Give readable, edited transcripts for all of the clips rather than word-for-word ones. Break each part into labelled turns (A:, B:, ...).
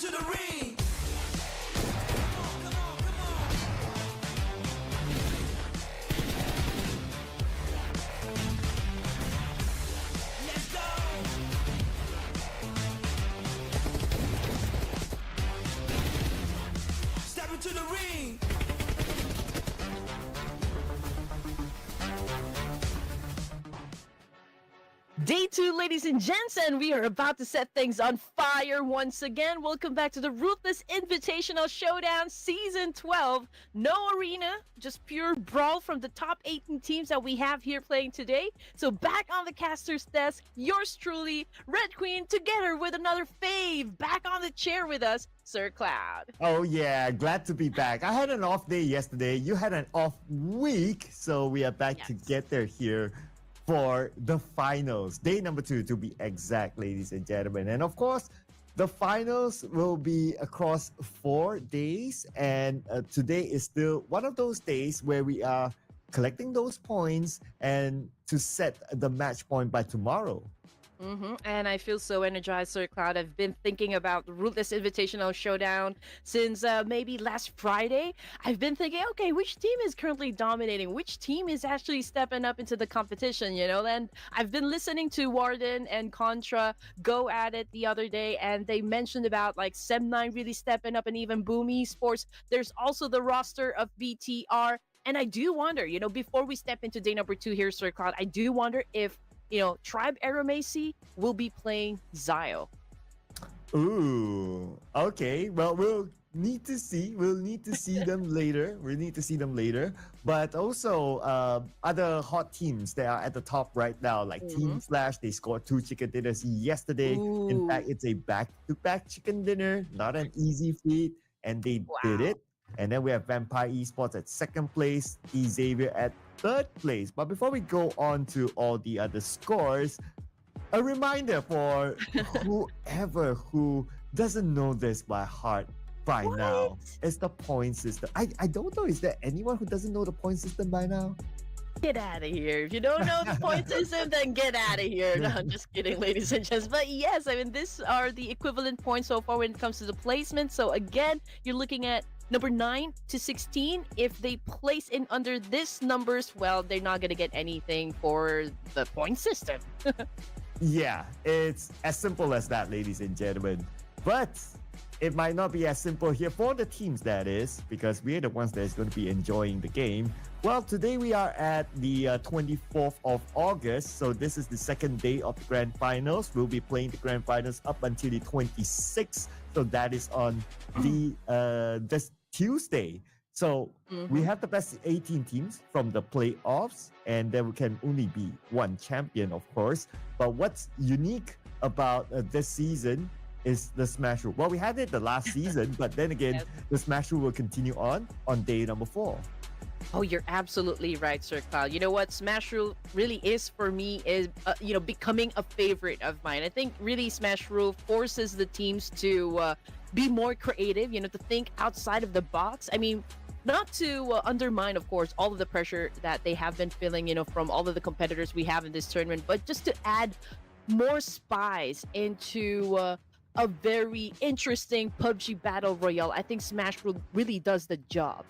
A: into the ring. Let's go. Step into the ring.
B: Day 2, ladies and gents, and we are about to set things on fire once again. Welcome back to the Ruthless Invitational Showdown Season 12. No arena, just pure brawl from the top 18 teams that we have here playing today. So back on the caster's desk, yours truly, Red Queen, together with another fave, back on the chair with us, Sir Cloud.
C: Oh yeah, glad to be back. I had an off day yesterday. You had an off week, so we are back together here for the finals. Day number 2 to be exact, ladies and gentlemen. And of course, the finals will be across 4 days. And today is still one of those days where we are collecting those points and to set the match point by tomorrow.
B: And I feel so energized, Sir Cloud. I've been thinking about the Ruthless Invitational Showdown since maybe last Friday. I've been thinking, okay, which team is currently dominating? Which team is actually stepping up into the competition, you know? And I've been listening to Warden and Contra go at it the other day, and they mentioned about like Sem9 really stepping up and even Boom Esports. There's also the roster of BTR. And I do wonder, you know, before we step into day number 2 here, Sir Cloud, I do wonder if Tribe Aeromacy will be playing Zio.
C: Ooh, okay. Well, we'll need to see. We'll need to see them later. We'll need to see them later. But also, other hot teams that are at the top right now, like Team Flash, they scored 2 chicken dinners yesterday.
B: Ooh.
C: In fact, it's a back-to-back chicken dinner. Not an easy feat, and they did it. And then we have Vampire Esports at 2nd place, Xavier at 3rd place. But before we go on to all the other scores, a reminder for whoever who doesn't know this by heart by now. It's the point system. I don't know, is there anyone who doesn't know the point system by now?
B: Get out of here. If you don't know the point system, then get out of here. No, I'm just kidding, ladies and gents. But yes, I mean, these are the equivalent points so far when it comes to the placement. So again, you're looking at number 9 to 16. If they place in under this numbers, well, they're not going to get anything for the point system.
C: Yeah, it's as simple as that, ladies and gentlemen. But it might not be as simple here for the teams, that is, because we're the ones that's going to be enjoying the game. Well, today we are at the 24th of August, so this is the 2nd day of the Grand Finals. We'll be playing the Grand Finals up until the 26th, so that is on the this Tuesday. So we have the best 18 teams from the playoffs, and there can only be one champion, of course. But what's unique about this season is the Smash Rule. Well, we had it the last season, but then again, the Smash Rule will continue on day number 4.
B: Oh, you're absolutely right, Sir Cloud. You know what Smash Rule really is for me is, becoming a favorite of mine. I think really Smash Rule forces the teams to be more creative, to think outside of the box. I mean, not to undermine, of course, all of the pressure that they have been feeling, from all of the competitors we have in this tournament, but just to add more spies into a very interesting PUBG Battle Royale. I think Smash Rule really does the job.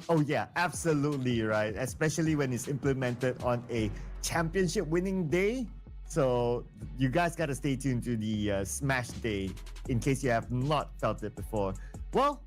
C: Oh yeah, absolutely right. Especially when it's implemented on a championship winning day. So you guys got to stay tuned to the Smash Day in case you have not felt it before. Well,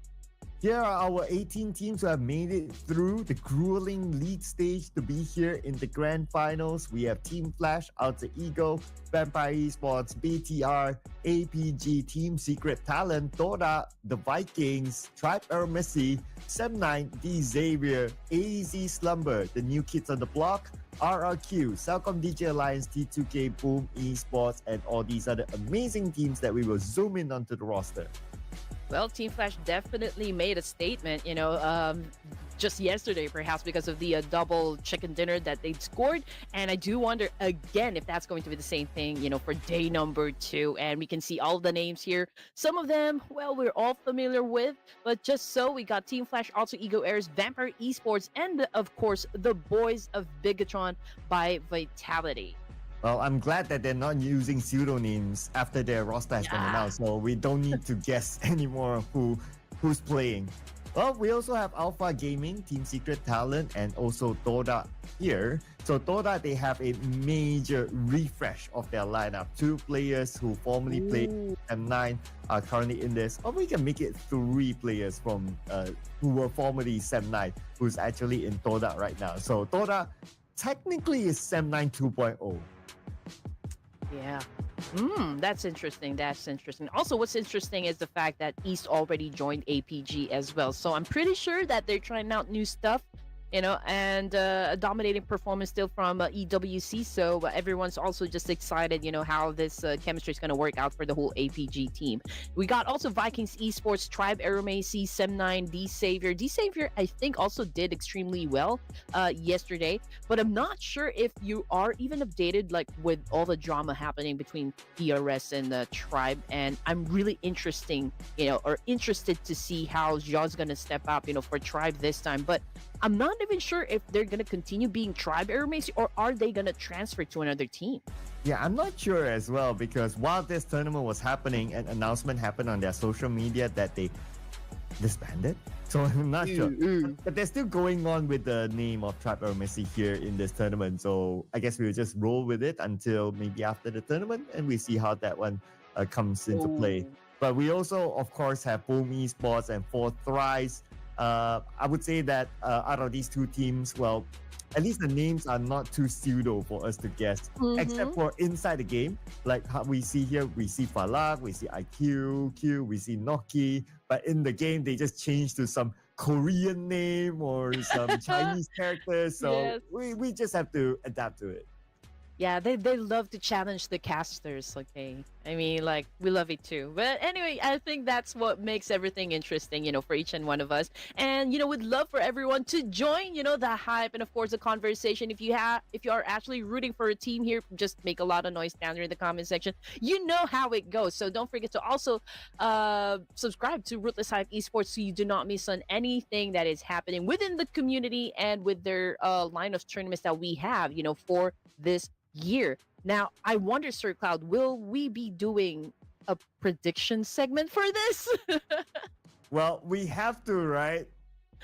C: here are our 18 teams who have made it through the grueling league stage to be here in the Grand Finals. We have Team Flash, Alter Ego, Vampire Esports, BTR, APG, Team Secret Talent, Dora, The Vikings, Tribe Aeromacy, Sem9, D Xavier, AZ Slumber, the new kids on the block, RRQ, Celcom DJ Alliance, T2K, Boom Esports, and all these other amazing teams that we will zoom in onto the roster.
B: Well, Team Flash definitely made a statement, just yesterday, perhaps because of the double chicken dinner that they scored. And I do wonder, again, if that's going to be the same thing, for day number 2. And we can see all the names here. Some of them, well, we're all familiar with. But just so, we got Team Flash, Alter Ego Airs, Vampire Esports, and, of course, the boys of Bigatron by Vitality.
C: Well, I'm glad that they're not using pseudonyms after their roster has been
B: Yeah.
C: announced, so we don't need to guess anymore who's playing. Well, we also have Alpha Gaming, Team Secret Talent, and also Toda here. So Toda, they have a major refresh of their lineup. Two players who formerly played M9 are currently in this, or we can make it three players from who were formerly Sem9, who's actually in Toda right now. So Toda technically is Sem9 2.0.
B: Yeah. That's interesting. That's interesting. Also, what's interesting is the fact that East already joined APG as well. So I'm pretty sure that they're trying out new stuff, and a dominating performance still from EWC. So everyone's also just excited, how this chemistry is going to work out for the whole APG team. We got also Vikings Esports, Tribe, Aeromacy, Sem9, D-Savior. D-Savior, I think, also did extremely well yesterday, but I'm not sure if you are even updated, like, with all the drama happening between DRS and the Tribe. And I'm really interested to see how Zha's going to step up, for Tribe this time. But I'm not even sure if they're going to continue being Tribe Aeromacy, or are they going to transfer to another team?
C: Yeah, I'm not sure as well, because while this tournament was happening, an announcement happened on their social media that they disbanded. So I'm not sure. But they're still going on with the name of Tribe Aeromacy here in this tournament. So I guess we'll just roll with it until maybe after the tournament, and we see how that one comes into play. But we also, of course, have Boom Esports and Fourth Thrice. I would say that out of these two teams, well, at least the names are not too pseudo for us to guess, except for inside the game. Like how we see here, we see Falak, we see IQ, Q, we see Noki, but in the game, they just changed to some Korean name or some Chinese characters. So
B: Yes.
C: we just have to adapt to it.
B: Yeah, they love to challenge the casters, okay? I mean, like, we love it too. But anyway, I think that's what makes everything interesting, for each and one of us. And, we'd love for everyone to join, the hype and, of course, the conversation. If you are actually rooting for a team here, just make a lot of noise down there in the comment section. You know how it goes. So don't forget to also subscribe to Ruthless Hype Esports so you do not miss on anything that is happening within the community and with their line of tournaments that we have, for this year. Now, I wonder, Sir Cloud, will we be doing a prediction segment for this?
C: Well, we have to, right?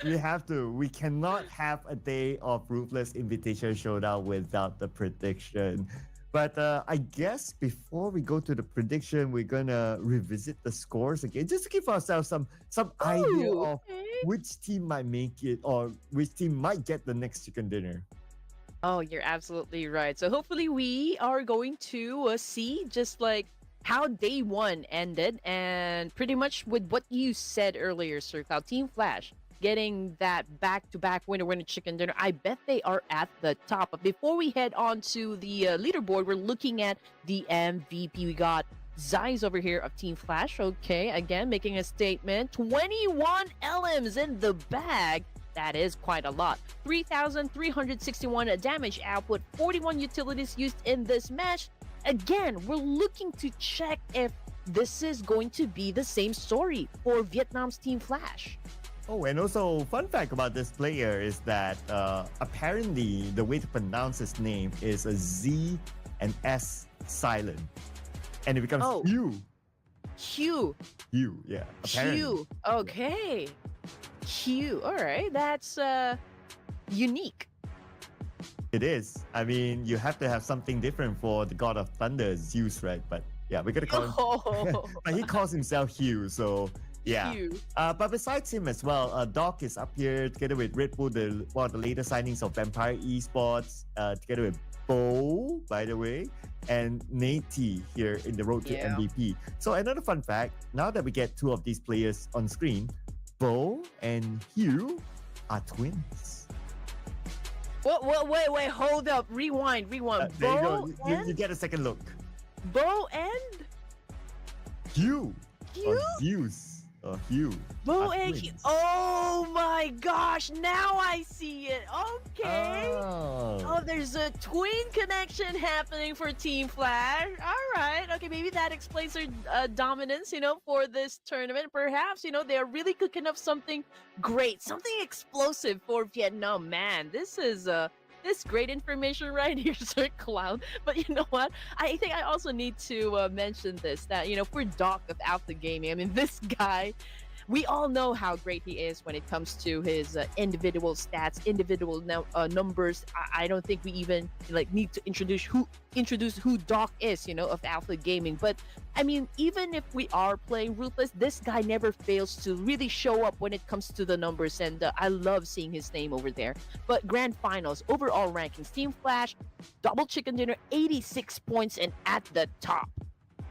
C: We have to. We cannot have a day of Ruthless Invitation Showdown without the prediction. But I guess before we go to the prediction, we're gonna revisit the scores again, just to give ourselves some idea of which team might make it or which team might get the next chicken dinner.
B: Oh, you're absolutely right. So hopefully we are going to see just like how day one ended, and pretty much with what you said earlier, Sir Cloud, Team Flash getting that back-to-back winner chicken dinner. I bet they are at the top. But before we head on to the leaderboard, we're looking at the MVP. We got Zeiss over here of Team Flash. Okay, again, making a statement. 21 LMs in the bag. That is quite a lot. 3,361 damage output, 41 utilities used in this match. Again, we're looking to check if this is going to be the same story for Vietnam's Team Flash.
C: Oh, and also, fun fact about this player is that apparently the way to pronounce his name is a Z and S silent. And it becomes Hugh.
B: Hugh.
C: Hugh, yeah. Apparently.
B: Hugh. Okay. Hugh. All right. That's unique.
C: It is. I mean, you have to have something different for the god of thunder, Zeus, right? But yeah, we're gonna call him. But he calls himself Hugh, so yeah.
B: Hugh.
C: But besides him as well, Doc is up here together with Red Bull, one of the latest signings of Vampire Esports, together with Bo, by the way, and Nate T here in the road to MVP. So another fun fact, now that we get two of these players on screen, Bo and Hugh are twins.
B: Wait, hold up. Rewind.
C: There you
B: Bo
C: go. You get a second look.
B: Bo and
C: Hugh.
B: Hugh?
C: Or Zeus. Or Hugh.
B: Bo
C: are
B: and Hugh.
C: twins.
B: Oh my gosh, now I see it. Okay. Oh, there's a twin connection happening for Team Flash. All right. Okay, maybe that explains their dominance, for this tournament. Perhaps, they are really cooking up something great, something explosive for Vietnam. Man, this is this great information right here, Sir Cloud. But you know what? I think I also need to mention this that for Doc of Alpha Gaming, I mean this guy, we all know how great he is when it comes to his individual stats, individual numbers. I don't think we even need to introduce who Doc is, of Alpha Gaming. But I mean, even if we are playing Ruthless, this guy never fails to really show up when it comes to the numbers, and I love seeing his name over there. But grand finals, overall rankings, Team Flash, double chicken dinner, 86 points, and at the top.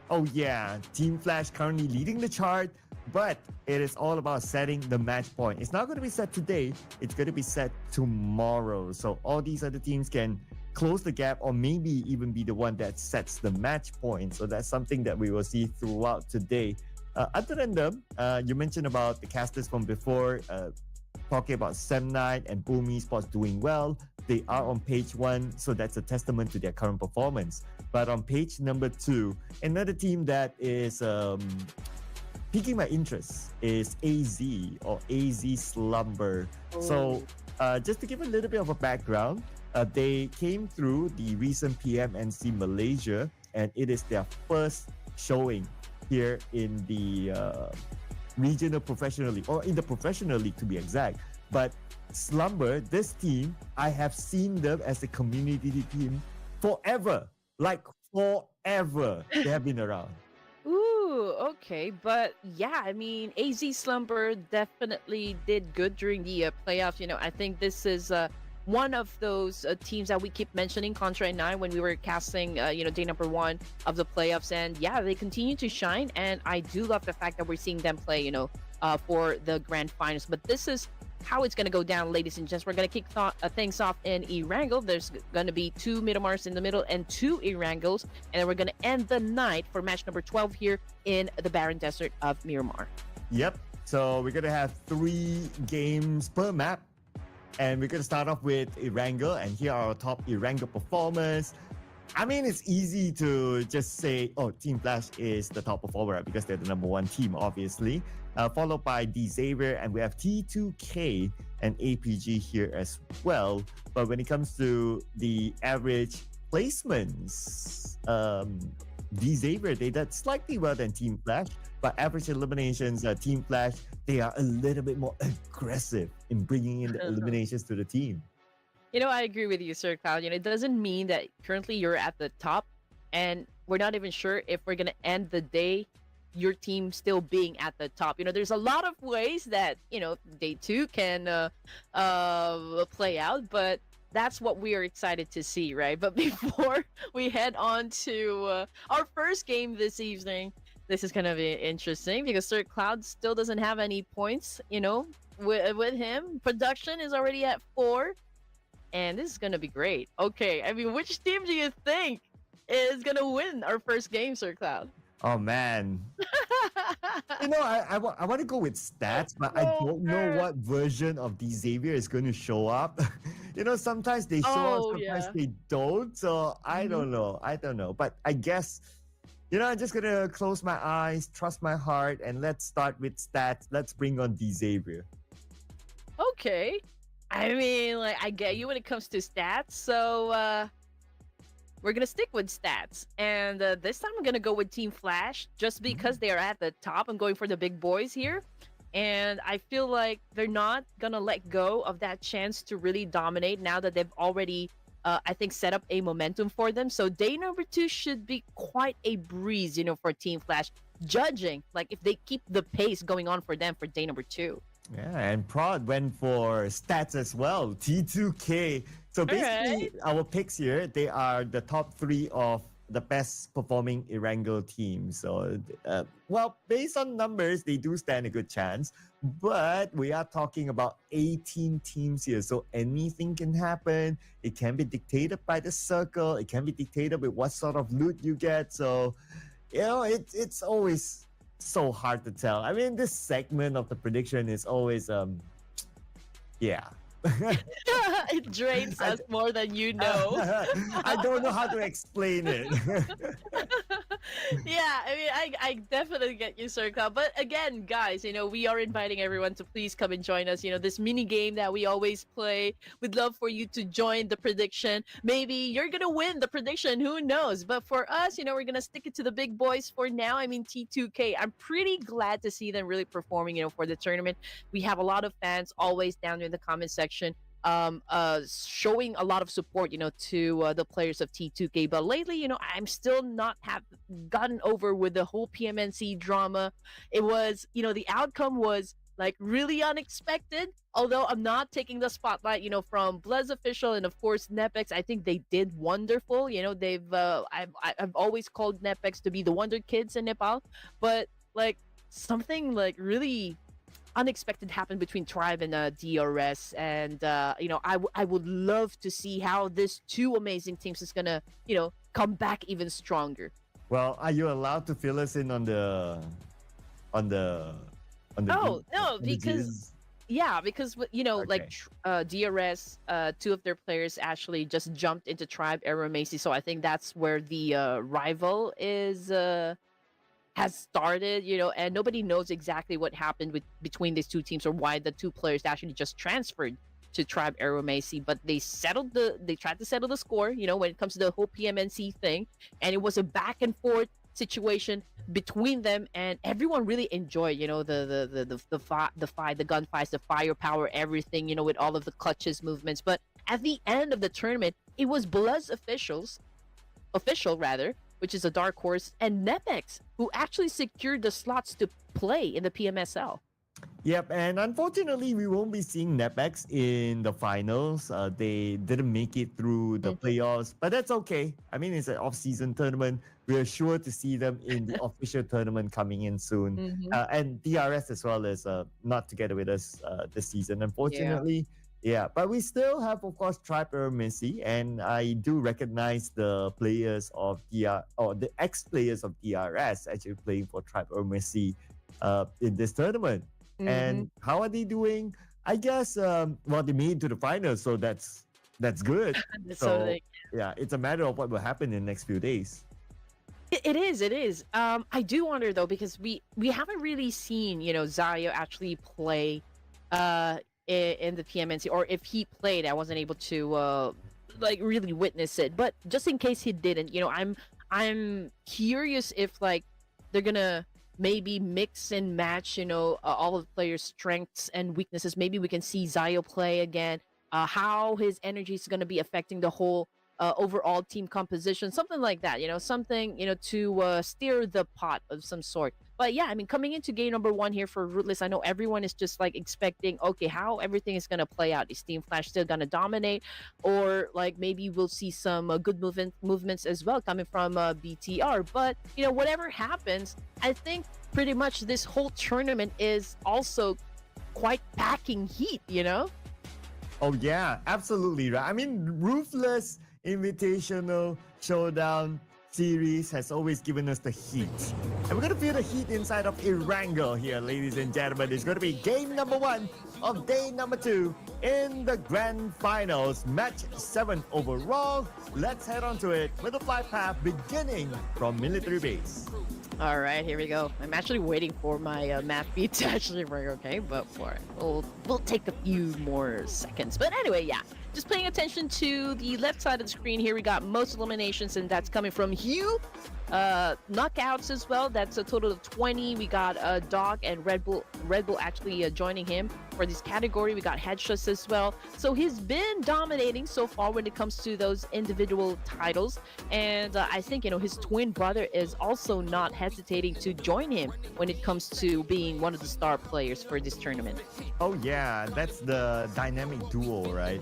C: Oh yeah, Team Flash currently leading the chart, but it is all about setting the match point. It's not going to be set today, it's going to be set tomorrow. So all these other teams can close the gap or maybe even be the one that sets the match point. So that's something that we will see throughout today. Other than them, you mentioned about the casters from before, talking about Sem Knight and Boom Esports doing well. They are on page 1, so that's a testament to their current performance. But on page number 2, another team that is piquing my interest is AZ or AZ Slumber.
B: Oh.
C: So just to give a little bit of a background, they came through the recent PMNC Malaysia, and it is their first showing here in the regional professional league, or in the professional league to be exact. But Slumber, this team, I have seen them as a community team forever. Like forever, they have been around.
B: Ooh, okay. But yeah, I mean, AZ Slumber definitely did good during the playoffs. I think this is one of those teams that we keep mentioning, Contra and 9, when we were casting, day number 1 of the playoffs. And yeah, they continue to shine. And I do love the fact that we're seeing them play, for the grand finals. But this is how it's going to go down, ladies and gents. We're going to kick things off in Erangel. There's going to be 2 Middlemars in the middle and 2 Erangels. And then we're going to end the night for match number 12 here in the barren desert of Miramar.
C: Yep. So we're going to have 3 games per map. And we're going to start off with Erangel. And here are our top Erangel performers. I mean, it's easy to just say, oh, Team Flash is the top performer because they're the number 1 team, obviously. Followed by D Xavier, and we have T2K and APG here as well. But when it comes to the average placements, D Xavier, they did slightly well than Team Flash, but average eliminations, Team Flash, they are a little bit more aggressive in bringing in the eliminations to the team.
B: I agree with you, Sir Cloud. It doesn't mean that currently you're at the top, and we're not even sure if we're going to end the day your team still being at the top. There's a lot of ways that, day 2 can play out, but that's what we are excited to see, right? But before we head on to our first game this evening, this is going to be interesting because Sir Cloud still doesn't have any points, with him. Production is already at 4, and this is going to be great. Okay, I mean, which team do you think is going to win our first game, Sir Cloud?
C: Oh man. I want to go with stats, but I don't know what version of the Xavier is going to show up. Sometimes they show up, sometimes they don't. So I don't know. But I guess, I'm just going to close my eyes, trust my heart, and let's start with stats. Let's bring on the Xavier.
B: Okay. I mean, I get you when it comes to stats. So, we're going to stick with stats. And this time I'm going to go with Team Flash just because they are at the top. I'm going for the big boys here. And I feel like they're not going to let go of that chance to really dominate now that they've already, I think, set up a momentum for them. So day number 2 should be quite a breeze, for Team Flash, judging if they keep the pace going on for them for day number 2.
C: Yeah, and Prod went for stats as well. T2K. So basically, our picks here, they are the top 3 of the best performing Erangel teams. So, based on numbers, they do stand a good chance. But we are talking about 18 teams here. So anything can happen. It can be dictated by the circle. It can be dictated with what sort of loot you get. So, it's always so hard to tell. I mean, this segment of the prediction is always, yeah.
B: It drains us more than you know.
C: I don't know how to explain it.
B: Yeah, I mean, I definitely get you, Sir Cloud. But again, guys, we are inviting everyone to please come and join us. This mini game that we always play. We'd love for you to join the prediction. Maybe you're gonna win the prediction. Who knows? But for us, we're gonna stick it to the big boys for now. I mean, T2K. I'm pretty glad to see them really performing. For the tournament, we have a lot of fans always down in the comment section showing a lot of support to the players of T2K. But lately, I'm still not have gotten over with the whole PMNC drama. It was, the outcome was like really unexpected. Although I'm not taking the spotlight, from Blez official and of course Nepex. I think they did wonderful. They've I've always called Nepex to be the wonder kids in Nepal, but like something like really unexpected happened between Tribe and DRS, and I would love to see how this two amazing teams is gonna come back even stronger.
C: Well, are you allowed to fill us in on the on the
B: Oh no,
C: on the
B: because because like DRS, two of their players actually just jumped into Tribe Aero Macy, so I think that's where the rival is has started, and nobody knows exactly what happened between these two teams or why the two players actually just transferred to Tribe Aero Macy. But they tried to settle the score, when it comes to the whole PMNC thing, and it was a back and forth situation between them, and everyone really enjoyed, the fight, the gunfights, the firepower, everything, with all of the clutches movements. But at the end of the tournament, it was Bluz official rather, which is a dark horse, and Nepex, who actually secured the slots to play in the PMSL.
C: Yep, and unfortunately, we won't be seeing Nepex in the finals. They didn't make it through the playoffs, but that's okay. I mean, it's an off-season tournament. We are sure to see them in the official tournament coming in soon. And DRS as well is not together with us this season, unfortunately. Yeah, but we still have, of course, Tribe Messi, and I do recognize the players of the ex-players of DRS actually playing for Tribe Messi in this tournament. And how are they doing? I guess, they made it to the finals, so that's good. So yeah, it's a matter of what will happen in the next few days.
B: It is. I do wonder though, because we haven't really seen Zayo actually play in the PMNC, or if he played, I wasn't able to really witness it. But just in case he didn't, I'm curious if like they're gonna maybe mix and match all of the players' strengths and weaknesses. Maybe we can see Zayo play again, how his energy is gonna be affecting the whole overall team composition, something like that, something to steer the pot of some sort. But yeah, I mean, coming into game number 1 here for Ruthless, I know everyone is just like expecting, okay, how everything is gonna play out. Is Team Flash still gonna dominate, or like maybe we'll see some good movements as well coming from BTR? But whatever happens, I think pretty much this whole tournament is also quite packing heat.
C: Oh yeah, absolutely right. I mean, Ruthless Invitational Showdown series has always given us the heat. And we're gonna feel the heat inside of Erangel here, ladies and gentlemen. It's gonna be game number 1 of day number 2 in the grand finals, match 7 overall. Let's head on to it with the flight path beginning from military base.
B: All right, here we go. I'm actually waiting for my math beat to actually work, okay? But we'll take a few more seconds. But anyway, yeah. Just paying attention to the left side of the screen here, we got most eliminations, and that's coming from Hugh. Knockouts as well, that's a total of 20. We got Dog and Red Bull actually joining him for this category. We got Headshots as well. So he's been dominating so far when it comes to those individual titles, and I think his twin brother is also not hesitating to join him when it comes to being one of the star players for this tournament.
C: Oh yeah, that's the dynamic duo, right?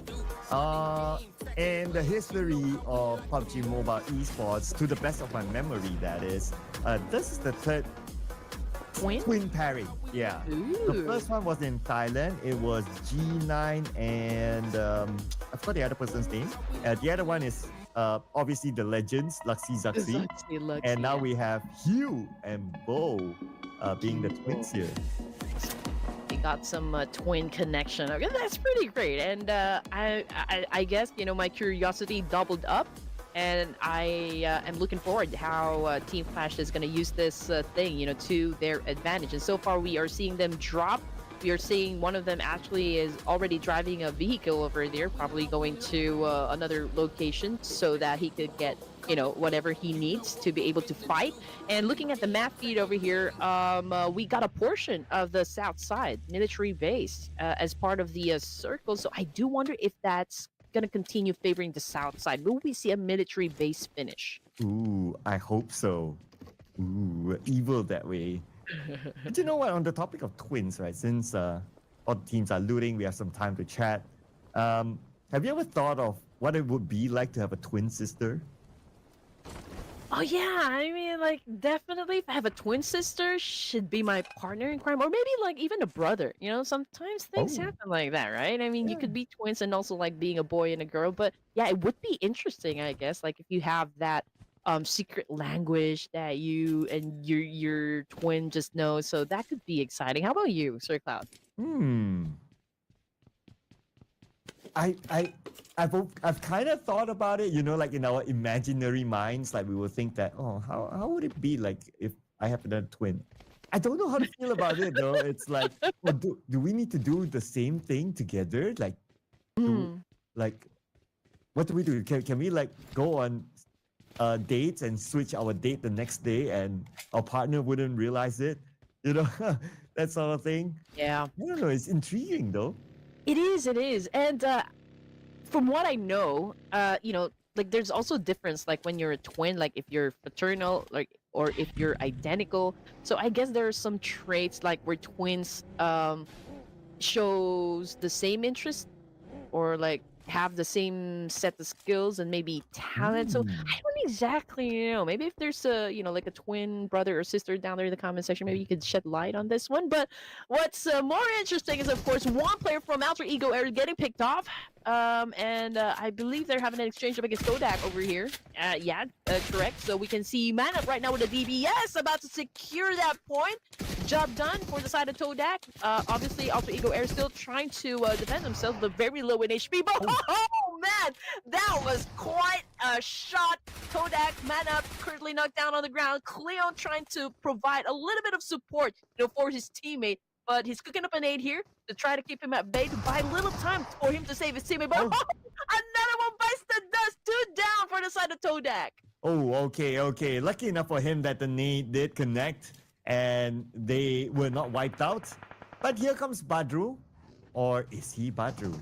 C: In the history of PUBG Mobile Esports, to the best of my memory, that is, this is the third twin pairing. Yeah.
B: Ooh.
C: The first one was in Thailand. It was G9 and I forgot the other person's name. The other one is obviously the legends, Luxy Zuxi. And now we have Hugh and Bo being the twins here.
B: We got some twin connection. Okay, that's pretty great. And I guess my curiosity doubled up and I am looking forward to how Team Flash is going to use this thing, to their advantage. And so far, we are seeing them drop. We are seeing one of them actually is already driving a vehicle over there, probably going to another location so that he could get, whatever he needs to be able to fight. And looking at the map feed over here, we got a portion of the south side military base as part of the circle. So I do wonder if that's going to continue favoring the south side. Will we see a military base finish?
C: Ooh, I hope so. Ooh, evil that way. But you know what? On the topic of twins, right? Since all the teams are looting, we have some time to chat. Have you ever thought of what it would be like to have a twin sister?
B: Oh yeah, I mean, like definitely, if I have a twin sister, should be my partner in crime, or maybe like even a brother. Sometimes things
C: Oh,
B: happen like that, right? I mean, you
C: yeah.
B: could be twins and also like being a boy and a girl, but yeah, it would be interesting, I guess. Like if you have that secret language that you and your twin just know, so that could be exciting. How about you, Sir Cloud?
C: Hmm. I I I've kind of thought about it, like in our imaginary minds, like we will think that, oh, how would it be like if I have another twin? I don't know how to feel about it though. It's like, well, do we need to do the same thing together? Like, do
B: Mm.
C: like what do we do? Can we like go on dates and switch our date the next day and our partner wouldn't realize it? You know, that sort of thing.
B: Yeah,
C: I don't know. It's intriguing though.
B: it is. It is, and from what I know, like there's also difference like when you're a twin, like if you're fraternal, like or if you're identical. So I guess there are some traits like where twins shows the same interest or like have the same set of skills and maybe talent. So
C: Hmm.
B: I don't exactly know. Maybe if there's a like a twin brother or sister down there in the comment section, maybe you could shed light on this one. But what's more interesting is of course one player from Alter Ego Air getting picked off. And I believe they're having an exchange up against Kodak over here. Yeah, correct. So we can see Man Up right now with a DBS about to secure that point. Job done for the side of Todak. Obviously, Alter Ego Air still trying to defend themselves, but very low in HP. But oh man, that was quite a shot. Todak, Man Up, currently knocked down on the ground. Cleon trying to provide a little bit of support, for his teammate. But he's cooking up an aid here to try to keep him at bay to buy little time for him to save his teammate. But
C: Oh,
B: another one bites the dust. Two down for the side of Todak.
C: oh, okay. Lucky enough for him that the nade did connect and they were not wiped out. But here comes Badru. Or is he Badru?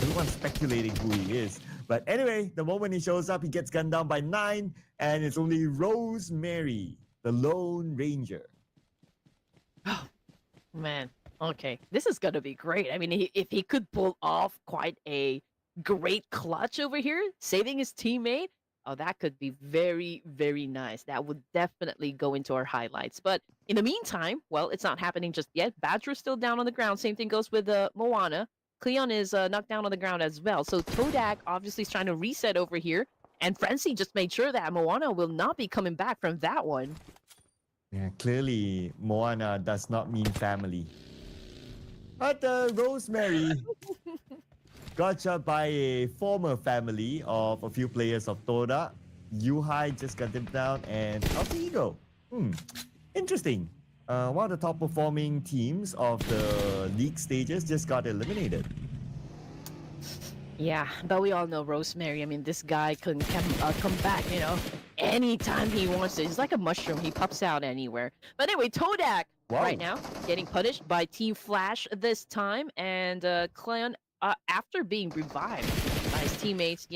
C: Everyone's speculating who he is. But anyway, the moment he shows up, he gets gunned down by 9, and it's only Rosemary, the Lone Ranger.
B: Man, okay. This is gonna be great. I mean, if he could pull off quite a great clutch over here, saving his teammate, oh, that could be very, very nice. That would definitely go into our highlights. But in the meantime, well, it's not happening just yet. Badger's still down on the ground. Same thing goes with Moana. Cleon is knocked down on the ground as well. So Todak obviously is trying to reset over here. And Frenzy just made sure that Moana will not be coming back from that one.
C: Yeah, clearly Moana does not mean family. But Rosemary got shot by a former family of a few players of Toda. Yuhai just got him down, and Alter Ego. Interesting. One of the top performing teams of the league stages just got eliminated.
B: Yeah, but we all know Rosemary. I mean, this guy can come back, anytime he wants to. He's like a mushroom. He pops out anywhere. But anyway, Todak
C: Wow.
B: right now getting punished by Team Flash this time. And Cleon, after being revived by his teammates,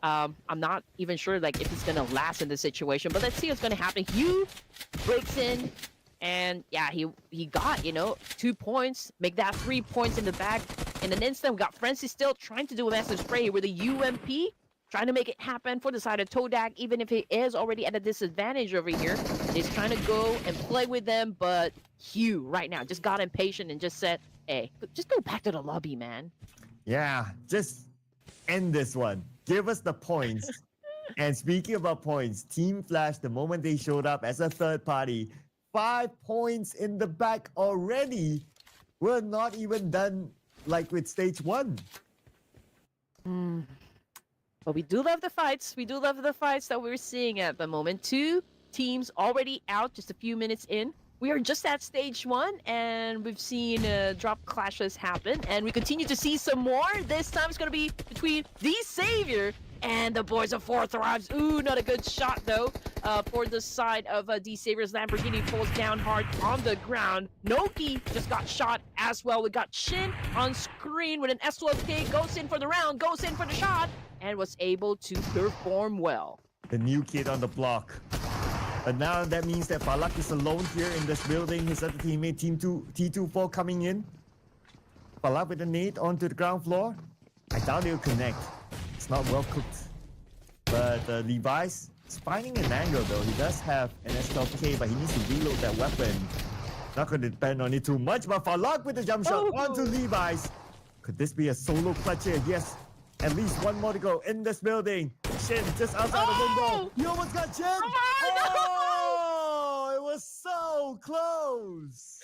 B: I'm not even sure like if he's going to last in this situation. But let's see what's going to happen. Hugh breaks in. And yeah, he got, 2 points, make that 3 points in the back. In an instant, we got Frenzy still trying to do a massive spray here with a UMP, trying to make it happen for the side of Todak, even if he is already at a disadvantage over here. He's trying to go and play with them, but Hugh right now just got impatient and just said, hey, just go back to the lobby, man.
C: Yeah, just end this one. Give us the points. And speaking about points, Team Flash, the moment they showed up as a third party, 5 points in the back already. We're not even done like with stage 1.
B: But we do love the fights. We do love the fights that we're seeing at the moment. Two teams already out, just a few minutes in. We are just at stage 1, and we've seen drop clashes happen, and we continue to see some more. This time it's going to be between the Savior and the boys of Four Thrives. Ooh, not a good shot, though, for the side of the Savior's. Lamborghini falls down hard on the ground. Noki just got shot as well. We got Shin on screen with an S12K, goes in for the round, goes in for the shot, and was able to perform well.
C: The new kid on the block. But now that means that Falak is alone here in this building. His other teammate, T24, coming in. Falak with a nade onto the ground floor. I doubt he'll connect. It's not well cooked. But Levi's is finding an angle though. He does have an S12K, but he needs to reload that weapon. Not going to depend on it too much, but Falak with the jump shot onto Levi's. Could this be a solo clutch here? Yes. At least one more to go in this building. Shin just outside the window. You almost got Shin. Oh, it was so close.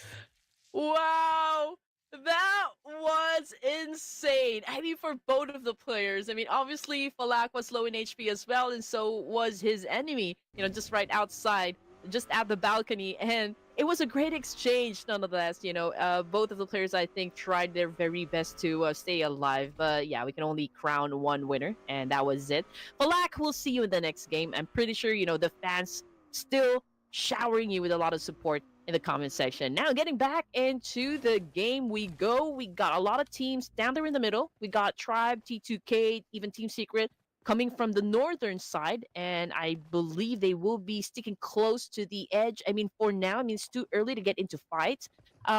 B: Wow, that was insane. I mean, for both of the players. I mean, obviously, Falak was low in HP as well, and so was his enemy, you know, just right outside, just at the balcony. And it was a great exchange, nonetheless. You know, both of the players, I think, tried their very best to stay alive. But yeah, we can only crown one winner, and that was it. Falak, we'll see you in the next game. I'm pretty sure, you know, the fans still showering you with a lot of support in the comment section. Now, getting back into the game we go. We got a lot of teams down there in the middle. We got Tribe, T2K, even Team Secret coming from the northern side, and I believe they will be sticking close to the edge. I mean, for now, I mean, it's too early to get into fights.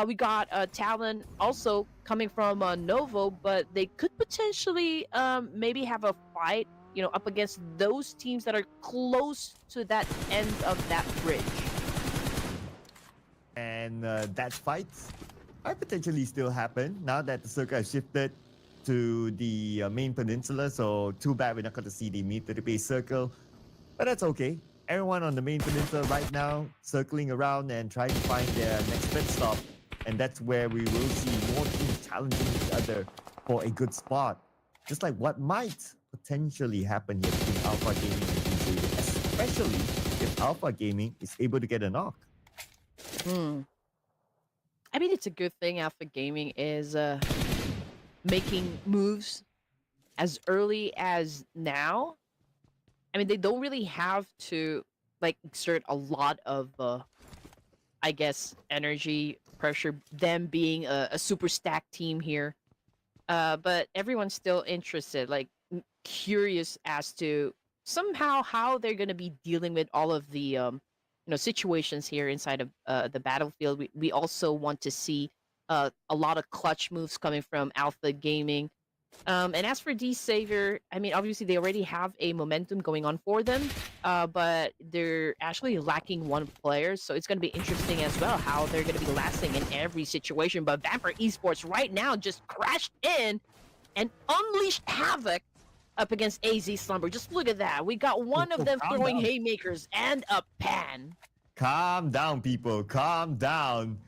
B: We got Talon also coming from Novo, but they could potentially maybe have a fight, you know, up against those teams that are close to that end of that bridge.
C: And that fight might potentially still happen now that the circle has shifted to the main peninsula. So too bad we're not going to see the military base circle, but that's okay. Everyone on the main peninsula right now circling around and trying to find their next pit stop, and that's where we will see more teams challenging each other for a good spot, just like what might potentially happen here between Alpha Gaming and PC, especially if Alpha Gaming is able to get a knock.
B: I mean, it's a good thing Alpha Gaming is making moves as early as now. I mean, they don't really have to like exert a lot of I guess energy pressure, them being a super stacked team here, but everyone's still interested, like curious as to somehow how they're going to be dealing with all of the you know, situations here inside of the battlefield. We also want to see a lot of clutch moves coming from Alpha Gaming. And as for D Savior, I mean, obviously they already have a momentum going on for them, but they're actually lacking one player, so it's going to be interesting as well how they're going to be lasting in every situation. But Vampire Esports right now just crashed in and unleashed havoc up against AZ Slumber. Just look at that. We got one of them throwing haymakers and a pan.
C: Calm down, people. Calm down.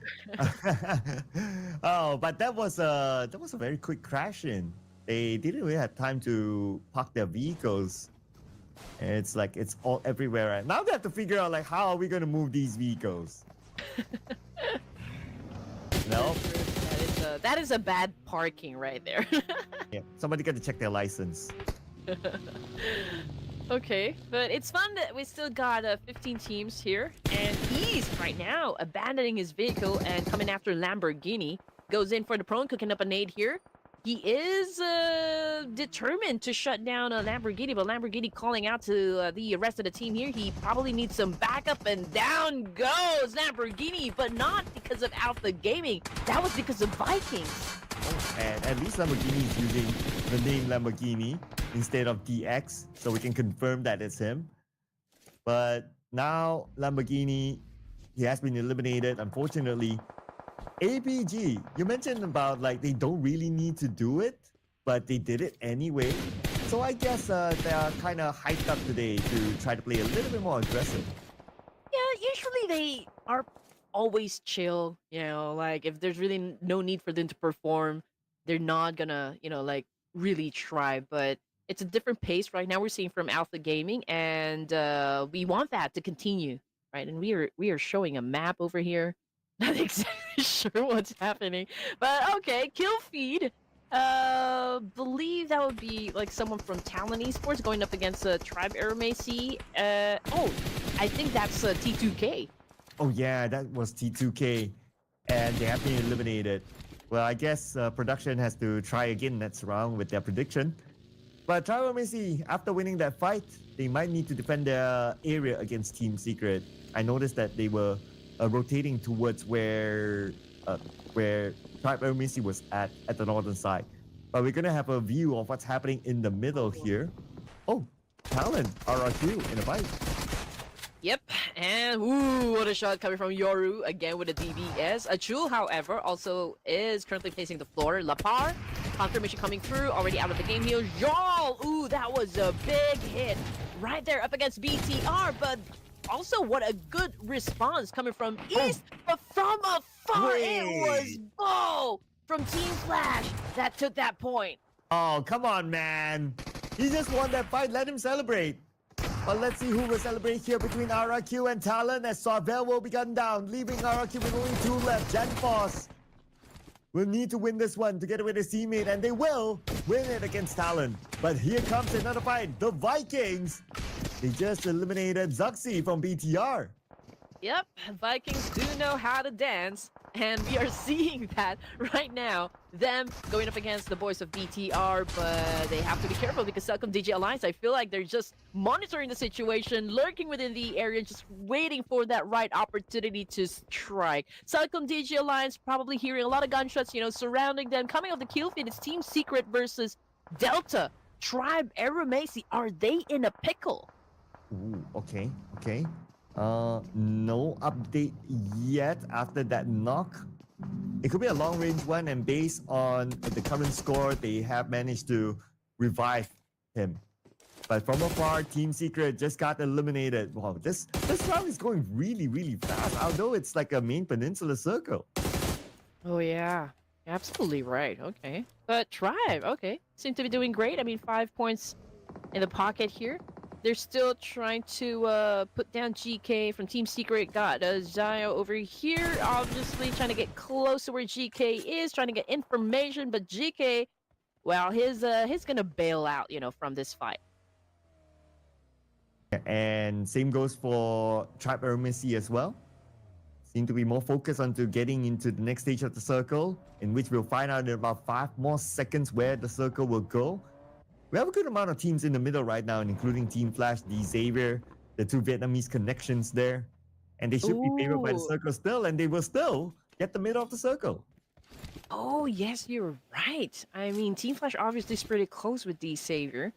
C: Oh, but that was a very quick crash in. They didn't really have time to park their vehicles. And it's like it's all everywhere right now. They have to figure out like how are we gonna move these vehicles. No.
B: That is a bad parking right there.
C: Yeah, somebody got to check their license.
B: Okay, but it's fun that we still got 15 teams here, and he's right now abandoning his vehicle and coming after Lamborghini. Goes in for the prone, cooking up a nade here. He is determined to shut down a Lamborghini, but Lamborghini calling out to the rest of the team here. He probably needs some backup, and down goes Lamborghini, but not because of Alpha Gaming. That was because of Vikings.
C: Oh, and at least Lamborghini is using the name Lamborghini instead of DX, so we can confirm that it's him. But now Lamborghini, he has been eliminated, unfortunately. APG, you mentioned about like they don't really need to do it, but they did it anyway. So I guess they are kind of hyped up today to try to play a little bit more aggressive.
B: Yeah, usually they are always chill, you know, like if there's really no need for them to perform, they're not gonna, you know, like really try. But It's a different pace right now we're seeing from Alpha Gaming, and we want that to continue, right? And we are showing a map over here. Not exactly sure what's happening, but okay, kill feed. Believe that would be like someone from Talon Esports going up against Tribe Aeromacey. Oh, I think that's T2K.
C: Oh yeah, that was T2K, and they have been eliminated. Well, I guess production has to try again next round with their prediction. But Tribal Messi, after winning that fight, they might need to defend their area against Team Secret. I noticed that they were rotating towards where Tribal Messi was at the northern side. But we're gonna have a view of what's happening in the middle here. Oh, Talon, RRQ in a fight.
B: Yep, and ooh, what a shot coming from Yoru again with a DBS. Achul, however, also is currently facing the floor. Lapar, confirmation coming through, already out of the game here. Jarl, ooh, that was a big hit right there up against BTR, but also what a good response coming from East, but from afar it was Bo from Team Flash that took that point.
C: Oh, come on, man. He just won that fight. Let him celebrate. But let's see who will celebrate here between RRQ and Talon as Sorvel will be gunned down, leaving RRQ with only 2 left. Genforce will need to win this one together with his teammate, and they will win it against Talon. But here comes another fight. The Vikings, they just eliminated Zuxi from BTR.
B: Yep, Vikings do know how to dance, and we are seeing that right now. Them going up against the boys of BTR, but they have to be careful because Celcom DJ Alliance, I feel like they're just monitoring the situation, lurking within the area, just waiting for that right opportunity to strike. Celcom DJ Alliance probably hearing a lot of gunshots, surrounding them. Coming off the kill feed, it's Team Secret versus Delta. Tribe Aeromacey, are they in a pickle?
C: Ooh, okay. No update yet after that knock. It could be a long-range one, and based on the current score, they have managed to revive him. But from afar, Team Secret just got eliminated. Wow, this round is going really, really fast, although it's like a main peninsula circle.
B: Oh yeah, absolutely right. Okay, but Tribe, okay, seem to be doing great. I mean, 5 points in the pocket here. They're still trying to put down GK from Team Secret. Got Zio over here, obviously trying to get close to where GK is, trying to get information. But GK, well, he's gonna bail out, from this fight.
C: And same goes for Tribe Aeromacey as well. Seem to be more focused onto getting into the next stage of the circle, in which we'll find out in about 5 more seconds where the circle will go. We have a good amount of teams in the middle right now, including Team Flash, the Xavier, the 2 Vietnamese connections there. And they should be favored by the circle still, and they will still get the middle of the circle.
B: Oh, yes, you're right. I mean, Team Flash obviously is pretty close with the Xavier.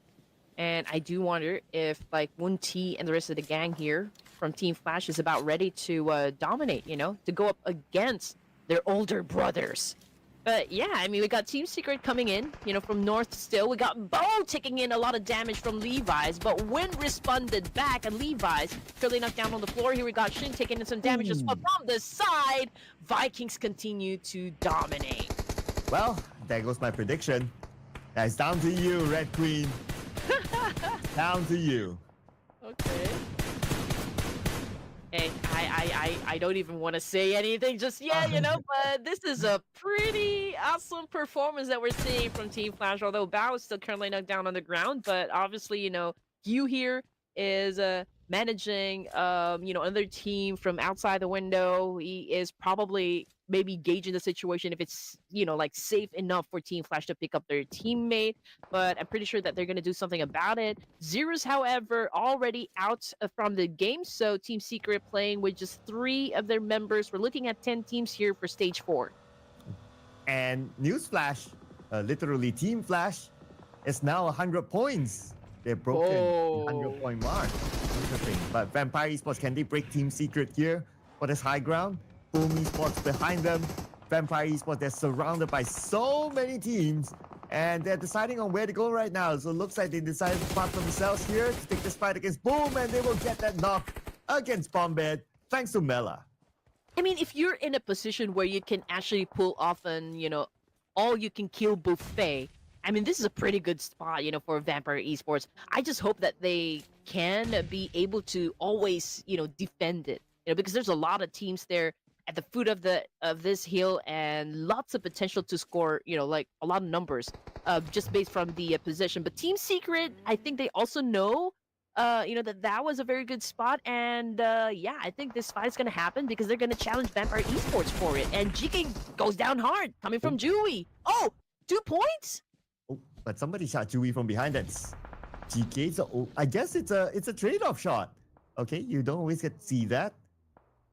B: And I do wonder if, like, Woon T and the rest of the gang here from Team Flash is about ready to dominate, to go up against their older brothers. But yeah, I mean, we got Team Secret coming in, from north still. We got Bo taking in a lot of damage from Levi's, but Win responded back, and Levi's currently knocked down on the floor. Here we got Shin taking in some damage as well from the side. Vikings continue to dominate.
C: Well, there goes my prediction. It's down to you, Red Queen. Down to you.
B: Okay. Hey, I don't even want to say anything just yet, but this is a pretty awesome performance that we're seeing from Team Flash, although Bao is still currently knocked down on the ground, but obviously, Hugh here is managing, another team from outside the window. He is probably maybe gauging the situation if it's, like safe enough for Team Flash to pick up their teammate, but I'm pretty sure that they're going to do something about it. Zero's, however, already out from the game, so Team Secret playing with just 3 of their members. We're looking at 10 teams here for stage 4.
C: And Newsflash, literally Team Flash, is now 100 points. They've broken the 100-point mark. Interesting. But Vampire Esports, can they break Team Secret here for this high ground? Boom Esports behind them. Vampire Esports, they're surrounded by so many teams, and they're deciding on where to go right now. So it looks like they decided to pop themselves here to take this fight against Boom, and they will get that knock against Bombed, thanks to Mela.
B: I mean, if you're in a position where you can actually pull off an, all-you-can-kill buffet, I mean, this is a pretty good spot, for Vampire Esports. I just hope that they can be able to always, defend it. Because there's a lot of teams there at the foot of this hill and lots of potential to score, like a lot of numbers, just based from the position. But Team Secret, I think they also know, that was a very good spot. And yeah, I think this fight is gonna happen because they're gonna challenge Vampire Esports for it. And GK goes down hard, coming from Dewey. Oh, 2 points.
C: Oh, but somebody shot Chewie from behind. That's GK. So I guess it's a trade-off shot. Okay, you don't always get to see that.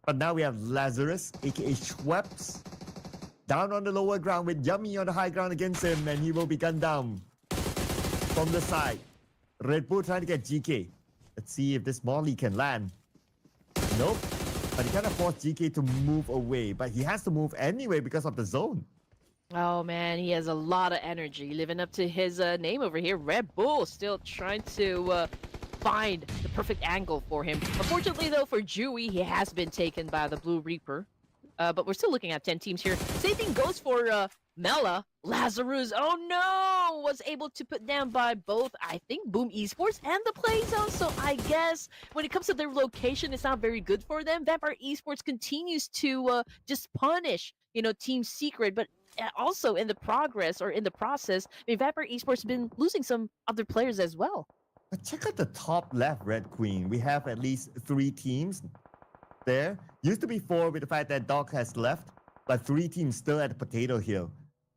C: But now we have Lazarus, aka Schweppes, down on the lower ground with Yummy on the high ground against him, and he will be gunned down from the side. Red Bull trying to get GK. Let's see if this Molly can land. Nope. But he kind of forced GK to move away. But he has to move anyway because of the zone.
B: Oh man, he has a lot of energy, living up to his name over here. Red Bull still trying to find the perfect angle for him. Unfortunately though, for Dewey, he has been taken by the Blue Reaper. But we're still looking at 10 teams here. Same thing goes for Mela. Lazarus, oh no, was able to put down by both, I think, Boom Esports and the Play Zone. So I guess when it comes to their location, it's not very good for them. Vampire Esports continues to just punish, Team Secret, but also in the process, I mean, Vampire Esports has been losing some other players as well.
C: But check out the top left, Red Queen. We have at least 3 teams there. Used to be 4 with the fact that Doc has left, but 3 teams still at the potato hill.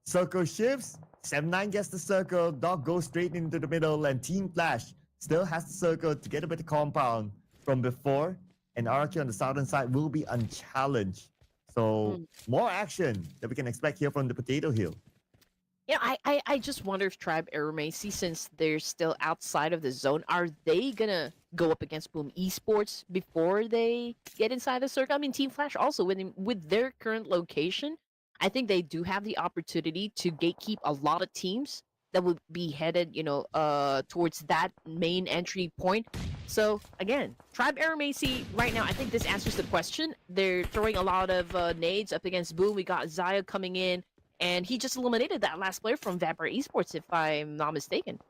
C: Circle shifts, 7-9 gets the circle, Doc goes straight into the middle, and Team Flash still has the circle together with the compound from before, and RQ on the southern side will be unchallenged. So more action that we can expect here from the potato hill.
B: I just wonder if Tribe Aeromacy, since they're still outside of the zone, are they gonna go up against Boom Esports before they get inside the circle? I mean, Team Flash also, with their current location, I think they do have the opportunity to gatekeep a lot of teams that would be headed, towards that main entry point. So again, Tribe Aeromacy right now, I think this answers the question. They're throwing a lot of nades up against Boom. We got Zaya coming in. And he just eliminated that last player from Vampire Esports, if I'm not mistaken.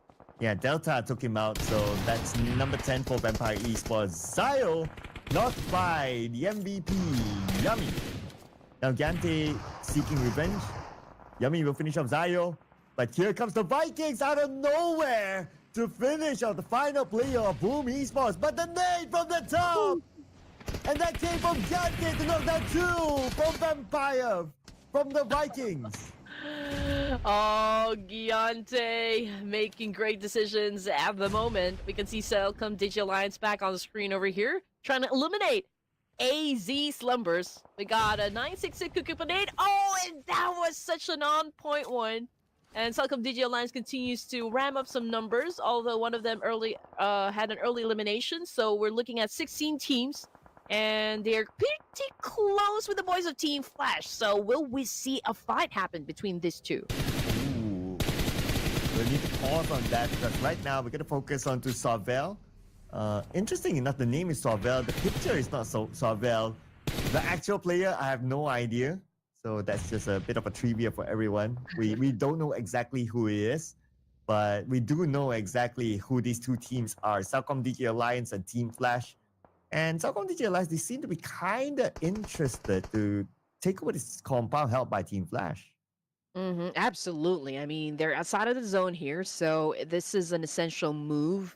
C: Yeah, Delta took him out, so that's number 10 for Vampire Esports. Zio, knocked by the MVP, Yummy. Now Gante seeking revenge. Yummy will finish off Zio. But here comes the Vikings out of nowhere to finish off the final player of Boom Esports. But the nade from the top! And that came from Gante to knock down 2 from Vampire. From the Vikings.
B: Oh, Giante making great decisions at the moment. We can see Celcom Digi Alliance back on the screen over here, trying to eliminate AZ Slumbers. We got a 966 Cuckoo Panade. Oh, and that was such an on-point one. And Celcom Digi Alliance continues to ram up some numbers, although one of them had an early elimination. So we're looking at 16 teams. And they're pretty close with the boys of Team Flash. So will we see a fight happen between these two?
C: Ooh. We'll need to pause on that because right now we're going to focus on to Sorvel. Interesting enough, the name is Sorvel. The picture is not Sorvel. The actual player, I have no idea. So that's just a bit of a trivia for everyone. We don't know exactly who he is. But we do know exactly who these 2 teams are. Celcom Digi Alliance and Team Flash. And Celcom Digi Alliance, they seem to be kind of interested to take over this compound held by Team Flash.
B: Absolutely. I mean, they're outside of the zone here, so this is an essential move.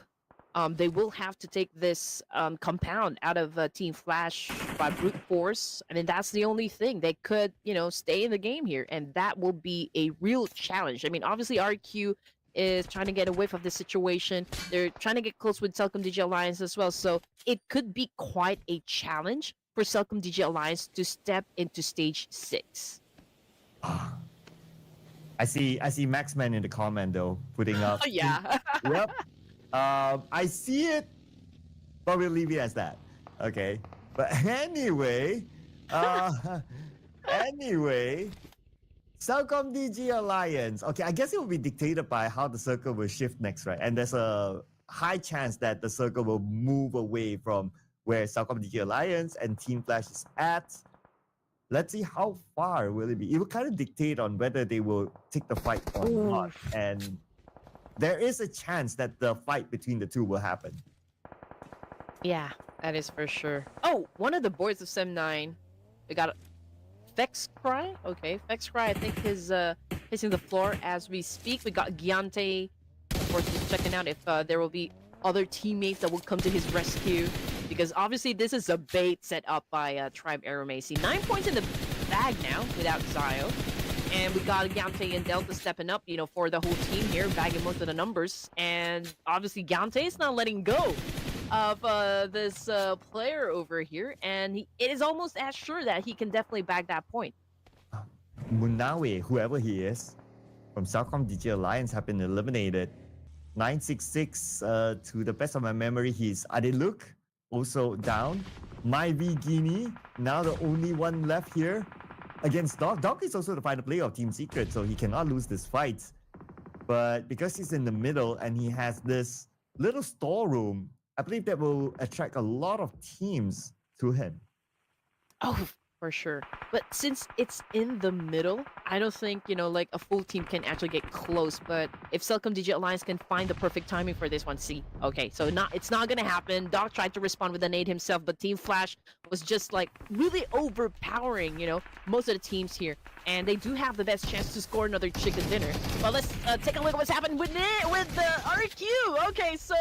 B: They will have to take this compound out of Team Flash by brute force. I mean, that's the only thing. They could, stay in the game here, and that will be a real challenge. I mean, obviously, RQ is trying to get a whiff of this situation. They're trying to get close with Celcom Digi Alliance as well. So it could be quite a challenge for Celcom Digi Alliance to step into stage 6.
C: I see Maxman in the comment though, putting up.
B: Oh, yeah.
C: Yep. I see it, but we'll leave it as that. Okay. But anyway, Celcom DG Alliance. Okay, I guess it will be dictated by how the circle will shift next, right? And there's a high chance that the circle will move away from where Celcom DG Alliance and Team Flash is at. let's see how far will it be. It will kind of dictate on whether they will take the fight or not. And there is a chance that the fight between the two will happen.
B: Yeah, that is for sure. Oh, one of the boys of Sem 9. We got Fex Cry. Okay, Fex Cry, I think, is hitting the floor as we speak. We got Giante, of course, just checking out if there will be other teammates that will come to his rescue. Because obviously, this is a bait set up by Tribe Aeromacy. 9 points in the bag now without Zio. And we got Giante and Delta stepping up, you know, for the whole team here, bagging most of the numbers. And obviously, Giante is not letting go of this player over here, and it is almost as sure that he can definitely bag that point.
C: Munawe, whoever he is, from Southcom DJ Alliance have been eliminated. 966, to the best of my memory, he's Adeluk, also down. My V Guinea, now the only one left here against Doc. Doc is also the final player of Team Secret, so he cannot lose this fight. But because he's in the middle and he has this little storeroom, I believe that will attract a lot of teams to him.
B: Oh, for sure. But since it's in the middle, I don't think, you know, like a full team can actually get close. But if Celcom DJ Alliance can find the perfect timing for this one, see. Okay, so it's not gonna happen. Doc tried to respond with a nade himself, but Team Flash was just like really overpowering, you know, most of the teams here. And they do have the best chance to score another chicken dinner. But let's take a look at what's happened with the RQ. Okay, so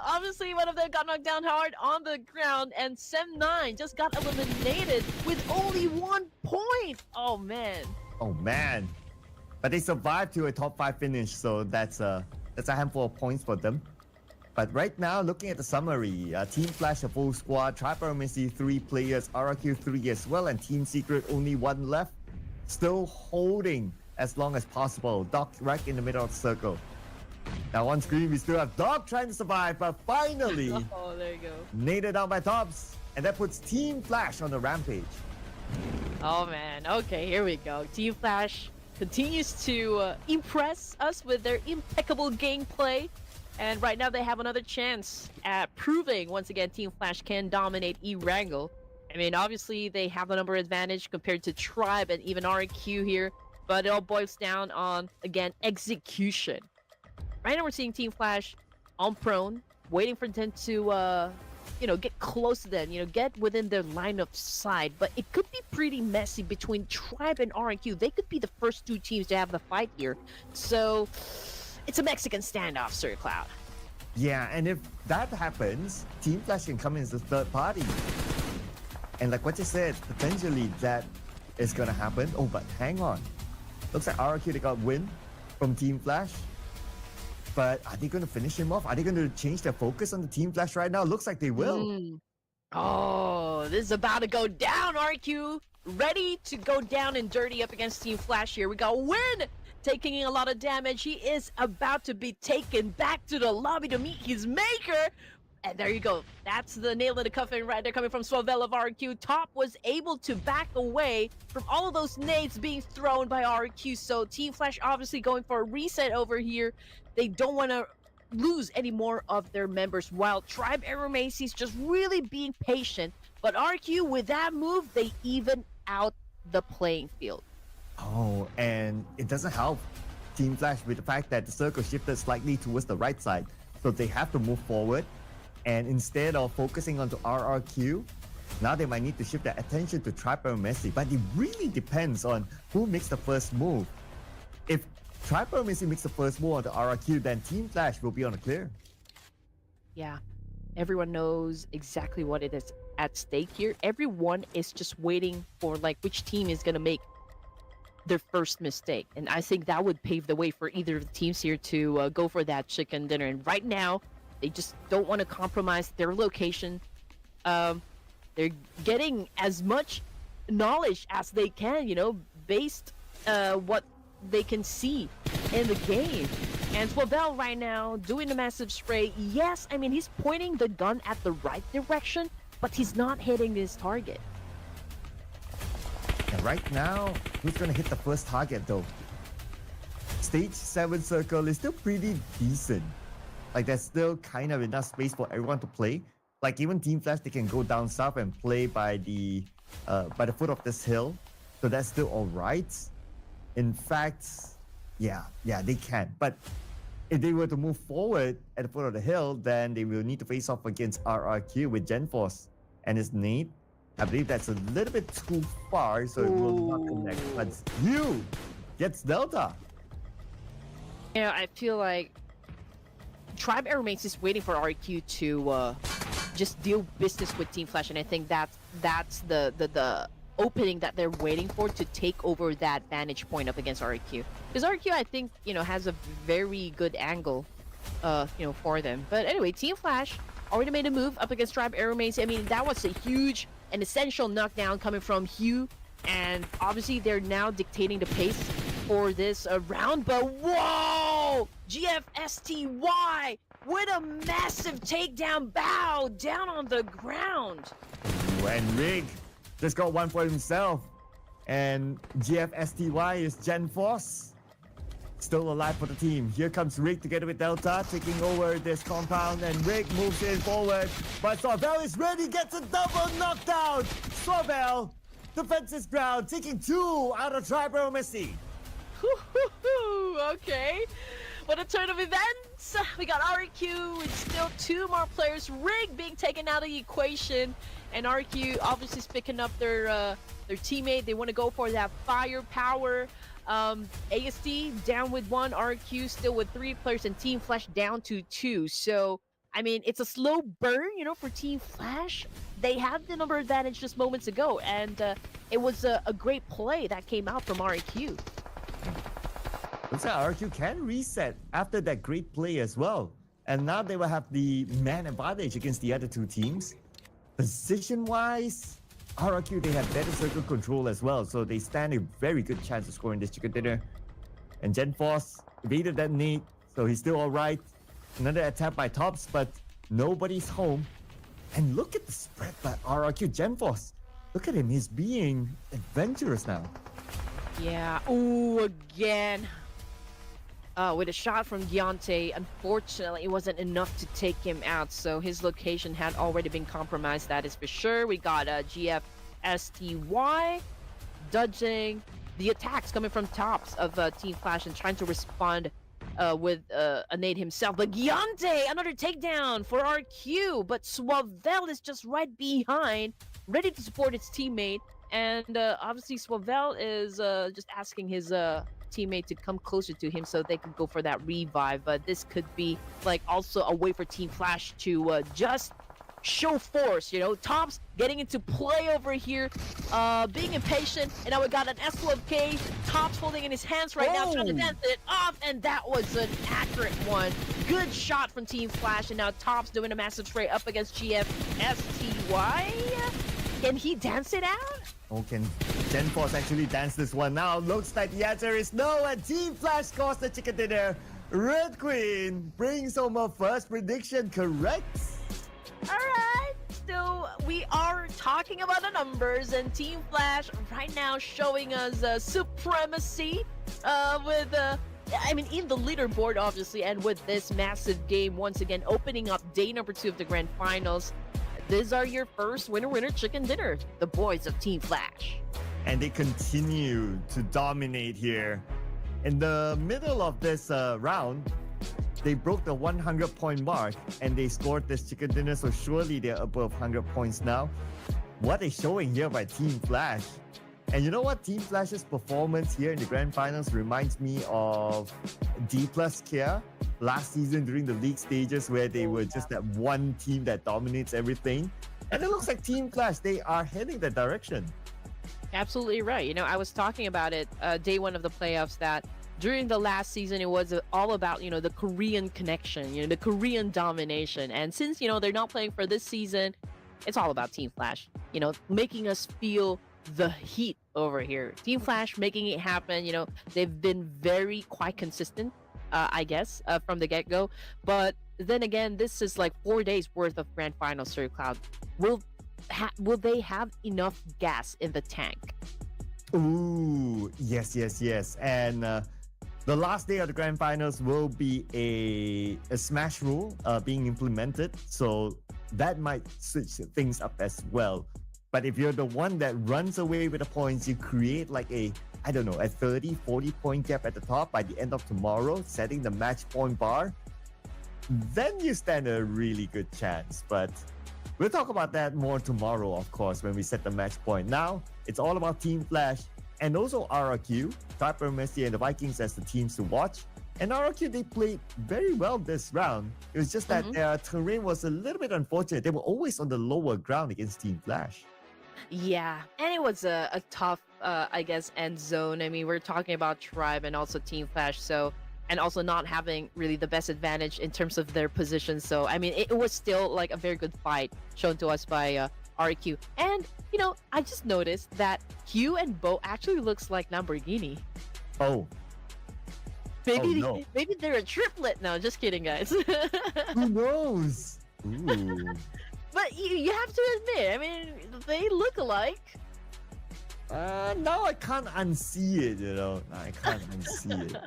B: obviously one of them got knocked down hard on the ground, and Sem9 just got eliminated with only 1 point. Oh man.
C: Oh man. But they survived to a top 5 finish, so that's a handful of points for them. But right now, looking at the summary, Team Flash a full squad, Tribe Aeromacy 3 players, RRQ 3 as well, and Team Secret only 1 left. Still holding as long as possible. Doc right in the middle of the circle. Now on screen, we still have Doc trying to survive, but finally,
B: oh, there you go.
C: naded down by Tops. And that puts Team Flash on the rampage.
B: Oh man, okay, here we go. Team Flash continues to impress us with their impeccable gameplay. And right now they have another chance at proving, once again, Team Flash can dominate E-Wrangle. I mean, obviously they have the number advantage compared to Tribe and even RQ here. But it all boils down on, again, execution. Right now we're seeing Team Flash on prone, waiting for them to, you know, get close to them, you know, get within their line of sight. But it could be pretty messy between Tribe and RQ. They could be the first 2 teams to have the fight here. So it's a Mexican standoff, Sir Cloud.
C: Yeah, and if that happens, Team Flash can come in as the third party. And like what you said, potentially that is gonna happen. Oh, but hang on. Looks like RQ, they got win from Team Flash. But are they gonna finish him off? Are they gonna change their focus on the Team Flash right now? Looks like they will.
B: Oh, this is about to go down, RQ. Ready to go down and dirty up against Team Flash here. We got Win taking a lot of damage. He is about to be taken back to the lobby to meet his maker. And there you go. That's the nail in the coffin right there coming from Swavel of RQ. Top was able to back away from all of those nades being thrown by RQ. So Team Flash obviously going for a reset over here. They don't want to lose any more of their members, while Tribe Aeromacy is just really being patient. But RQ, with that move, they even out the playing field.
C: Oh, and it doesn't help Team Flash with the fact that the circle shifted slightly towards the right side. So they have to move forward. And instead of focusing onto RRQ, now they might need to shift their attention to Tribe Aeromacy. But it really depends on who makes the first move. If Tribe Aeromacy makes the first move onto RRQ, then Team Flash will be on the clear.
B: Yeah, everyone knows exactly what it is at stake here. Everyone is just waiting for like which team is gonna make their first mistake, and I think that would pave the way for either of the teams here to go for that chicken dinner. And right now, they just don't want to compromise their location. They're getting as much knowledge as they can, you know, based what they can see in the game. And Swabel right now doing the massive spray. Yes, I mean, he's pointing the gun at the right direction, but he's not hitting his target.
C: And right now, who's going to hit the first target though? Stage 7 circle is still pretty decent. Like there's still kind of enough space for everyone to play. Like even Team Flash, they can go down south and play by the foot of this hill. So that's still all right. In fact, yeah, they can. But if they were to move forward at the foot of the hill, then they will need to face off against RRQ with GenForce and his Nate. I believe that's a little bit too far, so it will not connect. But you gets Delta.
B: I feel like Tribe Aeromates is waiting for RQ to just deal business with Team Flash, and I think that's the opening that they're waiting for to take over that vantage point up against RQ. Because RQ, I think, has a very good angle, for them. But anyway, Team Flash already made a move up against Tribe Aeromates. I mean, that was a huge and essential knockdown coming from Hugh, and obviously they're now dictating the pace for this round. But whoa, GFSTY with a massive takedown, bow down on the ground.
C: And Rig just got one for himself. And GFSTY is GenForce. Still alive for the team. Here comes Rig together with Delta, taking over this compound, and Rig moves in forward. But Swabel is ready, gets a double knockdown. Swabel defends his ground, taking 2 out of Tribe Missy.
B: Okay. What a turn of events! We got RQ with still 2 more players. Rig being taken out of the equation, and RQ obviously is picking up their teammate. They want to go for that firepower. ASD down with 1, RQ still with 3 players, and Team Flash down to 2. So, I mean, it's a slow burn, for Team Flash. They had the number advantage just moments ago, and it was a great play that came out from RQ.
C: Looks like RQ can reset after that great play as well. And now they will have the man advantage against the other 2 teams. Position-wise, RQ, they have better circle control as well, so they stand a very good chance of scoring this chicken dinner. And GenForce evaded that nade, so he's still alright. Another attack by Tops, but nobody's home. And look at the spread by RQ. GenForce, look at him, he's being adventurous now.
B: Yeah, ooh, again. With a shot from Deontay, unfortunately, it wasn't enough to take him out, so his location had already been compromised, that is for sure. We got GFSTY dodging the attacks coming from Tops of Team Flash and trying to respond with a nade himself. But Deontay, another takedown for RQ, but Swavel is just right behind, ready to support its teammate. And obviously Swavel is just asking his teammate to come closer to him so they could go for that revive. But this could be like also a way for Team Flash to just show force, Tops getting into play over here, being impatient, and now we got an S12K, Tops holding in his hands right now, trying to dance it off, and that was an accurate one. Good shot from Team Flash, and now Tops doing a massive spray up against GFSTY. Can he dance it out?
C: Oh, can GenForce actually dance this one now? Looks like the answer is no, and Team Flash scores the chicken dinner. Red Queen brings home her first prediction correct.
B: Alright, still we are talking about the numbers, and Team Flash right now showing us supremacy with in the leaderboard obviously, and with this massive game once again opening up day number 2 of the grand finals. These are your first winner chicken dinner, the boys of Team Flash.
C: And they continue to dominate here. In the middle of this round, they broke the 100-point mark and they scored this chicken dinner, so surely they're above 100 points now. What a showing here by Team Flash. And you know what? Team Flash's performance here in the grand finals reminds me of D+ Kia last season during the league stages, where they were just that one team that dominates everything. And it looks like Team Flash, they are heading that direction.
B: Absolutely right. I was talking about it day 1 of the playoffs, that during the last season, it was all about, the Korean connection, the Korean domination. And since, they're not playing for this season, it's all about Team Flash, making us feel the heat over here. Team Flash making it happen. They've been quite consistent, I guess, from the get-go. But then again, this is like 4 days worth of grand finals, Sir Cloud. Will they have enough gas in the tank?
C: Ooh, yes. And the last day of the grand finals will be a smash rule being implemented, so that might switch things up as well. But if you're the one that runs away with the points, you create like a, I don't know, a 30, 40 point gap at the top by the end of tomorrow, setting the match point bar, then you stand a really good chance. But we'll talk about that more tomorrow, of course, when we set the match point. Now, it's all about Team Flash and also RRQ, Trapper, Messi, and the Vikings as the teams to watch. And RRQ, they played very well this round. It was just that their terrain was a little bit unfortunate. They were always on the lower ground against Team Flash.
B: Yeah, and it was a tough, I guess, end zone. I mean, we're talking about Tribe and also Team Flash, so and also not having really the best advantage in terms of their position. So, I mean, it was still like a very good fight shown to us by RQ. And, you know, I just noticed that Q and Bo actually looks like Lamborghini.
C: Oh.
B: Maybe,
C: no.
B: maybe they're a triplet. No, just kidding, guys.
C: Who knows? Ooh.
B: But you have to admit, I mean, they look alike.
C: Now I can't unsee it, you know. I can't unsee it.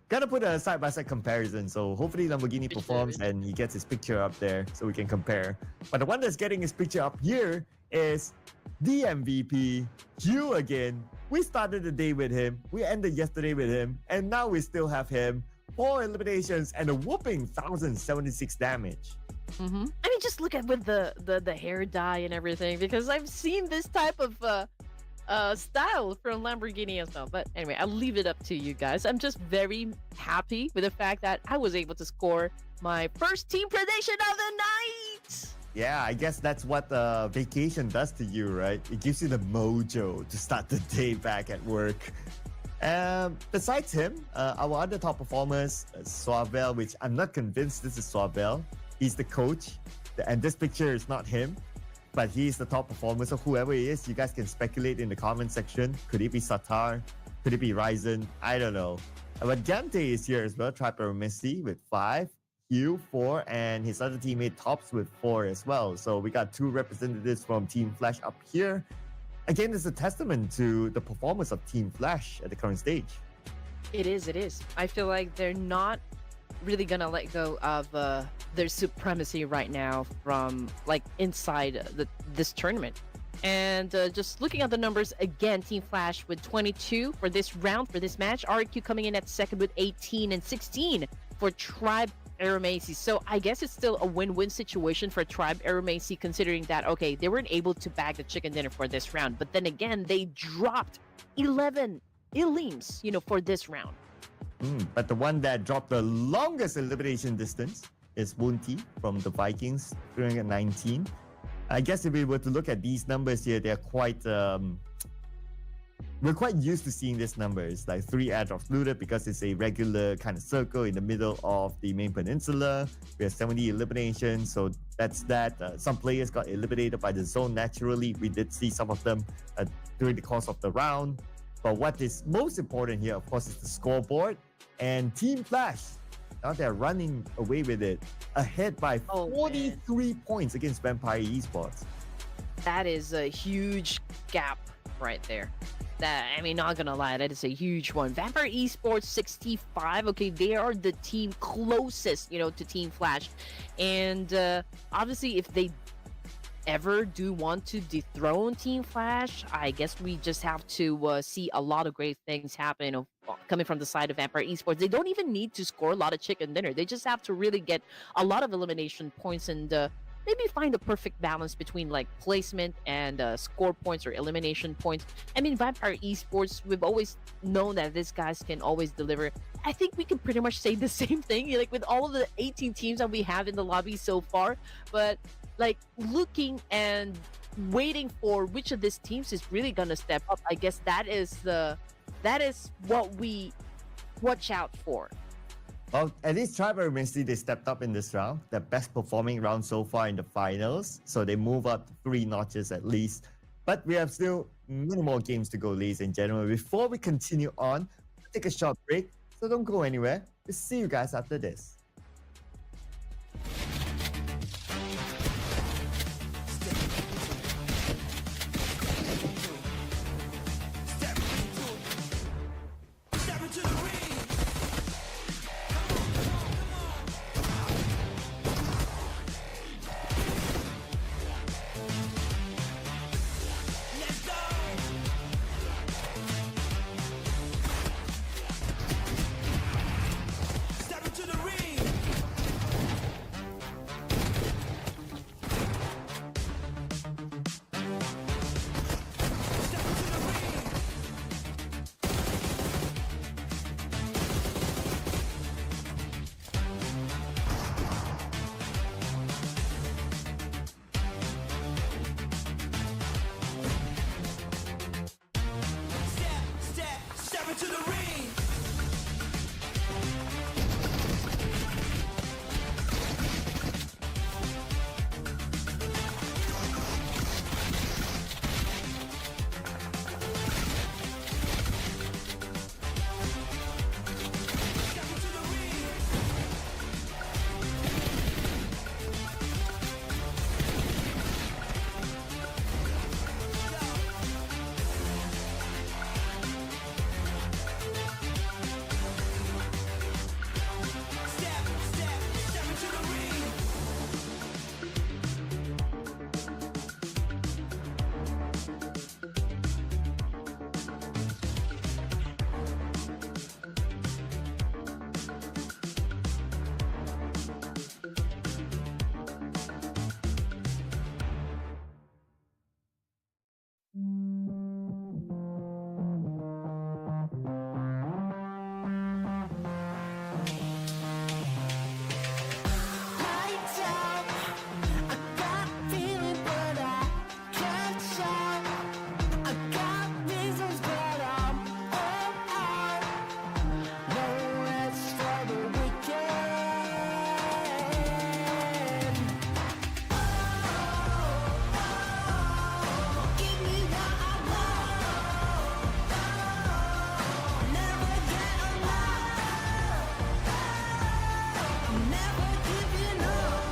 C: Gotta put a side-by-side comparison, so hopefully Lamborghini performs and he gets his picture up there so we can compare. But the one that's getting his picture up here is the MVP, Hugh again. We started the day with him, we ended yesterday with him, and now we still have him. 4 eliminations and a whooping 1,076 damage.
B: I mean, just look at with the hair dye and everything, because I've seen this type of style from Lamborghini as well. But anyway, I'll leave it up to you guys. I'm just very happy with the fact that I was able to score my first team prediction of the night.
C: Yeah, I guess that's what vacation does to you, right? It gives you the mojo to start the day back at work. Besides him, our other top performers, Suavel, which I'm not convinced this is Suavel. He's the coach, and this picture is not him, but he's the top performer. So whoever he is, you guys can speculate in the comment section. Could it be Satar? Could it be Ryzen? I don't know. But Gante is here as well. Trapper Messi with 5, Hugh 4, and his other teammate Tops with 4 as well. So we got 2 representatives from Team Flash up here. Again, it's a testament to the performance of Team Flash at the current stage.
B: It is. I feel like they're not really gonna let go of their supremacy right now from like inside this tournament. And just looking at the numbers again, Team Flash with 22 for this round, for this match. RQ coming in at second with 18 and 16 for Tribe Aeromasi. So I guess it's still a win-win situation for Tribe Aeromasi, considering that, okay, they weren't able to bag the chicken dinner for this round, but then again, they dropped 11 elims, you know, for this round.
C: But the one that dropped the longest elimination distance is Wunti from the Vikings, 319. I guess if we were to look at these numbers here, they're quite... we're quite used to seeing these numbers, like 3 airdrops looted because it's a regular kind of circle in the middle of the main peninsula. We have 70 eliminations, so that's that. Some players got eliminated by the zone naturally. We did see some of them during the course of the round. But what is most important here, of course, is the scoreboard. And Team Flash, now they're running away with it, ahead by 43 points against Vampire Esports.
B: That is a huge gap right there. That, I mean, not gonna lie, that is a huge one. Vampire Esports 65. Okay, they are the team closest, you know, to Team Flash. And obviously, if they ever do want to dethrone Team Flash, I guess we just have to see a lot of great things happen, you know, coming from the side of Vampire Esports. They don't even need to score a lot of chicken dinner. They just have to really get a lot of elimination points and maybe find the perfect balance between like placement and score points or elimination points. I mean, Vampire Esports, we've always known that these guys can always deliver. I think we can pretty much say the same thing, like with all of the 18 teams that we have in the lobby so far. But like looking and waiting for which of these teams is really gonna step up, I guess that is what we watch out for.
C: Well, at least Tribe Aeromasi, they stepped up in this round. Their best performing round so far in the finals. So they move up 3 notches at least. But we have still many more games to go, ladies and gentlemen. Before we continue on, take a short break. So don't go anywhere. We'll see you guys after this.
A: Step into the ring. never giving up.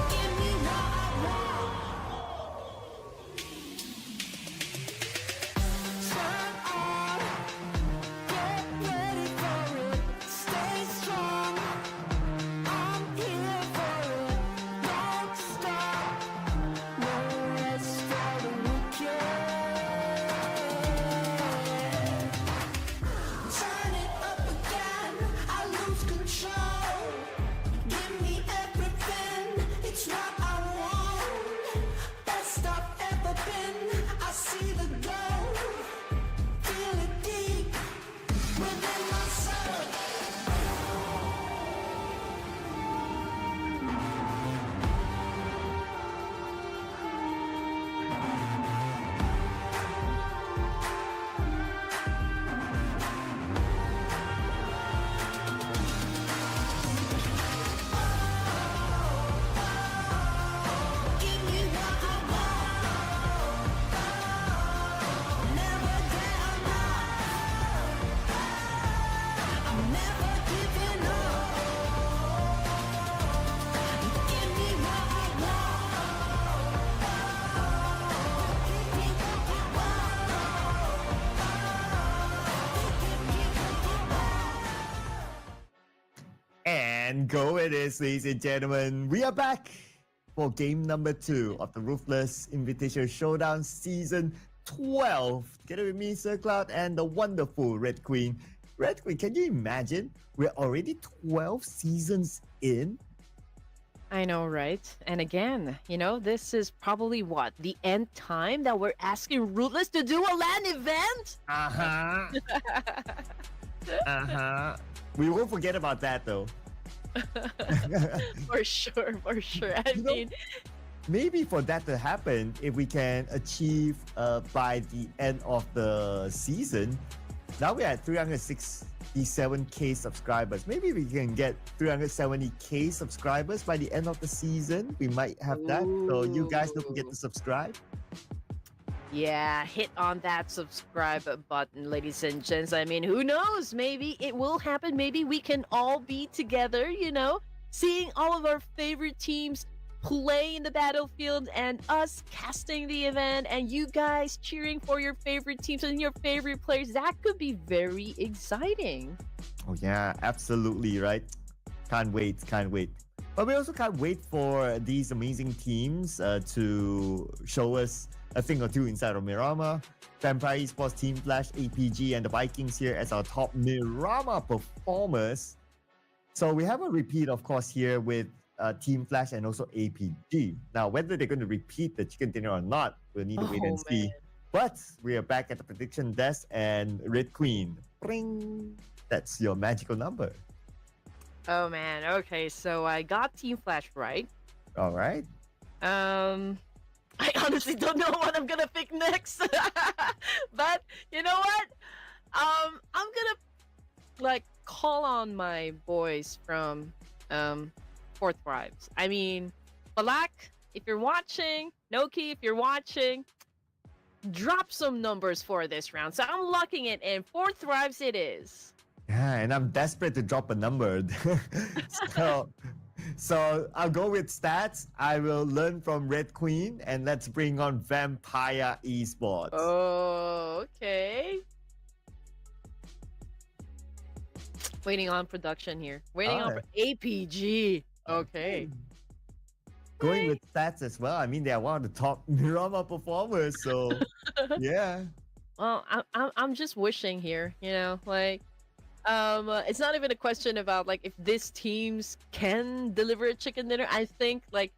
A: Give me what I want. Turn on, get ready for it. Stay strong. I'm here for it. Don't stop. No rest for the wicked. Turn it up again. I lose control. Give me everything. It's what I want. Best I've ever been. I see the glow. Feel it deep within my soul. Give me what I want. Never get enough. I'm never giving up. Give me what I want. Give me what I want.
C: And go it is, ladies and gentlemen. We are back for game number 2 of the Ruthless Invitational Showdown Season 12. Together with me, Sir Cloud, and the wonderful Red Queen. Red Queen, can you imagine? We're already 12 seasons in.
B: I know, right? And again, this is probably what? The end time that we're asking Ruthless to do a LAN event?
C: Uh-huh. Uh-huh. We won't forget about that though.
B: For sure, for sure. I
C: You know-
B: mean,
C: Maybe for that to happen, if we can achieve by the end of the season, now we're at 367k subscribers. Maybe we can get 370k subscribers by the end of the season. We might have that. So you guys don't forget to subscribe.
B: yeah, hit on that subscribe button, ladies and gents. I mean, who knows? Maybe it will happen. Maybe we can all be together, seeing all of our favorite teams play in the battlefield and us casting the event and you guys cheering for your favorite teams and your favorite players. That could be very exciting.
C: Oh yeah, absolutely, right? Can't wait, can't wait. But we also can't wait for these amazing teams to show us a thing or two inside of Miramar. Vampire Esports, Team Flash, APG, and the Vikings here as our top Miramar performers. So we have a repeat, of course, here with Team Flash and also APG. Now, whether they're going to repeat the chicken dinner or not, we'll need to wait and see.
B: Man.
C: But we are back at the prediction desk, and Red Queen, ring, that's your magical number.
B: Oh man, okay, so I got Team Flash right.
C: All right.
B: I honestly don't know what I'm gonna pick next. But you know what? I'm gonna call on my boys from Fourth Tribes. I mean, Balak, if you're watching, Noki, if you're watching, drop some numbers for this round. So I'm locking it in. Fourth Tribes it is.
C: Yeah, and I'm desperate to drop a number. So I'll go with stats. I will learn from Red Queen, and let's bring on Vampire Esports.
B: Oh, okay. Waiting on production here. Waiting on APG. Okay.
C: Going with stats as well. I mean, they are one of the top Miramar performers. So yeah.
B: Well, I'm just wishing here, it's not even a question about if this teams can deliver a chicken dinner. I think the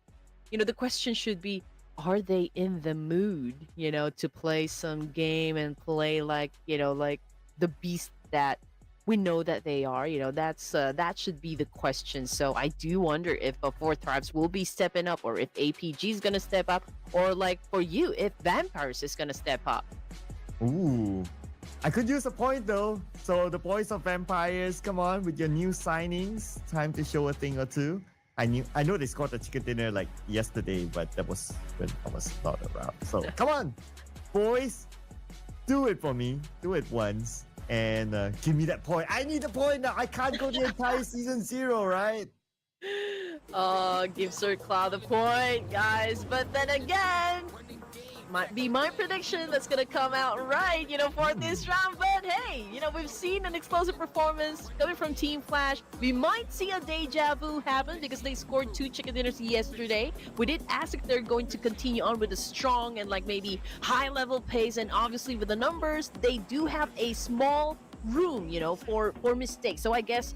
B: question should be, are they in the mood, to play some game and play the beast that we know that they are. That should be the question. So I do wonder if Fourth Tribes will be stepping up, or if APG is gonna step up, or for you, if Vampires is gonna step up.
C: Ooh. I could use a point though. So the boys of Vampires, come on with your new signings. Time to show a thing or two. I know they scored the chicken dinner yesterday, but that was when I was not around. So come on, boys, do it for me. Do it once. and give me that point. I need the point now. I can't go the entire season 0, right?
B: Oh, give Sir Cloud a point, guys. But then again, might be my prediction that's gonna come out right, for this round. But hey, we've seen an explosive performance coming from Team Flash. We might see a deja vu happen because they scored 2 chicken dinners yesterday. We did ask if they're going to continue on with a strong and maybe high level pace, and obviously with the numbers, they do have a small room, for mistakes. So I guess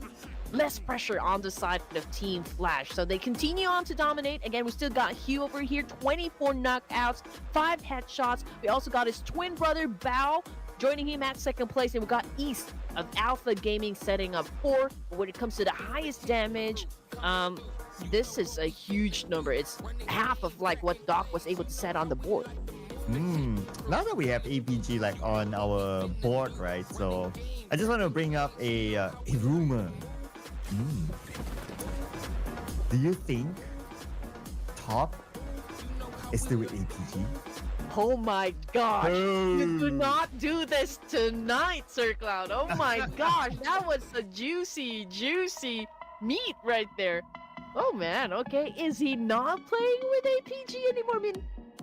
B: less pressure on the side of Team Flash. So they continue on to dominate. Again, we still got Hugh over here, 24 knockouts, 5 headshots. We also got his twin brother, Bao, joining him at 2nd place. And we got East of Alpha Gaming setting up 4th. But when it comes to the highest damage, this is a huge number. It's half of what Doc was able to set on the board.
C: Now that we have APG on our board, right? So I just want to bring up a rumor. Do you think top is still with APG?
B: Oh my gosh. You do not do this tonight, Sir Cloud. Oh my gosh. That was a juicy meat right there. Oh man, okay. Is he not playing with APG anymore?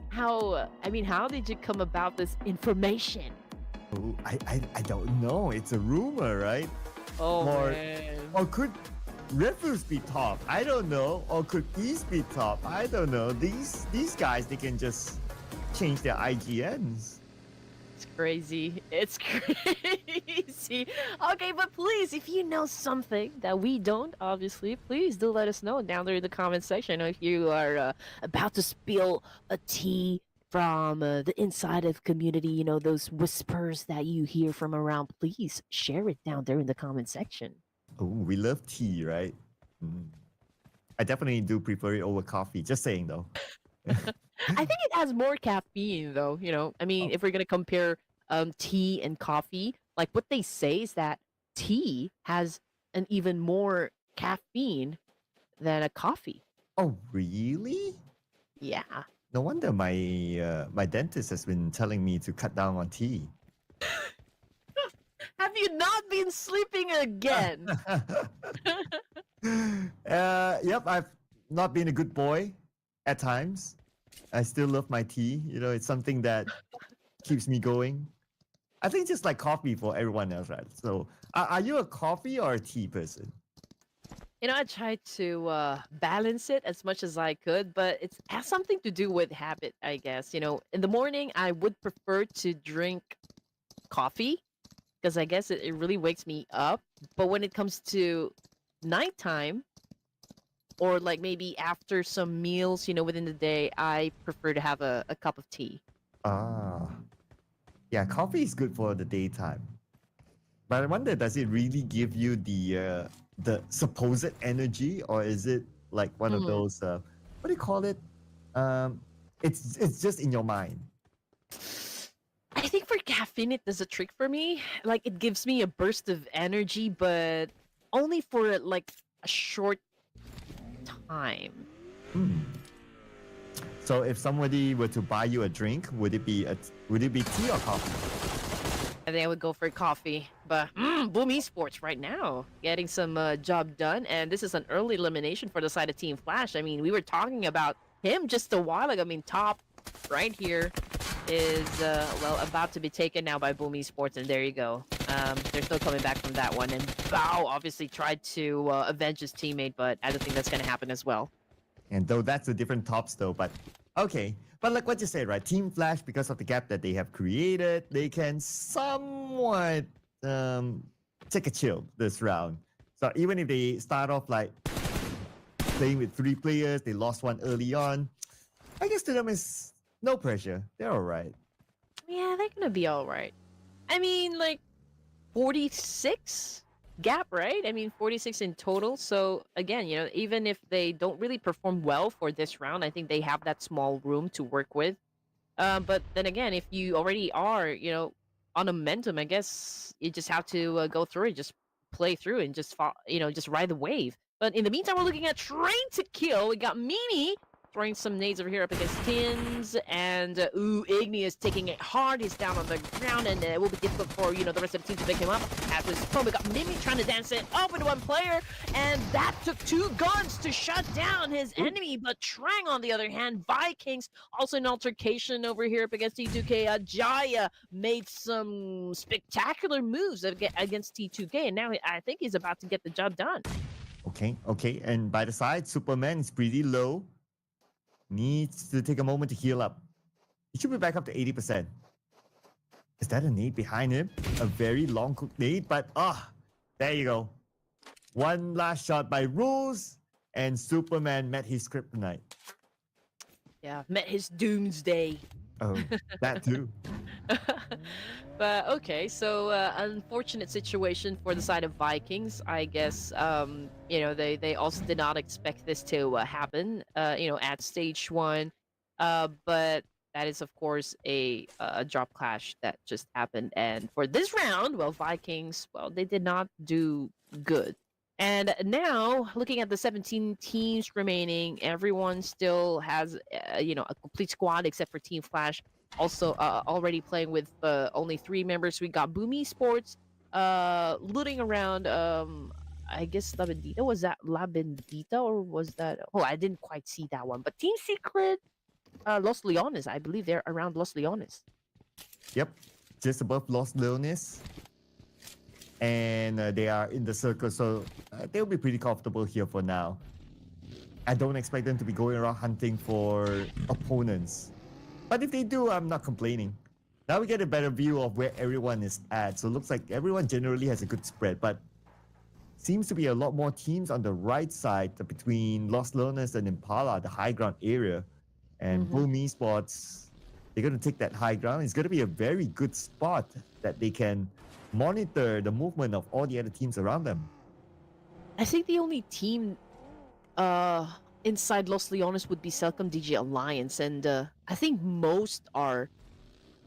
B: How did you come about this information?
C: Oh, I don't know. It's a rumor, right?
B: Oh man.
C: Or could Refuse be top? I don't know. Or could East be top? I don't know. These guys, they can just change their IGNs.
B: It's crazy. It's crazy. Okay, but please, if you know something that we don't, obviously, please do let us know down there in the comment section. If you are about to spill a tea from the inside of community, those whispers that you hear from around, please share it down there in the comment section.
C: Oh, we love tea, right? I definitely do prefer it over coffee. Just saying, though.
B: I think it has more caffeine, though. If we're gonna compare tea and coffee, what they say is that tea has an even more caffeine than a coffee.
C: Oh, really?
B: Yeah.
C: No wonder my dentist has been telling me to cut down on tea.
B: Have you not been sleeping again?
C: Yep, I've not been a good boy at times. I still love my tea. It's something that keeps me going. I think just like coffee for everyone else, right? So, are you a coffee or a tea person?
B: I tried to balance it as much as I could, but it has something to do with habit, I guess. In the morning, I would prefer to drink coffee because I guess it really wakes me up. But when it comes to nighttime, or maybe after some meals, within the day, I prefer to have a cup of tea.
C: Ah, yeah, coffee is good for the daytime. But I wonder, does it really give you the supposed energy, or is it like one of those what do you call it? It's just in your mind.
B: I think for caffeine, it does a trick for me. It gives me a burst of energy, but only for a short time.
C: So if somebody were to buy you a drink, would it be tea or coffee?
B: I think I would go for coffee. But Boom Esports right now getting some job done, and this is an early elimination for the side of Team Flash. We were talking about him just a while ago. Top right here is about to be taken now by Boom Esports, and there you go. They're still coming back from that one, and Bao obviously tried to avenge his teammate, but I don't think that's gonna happen as well.
C: And though that's a different tops though, but okay. But like what you said, right? Team Flash, because of the gap that they have created, they can somewhat take a chill this round. So even if they start off playing with 3 players, they lost one early on, I guess to them is no pressure. They're all right.
B: Yeah, they're gonna be all right. 46 gap, right? 46 in total. So again, even if they don't really perform well for this round, I think they have that small room to work with. But then again, if you already are, on a momentum, I guess you just have to go through it, just play through and just ride the wave. But in the meantime, we're looking at Train to Kill. We got Mimi throwing some nades over here up against Tins, and ooh, Igneous taking it hard. He's down on the ground, and it will be difficult for the rest of the team to pick him up. After his opponent got Mimi trying to dance it off with one player, and that took 2 guns to shut down his enemy. But Trang, on the other hand, Vikings also an altercation over here up against T2K. Jaya made some spectacular moves against T2K, and now I think he's about to get the job done.
C: Okay. And by the side, Superman is pretty low. Needs to take a moment to heal up. He should be back up to 80%. Is that a nade behind him? A very long cooked nade, but there you go. One last shot by Rules, and Superman met his kryptonite.
B: Yeah, met his doomsday.
C: Oh, that too.
B: But okay, so unfortunate situation for the side of Vikings. I guess they also did not expect this to happen. At stage 1, but that is of course a drop clash that just happened. And for this round, well, Vikings, they did not do good. And now, looking at the 17 teams remaining, everyone still has, a complete squad except for Team Flash. Also, already playing with only 3 members. We got Boom Esports, looting around. I guess La Bendita. Was that La Bendita or was that? Oh, I didn't quite see that one. But Team Secret, Los Leones. I believe they're around Los Leones.
C: Yep, just above Los Leones. And they are in the circle, so they'll be pretty comfortable here for now. I don't expect them to be going around hunting for opponents. But if they do, I'm not complaining. Now we get a better view of where everyone is at. So it looks like everyone generally has a good spread, but seems to be a lot more teams on the right side between Los Leones and Impala, the high ground area. And Boom Esports, they're going to take that high ground. It's going to be a very good spot that they can monitor the movement of all the other teams around them.
B: I think the only team inside Los Leones would be Celcom DJ Alliance, and I think most are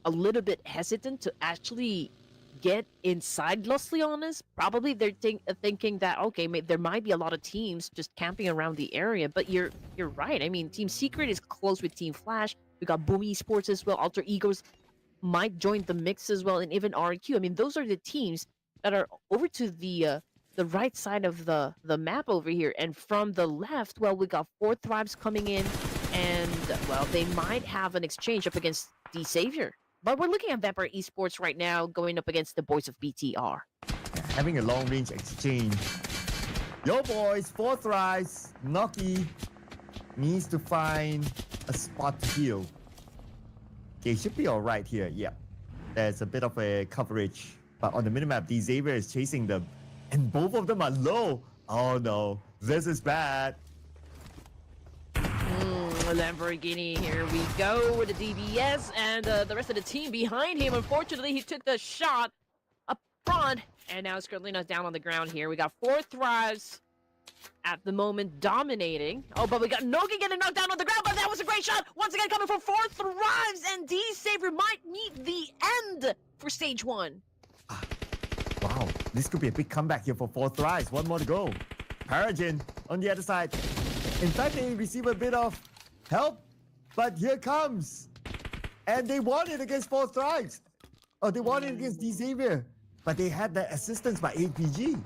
B: a little bit hesitant to actually get inside Los Leones. Probably they're thinking that, okay, there might be a lot of teams just camping around the area, but you're right. I mean, Team Secret is close with Team Flash. We got Boom Esports as well. Alter Egos might join the mix as well, and even RQ. I mean, those are the teams that are over to the right side of the map over here. And from the left, well, we got 4 Thrives coming in, and well, they might have an exchange up against D Savior. But we're looking at Vampire Esports right now going up against the boys of BTR.
C: Having a long range exchange. Yo boys, 4 Thrives. Noki needs to find a spot to heal. Okay, should be alright here. Yeah, there's a bit of a coverage, but on the minimap, D Xavier is chasing them, and both of them are low. Oh no, this is bad.
B: Lamborghini, here we go with the DBS, and the rest of the team behind him. Unfortunately, he took the shot up front, and now currently not down on the ground here. We got 4 Thrives at the moment dominating. Oh, but we got Nogi getting knocked down on the ground, but that was a great shot. Once again, coming from 4 Thrives, and D Savior might meet the end for stage 1.
C: Wow, this could be a big comeback here for 4 Thrives. One more to go. Paragen on the other side. In fact, they receive a bit of help, but here comes. And they won it against 4 Thrives. Oh, they won it against D Xavier, but they had the assistance by APG.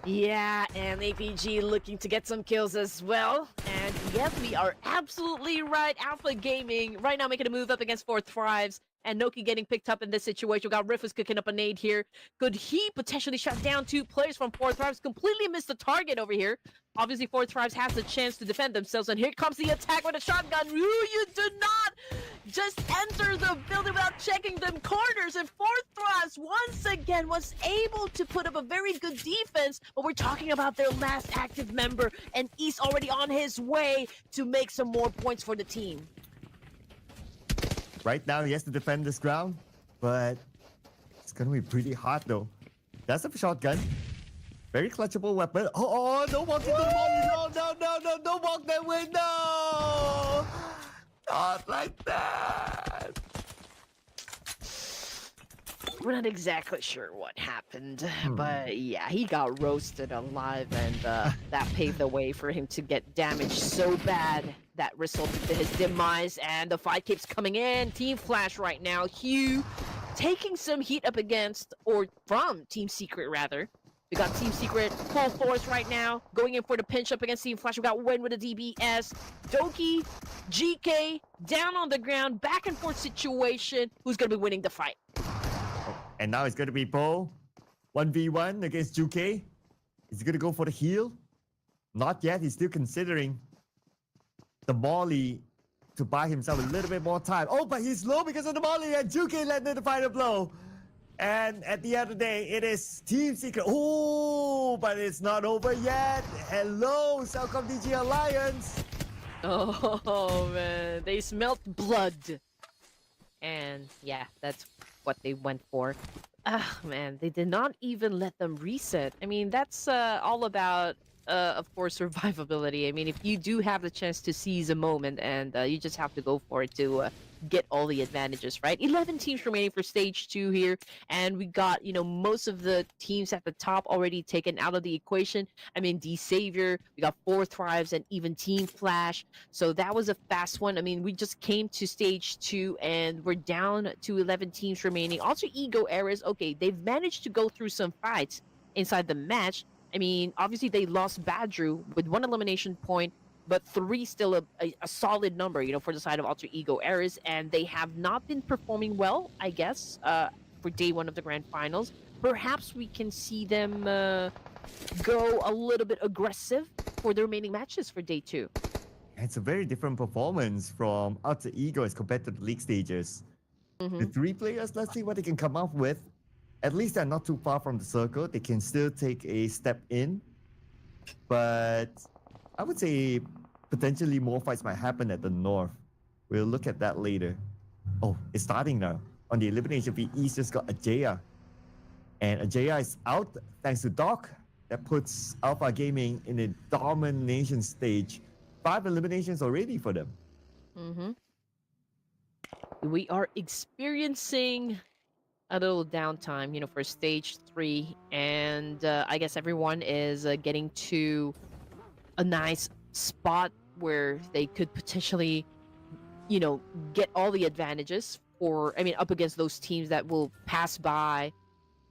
B: Yeah, and APG looking to get some kills as well. And yes, we are absolutely right. Alpha Gaming right now making a move up against 4 Thrives. And Noki getting picked up in this situation. We got Rifus cooking up a nade here. Could he potentially shut down 2 players from 4 Thrives? Completely missed the target over here. Obviously, 4 Thrives has the chance to defend themselves. And here comes the attack with a shotgun. Ooh, you do not just enter the building without checking them corners. And 4 Thrives, once again, was able to put up a very good defense. But we're talking about their last active member. And he's already on his way to make some more points for the team.
C: Right now, he has to defend this ground, but it's going to be pretty hard, though. That's a shotgun. Very clutchable weapon. Oh, don't walk into the wall. No, don't walk that way. No! Not like that.
B: We're not exactly sure what happened,
C: Hmm.
B: but yeah, he got roasted alive, and that paved the way for him to get damaged so bad that resulted in his demise. And the fight keeps coming in. Team Flash right now, Hugh taking some heat up against, or from Team Secret rather. We got Team Secret full force right now, going in for the pinch up against Team Flash. We got Wen with a DBS, Doki, GK down on the ground, back and forth situation. Who's gonna be winning the fight?
C: And now it's going to be Bo 1v1 against Juke. Is he going to go for the heal? Not yet. He's still considering the Molly to buy himself a little bit more time. Oh, but he's low because of the Molly, and Juke landed the final blow. And at the end of the day, it is Team Secret. Oh, but it's not over yet. Hello, Cellcom DG Alliance.
B: Oh man, they smelt blood. And yeah, that's what they went for. Ah man, they did not even let them reset. I mean, that's all about of course survivability. I mean, if you do have the chance to seize a moment, and you just have to go for it to get all the advantages, right? 11 teams remaining for stage 2 here, and we got, most of the teams at the top already taken out of the equation. I mean, D Savior, we got 4 Thrives, and even Team Flash. So that was a fast one. I mean, we just came to stage 2 and we're down to 11 teams remaining. Also, Ego Errors, okay, they've managed to go through some fights inside the match. I mean, obviously they lost Badru with 1 elimination point, but 3 still a solid number, for the side of Alter Ego Errors, and they have not been performing well, I guess, for day 1 of the grand finals. Perhaps we can see them go a little bit aggressive for the remaining matches for day 2.
C: It's a very different performance from Alter Ego as compared to the league stages. The 3 players, let's see what they can come up with. At least they're not too far from the circle. They can still take a step in. But I would say potentially more fights might happen at the north. We'll look at that later. Oh, it's starting now. On the elimination feed, East just got Ajaya. And Ajaya is out thanks to Doc. That puts Alpha Gaming in a domination stage. 5 eliminations already for them.
B: We are experiencing a little downtime, for stage 3, and I guess everyone is getting to a nice spot where they could potentially, get all the advantages up against those teams that will pass by,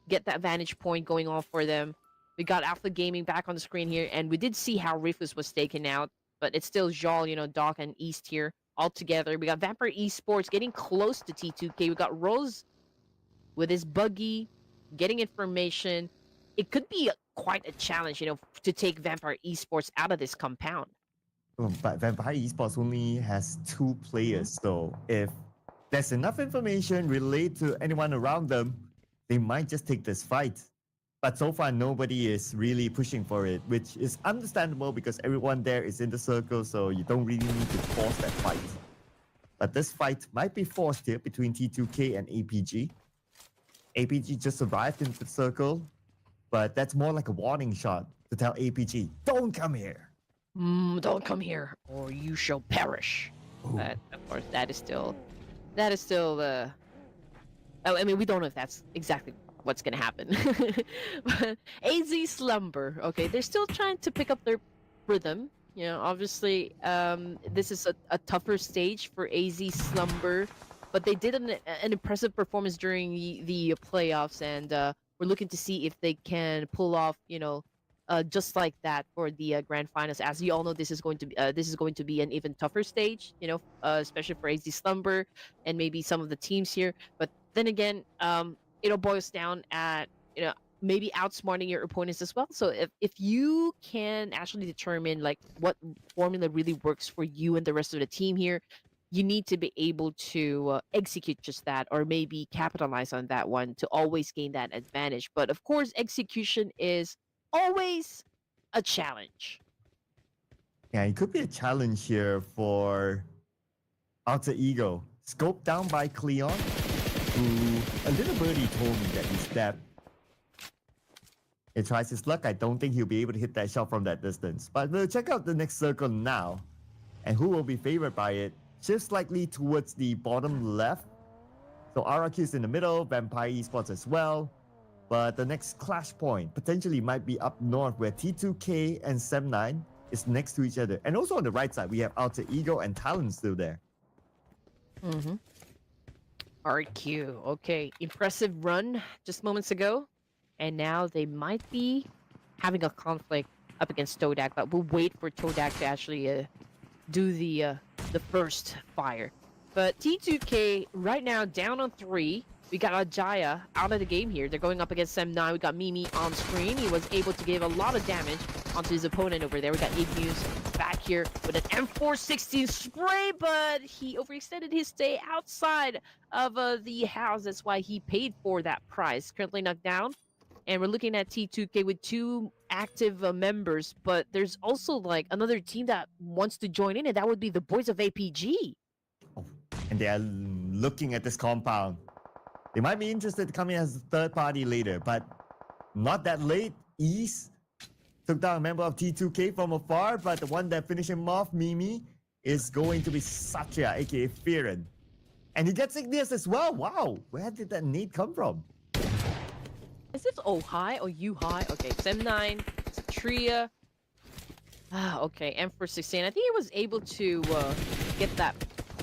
B: get that vantage point going on for them. We got Alpha Gaming back on the screen here, and we did see how Rufus was taken out, but it's still Jal, Doc and East here all together. We got Vampire Esports getting close to T2K. We got Rose with his buggy, getting information. It could be quite a challenge, to take Vampire Esports out of this compound.
C: Oh, but Vampire Esports only has 2 players, so if there's enough information relayed to anyone around them, they might just take this fight. But so far, nobody is really pushing for it, which is understandable because everyone there is in the circle, so you don't really need to force that fight. But this fight might be forced here between T2K and APG. APG just survived into the circle, but that's more like a warning shot to tell APG, don't come here.
B: Don't come here, or you shall perish.
C: Ooh.
B: But of course, that is still I mean, we don't know if that's exactly what's gonna happen. But AZ Slumber, okay, they're still trying to pick up their rhythm. Obviously, this is a tougher stage for AZ Slumber, but they did an impressive performance during the playoffs, and we're looking to see if they can pull off, just like that for the grand finals. As you all know, this is going to be an even tougher stage, especially for AZ Slumber and maybe some of the teams here. But then again, it all boils down at maybe outsmarting your opponents as well. So if you can actually determine like what formula really works for you and the rest of the team here, you need to be able to execute just that, or maybe capitalize on that one to always gain that advantage. But of course, execution is always a challenge.
C: Yeah, it could be a challenge here for Alter Ego. Scoped down by Cleon, who a little birdie told me that he's dead. He tries his luck. I don't think he'll be able to hit that shot from that distance. But we'll check out the next circle now. And who will be favored by it? Shifts slightly towards the bottom left. So RRQ is in the middle, Vampire Esports as well. But the next clash point potentially might be up north where T2K and Sem9 is next to each other. And also on the right side, we have Alter Ego and Talon still there.
B: Mm-hmm. RQ. Okay, impressive run just moments ago. And now they might be having a conflict up against Todak, but we'll wait for Todak to actually do the first fire. But T2K right now down on 3. We got Ajaya out of the game here. They're going up against Sem9. We got Mimi on screen. He was able to give a lot of damage onto his opponent over there. We got Ignews back here with an M416 spray, but he overextended his stay outside of the house. That's why he paid for that prize. Currently knocked down. And we're looking at T2K with 2 active members, but there's also like another team that wants to join in, and that would be the boys of APG.
C: Oh, and they are looking at this compound. They might be interested to come in as a third party later, but not that late. East took down a member of T2K from afar, but the one that finished him off, Mimi, is going to be Satya, aka Fearon. And he gets Igneous as well. Wow, where did that nade come from?
B: Is this O high or U high? Okay, Sem9, Satria. Okay, M416. I think he was able to get that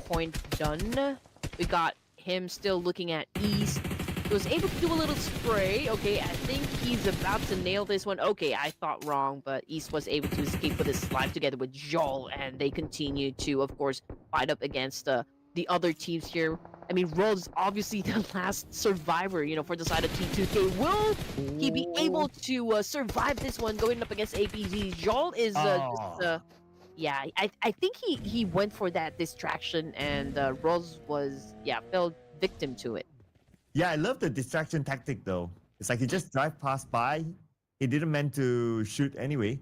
B: point done. We got him still looking at East. He was able to do a little spray. Okay, I think he's about to nail this one. Okay, I thought wrong, but East was able to escape with his life together with Joel, and they continue to, of course, fight up against the other teams here. I mean, Rose obviously the last survivor, you know, for the side of T2K. Will he be able to survive this one going up against APG? Joel is yeah, I think he went for that distraction, and Rose was, fell victim to it.
C: Yeah, I love the distraction tactic though. It's like he just drive past by. He didn't meant to shoot anyway.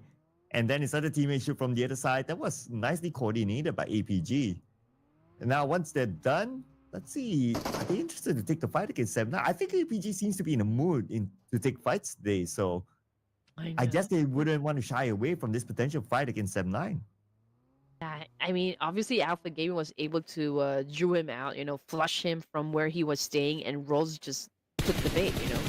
C: And then his other teammates shoot from the other side. That was nicely coordinated by APG. And now once they're done, let's see. Are they interested to take the fight against Sem? Now, I think APG seems to be in a mood to take fights today. So I guess they wouldn't want to shy away from this potential fight against Sem9.
B: Yeah, I mean, obviously Alpha Gaming was able to drew him out, you know, flush him from where he was staying, and Rose just took the bait, you know.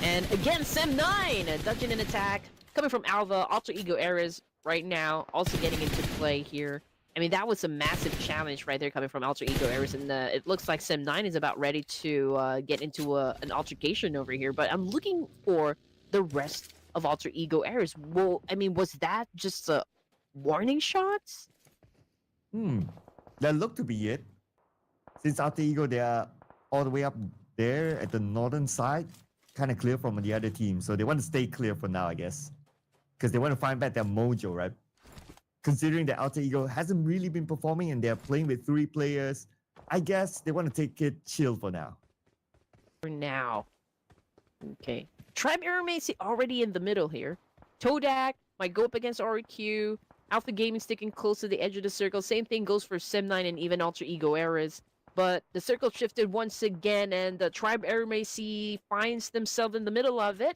B: And again, Sem9 dodging an attack coming from Alva. Alter Ego Eras right now also getting into play here. I mean, that was a massive challenge right there coming from Alter Ego Eras, and it looks like Sem9 is about ready to get into an altercation over here. But I'm looking for the rest of Alter Ego Eras. Well, I mean, was that just a warning shots?
C: That looked to be it. Since Alter Ego, they are all the way up there at the northern side, kind of clear from the other team. So they want to stay clear for now, I guess. Because they want to find back their mojo, right? Considering that Alter Ego hasn't really been performing and they're playing with 3 players, I guess they want to take it chill for now.
B: For now. Okay. Tribe Aramasi already in the middle here. Todak might go up against RQ. Alpha Gaming sticking close to the edge of the circle. Same thing goes for Sem9 and even Alter Ego Eras. But the circle shifted once again, and the Tribe Aramasi finds themselves in the middle of it.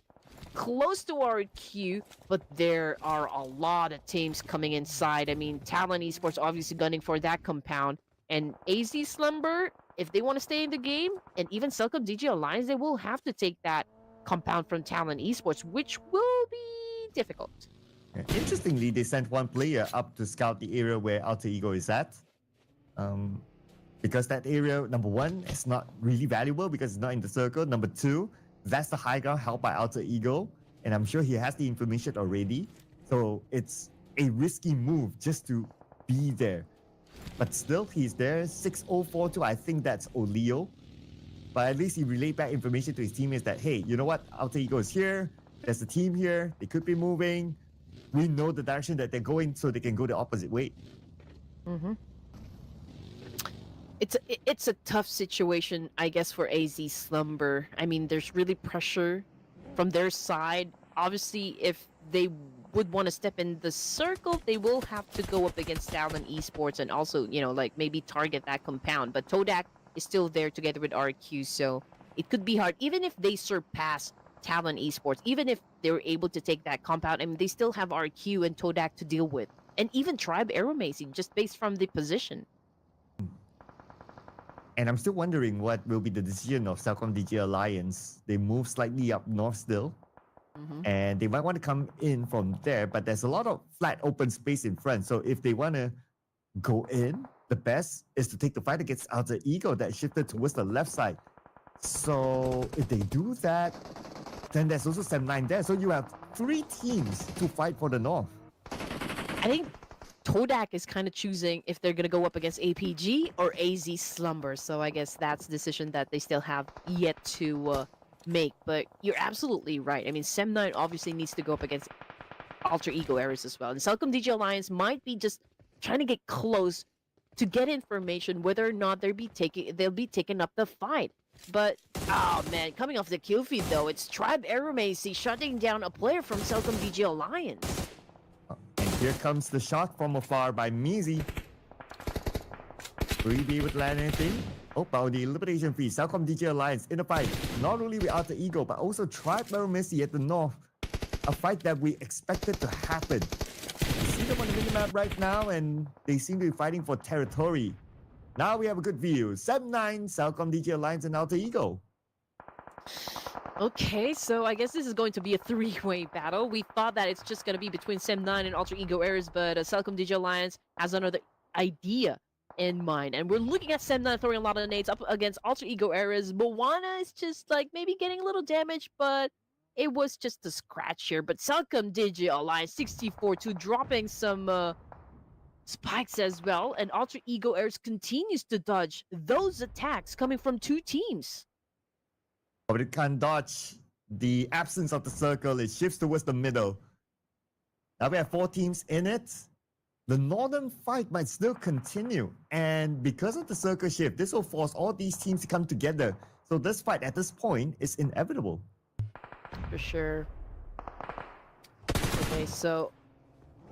B: Close to RQ, but there are a lot of teams coming inside. I mean, Talon Esports obviously gunning for that compound. And AZ Slumber, if they want to stay in the game, and even Selcom DG Alliance, they will have to take that compound from Talon Esports, which will be difficult.
C: Interestingly, they sent 1 player up to scout the area where Alter Ego is at. Because that area, number 1, is not really valuable because it's not in the circle. Number 2, that's the high ground held by Alter Ego. And I'm sure he has the information already. So it's a risky move just to be there. But still, he's there. 6042, I think that's Oleo. But at least he relayed back information to his teammates that, hey, you know what? Alter Ego is here. There's a team here. They could be moving. We know the direction that they're going, so they can go the opposite way.
B: It's a tough situation, I guess, for AZ Slumber. I mean, there's really pressure from their side. Obviously, if they would want to step in the circle, they will have to go up against Talon Esports and also, you know, like maybe target that compound. But Todak is still there together with RQ, so it could be hard. Even if they surpass Talon Esports, even if they were able to take that compound, I mean, they still have RQ and Todak to deal with. And even Tribe Aeromacing, just based from the position.
C: And I'm still wondering what will be the decision of Celcom DG Alliance. They move slightly up north still. And they might want to come in from there, but there's a lot of flat open space in front. So if they want to go in, the best is to take the fight against Alter Ego that shifted towards the left side. So if they do that, then there's also Sem9 there. So you have 3 teams to fight for the north.
B: I think Todak is kind of choosing if they're going to go up against APG or AZ Slumber. So I guess that's a decision that they still have yet to make. But you're absolutely right. I mean, Sem9 obviously needs to go up against Alter Ego Ares as well. And Celcom DG Alliance might be just trying to get close to get information whether or not they'll be taking up the fight. But, oh man, coming off the kill feed though, it's Tribe Aeromacy shutting down a player from Celcom DG Alliance.
C: And here comes the shot from afar by Mizi. Will he be able to land anything? Oh, but the elimination feed, Celcom DG Alliance in a fight, not only with Alter Ego, but also Tribe Aeromacy at the north. A fight that we expected to happen. You see them on the minimap right now, and they seem to be fighting for territory. Now we have a good view. Sem9, Celcom DG Alliance, and Alter Ego.
B: Okay, so I guess this is going to be a 3-way battle. We thought that it's just going to be between Sem9 and Alter Ego Ares, but Celcom DG Alliance has another idea in mind. And we're looking at Sem9 throwing a lot of nades up against Alter Ego Ares. Moana is just like maybe getting a little damage, but it was just a scratch here. But Celcom DG Alliance 64-2 dropping some spikes as well. And Alter Ego Ares continues to dodge those attacks coming from 2 teams.
C: But it can't dodge the absence of the circle. It shifts towards the middle. Now we have 4 teams in it. The northern fight might still continue. And because of the circle shift, this will force all these teams to come together. So this fight at this point is inevitable.
B: For sure. Okay, so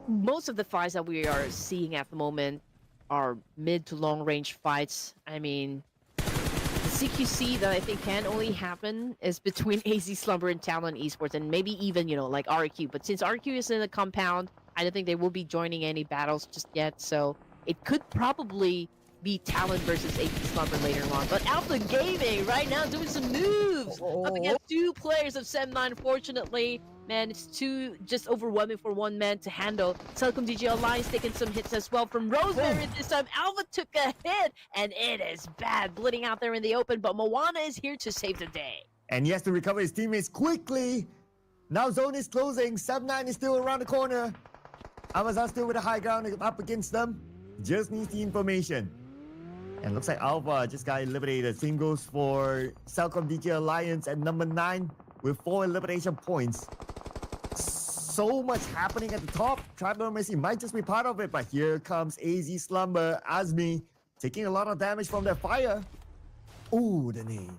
B: most of the fights that we are seeing at the moment are mid to long range fights. I mean, the CQC that I think can only happen is between AZ Slumber and Talon Esports, and maybe even, you know, like RQ. But since RQ is in the compound, I don't think they will be joining any battles just yet. So it could probably be Talon versus AZ Slumber later on. But Alpha Gaming right now doing some moves up against 2 players of Sem9. Fortunately, man, it's too just overwhelming for one man to handle. Celcom DG Alliance taking some hits as well from Rosemary this time. Alpha took a hit, and it is bad, bleeding out there in the open. But Moana is here to save the day.
C: And he has to recover his teammates quickly. Now zone is closing. Sem9 is still around the corner. Amazon still with a high ground up against them. Just needs the information. And looks like Alpha just got eliminated. Same goes for Celcom DG Alliance at number 9 with 4 elimination points. So much happening at the top. Tribal Messi might just be part of it, but here comes AZ Slumber. Azmi taking a lot of damage from their fire. Ooh, the nade.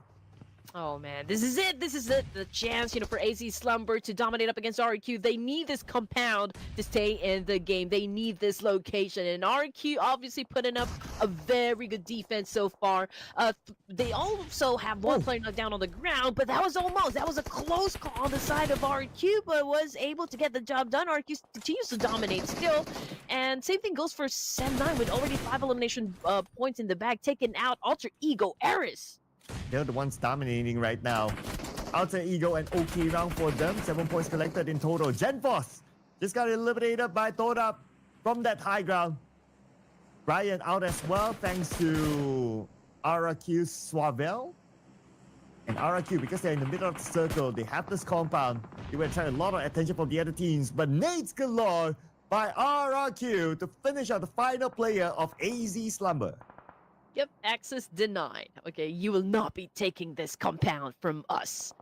B: Oh man, this is it. This is it. The chance, you know, for AZ Slumber to dominate up against RQ. They need this compound to stay in the game. They need this location. And RQ obviously putting up a very good defense so far. They also have one player knocked down on the ground, but that was a close call on the side of RQ, but was able to get the job done. RQ continues to dominate still. And same thing goes for Sem9 with already 5 elimination points in the bag, taking out Alter Ego Ares.
C: They're the ones dominating right now. Alter Ego and OK round for them. 7 points collected in total. Genforce just got eliminated by Toda from that high ground. Brian out as well, thanks to RQ Swavel. And RQ, because they're in the middle of the circle, they have this compound. They will attract a lot of attention from the other teams. But nades galore by RQ to finish out the final player of AZ Slumber.
B: Yep, access denied. Okay, you will not be taking this compound from us.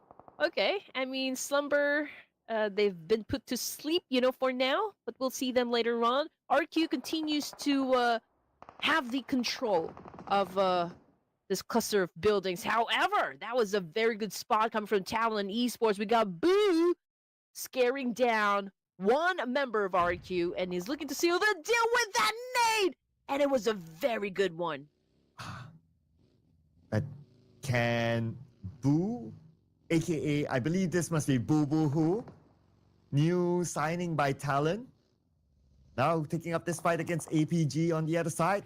B: Okay, I mean, Slumber, they've been put to sleep, you know, for now, but we'll see them later on. RQ continues to have the control of this cluster of buildings. However, that was a very good spot coming from Talon Esports. We got Boo scaring down one member of RQ, and he's looking to seal the deal with that nade! And it was a very good one.
C: But can Boo, aka I believe this must be Boo Boo Hoo, new signing by Talon, now taking up this fight against APG on the other side.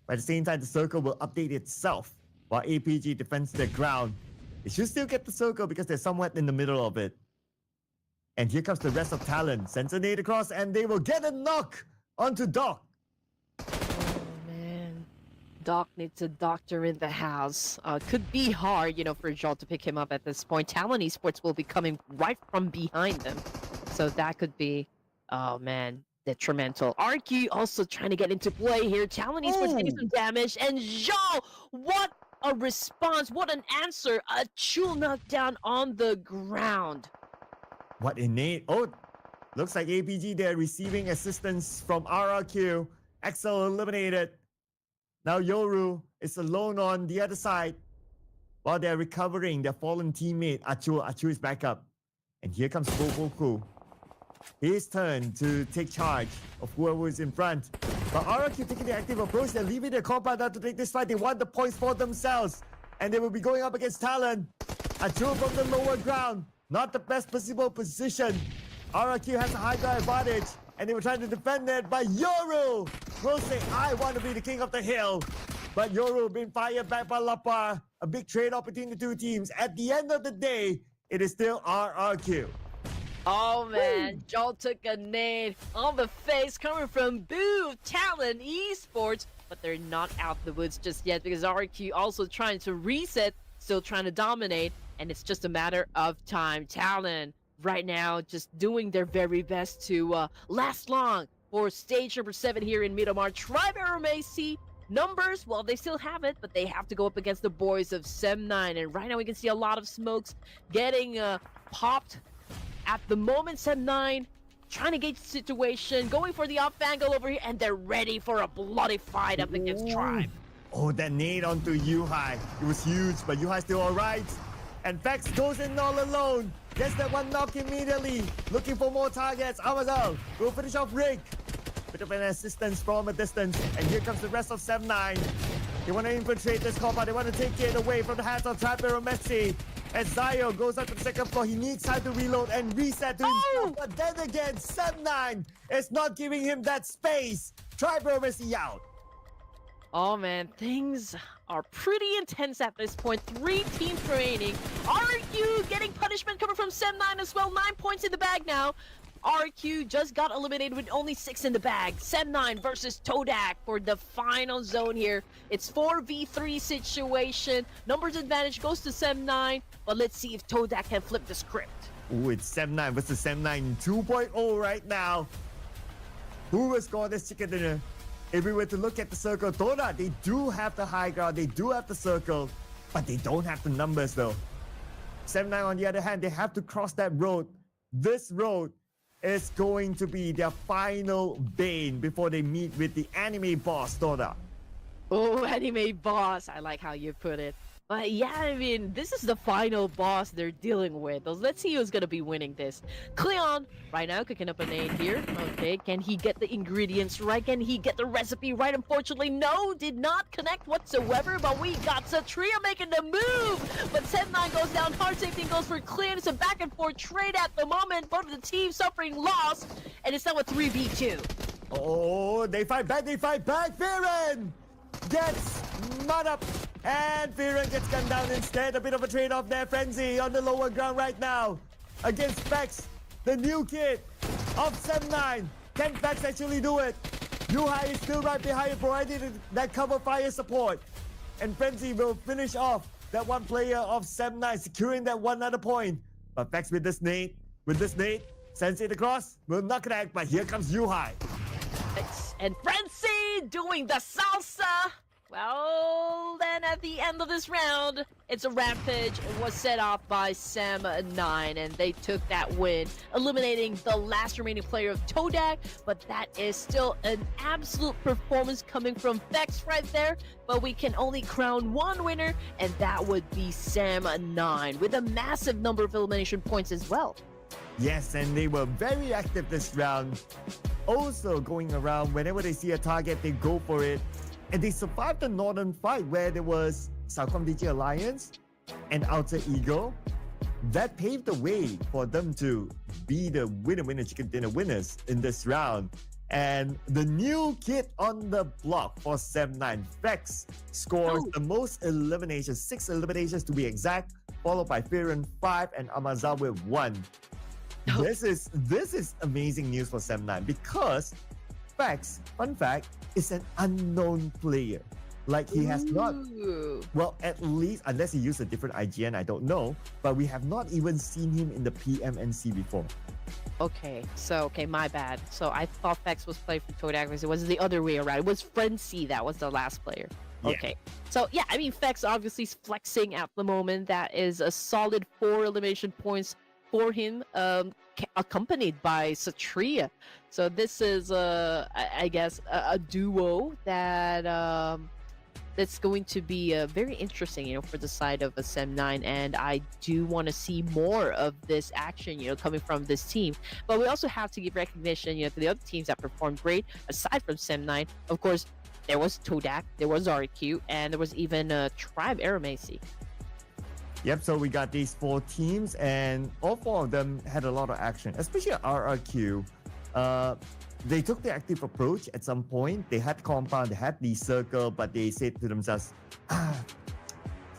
C: At the same time, the circle will update itself while APG defends their ground. They should still get the circle because they're somewhat in the middle of it. And here comes the rest of Talon. Sends a nade across and they will get a knock onto Doc.
B: Oh, man. Doc needs a doctor in the house. Could be hard, for Joel to pick him up at this point. Talon Esports will be coming right from behind them. So that could be, oh, man, detrimental. RQ also trying to get into play here. Talon Esports getting some damage. And Joel, what a response. What an answer. A Chul knockdown on the ground.
C: What innate? Oh, looks like APG there receiving assistance from RRQ. Excel eliminated. Now Yoru is alone on the other side while they're recovering their fallen teammate Achul. Achul is back up. And here comes Goku. His turn to take charge of whoever is in front. But RRQ taking the active approach. They're leaving their compound out to take this fight. They want the points for themselves. And they will be going up against Talon. Achul from the lower ground. Not the best possible position. RRQ has a high ground advantage. And they were trying to defend it. But Yoru will say, I want to be the king of the hill. But Yoru being fired back by Lapar. A big trade-off between the two teams. At the end of the day, it is still RRQ.
B: Oh man, Joel took a nade on the face coming from Boo Talon Esports. But they're not out the woods just yet because RQ also trying to reset, still trying to dominate. And it's just a matter of time. Talon right now just doing their very best to last long for stage number 7 here in Miramar. Tribe Macy numbers, well, they still have it, but they have to go up against the boys of Sem9. And right now we can see a lot of smokes getting popped at the moment. Sem9 trying to gauge the situation, going for the off angle over here, and they're ready for a bloody fight up against Tribe.
C: Oh, that nade onto Yuhai. It was huge, but Yuhai still alright. And Vex goes in all alone. Gets that one knock immediately. Looking for more targets. Amazal will finish off Rick. Bit of an assistance from a distance. And here comes the rest of Sem9. They want to infiltrate this compound. They want to take it away from the hands of Trapper Messi. As Zayo goes up to the second floor, he needs time to reload and reset to himself. But then again, Sem9 is not giving him that space. Trapper Messi out.
B: Oh man, things are pretty intense at this point. 3 teams remaining. RQ getting punishment coming from Sem9 as well. 9 points in the bag now. RQ just got eliminated with only 6 in the bag. Sem9 versus Todak for the final zone here. It's 4v3 situation. Numbers advantage goes to Sem9, but let's see if Todak can flip the script.
C: Ooh, it's Sem9 versus Sem9 2.0 right now. Who will score this chicken dinner? If we were to look at the circle, Todak, they do have the high ground, they do have the circle, but they don't have the numbers though. Sem9 on the other hand, they have to cross that road. This road is going to be their final bane before they meet with the anime boss, Todak.
B: Oh, anime boss. I like how you put it. But yeah, I mean, this is the final boss they're dealing with. Let's see who's gonna be winning this. Cleon, right now, cooking up a nade here. Okay, can he get the ingredients right? Can he get the recipe right? Unfortunately, no, did not connect whatsoever. But we got Satria making the move. But Sem9 goes down. Hard safety goes for Cleon. It's a back and forth trade at the moment. Both of the teams suffering loss. And it's now a 3v2.
C: Oh, they fight back, Viren gets mud up. And Viren gets gunned down instead. A bit of a trade-off there. Frenzy on the lower ground right now against Vex, the new kid of Sem9. Can Vex actually do it? Yuhai is still right behind, providing that cover fire support. And Frenzy will finish off that one player of Sem9, securing that one other point. But Vex with this nade, sends it across. Will not connect, but here comes Yuhai.
B: And Frenzy doing the salsa. Well, then at the end of this round, it's a rampage. It was set off by Sem9, and they took that win, eliminating the last remaining player of Todak. But that is still an absolute performance coming from Vex right there. But we can only crown one winner, and that would be Sem9, with a massive number of elimination points as well.
C: Yes, and they were very active this round. Also going around, whenever they see a target, they go for it. And they survived the northern fight where there was Southcom DG Alliance and Outer Eagle. That paved the way for them to be the winner chicken dinner winners in this round. And the new kid on the block for Sem9, Vex, scores
B: Oh.
C: the most eliminations, 6 eliminations to be exact, followed by Firen 5 and Amazal with 1.
B: Oh.
C: This is amazing news for Sem9 because Vex, fun fact, is an unknown player. Like he has not,
B: Ooh.
C: well, at least unless he used a different IGN, I don't know. But we have not even seen him in the PMNC before.
B: Okay, my bad. So I thought Fex was playing for Todak because it was the other way around. It was Frenzy that was the last player.
C: Yeah.
B: Okay. So yeah, I mean Fex obviously is flexing at the moment. That is a solid 4 elimination points for him, accompanied by Satria. So this is I guess a duo that that's going to be very interesting, for the side of a Sem9, and I do want to see more of this action, coming from this team. But we also have to give recognition, to the other teams that performed great, aside from Sem9. Of course, there was Todak, there was RQ, and there was even Tribe Aramasi.
C: Yep, so we got these 4 teams, and all 4 of them had a lot of action, especially RRQ. They took the active approach at some point. They had compound, they had the circle, but they said to themselves,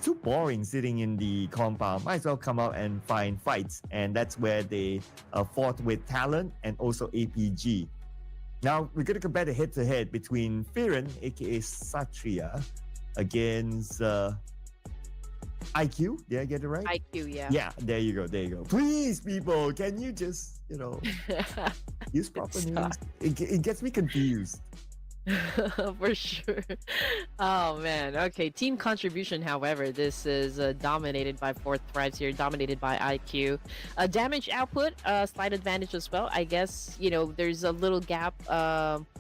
C: too boring sitting in the compound. Might as well come out and find fights. And that's where they fought with Talent and also APG. Now, we're going to compare the head-to-head between Firen, aka Satria, against IQ. Did I get it right?
B: IQ, yeah.
C: Yeah, there you go. Please, people, can you just, use proper names? It gets me confused.
B: For sure. Oh man. Okay. Team contribution, however, this is dominated by Fourth Thrives here, dominated by IQ. Damage output, slight advantage as well. I guess there's a little gap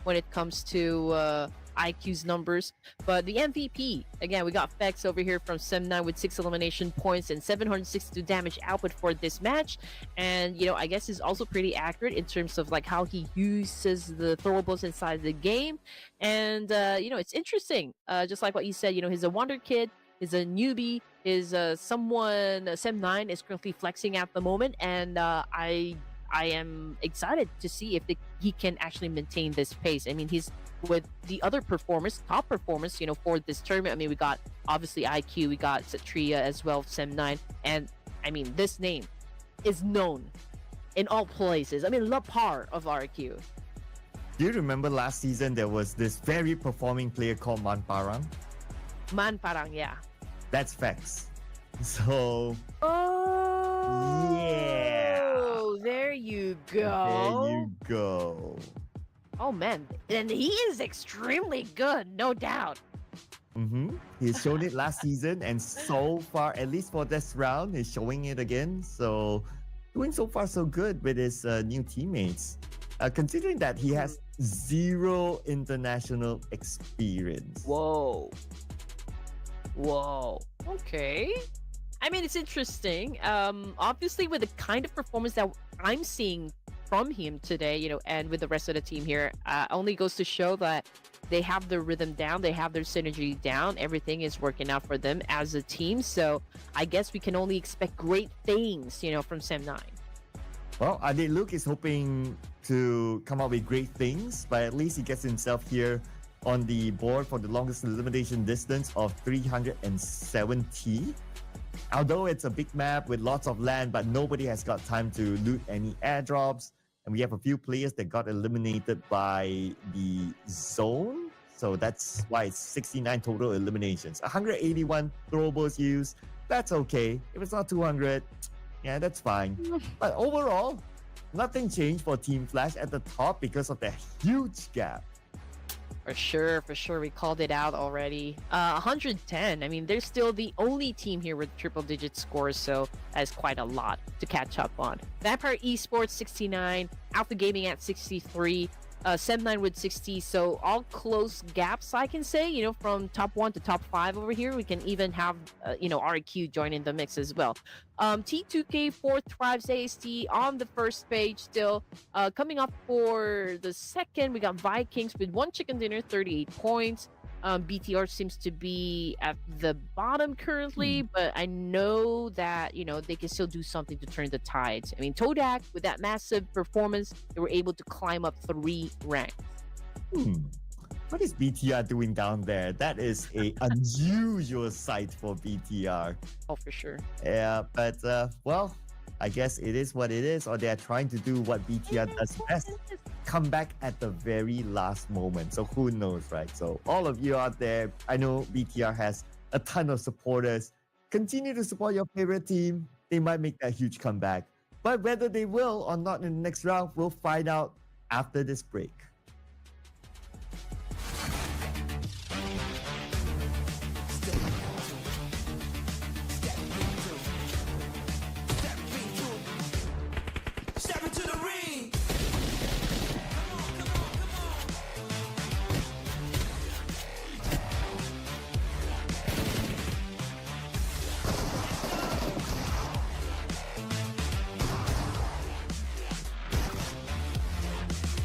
B: when it comes to IQ's numbers, but the MVP again, we got Fex over here from Sem9 with 6 elimination points and 762 damage output for this match, and I guess is also pretty accurate in terms of like how he uses the throwables inside the game, and it's interesting, just like what you said, he's a wonder kid, he's a newbie, is someone Sem9 is currently flexing at the moment, and I am excited to see if he can actually maintain this pace. I mean, he's with the other performers, top performers, for this tournament. I mean, we got obviously IQ, we got Satria as well, Sem9, and I mean, this name is known in all places. I mean, La Par of RQ.
C: Do you remember last season there was this very performing player called Man Parang?
B: Man Parang, yeah.
C: That's Fex. So
B: Oh,
C: yeah.
B: There you go.
C: There you go.
B: Oh man, and he is extremely good, no doubt.
C: He's shown it last season, and so far, at least for this round, he's showing it again. So, doing so far so good with his new teammates. Considering that he has 0 international experience.
B: Whoa. Okay. I mean, it's interesting. Obviously, with the kind of performance that I'm seeing from him today, and with the rest of the team here, only goes to show that they have their rhythm down, they have their synergy down, everything is working out for them as a team. So I guess we can only expect great things, from Sem9.
C: Well, Ade Luke is hoping to come up with great things, but at least he gets himself here on the board for the longest elimination distance of 370. Although it's a big map with lots of land, but nobody has got time to loot any airdrops. And we have a few players that got eliminated by the zone. So that's why it's 69 total eliminations. 181 throwables used. That's okay. If it's not 200, yeah, that's fine. But overall, nothing changed for Team Flash at the top because of the huge gap.
B: For sure. We called it out already. 110. I mean, they're still the only team here with triple-digit scores, so that's quite a lot to catch up on. Vampire Esports 69, Alpha Gaming at 63, Sem9 with 60. So all close gaps, I can say. From top 1 to top 5 over here. We can even have RQ join in the mix as well. T2K, Fourth Thrives AST on the first page still. Coming up for the second, we got Vikings with 1 chicken dinner, 38 points. BTR seems to be at the bottom currently, but I know that they can still do something to turn the tides. I mean, Todak with that massive performance, they were able to climb up 3 ranks.
C: What is BTR doing down there? That is a unusual sight for BTR.
B: Oh, for sure.
C: Yeah, but well, I guess it is what it is, or they are trying to do what BTR does best. Come back at the very last moment. So who knows, right? So all of you out there, I know BTR has a ton of supporters. Continue to support your favorite team. They might make that huge comeback. But whether they will or not in the next round, we'll find out after this break.
A: Step into the ring.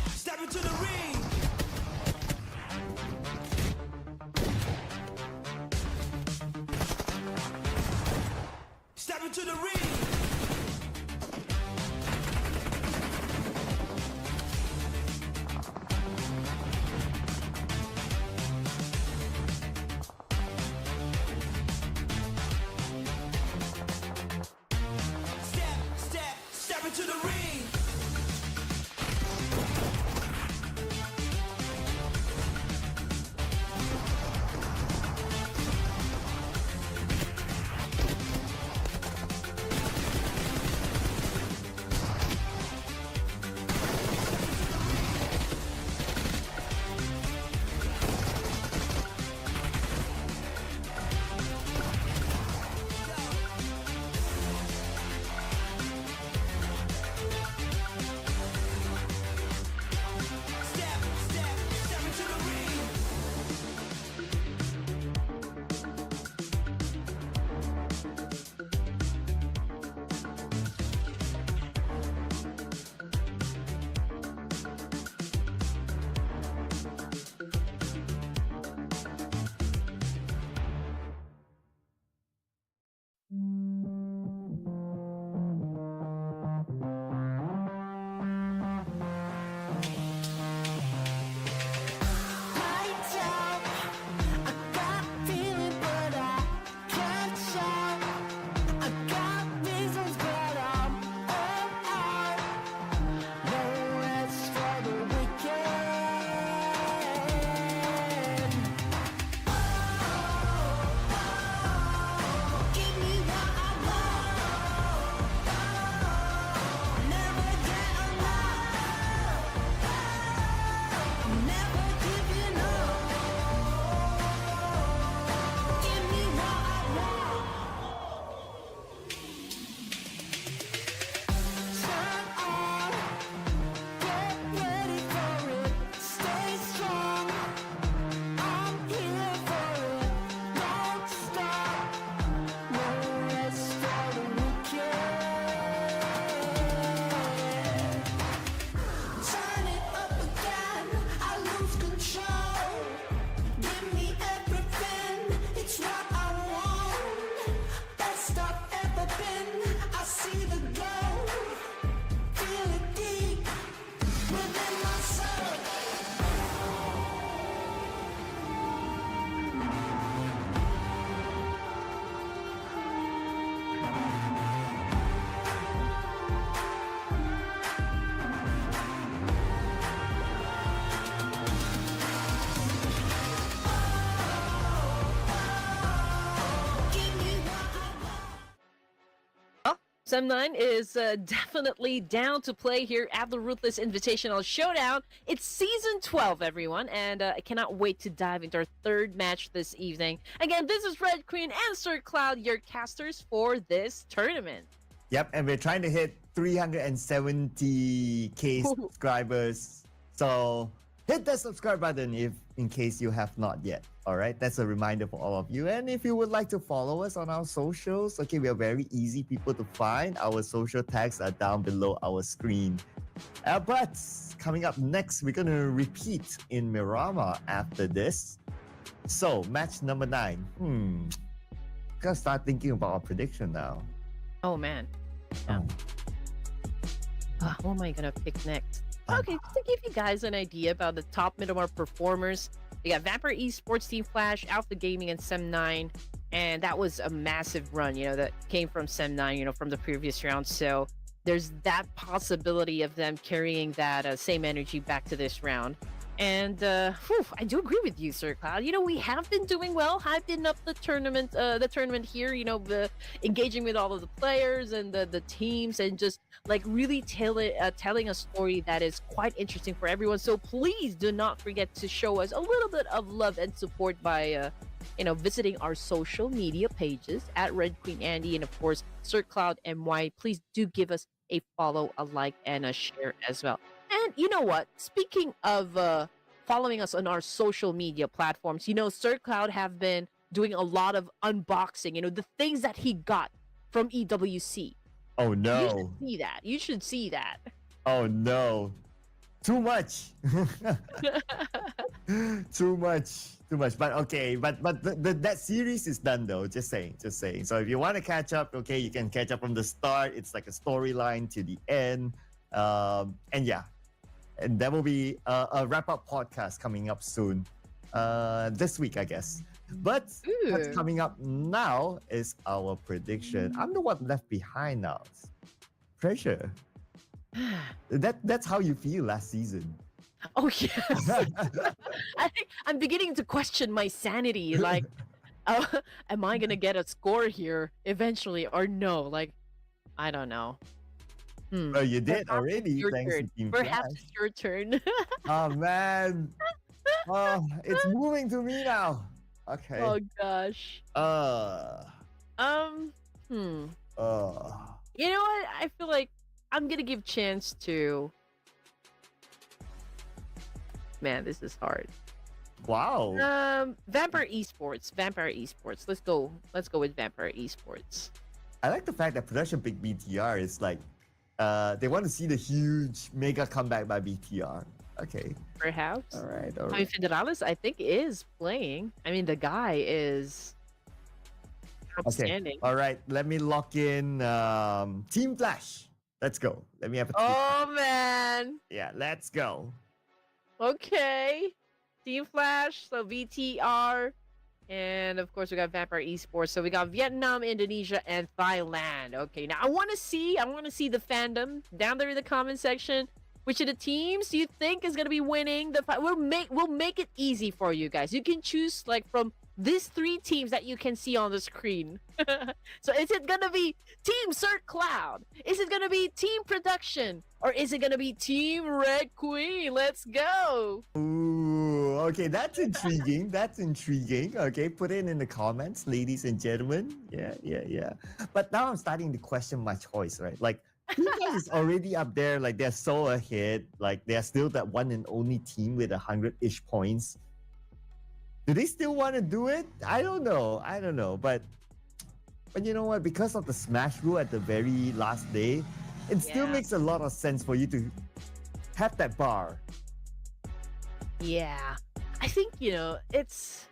A: Step into the ring. Step into the ring. Step into the ring. Step into the ring. Lights out. I got feeling, but I can't shout. I got reasons, but I'm all out. No rest for the wicked. Give me what I want. Never get enough. Never giving up. Give me what I want. Turn on. Get ready for it. Stay strong. I'm here for it. Don't stop. No rest for the wicked. Turn it up again, I lose control. Give me everything, it's what I want. Best I've ever been, I see the glow. Feel it deep within my soul. Give me what I want.
B: Sem9 is definitely down to play here at the Ruthless Invitational Showdown. It's season 12, everyone, and I cannot wait to dive into our third match this evening. Again, this is Red Queen and Sir Cloud, your casters for this tournament.
C: Yep, and we're trying to hit 370k subscribers. So hit that subscribe button if in case you have not yet. All right, that's a reminder for all of you. And if you would like to follow us on our socials, okay, we are very easy people to find. Our social tags are down below our screen. But coming up next, we're going to repeat in Miramar after this. So, match number 9. Gotta start thinking about our prediction now.
B: Oh man. Yeah. Who am I gonna pick next? Okay, just to give you guys an idea about the top Middlemar performers, we got Vampire Esports, Team Flash, Alpha Gaming, and Sem9. And that was a massive run, that came from Sem9, from the previous round. So there's that possibility of them carrying that same energy back to this round. And I do agree with you, Sir Cloud. We have been doing well, hyping up the tournament here. Engaging with all of the players and the teams, and just like really telling a story that is quite interesting for everyone. So please do not forget to show us a little bit of love and support by visiting our social media pages at Red Queen Andy and of course Sir Cloud MY. Please do give us a follow, a like, and a share as well. And you know what? Speaking of following us on our social media platforms, Sir Cloud have been doing a lot of unboxing, the things that he got from EWC.
C: Oh no.
B: You should see that. You should see that.
C: Oh no. Too much. Too much. But okay, but that series is done though. Just saying. So if you want to catch up, okay, you can catch up from the start. It's like a storyline to the end. And yeah. And there will be a wrap-up podcast coming up soon. This week, I guess. But what's coming up now is our prediction. I'm the one left behind now. Pressure. That's how you feel last season.
B: Oh yes. I think I'm beginning to question my sanity. Like, am I gonna get a score here eventually or no? Like, I don't know.
C: Oh, you did
B: Perhaps
C: already.
B: your
C: Thanks
B: turn.
C: to Team
B: Perhaps
C: Flash.
B: it's your turn.
C: Oh man. Oh, it's moving to me now. Okay.
B: Oh gosh. You know what? I feel like I'm gonna give chance to. Man, this is hard.
C: Wow.
B: Vampire Esports. Let's go with Vampire Esports.
C: I like the fact that Production Big BTR is like, they want to see the huge mega comeback by BTR. Okay.
B: Perhaps.
C: All right.
B: I mean, Federalis, I think, is playing. I mean, the guy is outstanding.
C: Okay. All right. Let me lock in Team Flash. Let's go. Let me have a
B: Oh man.
C: Yeah, let's go.
B: Okay. Team Flash, so VTR. And of course, we got Vampire Esports. So we got Vietnam, Indonesia, and Thailand. Okay, now I want to see the fandom down there in the comment section. Which of the teams do you think is gonna be winning the fight? We'll make it easy for you guys. You can choose like from these 3 teams that you can see on the screen. So is it gonna be Team Sir Cloud? Is it gonna be Team Production? Or is it gonna be Team Red Queen? Let's go!
C: Ooh, okay, that's intriguing. Okay, put it in the comments, ladies and gentlemen. Yeah. But now I'm starting to question my choice, right? Like, you guys is already up there, like they're so ahead, like they're still that one and only team with 100-ish points. Do they still want to do it? I don't know, but you know what? Because of the smash rule at the very last day, it still makes a lot of sense for you to have that bar.
B: Yeah, I think it's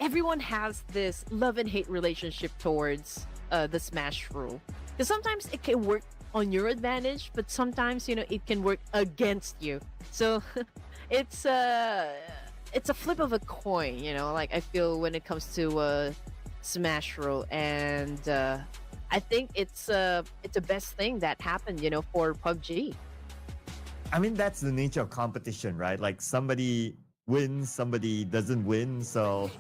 B: everyone has this love and hate relationship towards the smash rule. Because sometimes it can work on your advantage, but sometimes it can work against you. So it's a flip of a coin. Like I feel when it comes to smash rule, and I think it's the best thing that happened for PUBG.
C: I mean, that's the nature of competition, right? Like somebody wins, somebody doesn't win, so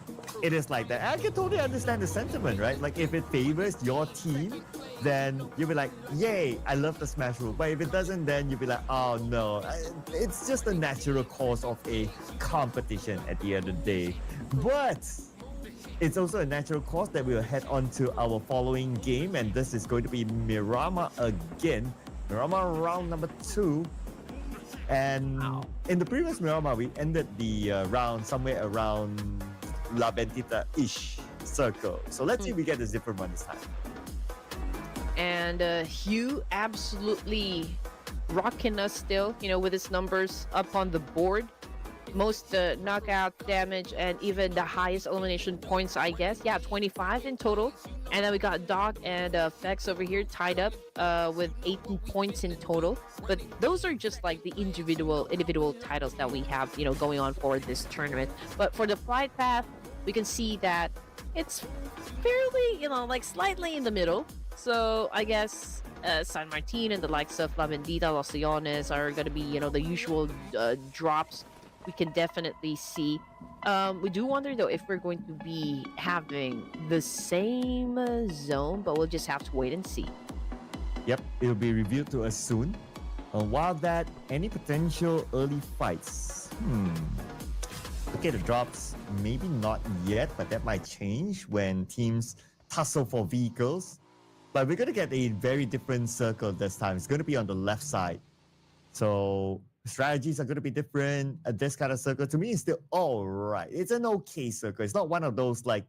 C: it is like that. I can totally understand the sentiment, right? Like if it favors your team, then you'll be like, yay, I love the smash rule. But if it doesn't, then you'll be like, oh no. It's just a natural course of a competition at the end of the day. But it's also a natural course that we'll head on to our following game, and this is going to be Miramar again. Miramar round number 2. And in the previous Miramar, we ended the round somewhere around La Bendita-ish circle. So let's see if we get a different one this time.
B: And Hugh absolutely rocking us still, with his numbers up on the board. most knockout damage and even the highest elimination points, I guess. Yeah, 25 in total. And then we got Doc and Fex over here tied up with 18 points in total. But those are just like the individual titles that we have, going on for this tournament. But for the flight path, we can see that it's fairly, like slightly in the middle. So I guess San Martin and the likes of La Bendita, Los Leones are going to be, the usual drops we can definitely see. We do wonder though if we're going to be having the same zone, but we'll just have to wait and see.
C: Yep, it'll be revealed to us soon. While that, any potential early fights? Okay, the drops, maybe not yet, but that might change when teams tussle for vehicles. But we're going to get a very different circle this time. It's going to be on the left side. So strategies are going to be different. This kind of circle, to me, is still all right. It's an okay circle. It's not one of those like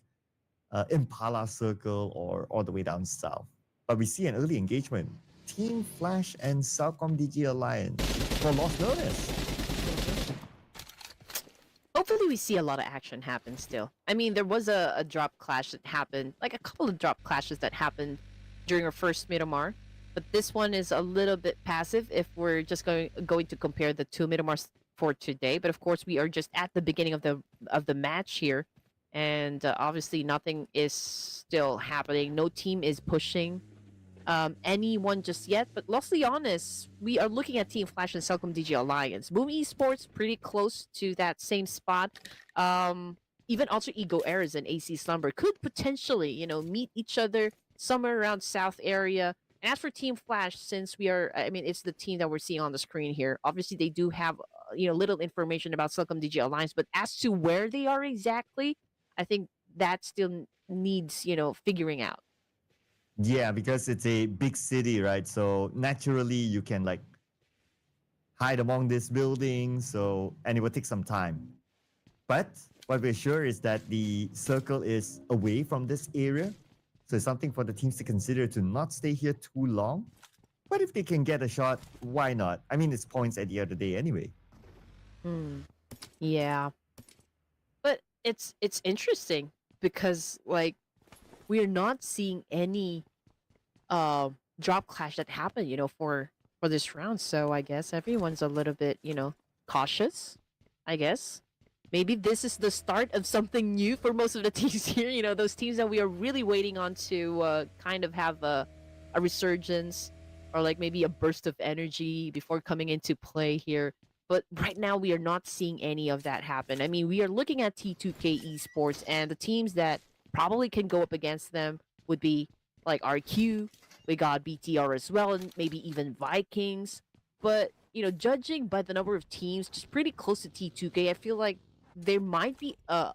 C: Impala circle or all the way down south. But we see an early engagement. Team Flash and Cellcom DG Alliance for Los Leones.
B: Hopefully we see a lot of action happen still. I mean, there was a drop clash that happened, like a couple of drop clashes that happened during our first Miramar. But this one is a little bit passive if we're just going to compare the two Miramars for today. But of course, we are just at the beginning of the match here. And obviously nothing is still happening. No team is pushing anyone just yet. But Los Leones, we are looking at Team Flash and Cellcom DG Alliance. Boom Esports pretty close to that same spot. Even Alter Ego Errors and AC Slumber could potentially, meet each other somewhere around South area. And as for Team Flash, since it's the team that we're seeing on the screen here. Obviously, they do have, little information about Cellcom DG Alliance. But as to where they are exactly, I think that still needs, figuring out.
C: Yeah, because it's a big city, right? So naturally you can like hide among these buildings, and it will take some time. But what we're sure is that the circle is away from this area. So it's something for the teams to consider to not stay here too long. But if they can get a shot, why not? I mean, it's points at the end of the day anyway.
B: Yeah. But it's interesting because like we're not seeing any drop clash that happened, for this round. So I guess everyone's a little bit, cautious, I guess. Maybe this is the start of something new for most of the teams here, those teams that we are really waiting on to kind of have a resurgence or like maybe a burst of energy before coming into play here. But right now we are not seeing any of that happen. I mean, we are looking at T2K Esports, and the teams that probably can go up against them would be like RQ, we got BTR as well, and maybe even Vikings. But, judging by the number of teams just pretty close to T2K, I feel like there might be a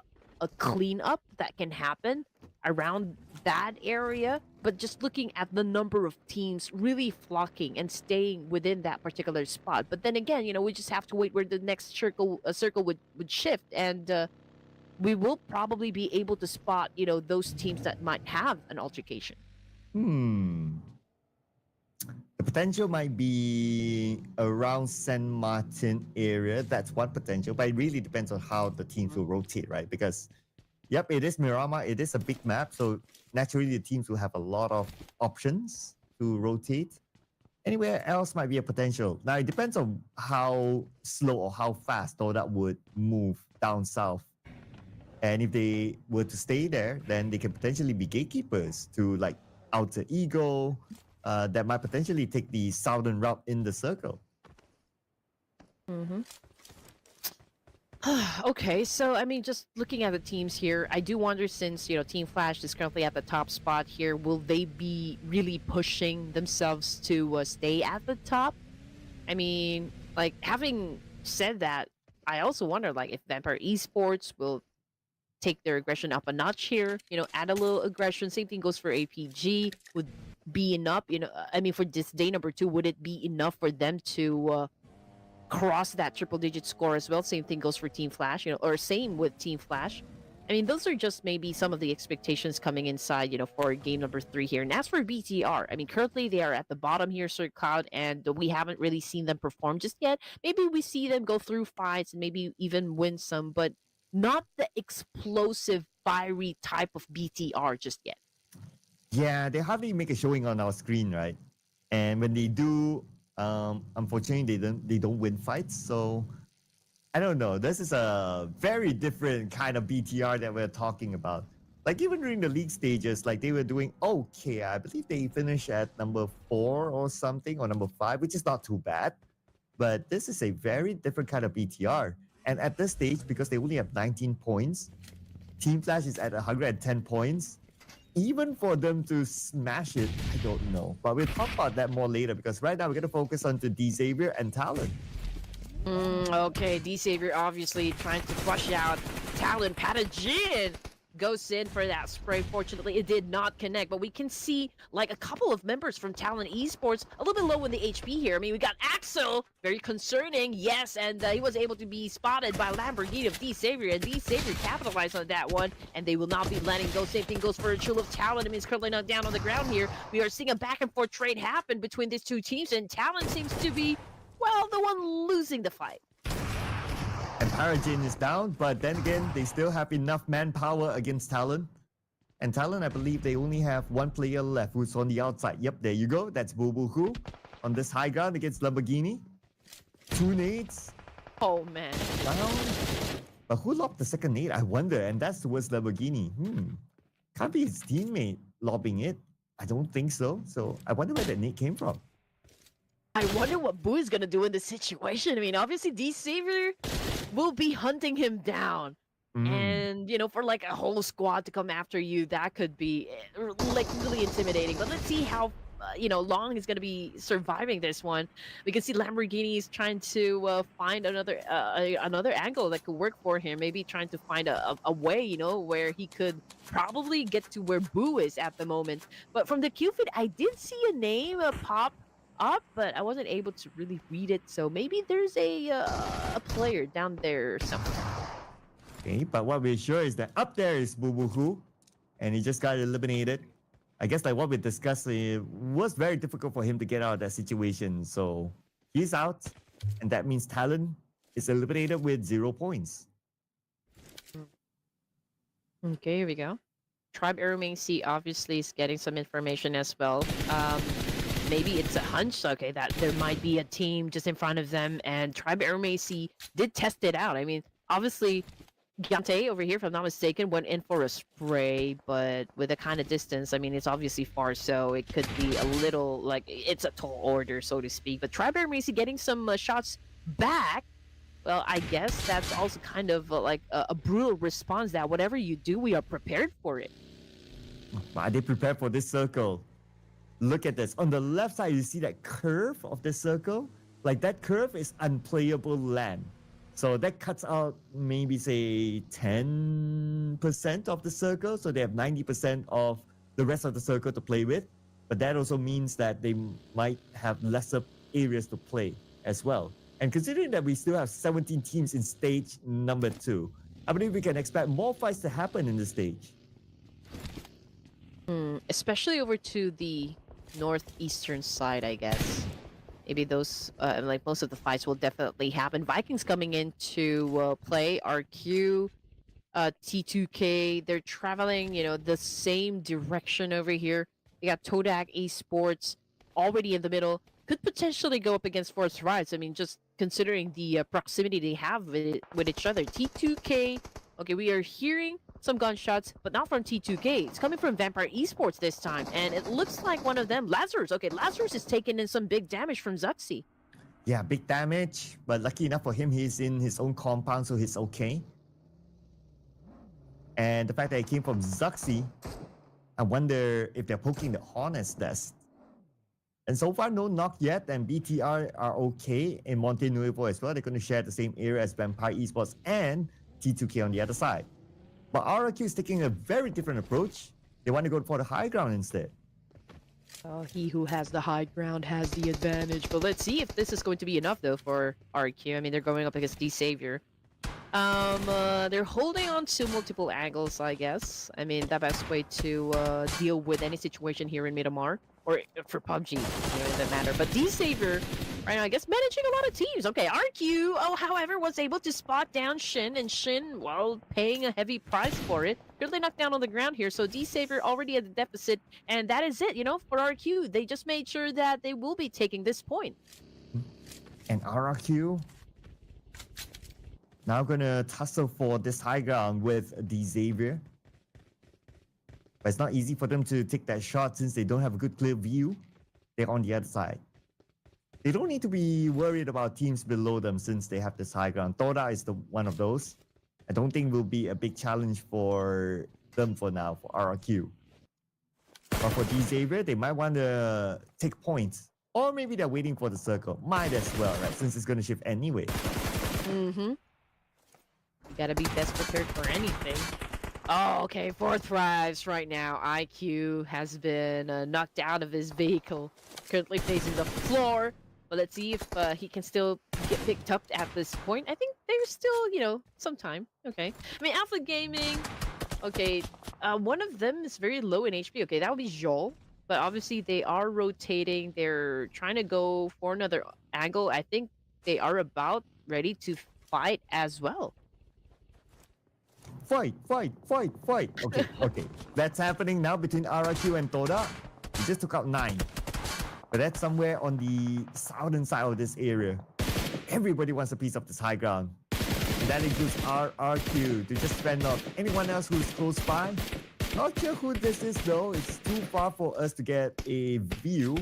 B: cleanup that can happen around that area. But just looking at the number of teams really flocking and staying within that particular spot. But then again, we just have to wait where the next circle would shift. And we will probably be able to spot, those teams that might have an altercation.
C: The potential might be around San Martin area. That's one potential, but it really depends on how the teams will rotate, right? Because, yep, it is Miramar. It is a big map, so naturally the teams will have a lot of options to rotate. Anywhere else might be a potential. Now, it depends on how slow or how fast Toda would move down south. And if they were to stay there, then they can potentially be gatekeepers to like Alter Ego, that might potentially take the southern route in the circle.
B: Okay, so I mean, just looking at the teams here, I do wonder since, Team Flash is currently at the top spot here, will they be really pushing themselves to stay at the top? I mean, like, having said that, I also wonder, like, if Vampire Esports will take their aggression up a notch here, add a little aggression. Same thing goes for APG. Would be enough, I mean, for this day number 2, would it be enough for them to cross that triple digit score as well? Same thing goes for Team Flash, or same with Team Flash. I mean, those are just maybe some of the expectations coming inside, for game number 3 here. And as for BTR, I mean, currently they are at the bottom here, Sir Cloud, and we haven't really seen them perform just yet. Maybe we see them go through fights and maybe even win some, but not the explosive, fiery type of BTR just yet.
C: Yeah, they hardly make a showing on our screen, right? And when they do, unfortunately, they don't win fights. So I don't know. This is a very different kind of BTR that we're talking about. Like even during the league stages, like they were doing okay. I believe they finished at number 4 or something, or number 5, which is not too bad. But this is a very different kind of BTR. And at this stage, because they only have 19 points, Team Flash is at 110 points. Even for them to smash it, I don't know. But we'll talk about that more later, because right now we're going to focus on to D Xavier and Talon.
B: Okay, D Savior obviously trying to flush out Talon. Pathogen goes in for that spray. Fortunately, it did not connect, but we can see like a couple of members from Talon Esports a little bit low in the HP here. I mean, we got Axel, very concerning, yes, and he was able to be spotted by Lamborghini of D Savior, and D Savior capitalized on that one, and they will not be letting go. Same thing goes for a Chill of Talon. I mean, he's currently not down on the ground here. We are seeing a back and forth trade happen between these two teams, and Talon seems to be, well, the one losing the fight.
C: And Paragen is down, but then again, they still have enough manpower against Talon. And Talon, I believe they only have one player left who's on the outside. Yep, there you go. That's Boo Boo Hoo on this high ground against Lamborghini. 2 nades.
B: Oh, man.
C: Down. But who lobbed the second nade? I wonder. And that's towards Lamborghini. Can't be his teammate lobbing it. I don't think so. So I wonder where that nade came from.
B: I wonder what Boo is going to do in this situation. I mean, obviously, D Savior will be hunting him down. And, for like a whole squad to come after you, that could be like really intimidating. But let's see how, long he's going to be surviving this one. We can see Lamborghini is trying to find another angle that could work for him. Maybe trying to find a way, where he could probably get to where Boo is at the moment. But from the Q feed, I did see a name pop up, but I wasn't able to really read it, so maybe there's a player down there somewhere.
C: Okay, but what we're sure is that up there is Boo Boo Hoo, and he just got eliminated. I guess like what we discussed, it was very difficult for him to get out of that situation, so he's out, and that means Talon is eliminated with 0 points.
B: Okay, here we go. Tribe Aeroming obviously is getting some information as well. Maybe it's a hunch, okay, that there might be a team just in front of them, and Tribe Aeroming did test it out. I mean, obviously, Gante over here, if I'm not mistaken, went in for a spray, but with a kind of distance, I mean, it's obviously far, so it could be a little, like, it's a tall order, so to speak. But Tribe Aeroming getting some shots back. Well, I guess that's also kind of like a brutal response that whatever you do, we are prepared for it.
C: Are they prepared for this circle? Look at this. On the left side, you see that curve of the circle? Like that curve is unplayable land. So that cuts out maybe say 10% of the circle. So they have 90% of the rest of the circle to play with. But that also means that they might have lesser areas to play as well. And considering that we still have 17 teams in stage number 2, I believe we can expect more fights to happen in this stage.
B: Especially over to the northeastern side, I guess. Maybe those, like most of the fights will definitely happen. Vikings coming in to play. RQ, T2K, they're traveling, the same direction over here. You got Todak Esports already in the middle. Could potentially go up against Force Rise. I mean, just considering the proximity they have with each other. T2K, okay, we are hearing some gunshots, but not from T2K. It's coming from Vampire Esports this time, and it looks like one of them, Lazarus. Okay, Lazarus is taking in some big damage from Zuxi.
C: Yeah, big damage, but lucky enough for him, he's in his own compound, so he's okay. And the fact that he came from Zuxi, I wonder if they're poking the Hornet's nest. And so far, no knock yet, and BTR are okay in Monte Nuevo as well. They're going to share the same area as Vampire Esports and T2K on the other side. But RQ is taking a very different approach. They want to go for the high ground instead.
B: He who has the high ground has the advantage. But let's see if this is going to be enough, though, for RQ. I mean, they're going up against D Savior. They're holding on to multiple angles, I guess. I mean, the best way to deal with any situation here in Miramar, or for PUBG, it doesn't matter. But D-Saver, right now, I guess, managing a lot of teams. Okay, RQ, however, was able to spot down Shin, and Shin, well, paying a heavy price for it. Really knocked down on the ground here, so D-Saver already at the deficit, and that is it, for RQ. They just made sure that they will be taking this point.
C: And RRQ now gonna tussle for this high ground with the Xavier. But it's not easy for them to take that shot since they don't have a good clear view. They're on the other side. They don't need to be worried about teams below them since they have this high ground. Toda is one of those. I don't think will be a big challenge for them for now, for RRQ. But for the Xavier, they might want to take points. Or maybe they're waiting for the circle. Might as well, right? Since it's gonna shift anyway.
B: Mm-hmm. You gotta be best prepared for anything. Oh, okay. 4 thrives right now. IQ has been knocked out of his vehicle. Currently facing the floor. But let's see if he can still get picked up at this point. I think there's still, some time. Okay. I mean, Alpha Gaming. Okay. One of them is very low in HP. Okay, that would be Joel. But obviously they are rotating. They're trying to go for another angle. I think they are about ready to fight as well.
C: Fight. Okay, okay. That's happening now between RRQ and Toda. He just took out 9. But that's somewhere on the southern side of this area. Everybody wants a piece of this high ground. And that includes RRQ to just fend off anyone else who's close by. Not sure who this is though. It's too far for us to get a view.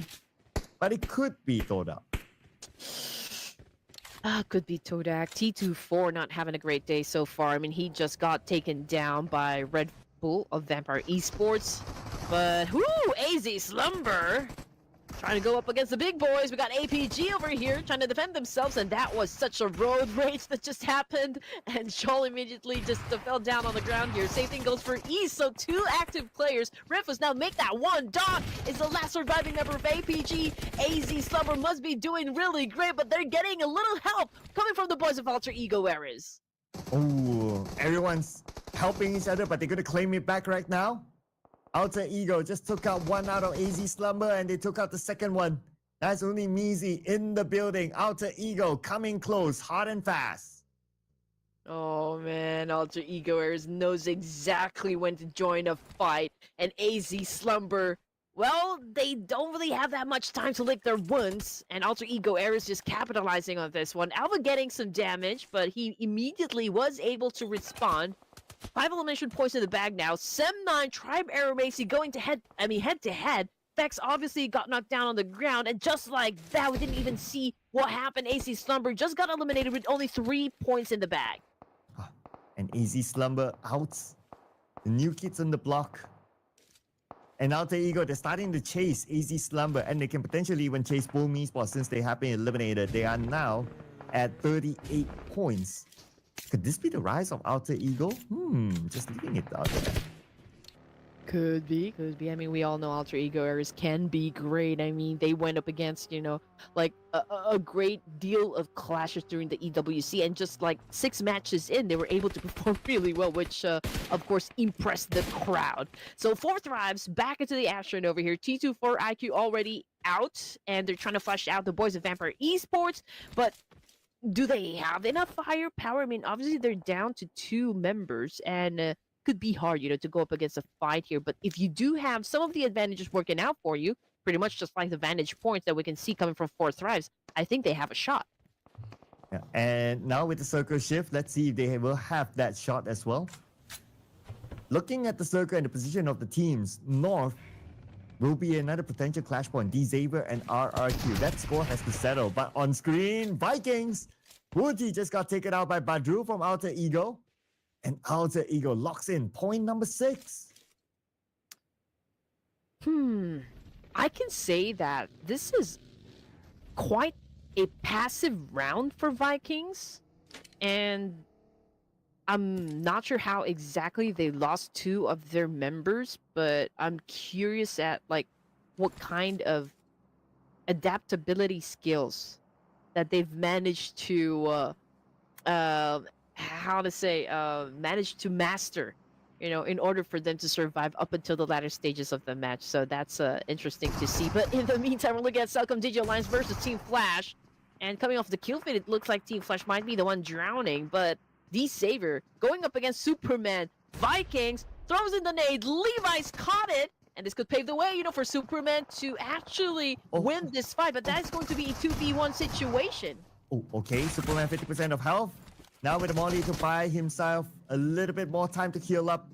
C: But it could be Toda.
B: Could be Todak. T24 not having a great day so far. I mean, he just got taken down by Red Bull of Vampire Esports. But, AZ Slumber trying to go up against the big boys. We got APG over here trying to defend themselves, and that was such a road rage that just happened. And Joel immediately just fell down on the ground here. Same thing goes for East. So 2 active players. Rifus now make that one. Doc is the last surviving member of APG. AZ Slumber must be doing really great, but they're getting a little help coming from the boys of Alter Ego Eras.
C: Oh, everyone's helping each other, but they're gonna claim it back right now. Alter Ego just took out one out of AZ Slumber and they took out the second one. That's only Meezy in the building. Alter Ego coming close, hard and fast.
B: Oh man, Alter Ego Eras knows exactly when to join a fight. And AZ Slumber, well, they don't really have that much time to lick their wounds. And Alter Ego Eras just capitalizing on this one. Alva getting some damage, but he immediately was able to respond. 5 elimination points in the bag now. Sem9, Tribe Aeromacy going to head to head. Vex obviously got knocked down on the ground, and just like that, we didn't even see what happened. AC Slumber just got eliminated with only 3 points in the bag.
C: And AZ Slumber out. The new kids on the block. And Alter Ego, they're starting to chase AZ Slumber, and they can potentially even chase Bull Meesport since they have been eliminated. They are now at 38 points. Could this be the rise of Alter Ego? Just leaving it out there.
B: Could be. I mean, we all know Alter Ego Eras can be great. I mean, they went up against, like a great deal of clashes during the EWC, and just like 6 matches in, they were able to perform really well, which, of course, impressed the crowd. So 4 thrives back into the Astronaut over here. T24 IQ already out, and they're trying to flush out the boys of Vampire Esports, but do they have enough firepower? I mean, obviously they're down to 2 members, and could be hard, to go up against a fight here. But if you do have some of the advantages working out for you, pretty much just like the vantage points that we can see coming from 4 thrives, I think they have a shot.
C: Yeah, and now with the circle shift, let's see if they will have that shot as well. Looking at the circle and the position of the teams, North will be another potential clash point. D-Xavier and RRQ. That score has to settle. But on screen, Vikings! Woody just got taken out by Badru from Alter Ego. And Alter Ego locks in point number 6.
B: I can say that this is quite a passive round for Vikings. And I'm not sure how exactly they lost 2 of their members, but I'm curious at like what kind of adaptability skills that they've managed to how to say, managed to master, in order for them to survive up until the latter stages of the match. So that's interesting to see. But in the meantime, we're looking at Celcom Digital Alliance versus Team Flash. And coming off the kill feed, it looks like Team Flash might be the one drowning. But D-Saver going up against Superman. Vikings throws in the nade. Levi's caught it. And this could pave the way, for Superman to actually win this fight. But that is going to be a 2v1 situation.
C: Oh, okay. Superman 50% of health. Now with the Molly to buy himself a little bit more time to heal up.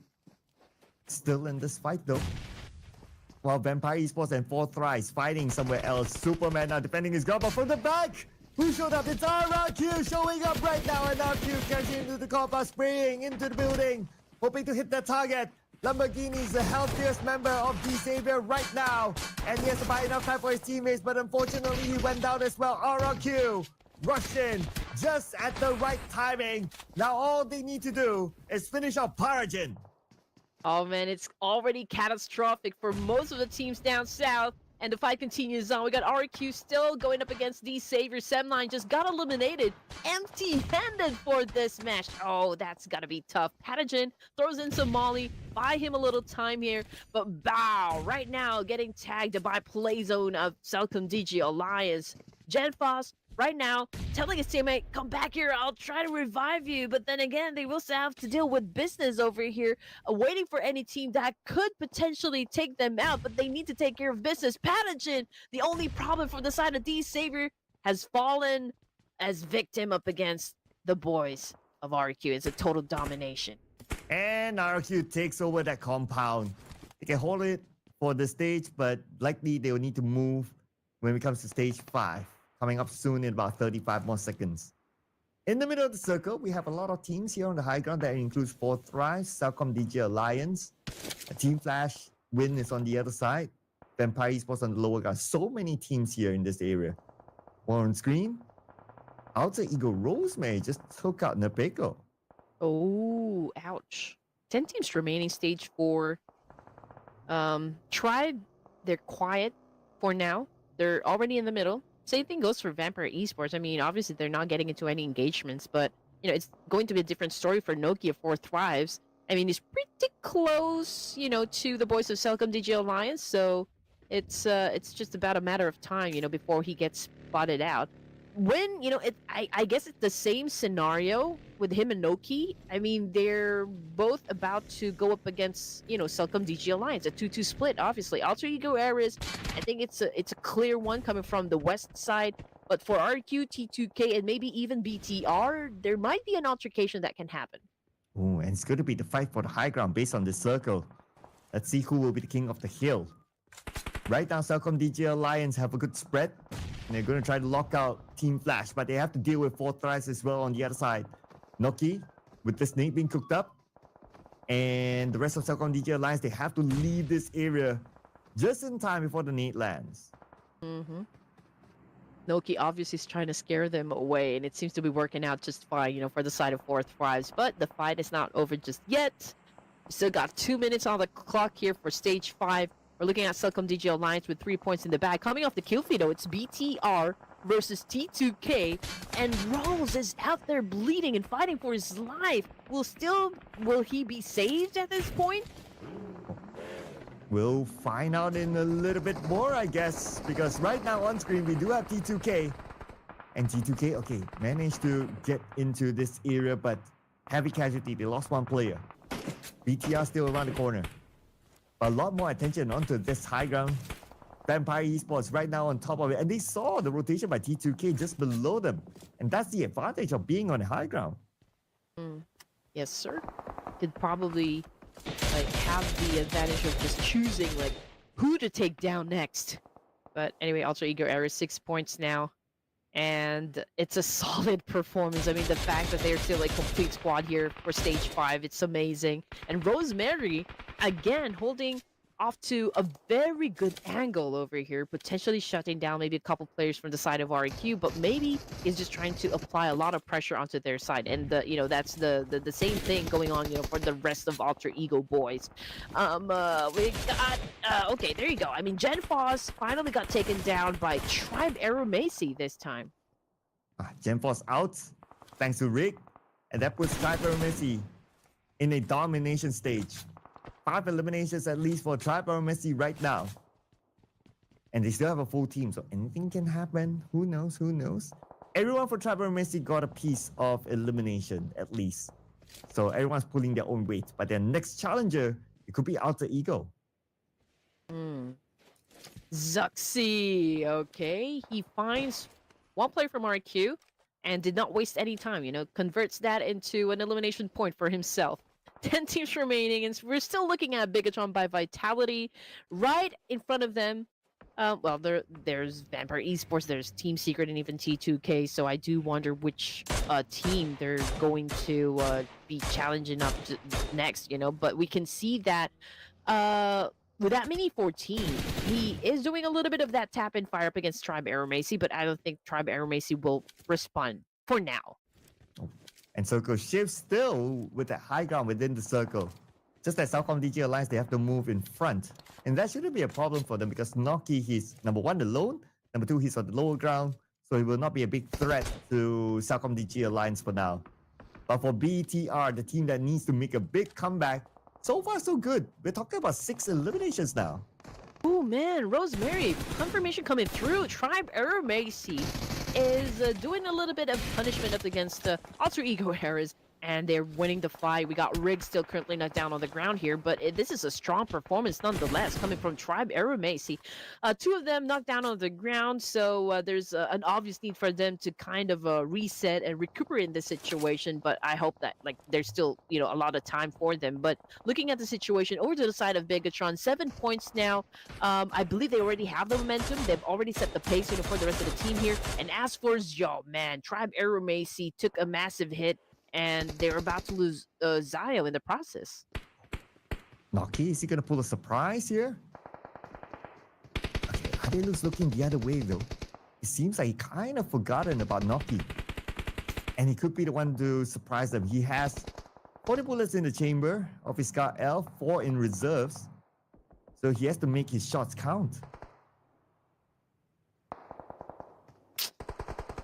C: Still in this fight though. While Vampire Esports and 4Thrives fighting somewhere else. Superman now defending his gun, but from the back, who showed up? It's RRQ showing up right now, and RRQ catching into the combat, spraying into the building, hoping to hit that target. Lamborghini is the healthiest member of D-Savior right now, and he has to buy enough time for his teammates, but unfortunately he went down as well. RRQ rushed in just at the right timing. Now all they need to do is finish off Paragon.
B: Oh man, it's already catastrophic for most of the teams down south. And the fight continues on. We got RQ still going up against D-Savior. Semline just got eliminated empty-handed for this match. Oh, that's gotta be tough. Patagon throws in some Molly. Buy him a little time here. But Bow, right now, getting tagged by Playzone of Celcom DG Alliance. Genfos, right now, telling his teammate, come back here, I'll try to revive you. But then again, they will still have to deal with business over here, waiting for any team that could potentially take them out, but they need to take care of business. Patagon, the only problem from the side of D-Savior, has fallen as victim up against the boys of RQ. It's a total domination.
C: And RQ takes over that compound. They can hold it for the stage, but likely they will need to move when it comes to stage 5. Coming up soon in about 35 more seconds. In the middle of the circle, we have a lot of teams here on the high ground. That includes 4Thrives, Celcom DG Alliance, Team Flash, Win is on the other side, Vampire Esports on the lower ground. So many teams here in this area. More on screen, Alter Ego Rosemary just took out Nepeko.
B: Oh, ouch. 10 teams remaining, stage 4. Tribe, they're quiet for now. They're already in the middle. Same thing goes for Vampire Esports. I mean, obviously they're not getting into any engagements, but it's going to be a different story for Nokia 4Thrives. I mean, he's pretty close, to the boys of Celcom DG Alliance, so it's just about a matter of time, before he gets spotted out. When, I guess it's the same scenario with him and Noki. I mean, they're both about to go up against, Celcom DG Alliance, a 2-2 split, obviously. Alter Ego Ares, I think it's a clear one coming from the west side. But for RQ, T2K, and maybe even BTR, there might be an altercation that can happen.
C: Oh, and it's going to be the fight for the high ground based on this circle. Let's see who will be the king of the hill. Right now, Celcom DG Alliance have a good spread. And they're going to try to lock out Team Flash, but they have to deal with 4Thrives as well on the other side. Noki, with the snake being cooked up, and the rest of Celcom DG Alliance, they have to leave this area just in time before the nade lands.
B: Noki obviously is trying to scare them away, and it seems to be working out just fine, for the side of 4Thrives. But the fight is not over just yet. We still got 2 minutes on the clock here for stage 5. We're looking at Celcom DG Alliance with 3 points in the bag. Coming off the kill feed, though, it's BTR versus T2K, and Rolls is out there bleeding and fighting for his life. Will he be saved at this point?
C: We'll find out in a little bit more, I guess, because right now on screen we do have T2K. And T2K, okay, managed to get into this area, but heavy casualty. They lost one player. BTR still around the corner. A lot more attention onto this high ground. Vampire Esports right now on top of it. And they saw the rotation by T2K just below them. And that's the advantage of being on the high ground.
B: Yes, sir. Could probably have the advantage of just choosing who to take down next. But anyway, Alter Ego Era 6 points now. And it's a solid performance. I mean, the fact that they're still a complete squad here for stage 5, it's amazing. And Rosemary, again, holding off to a very good angle over here, potentially shutting down maybe a couple players from the side of REQ, but maybe is just trying to apply a lot of pressure onto their side. And that's the same thing going on, for the rest of Alter Ego boys. We got okay, there you go. I mean, Genfos finally got taken down by Tribe Aeromacy this time.
C: Genfos out, thanks to Rick. And that puts Tribe Messi in a domination stage. 5 eliminations at least for Tribe Messi right now. And they still have a full team, so anything can happen. Who knows? Who knows? Everyone for Tribe Messi got a piece of elimination at least. So everyone's pulling their own weight. But their next challenger, it could be Alter Ego.
B: Zuxi, okay. He finds one player from RQ and did not waste any time, converts that into an elimination point for himself. 10 teams remaining, and we're still looking at Bigatron by Vitality right in front of them. Well, there's Vampire Esports, there's Team Secret, and even T2K. So I do wonder which team they're going to be challenging up to next. But we can see that with that mini 14, he is doing a little bit of that tap and fire up against Tribe Macy, but I don't think Tribe Macy will respond for now.
C: And Circle shifts still with the high ground within the circle. Just like Southcom DG Alliance, they have to move in front. And that shouldn't be a problem for them because Noki, he's number 1, alone. Number 2, he's on the lower ground. So he will not be a big threat to Southcom DG Alliance for now. But for BTR, the team that needs to make a big comeback, so far so good. We're talking about 6 eliminations now.
B: Oh man, Rosemary, confirmation coming through. Tribe Macy is doing a little bit of punishment up against Alter Ego Harris, and they're winning the fight. We got Rig still currently knocked down on the ground here, but this is a strong performance nonetheless coming from Tribe Macy. 2 of them knocked down on the ground, so there's an obvious need for them to kind of reset and recuperate in this situation, but I hope that there's still a lot of time for them. But looking at the situation over to the side of Bigatron, 7 points now. I believe they already have the momentum. They've already set the pace for the rest of the team here. And as for man, Tribe Macy took a massive hit, and they're about to lose Zio in the process.
C: Noki, is he going to pull a surprise here? Okay, Adelus looking the other way though. It seems like he kind of forgotten about Noki. And he could be the one to surprise them. He has 40 bullets in the chamber of his Scar L, 4 in reserves. So he has to make his shots count.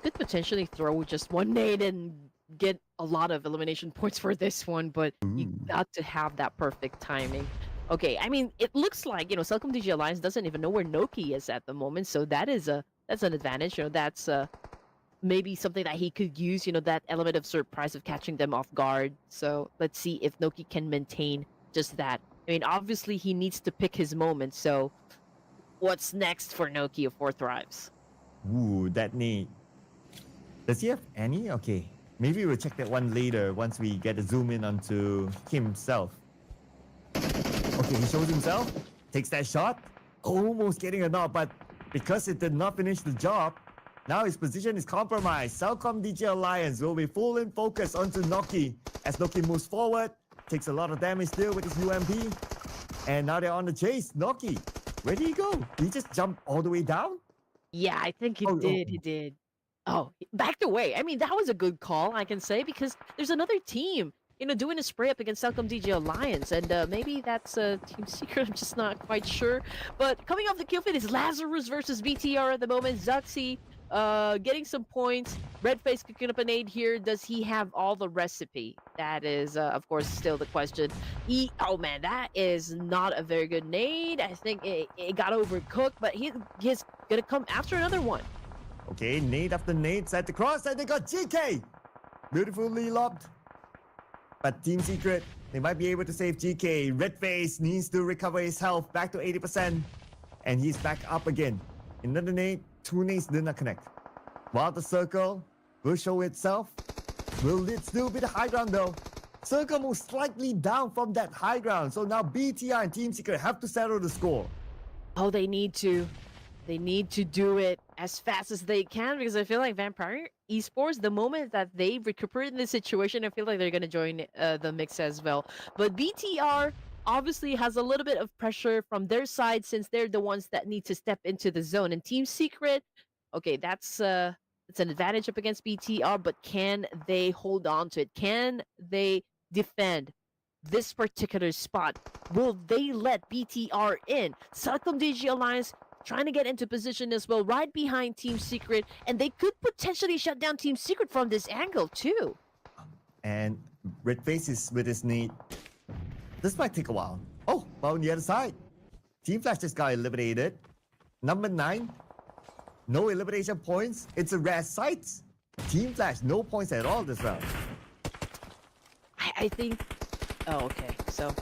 B: Could potentially throw just one nade and get a lot of elimination points for this one, but you got to have that perfect timing. Okay, I mean, it looks like, Celcom DG Alliance doesn't even know where Noki is at the moment, so that's an advantage. That's maybe something that he could use, that element of surprise of catching them off guard. So let's see if Noki can maintain just that. I mean, obviously he needs to pick his moment, so what's next for Noki of 4 Thrives?
C: Ooh, that nade. Does he have any? Okay. Maybe we'll check that one later once we get a zoom in onto himself. Okay, he shows himself, takes that shot, almost getting a knock, but because it did not finish the job, now his position is compromised. Celcom DJ Alliance will be full in focus onto Noki as Noki moves forward, takes a lot of damage still with his UMP, and now they're on the chase. Noki, where did he go? Did he just jump all the way down?
B: Yeah, I think he did. He did. Oh, backed away. I mean, that was a good call, I can say, because there's another team, doing a spray up against Celcom DJ Alliance, and maybe that's Team Secret, I'm just not quite sure. But coming off the kill feed is Lazarus versus BTR at the moment. Zuxi getting some points. Redface cooking up a nade here. Does he have all the recipe? That is, of course, still the question. Oh man, that is not a very good nade. I think it got overcooked, but he's gonna come after another one.
C: Okay, nade after nade, set the cross, and they got GK! Beautifully lobbed. But Team Secret, they might be able to save GK. Redface needs to recover his health back to 80%. And he's back up again. Another nade, 2 nades did not connect. While the circle will show itself. Will it still be the high ground though? Circle moves slightly down from that high ground. So now BTR and Team Secret have to settle the score.
B: Oh, they need to. They need to do it as fast as they can, because I feel like Vampire Esports, the moment that they recuperate in this situation, I feel like they're going to join the mix as well. But BTR obviously has a little bit of pressure from their side since they're the ones that need to step into the zone. And Team Secret, okay, that's an advantage up against BTR, but can they hold on to it? Can they defend this particular spot? Will they let BTR in? Celcom DG Alliance trying to get into position as well, right behind Team Secret, and they could potentially shut down Team Secret from this angle too.
C: And Red Face is with his nade. This might take a while. Oh, but on the other side, Team Flash just got eliminated. Number 9, no elimination points. It's a rare sight. Team Flash, no points at all this round.
B: I think. Oh, okay. So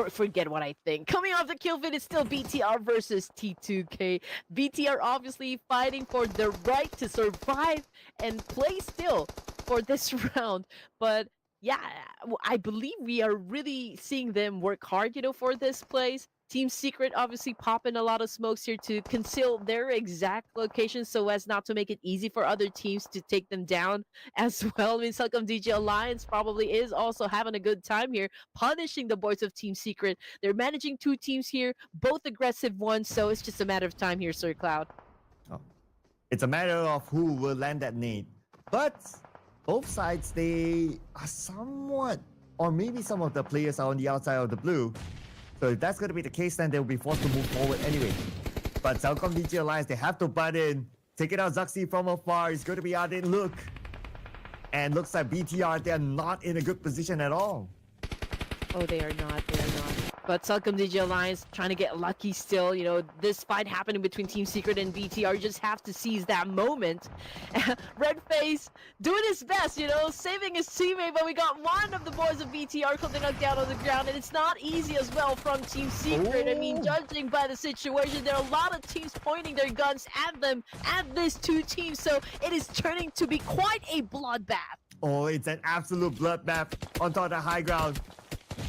B: forget what I think. Coming off the kill feed, it's still BTR versus T2K. BTR obviously fighting for the right to survive and play still for this round. But yeah, I believe we are really seeing them work hard, for this place. Team Secret obviously popping a lot of smokes here to conceal their exact location so as not to make it easy for other teams to take them down as well. I mean, Celcom DJ Alliance probably is also having a good time here, punishing the boys of Team Secret. They're managing 2 teams here, both aggressive ones, so it's just a matter of time here, Sir Cloud.
C: Oh. It's a matter of who will land that nade. But both sides, they are somewhat, or maybe some of the players are on the outside of the blue. So if that's going to be the case, then they'll be forced to move forward anyway. But Celcom DJ Alliance, they have to butt in. Take it out Zuxi from afar. He's going to be out in look. And looks like BTR, they're not in a good position at all.
B: Oh, they are not. They are not. But Celcom DJ Alliance trying to get lucky still. This fight happening between Team Secret and BTR. You just have to seize that moment. Redface doing his best, saving his teammate. But we got one of the boys of BTR clipping knocked down on the ground. And it's not easy as well from Team Secret. I mean, judging by the situation, there are a lot of teams pointing their guns at them, at these 2 teams. So it is turning to be quite a bloodbath.
C: Oh, it's an absolute bloodbath on top of the high ground.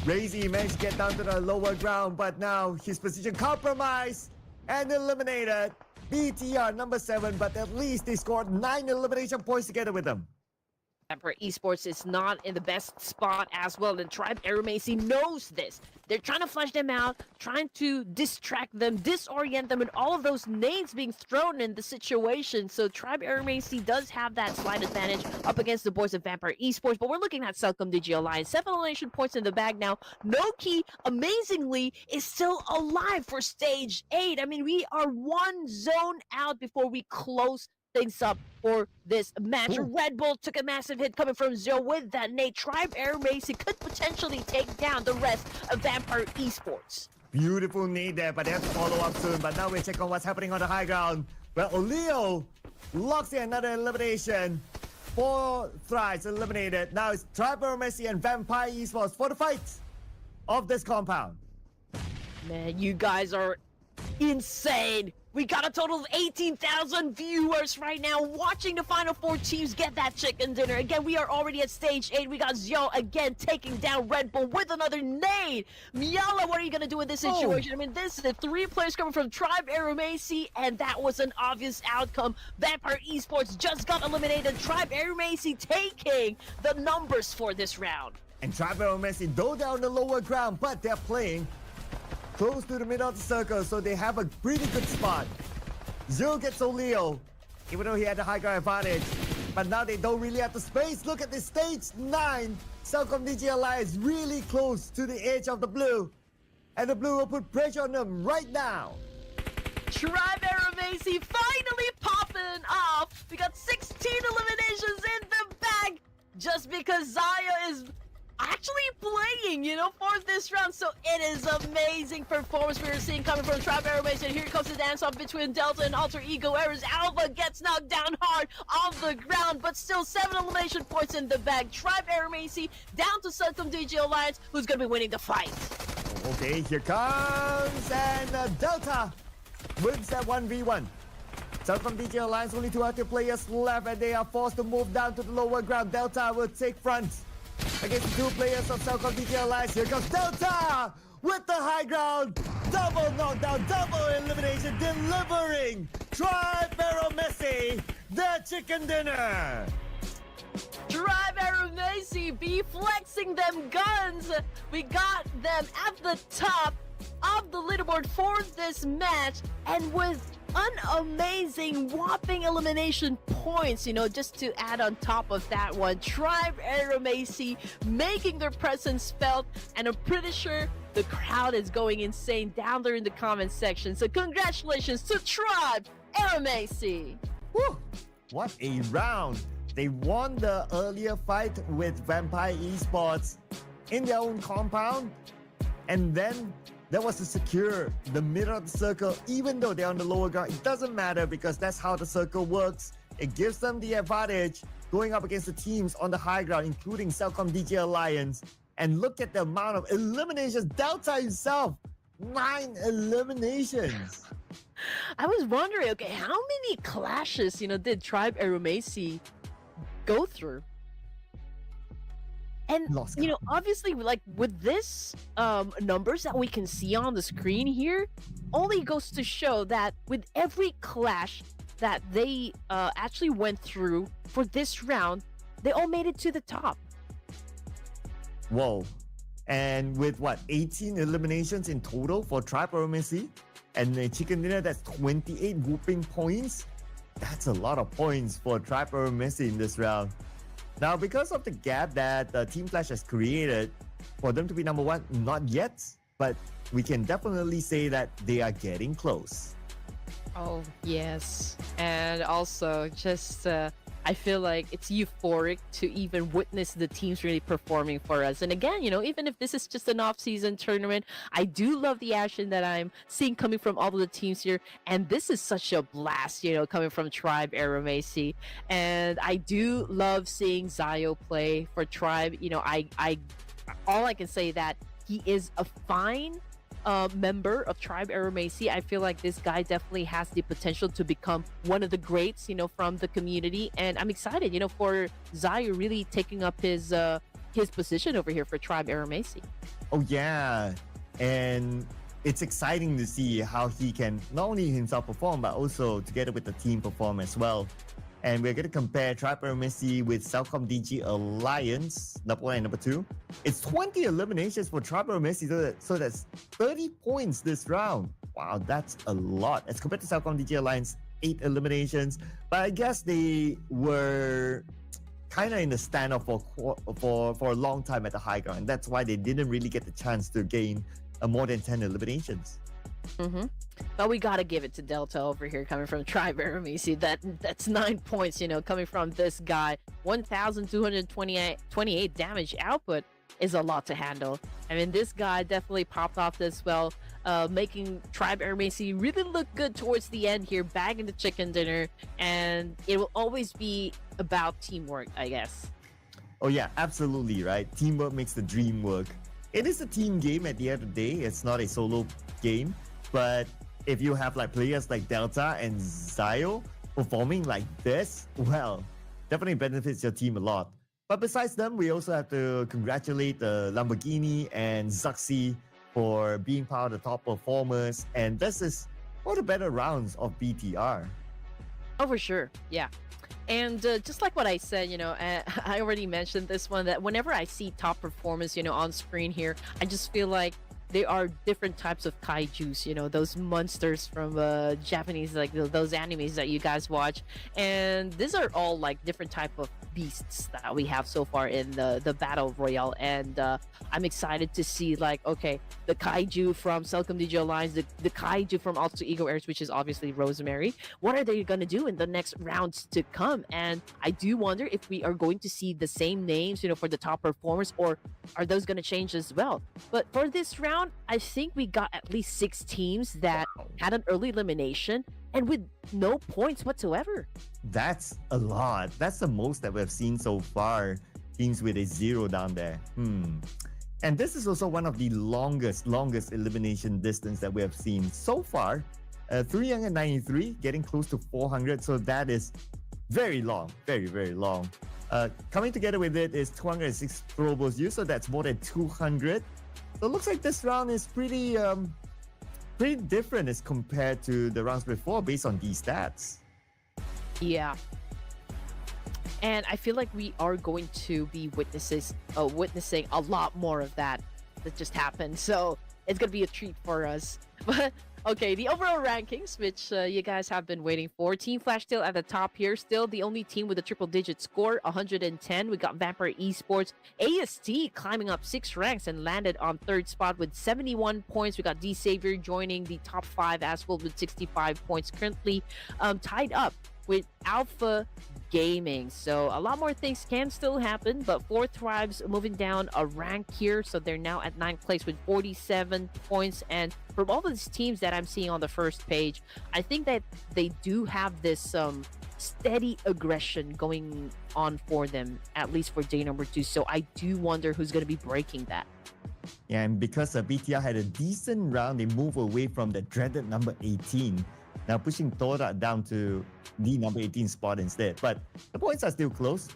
C: Razy managed to get down to the lower ground, but now his position compromised and eliminated. BTR number 7, but at least they scored 9 elimination points together with them.
B: For esports is not in the best spot as well, and Tribe Aeromacy knows this. They're trying to flush them out, trying to distract them, disorient them, and all of those nades being thrown in the situation. So Tribe Aeromacy does have that slight advantage up against the boys of Vampire Esports, but we're looking at Celcom DJ Alliance. 7 elimination points in the bag now. Noki, amazingly, is still alive for stage 8. I mean, we are 1 zone out before we close things up for this match.
C: Ooh.
B: Red Bull took a massive hit coming from Zero with that nade. Tribe Aeromacy could potentially take down the rest of Vampire Esports.
C: Beautiful nade there, but they have to follow up soon. But now we check on what's happening on the high ground. Well, Oleo locks in another elimination. 4 thrives eliminated. Now it's Tribe Aeromacy and Vampire Esports for the fight of this compound.
B: Man, you guys are insane. We got a total of 18,000 viewers right now watching the final 4 teams get that chicken dinner. Again, we are already at stage 8. We got Zio again taking down Red Bull with another nade. Miala, what are you going to do in this situation? I mean, this is 3 players coming from Tribe Aeromacy, and that was an obvious outcome. Vampire Esports just got eliminated. Tribe Aeromacy taking the numbers for this round.
C: And Tribe Aeromacy, though they're on the lower ground, but they're playing close to the middle of the circle, so they have a pretty good spot. Zero gets Oleo, even though he had the high ground advantage. But now they don't really have the space. Look at this stage 9. Celcom DJ Alliance really close to the edge of the blue. And the blue will put pressure on them right now.
B: Tribe Aeromacy finally popping off. We got 16 eliminations in the bag just because Zaya is actually playing, for this round. So it is amazing performance we are seeing coming from Tribe Aeromacy. And here comes the dance off between Delta and Alter Ego Errors. Alpha gets knocked down hard on the ground, but still 7 elimination points in the bag. Tribe Aeromacy down to Celcom DJ Alliance, who's going to be winning the fight.
C: Okay, here comes, and Delta wins that 1v1. Celcom DJ Alliance, only 2 active players left, and they are forced to move down to the lower ground. Delta will take front against the 2 players of Celcom DJ Alliance. Here comes Delta with the high ground. Double knockdown, double elimination, delivering Tribe Aeromacy their chicken dinner.
B: Tribe Aeromacy be flexing them guns. We got them at the top of the leaderboard for this match, and with an amazing whopping elimination points, just to add on top of that one. Tribe Aeromacy making their presence felt, and I'm pretty sure the crowd is going insane down there in the comment section. So congratulations to Tribe Aeromacy.
C: Woo! What a round. They won the earlier fight with Vampire Esports in their own compound. And then that was to secure the middle of the circle, even though they're on the lower ground. It doesn't matter because that's how the circle works. It gives them the advantage going up against the teams on the high ground, including Cellcom DJ Alliance. And look at the amount of eliminations. Delta himself, 9 eliminations.
B: I was wondering, okay, how many clashes, did Tribe Aeromasi go through? And,
C: Lost count.
B: obviously, like, with this numbers that we can see on the screen here, only goes to show that with every clash that they actually went through for this round, they all made it to the top.
C: Whoa. And with what, 18 eliminations in total for Tribe Aeromasi? And the Chicken Dinner, that's 28 whooping points. That's a lot of points for Tribe Aeromasi in this round. Now, because of the gap that Team Flash has created, for them to be number one, not yet, but we can definitely say that they are getting close.
B: Oh, yes. And also, just, I feel like it's euphoric to even witness the teams really performing for us. And again, even if this is just an off-season tournament, I do love the action that I'm seeing coming from all of the teams here. And this is such a blast, coming from Tribe Aeromasi. And I do love seeing Zayo play for Tribe. All I can say that he is a fine member of Tribe Aeromasi. I feel like this guy definitely has the potential to become one of the greats, from the community. And I'm excited, for Zayu really taking up his position over here for Tribe Aeromasi.
C: Oh yeah, and it's exciting to see how he can not only himself perform, but also together with the team perform as well. And we're going to compare Tribe Aeromasi with Cellcom DG Alliance, number 1 and number 2. It's 20 eliminations for Tribe Aeromasi, so that's 30 points this round. Wow, that's a lot. As compared to Cellcom DG Alliance, 8 eliminations. But I guess they were kind of in the standoff for a long time at the high ground. And that's why they didn't really get the chance to gain more than 10 eliminations.
B: Mm-hmm. But we gotta give it to Delta over here, coming from Tribe Aeromasi. That's 9 points, coming from this guy. 1,228 damage output is a lot to handle. I mean, this guy definitely popped off this well, making Tribe Aeromasi really look good towards the end here, bagging the chicken dinner. And it will always be about teamwork, I guess.
C: Oh yeah, absolutely, right? Teamwork makes the dream work. It is a team game at the end of the day. It's not a solo game. But if you have players like Delta and Zayo performing like this, well, definitely benefits your team a lot. But besides them, we also have to congratulate Lamborghini and Zuxi for being part of the top performers. And this is one of the better rounds of BTR.
B: Oh, for sure. Yeah. And just like what I said, I already mentioned this one, that whenever I see top performance, on screen here, I just feel like there are different types of kaijus, those monsters from Japanese, like those animes that you guys watch. And these are all different type of beasts that we have so far in the Battle Royale. And I'm excited to see, okay, the kaiju from Cellcom DJ Alliance, the kaiju from Alter Ego Airs, which is obviously Rosemary. What are they going to do in the next rounds to come? And I do wonder if we are going to see the same names, for the top performers, or are those going to change as well? But for this round, I think we got at least 6 teams that had an early elimination and with no points whatsoever.
C: That's a lot. That's the most that we've seen so far. Teams with a 0 down there. And this is also one of the longest elimination distance that we have seen so far. 393, getting close to 400. So that is very long, very, very long. Coming together with it is 206 throwables used, so that's more than 200. So it looks like this round is pretty different as compared to the rounds before based on these stats.
B: Yeah. And I feel like we are going to be witnessing a lot more of that just happened. So it's going to be a treat for us. But okay, the overall rankings, which you guys have been waiting for. Team Flash still at the top here. Still the only team with a triple-digit score, 110. We got Vampire Esports. AST climbing up 6 ranks and landed on 3rd spot with 71 points. We got D-Savior joining the top 5 as well with 65 points. Currently tied up with Alpha Gaming. So a lot more things can still happen, but Four Thrives moving down a rank here. So they're now at 9th place with 47 points. And from all of these teams that I'm seeing on the first page, I think that they do have this steady aggression going on for them, at least for day number 2. So I do wonder who's going to be breaking that.
C: Yeah, and because BTR had a decent round, they move away from the dreaded number 18. Now pushing Tora down to the number 18 spot instead. But the points are still close.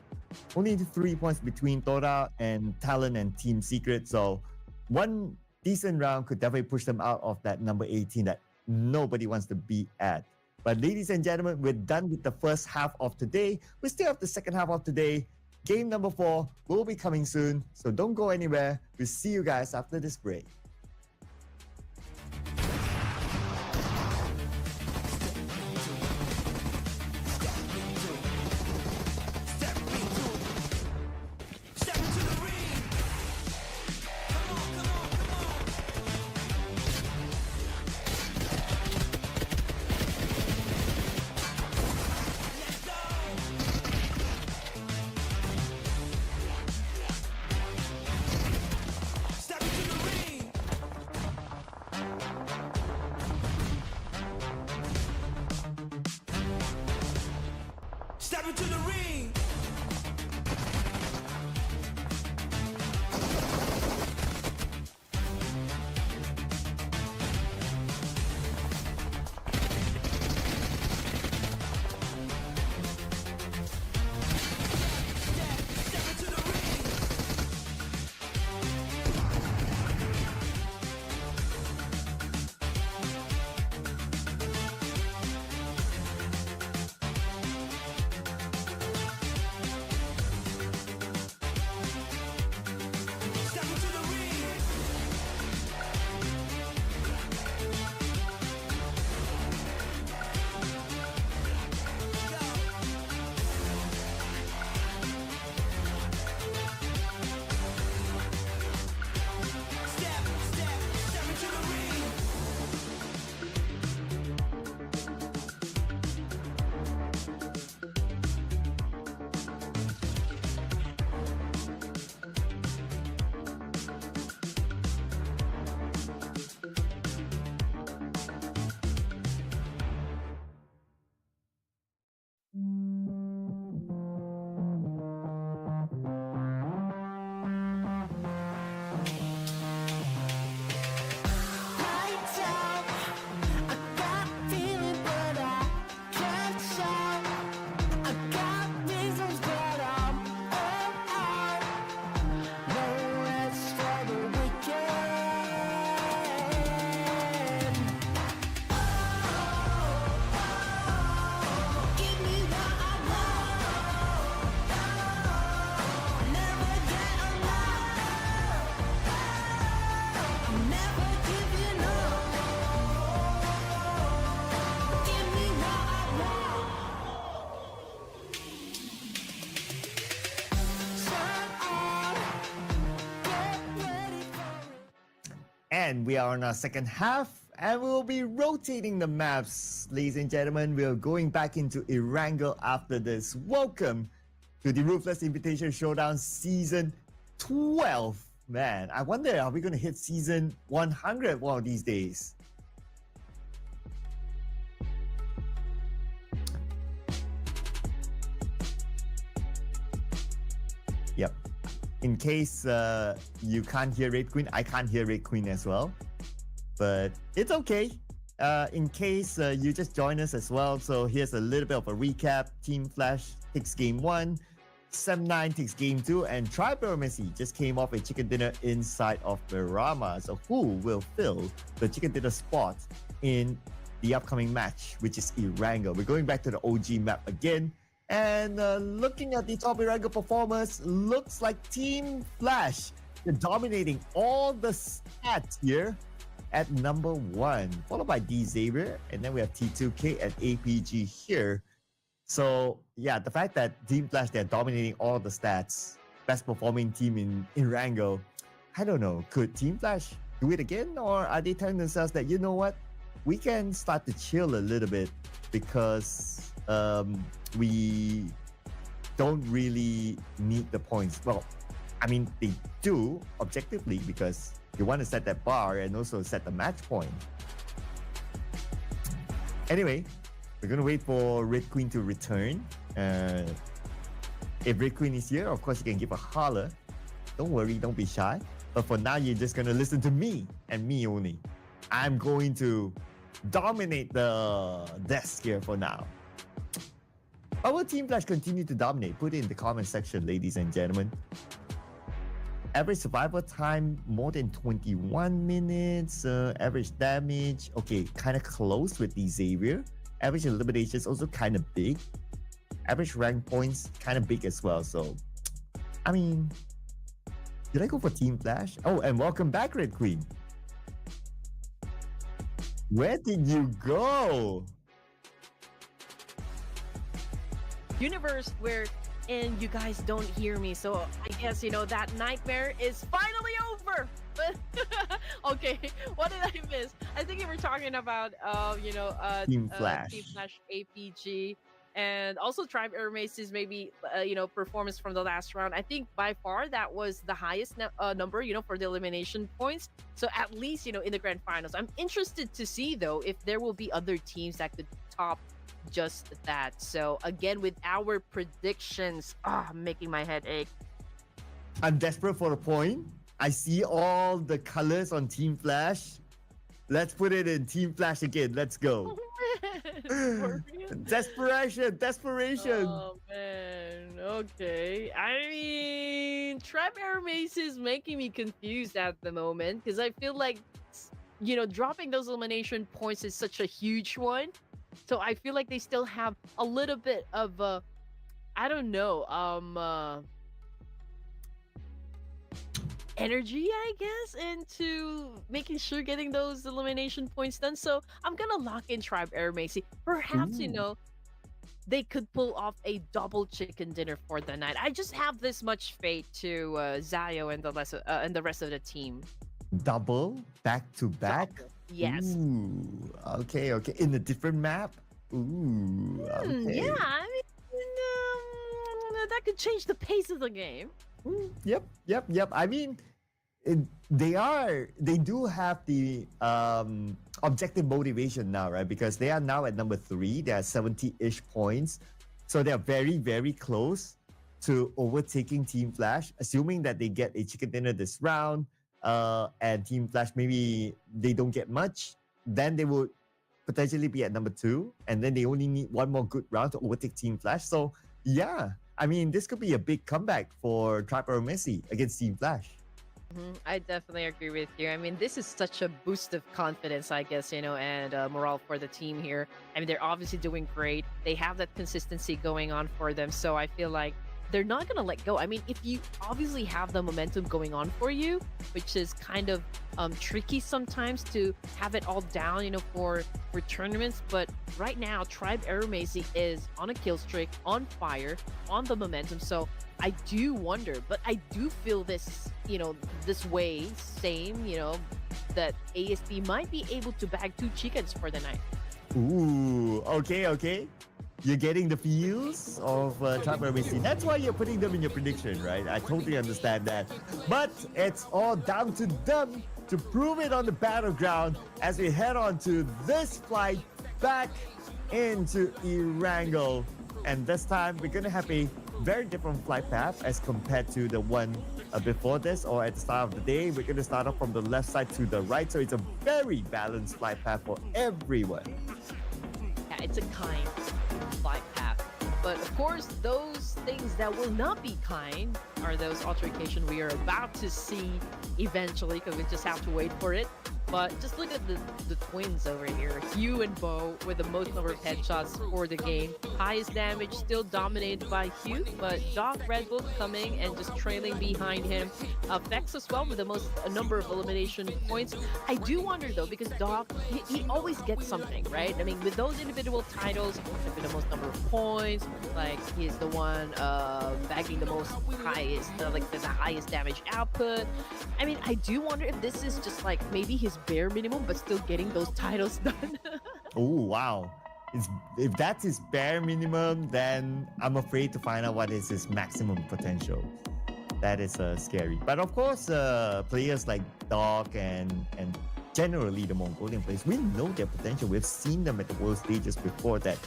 C: Only 3 points between Tora and Talon and Team Secret. So one decent round could definitely push them out of that number 18 that nobody wants to be at. But ladies and gentlemen, we're done with the first half of today. We still have the second half of today. Game number 4 will be coming soon. So don't go anywhere. We'll see you guys after this break.
A: Step into the ring.
C: And we are on our second half, and we'll be rotating the maps. Ladies and gentlemen, we're going back into Erangel after this. Welcome to the Ruthless Invitation Showdown Season 12. Man, I wonder, are we going to hit Season 100 one of these days? Yep. In case you can't hear Red Queen, I can't hear Red Queen as well. But it's okay. In case you just join us as well. So here's a little bit of a recap. Team Flash takes game 1. 7-9 takes game 2. And Triboromacy just came off a chicken dinner inside of Berama. So who will fill the chicken dinner spot in the upcoming match, which is Erangel? We're going back to the OG map again. And looking at the top Erangel performers, looks like Team Flash, they're dominating all the stats here at number 1, followed by D Xavier, and then we have T2K and APG here. So yeah, the fact that Team Flash, they're dominating all the stats, best performing team in Erangel, I don't know, could Team Flash do it again, or are they telling themselves that, you know what, we can start to chill a little bit because we don't really need the points. Well, I mean, they do objectively because you want to set that bar and also set the match point. Anyway, we're going to wait for Red Queen to return. If Red Queen is here, of course, you can give a holler. Don't worry, don't be shy. But for now, you're just going to listen to me and me only. I'm going to dominate the desk here for now. How will Team Flash continue to dominate? Put it in the comment section, ladies and gentlemen. Average survival time, more than 21 minutes. Average damage, okay, kind of close with the Xavier. Average eliminations, also kind of big. Average rank points, kind of big as well. So, I mean, did I go for Team Flash? Oh, and welcome back, Red Queen. Where did you go?
B: Universe where and you guys don't hear me, so I guess that nightmare is finally over. But okay, what did I miss? I think you were talking about
C: Team Flash.
B: Team Flash APG, and also Tribe Hermes' maybe performance from the last round. I think by far that was the highest number for the elimination points. So at least in the grand finals. I'm interested to see though if there will be other teams that could top just that. So again, with our predictions, making my head ache.
C: I'm desperate for a point. I see all the colors on Team Flash. Let's put it in Team Flash again. Let's go. Desperation.
B: Oh man, okay. I mean, Tribe Hermes is making me confused at the moment because I feel like dropping those elimination points is such a huge one. So I feel like they still have a little bit of I don't know, energy, I guess, into making sure getting those elimination points done. So I'm gonna lock in Tribe Hermes. Perhaps they could pull off a double chicken dinner for the night. I just have this much faith to Zayo and the rest of the team.
C: Double back to back.
B: Double. Yes.
C: Ooh, okay. In a different map. Ooh, okay.
B: Yeah, I mean, that could change the pace of the game.
C: Yep. I mean, they do have the objective motivation now, right? Because they are now at number 3. They are 70-ish points. So they are very, very close to overtaking Team Flash, assuming that they get a chicken dinner this round. And Team Flash, maybe they don't get much, then they will potentially be at number 2, and then they only need one more good round to overtake Team Flash. So yeah, I mean, this could be a big comeback for Tribe Hermes against Team Flash.
B: I definitely agree with you. I mean, this is such a boost of confidence, I guess, and morale for the team here. I mean, they're obviously doing great. They have that consistency going on for them. So I feel like they're not going to let go. I mean, if you obviously have the momentum going on for you, which is kind of tricky sometimes to have it all down, for tournaments. But right now, Tribe Hermes is on a kill streak, on fire, on the momentum. So I do wonder, but I do feel this, this way, same, that ASP might be able to bag 2 chickens for the night.
C: Ooh, okay. You're getting the feels of Tribe Hermes. That's why you're putting them in your prediction, right? I totally understand that. But it's all down to them to prove it on the battleground as we head on to this flight back into Erangel. And this time, we're going to have a very different flight path as compared to the one before this or at the start of the day. We're going to start off from the left side to the right. So it's a very balanced flight path for everyone.
B: Yeah, it's a kind flight path. But of course, those things that will not be kind are those altercations we are about to see eventually, because we just have to wait for it. But just look at the twins over here. Hugh and Bo with the most number of headshots for the game. Highest damage still dominated by Hugh, but Doc Red Bull coming and just trailing behind him. Vex as well with the most number of elimination points. I do wonder though, because Doc, he always gets something, right? I mean, with those individual titles, with the most number of points, like he's the one bagging the most highest, the highest damage output. I mean, I do wonder if this is just like maybe his bare minimum, but still getting those titles done.
C: Oh, wow. It's, if that's his bare minimum, then I'm afraid to find out what is his maximum potential. That is scary. But of course, players like Doc and generally the Mongolian players, we know their potential. We've seen them at the world stages before that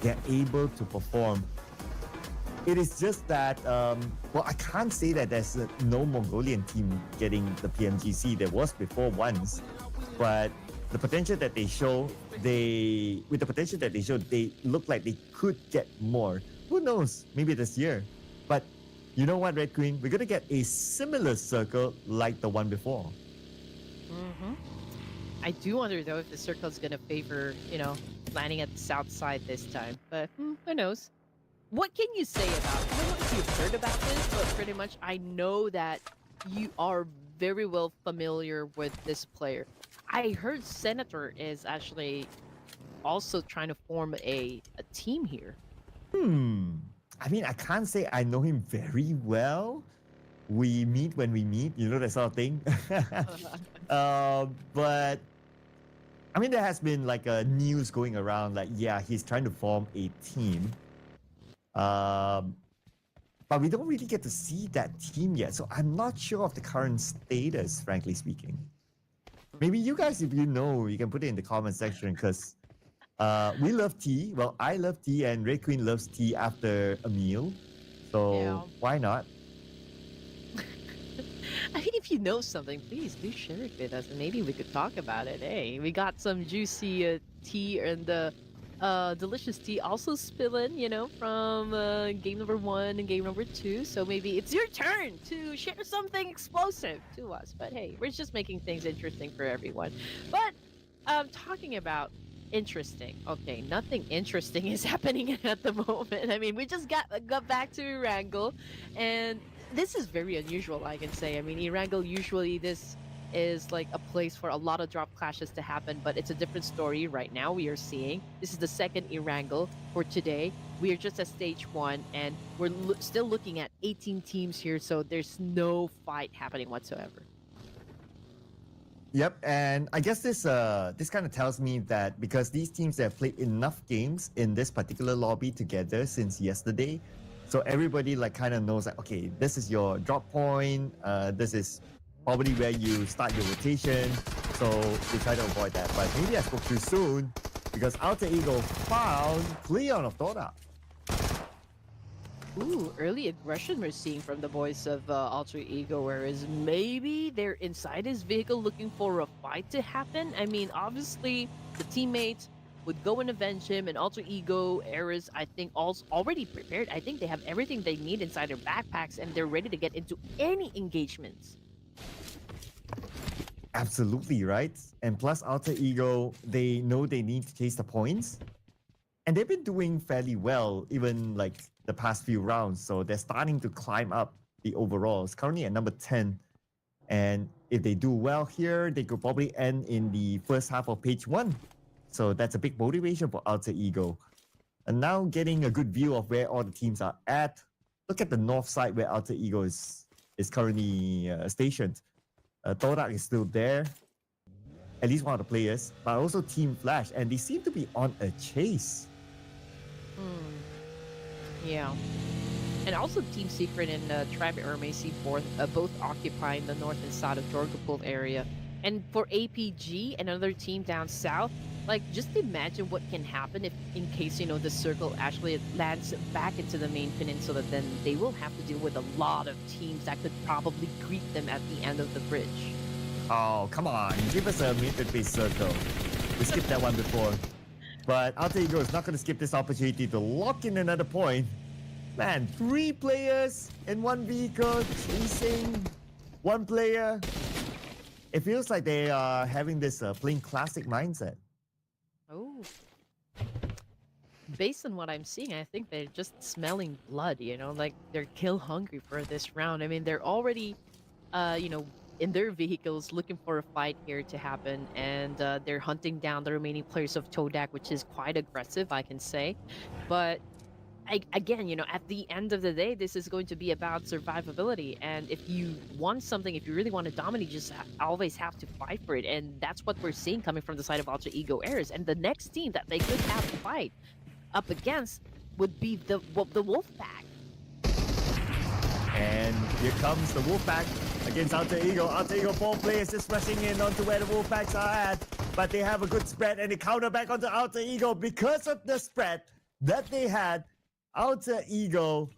C: they're able to perform. It is just that, well, I can't say that there's no Mongolian team getting the PMGC. There was before once, but the potential that they show, they look like they could get more. Who knows? Maybe this year. But you know what, Red Queen? We're gonna get a similar circle like the one before.
B: Mm-hmm. I do wonder though if the circle is gonna favor, landing at the south side this time. But who knows? What can you say about? I don't know if you've heard about this, but pretty much I know that you are very well familiar with this player. I heard Senator is actually also trying to form a team here.
C: I mean, I can't say I know him very well. We meet when we meet, that sort of thing. But I mean, there has been like a news going around, like, yeah, he's trying to form a team. But we don't really get to see that team yet, so I'm not sure of the current status, frankly speaking. Maybe you guys, if you know, you can put it in the comment section, because we love tea. Well, I love tea, and Red Queen loves tea after a meal. So why not?
B: I mean, if you know something, please do share it with us, and maybe we could talk about it. Hey, we got some juicy tea and delicious tea also spilling, from game number 1 and game number 2. So maybe it's your turn to share something explosive to us. But hey, we're just making things interesting for everyone. But talking about interesting, okay, nothing interesting is happening at the moment. I mean, we just got back to Erangel, and this is very unusual, I can say. I mean, Erangel, usually this is like a place for a lot of drop clashes to happen, but it's a different story right now. We are seeing this is the second Erangel for today. We are just at stage 1, and we're still looking at 18 teams here, so there's no fight happening whatsoever.
C: Yep, and I guess this kind of tells me that because these teams have played enough games in this particular lobby together since yesterday, so everybody like kind of knows like, okay, this is your drop point, this is probably where you start your rotation, so we try to avoid that. But maybe I spoke too soon, because Alter Ego found Cleon of Dota.
B: Ooh, early aggression we're seeing from the boys of Alter Ego, whereas maybe they're inside his vehicle looking for a fight to happen. I mean, obviously, the teammates would go and avenge him, and Alter Ego, Eris, I think, already prepared. I think they have everything they need inside their backpacks, and they're ready to get into any engagements.
C: Absolutely, right? And plus Alter Ego, they know they need to chase the points. And they've been doing fairly well, even like the past few rounds. So they're starting to climb up the overalls. Currently at number 10. And if they do well here, they could probably end in the first half of page 1. So that's a big motivation for Alter Ego. And now getting a good view of where all the teams are at. Look at the north side where Alter Ego is currently stationed. Torak is still there, at least one of the players, but also Team Flash, and they seem to be on a chase.
B: Yeah. And also Team Secret and Tribe Ermacy both occupying the north and south of Jorgapul area. And for APG, another team down south, like, just imagine what can happen if, in case, the circle actually lands back into the main peninsula, then they will have to deal with a lot of teams that could probably greet them at the end of the bridge.
C: Oh, come on. Give us a mid-base circle. We skipped that one before. But Alter Ego is not going to skip this opportunity to lock in another point. Man, 3 players in one vehicle chasing one player. It feels like they are having this playing classic mindset.
B: Oh. Based on what I'm seeing, I think they're just smelling blood, like they're kill hungry for this round. I mean, they're already, in their vehicles looking for a fight here to happen, and they're hunting down the remaining players of Todak, which is quite aggressive, I can say. But again, at the end of the day, this is going to be about survivability. And if you want something, if you really want to dominate, you just always have to fight for it. And that's what we're seeing coming from the side of Alter Ego Airs. And the next team that they could have to fight up against would be the Wolfpack.
C: And here comes the Wolfpack against Alter Ego. Alter Ego 4 players just rushing in onto where the Wolfpacks are at. But they have a good spread and they counter back onto Alter Ego. Because of the spread that they had, Alter Ego,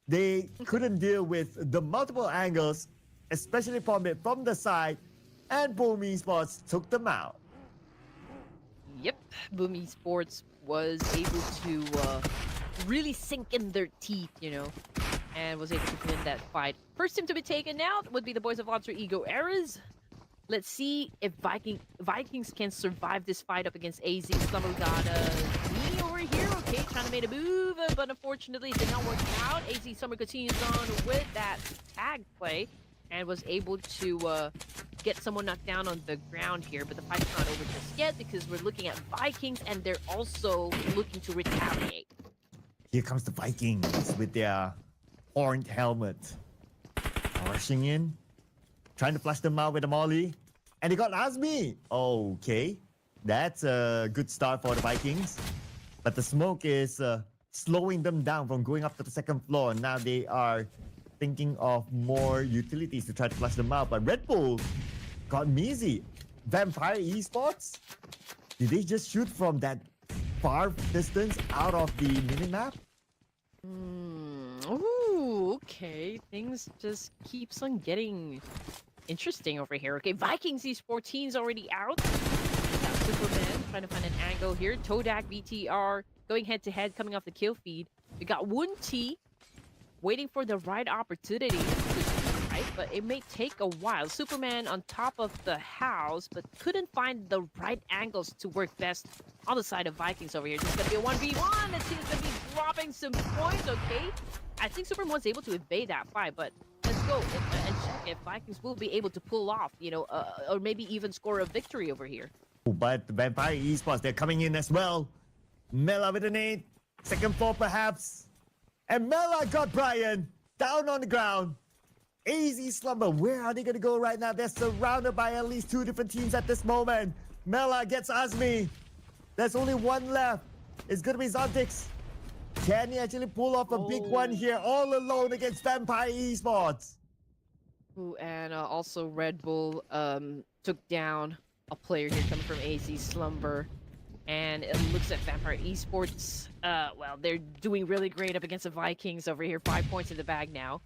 C: they couldn't deal with the multiple angles, especially from the side, and Boom Esports took them out.
B: Yep, Boom Esports was able to really sink in their teeth, and was able to win that fight. First team to be taken out would be the boys of Alter Ego Eras. Let's see if Vikings can survive this fight up against AZ. Slumber got me over here, okay, trying to make a move, but unfortunately it did not work out. AZ Summer continues on with that tag play and was able to get someone knocked down on the ground here, but the fight's not over just yet because we're looking at Vikings and they're also looking to retaliate.
C: Here comes the Vikings with their horned helmet. Rushing in, trying to flush them out with a molly. And they got Azmi. Okay, that's a good start for the Vikings. But the smoke is slowing them down from going up to the second floor. Now they are thinking of more utilities to try to flush them out. But Red Bull got Mizi. Vampire Esports? Did they just shoot from that far distance out of the minimap?
B: Ooh, okay. Things just keeps on getting interesting over here. Okay, Vikings Esports already out. Got Superman trying to find an angle here. Todak, VTR going head to head, coming off the kill feed. We got Woon T waiting for the right opportunity. Right, but it may take a while. Superman on top of the house, but couldn't find the right angles to work best on the side of Vikings over here. This is gonna be a 1v1. It seems to be dropping some points. Okay, I think Superman was able to evade that fight, but let's go and check if Vikings will be able to pull off, or maybe even score a victory over here.
C: But the Vampire Esports, they're coming in as well. Mela with an 8. Second floor perhaps. And Mela got Brian down on the ground. AZ Slumber, where are they going to go right now? They're surrounded by at least 2 different teams at this moment. Mela gets Azmi. There's only one left. It's going to be Zontix. Can he actually pull off a big one here all alone against Vampire Esports?
B: Ooh, and also Red Bull took down a player here coming from AZ Slumber. And it looks at Vampire Esports. Well, they're doing really great up against the Vikings over here. 5 points in the bag now.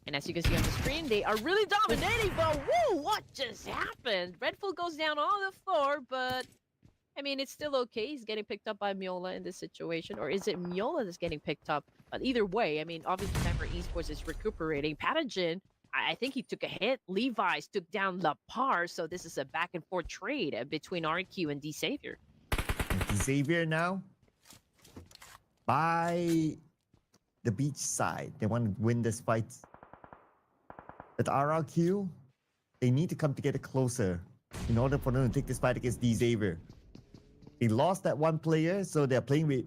B: And as you can see on the screen, they are really dominating, but woo, what just happened? Red Bull goes down on the floor, but I mean, it's still okay. He's getting picked up by Miola in this situation. Or is it Miola that's getting picked up? But either way, I mean, obviously Vampire Esports is recuperating. Patagon, I think he took a hit. Levi's took down La Par, so this is a back and forth trade between RQ and D Savior.
C: Xavier now by the beach side. They want to win this fight. But RRQ, they need to come together closer in order for them to take this fight against D Xavier. They lost that one player, so they're playing with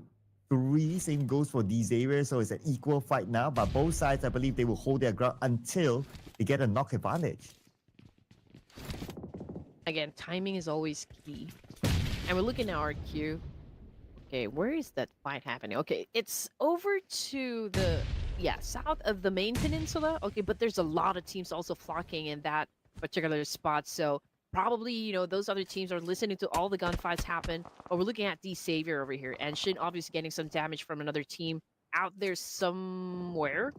C: 3. Same goes for D Xavier, so it's an equal fight now. But both sides, I believe they will hold their ground until they get a knock advantage.
B: Again, timing is always key. And we're looking at RQ. Okay, where is that fight happening? Okay, it's over to the, south of the main peninsula. Okay, but there's a lot of teams also flocking in that particular spot. So probably, those other teams are listening to all the gunfights happen. But we're looking at D Savior over here. And Shin obviously getting some damage from another team out there somewhere.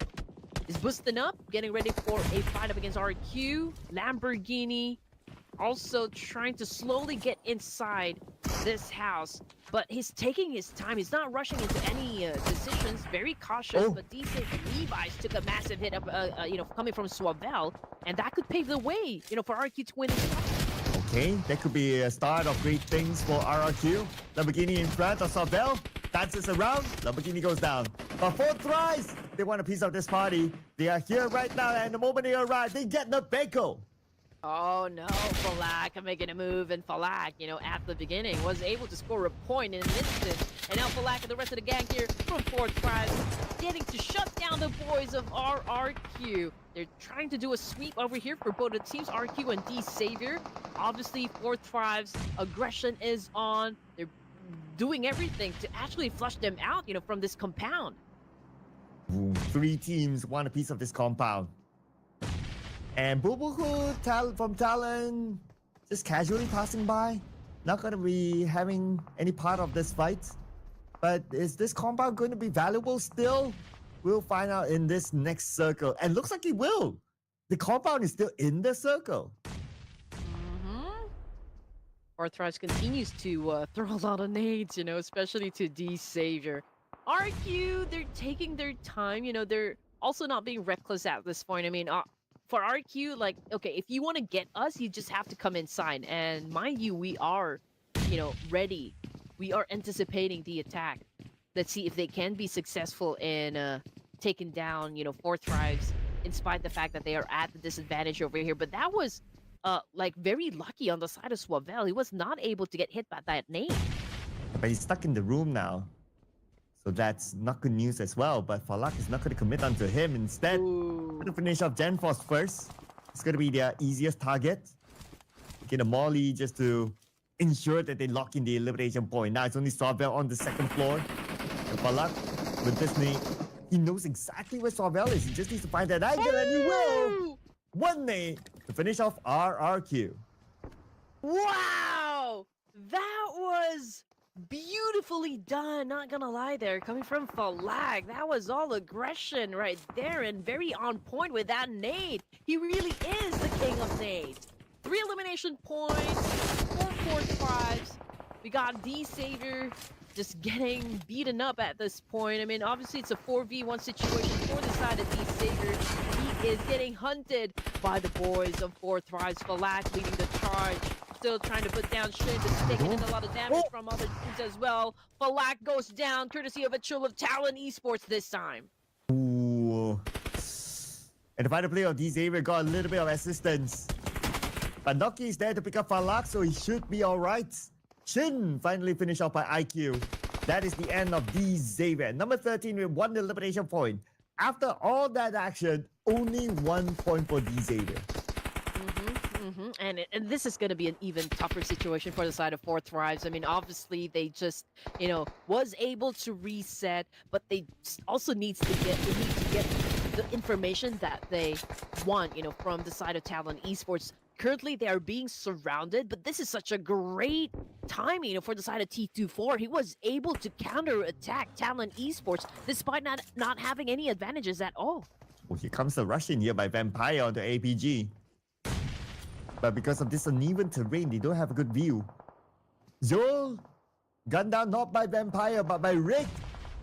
B: Is boosting up, getting ready for a fight up against RQ. Lamborghini also trying to slowly get inside this house, but he's taking his time. He's not rushing into any decisions. Very cautious, but decent. Levi's took a massive hit up, coming from Swavel, and that could pave the way, for RQ to win this fight.
C: Okay, that could be a start of great things for RRQ. Lamborghini in front of Swavel. Dances around, Lamborghini goes down. But 4 tries, they want a piece of this party. They are here right now, and the moment they arrive, they get the Beko.
B: Oh no, Falak making a move, and Falak, at the beginning was able to score a point in an instant. And now Falak and the rest of the gang here from Fourth Prize getting to shut down the boys of RRQ. They're trying to do a sweep over here for both the teams, RQ and D Savior. Obviously, Fourth Prize aggression is on. They're doing everything to actually flush them out, from this compound.
C: Ooh, 3 teams want a piece of this compound. And Bubuhu from Talon just casually passing by. Not going to be having any part of this fight. But is this compound going to be valuable still? We'll find out in this next circle. And looks like it will. The compound is still in the circle.
B: Fourth Rise continues to throw a lot of nades, especially to D Savior. RQ, they're taking their time, they're also not being reckless at this point. I mean, for RQ, like, okay, if you want to get us, you just have to come inside. And mind you, we are, ready. We are anticipating the attack. Let's see if they can be successful in taking down, Fourth Rise, in spite of the fact that they are at the disadvantage over here. But that was, like, very lucky on the side of Swavel. He was not able to get hit by that nade.
C: But he's stuck in the room now. So that's not good news as well. But Falak is not going to commit onto him. Instead, going to finish off Genforce first. It's going to be their easiest target. Get a Molly just to ensure that they lock in the elimination point. Now it's only Swavel on the second floor. And Falak, with this nade, he knows exactly where Swavel is. He just needs to find that angle, and he will! One nade to finish off RRQ.
B: Wow! That was beautifully done, not gonna lie there, coming from Falak. That was all aggression right there, and very on point with that nade. He really is the king of nades. 3 elimination points, 4 Fourth Prize. We got D Savior just getting beaten up at this point. I mean, obviously it's a 4v1 situation for the side of D Savior. He is getting hunted by the boys of Fourth Prize. Falak leading the charge. Still trying to put down Shin, but taking in a lot of damage from other teams as well. Falak goes down, courtesy of a chill of Talon Esports this time.
C: Ooh. And the final play of D Xavier got a little bit of assistance. But Noki is there to pick up Falak, so he should be alright. Shin finally finished off by IQ. That is the end of D Xavier. Number 13 with 1 elimination point. After all that action, only 1 point for D Xavier.
B: And this is going to be an even tougher situation for the side of Fourth Rise. I mean, obviously they just, was able to reset, but they also need to get the information that they want, from the side of Talon Esports. Currently, they are being surrounded, but this is such a great timing, for the side of T24. He was able to counter-attack Talon Esports despite not having any advantages at all.
C: Well, here comes the rush in here by Vampire on the APG. But because of this uneven terrain, they don't have a good view. Zul, gunned down not by Vampire, but by Rick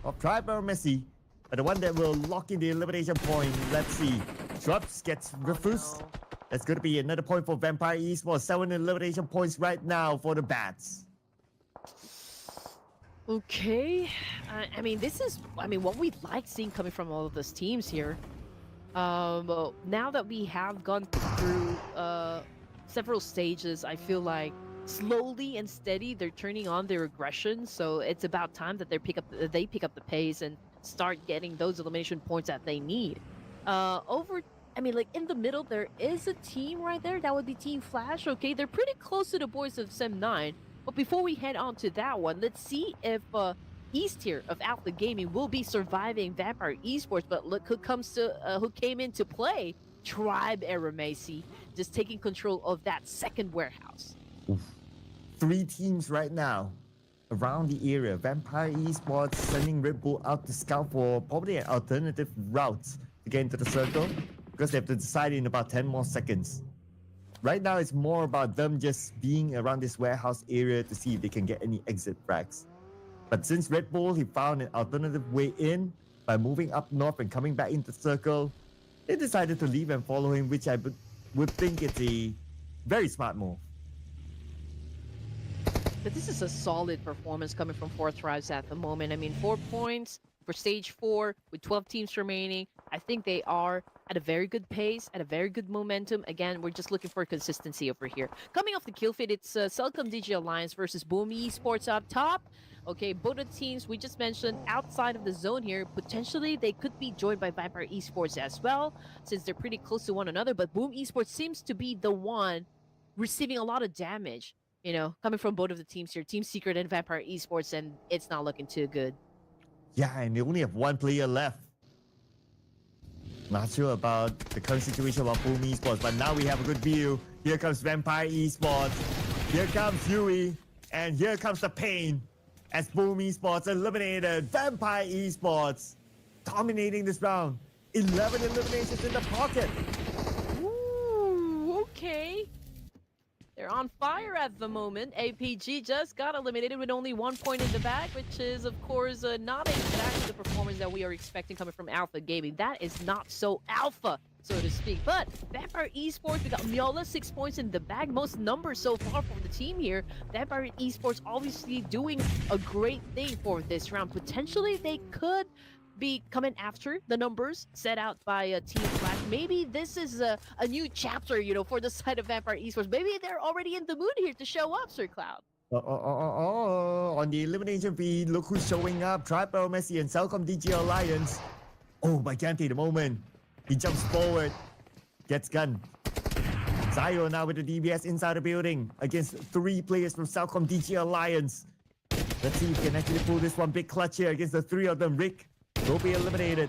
C: of Triber Messi. But the one that will lock in the elimination point. Let's see. Drops gets refused.
B: No.
C: That's going to be another point for Vampire Esports. 7 elimination points right now for the Bats.
B: Okay. I mean, this is, what we like seeing coming from all of those teams here. Well, now that we have gone through several stages, I feel like slowly and steady they're turning on their aggression. So it's about time that they pick up the pace and start getting those elimination points that they need. In the middle there is a team right there. That would be Team Flash. Okay, they're pretty close to the boys of Sem9. But before we head on to that one, let's see if East tier of Alpha Gaming will be surviving Vampire Esports. But look who came into play. Tribe Eramacy, just taking control of that second warehouse.
C: Oof. 3 teams right now around the area. Vampire Esports sending Red Bull out to scout for probably an alternative route to get into the circle, because they have to decide in about 10 more seconds. Right now, it's more about them just being around this warehouse area to see if they can get any exit frags. But since Red Bull, he found an alternative way in by moving up north and coming back into the circle, they decided to leave and follow him, which I would think it's a very smart move.
B: But this is a solid performance coming from Fourth Rise at the moment. I mean, 4 points for stage 4 with 12 teams remaining. I think they are at a very good pace, at a very good momentum. Again, we're just looking for consistency over here. Coming off the kill feed, it's Celcom DG Alliance versus Boom Esports up top. Okay, both of the teams we just mentioned outside of the zone here, potentially they could be joined by Vampire Esports as well, since they're pretty close to one another. But Boom Esports seems to be the one receiving a lot of damage, coming from both of the teams here, Team Secret and Vampire Esports, and it's not looking too good.
C: Yeah, and they only have one player left. Not sure about the current situation about Boom Esports, but now we have a good view. Here comes Vampire Esports. Here comes Yui. And here comes the pain as Boom Esports eliminated Vampire Esports, dominating this round. 11 eliminations in the pocket.
B: Ooh, okay. They're on fire at the moment. APG just got eliminated with only 1 point in the bag, which is, of course, not exactly the performance that we are expecting coming from Alpha Gaming. That is not so alpha, so to speak. But Vampire Esports, we got Miola 6 points in the bag. Most numbers so far for the team here. Vampire Esports obviously doing a great thing for this round. Potentially, they could be coming after the numbers set out by Team Flash. Maybe this is a new chapter, for the side of Vampire Esports. Maybe they're already in the mood here to show up, Sir Cloud.
C: On the elimination feed, look who's showing up. Tripel Messi and Celcom DG Alliance. Oh, by Gante, the moment. He jumps forward, gets gun. Zayo now with the DBS inside the building against 3 players from Celcom DG Alliance. Let's see if he can actually pull this one big clutch here against the 3 of them. Rick will be eliminated.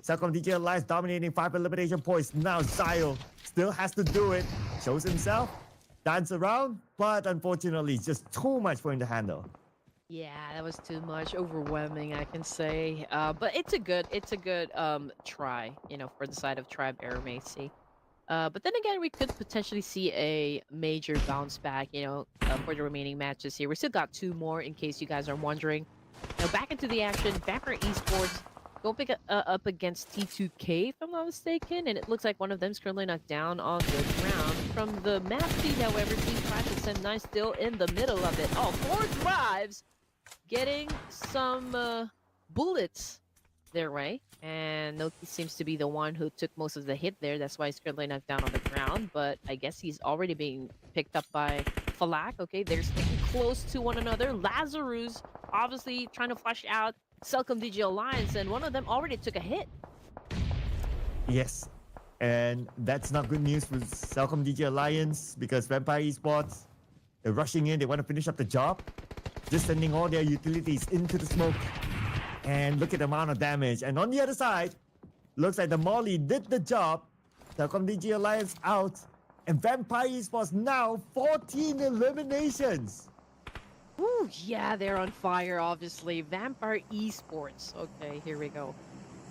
C: Celcom DG Alliance dominating 5 elimination points. Now Zayo still has to do it. Shows himself, dance around, but unfortunately it's just too much for him to handle.
B: Yeah, that was too much, overwhelming, I can say. But it's a good try, for the side of Tribe Air Macy. But then again, we could potentially see a major bounce back, for the remaining matches here. We still got 2 more in case you guys are wondering. Now back into the action, Vampire Esports go pick up against T2K, if I'm not mistaken, and it looks like one of them is currently knocked down on the ground. From the map feed, however, Team Flash and Sen9 still in the middle of it. Oh, 4 drives, getting some bullets their way, and Noki seems to be the one who took most of the hit there. That's why he's currently knocked down on the ground, but I guess he's already being picked up by Falak. Okay, they're sticking close to one another. Lazarus obviously trying to flush out Celcom DG Alliance, and one of them already took a hit.
C: Yes, and that's not good news for Celcom DG Alliance because Vampire Esports, they're rushing in. They want to finish up the job, just sending all their utilities into the smoke. And look at the amount of damage. And on the other side, looks like the Molly did the job. Celcom DG Alliance out, and Vampire Esports now 14 eliminations.
B: Ooh, yeah, they're on fire, obviously. Vampire Esports. Okay, here we go.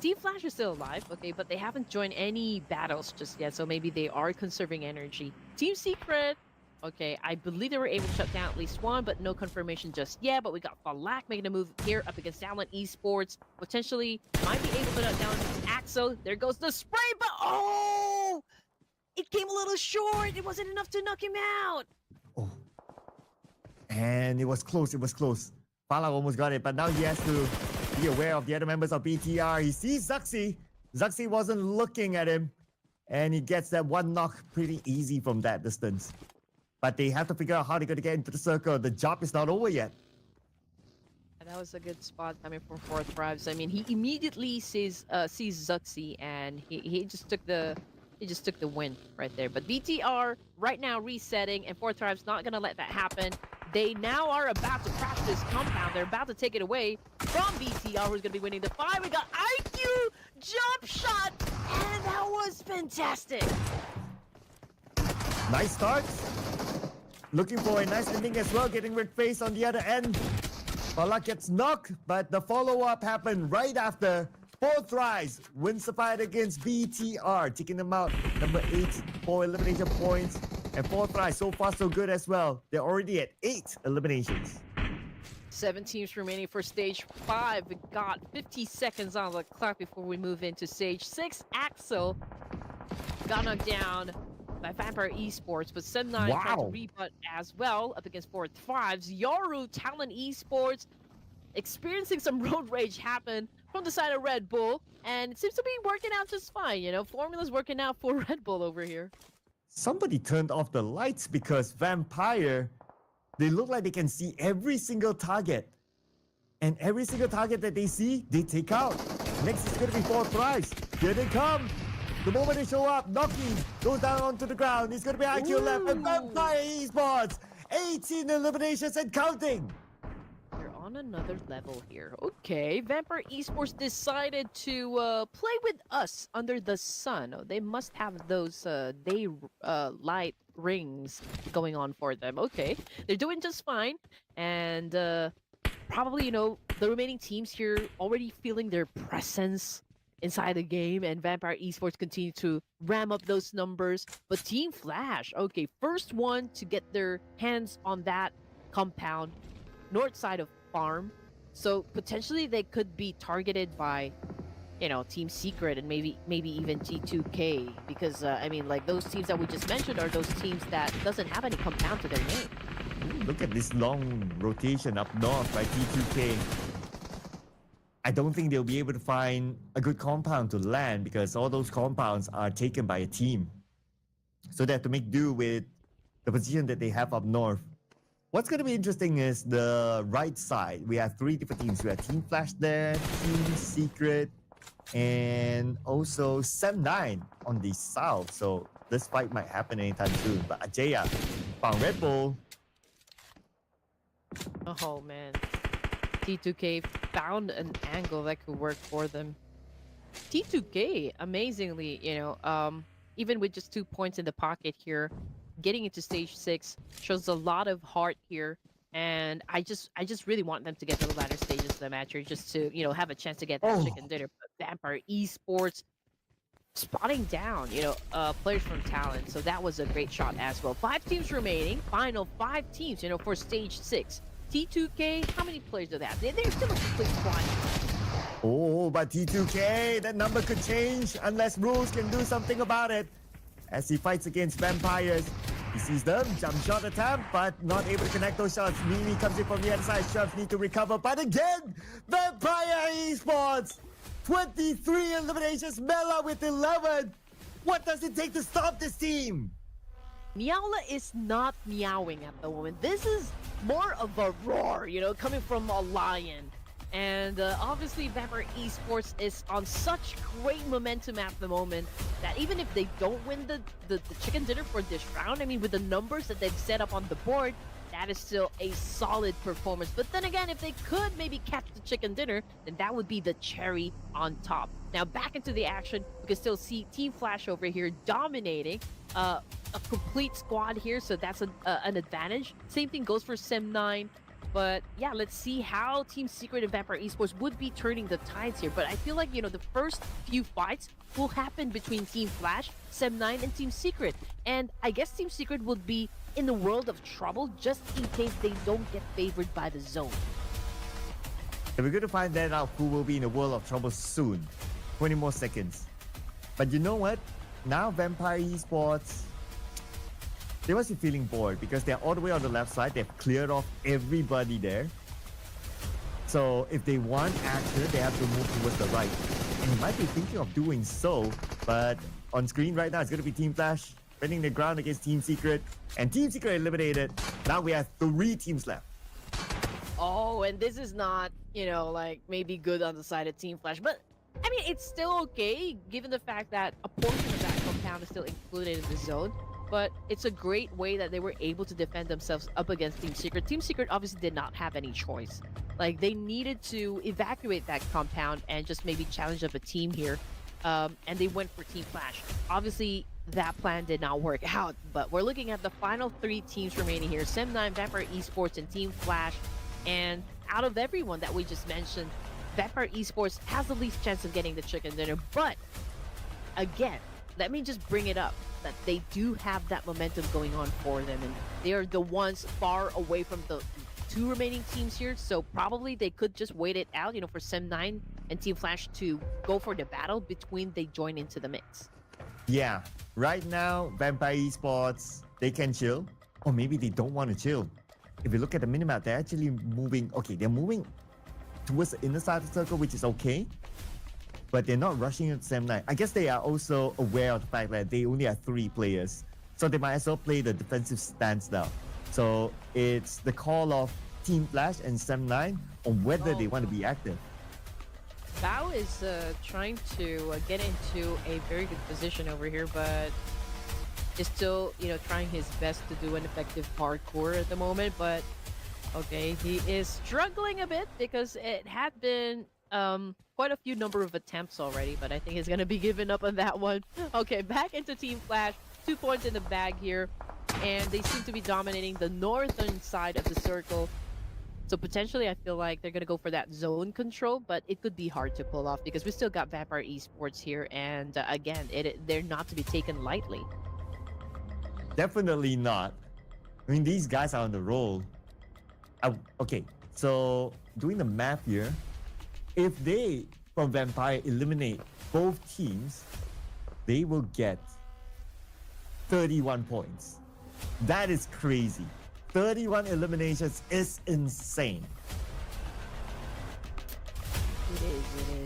B: Team Flash is still alive, okay, but they haven't joined any battles just yet, so maybe they are conserving energy. Team Secret, okay, I believe they were able to shut down at least one, but no confirmation just yet. But we got Falak making a move here up against Downland Esports. Potentially might be able to knock down Axo. There goes the spray, but oh! It came a little short. It wasn't enough to knock him out.
C: Oh. And it was close, Falak almost got it, but now he has to be aware of the other members of BTR. He sees Zuxi. Zuxi wasn't looking at him, and he gets that one knock pretty easy from that distance. But they have to figure out how they're going to get into the circle. The job is not over yet.
B: That was a good spot coming from 4 Thrives. I mean, he immediately sees Zuxi, and he just took the win right there. But BTR right now resetting, and 4 Thrives not gonna let that happen. They now are about to crash this compound. They're about to take it away from BTR, who's gonna be winning the fight. We got IQ jump shot, and that was fantastic.
C: Nice start. Looking for a nice ending as well, getting red face on the other end. Falak gets knocked, but the follow-up happened right after. 4 Thrives wins the fight against BTR, taking them out. Number 8 for elimination points. And 4 Thrives, so far so good as well. They're already at 8 eliminations.
B: 7 teams remaining for stage 5. We got 50 seconds on the clock before we move into stage 6. Axel got knocked down by Vampire Esports, but Sen9 tried to rebut as well up against 4 Thrives. Yoru, Talent Esports, experiencing some road rage happen from the side of Red Bull, and it seems to be working out just fine. Formula's working out for Red Bull over here.
C: Somebody turned off the lights because Vampire, they look like they can see every single target. And every single target that they see, they take out. Next is going to be fourth prize. Here they come. The moment they show up, Noki goes down onto the ground. It's going to be IQ left and Vampire Esports. 18 eliminations and counting.
B: You're on another level here. Okay, Vampire Esports decided to play with us under the sun. Oh, they must have those day light rings going on for them. Okay, they're doing just fine. And probably, the remaining teams here already feeling their presence inside the game, and Vampire Esports continue to ram up those numbers. But Team Flash, okay, first one to get their hands on that compound, north side of farm. So potentially they could be targeted by, Team Secret and maybe even G2K, because those teams that we just mentioned are those teams that doesn't have any compound to their name.
C: Ooh, look at this long rotation up north by T2K. I don't think they'll be able to find a good compound to land because all those compounds are taken by a team. So they have to make do with the position that they have up north. What's going to be interesting is the right side. We have three different teams. We have Team Flash there, Team Secret, and also Sem9 on the south. So this fight might happen anytime soon. But Ajaya found Red Bull.
B: Oh man, T2K found an angle that could work for them. T2K, amazingly, even with just 2 points in the pocket here, getting into stage 6 shows a lot of heart here. And I just really want them to get to the latter stages of the match here, just to have a chance to get that chicken dinner. But Vampire Esports spotting down players from Talent, so that was a great shot as well. 5 teams remaining, final 5 teams for stage 6. T2K, how many players do they have? They're still a complete squad.
C: Oh, but T2K, that number could change unless Rules can do something about it. As he fights against Vampires, he sees them, jump shot attempt, but not able to connect those shots. Mimi comes in from the other side, Shots need to recover, but again, Vampire Esports, 23 eliminations, Mela with 11. What does it take to stop this team?
B: Meowla is not meowing at the moment. This is more of a roar, coming from a lion. And obviously Vampire Esports is on such great momentum at the moment that even if they don't win the chicken dinner for this round, with the numbers that they've set up on the board, that is still a solid performance. But then again, if they could maybe catch the chicken dinner, then that would be the cherry on top. Now back into the action, we can still see Team Flash over here dominating a complete squad here, so that's an advantage. Same thing goes for Sem9. But yeah, let's see how Team Secret and Vampire Esports would be turning the tides here. But I feel like, the first few fights will happen between Team Flash, Sem9, and Team Secret. And I guess Team Secret would be in the world of trouble just in case they don't get favored by the zone.
C: And we're going to find that out who will be in the world of trouble soon. 20 more seconds. But you know what? Now Vampire Esports, they must be feeling bored because they're all the way on the left side. They've cleared off everybody there. So if they want action, they have to move towards the right. And you might be thinking of doing so, but on screen right now, it's going to be Team Flash winning the ground against Team Secret. And Team Secret eliminated. Now we have 3 teams left.
B: Oh, and this is not, maybe good on the side of Team Flash. But, it's still okay, given the fact that a portion of that compound is still included in the zone. But it's a great way that they were able to defend themselves up against Team Secret. Team Secret obviously did not have any choice. They needed to evacuate that compound and just maybe challenge up a team here. And they went for Team Flash. Obviously, that plan did not work out. But we're looking at the final 3 teams remaining here. Sem9, Vampire Esports, and Team Flash. And out of everyone that we just mentioned, Vampire Esports has the least chance of getting the chicken dinner. But, again, let me just bring it up that they do have that momentum going on for them, and they are the ones far away from the 2 remaining teams here, so probably they could just wait it out, for Sem9 and Team Flash to go for the battle between they join into the mix.
C: Yeah, right now, Vampire Esports, they can chill, or maybe they don't want to chill. If you look at the minimap, they're actually moving, okay, they're moving towards the inner side of the circle, which is okay. But they're not rushing at Sam9. I guess they are also aware of the fact that they only have 3 players. So they might as well play the defensive stance now. So it's the call of Team Flash and Sam9 on whether they want to be active.
B: Bao is trying to get into a very good position over here, but is still, trying his best to do an effective parkour at the moment. But okay, he is struggling a bit because it had been quite a few number of attempts already, but I think he's gonna be giving up on that one. Okay, back into Team Flash. 2 points in the bag here, and they seem to be dominating the northern side of the circle. So potentially I feel like they're gonna go for that zone control, but it could be hard to pull off because we still got Vampire Esports here, and again, they're not to be taken lightly.
C: Definitely not. I mean, these guys are on the roll. Okay, so doing the math here, if they, from Vampire, eliminate both teams, they will get 31 points. That is crazy. 31 eliminations is insane.
B: It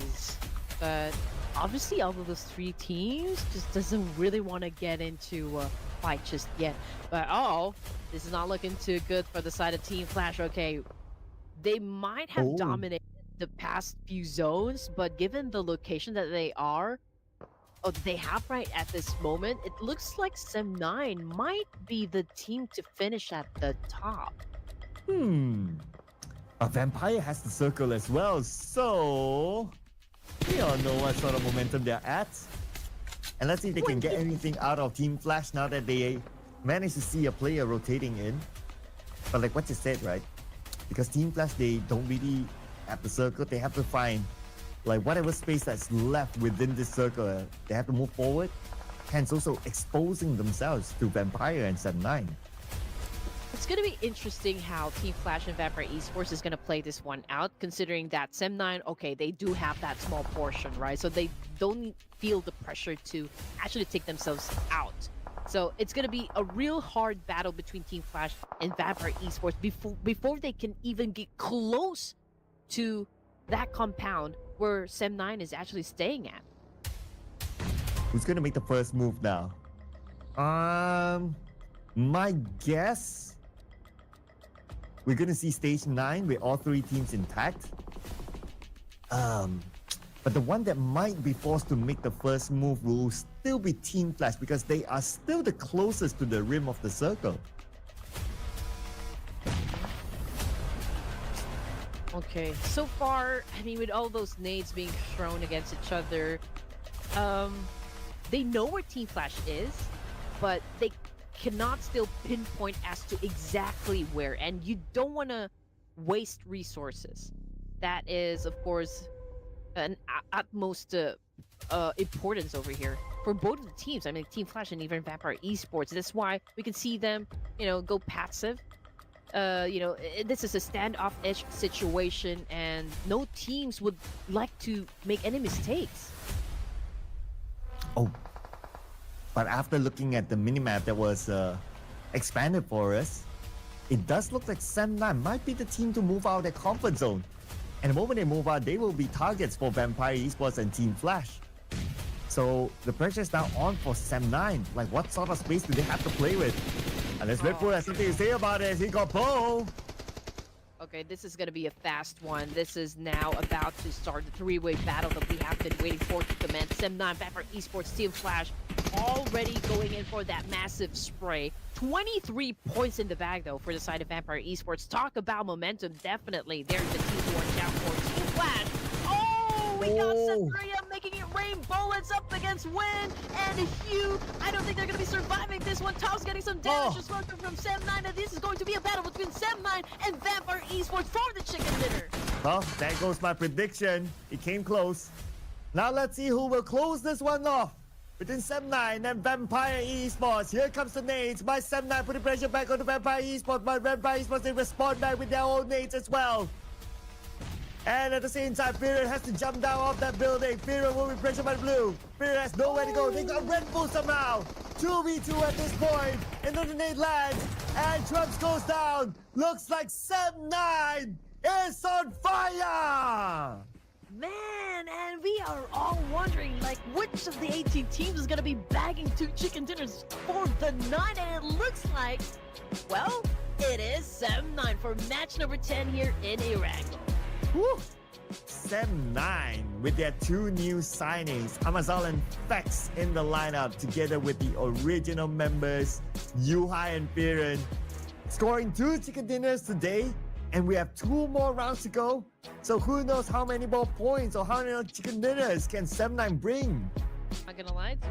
B: is. But obviously all of those 3 teams just doesn't really want to get into a fight just yet. But this is not looking too good for the side of Team Flash. Okay, they might have dominated the past few zones, but given the location that they have right at this moment, it looks like Sem9 might be the team to finish at the top.
C: A Vampire has the circle as well, so we all know what sort of momentum they're at. And let's see if they can get anything out of Team Flash now that they managed to see a player rotating in. But like what you said, right? Because Team Flash, they don't really have the circle. They have to find like whatever space that's left within this circle. They have to move forward, hence also exposing themselves to Vampire and Sem9.
B: It's going to be interesting how Team Flash and Vampire Esports is going to play this one out, considering that Sem9, okay, they do have that small portion, right? So they don't feel the pressure to actually take themselves out. So it's going to be a real hard battle between Team Flash and Vampire Esports before they can even get close to that compound where Sem9 is actually staying at.
C: Who's going to make the first move now? My guess, we're going to see stage 9 with all 3 teams intact. But the one that might be forced to make the first move will still be Team Flash because they are still the closest to the rim of the circle.
B: Okay, so far, I mean, with all those nades being thrown against each other, they know where Team Flash is, but they cannot still pinpoint as to exactly where, and you don't want to waste resources. That is, of course, an utmost importance over here for both of the teams. I mean, Team Flash and even Vampire Esports. That's why we can see them, go passive. This is a standoff-ish situation, and no teams would like to make any mistakes.
C: Oh, but after looking at the minimap that was expanded for us, it does look like Sem9 might be the team to move out of their comfort zone. And the moment they move out, they will be targets for Vampire Esports and Team Flash. So the pressure is now on for Sem9. Like, what sort of space do they have to play with? Unless Red Bull has something to say about it, he got Bo.
B: Okay, this is going to be a fast one. This is now about to start the 3-way battle that we have been waiting for to commence. Sem9, Vampire Esports, Team Flash already going in for that massive spray. 23 points in the bag, though, for the side of Vampire Esports. Talk about momentum, definitely. There's the team who are down for Team Flash. Oh, we got Sephiria making it rain bullets up against Win and Hugh. I don't think they're going to be surviving this one. Tom's getting some damage as well from Sem9, and this is going to be a battle between Sem9 and Vampire Esports for the chicken dinner.
C: Well, there goes my prediction. It came close. Now let's see who will close this one off. Between Sem9 and Vampire Esports. Here comes the nades. My Sem9 putting pressure back on the Vampire Esports. My Vampire Esports, they respond back with their own nades as well. And at the same time, Period has to jump down off that building. Period will be pressured by the blue. Period has nowhere to go. They got Red Bull somehow. 2v2 at this point. And then the nade lands. And Trumps goes down. Looks like Sem9 is on fire!
B: Man, and we are all wondering, like, which of the 18 teams is gonna be bagging 2 chicken dinners for the night, and it looks like, well, it is 7-9 for match number 10 here in Erangel.
C: Woo! Sem9 with their 2 new signings, Amazal and Fex in the lineup, together with the original members, Yuhai and Piran, scoring 2 chicken dinners today. And we have 2 more rounds to go. So who knows how many more points or how many chicken dinners can Sem9 bring?
B: Not gonna lie, it's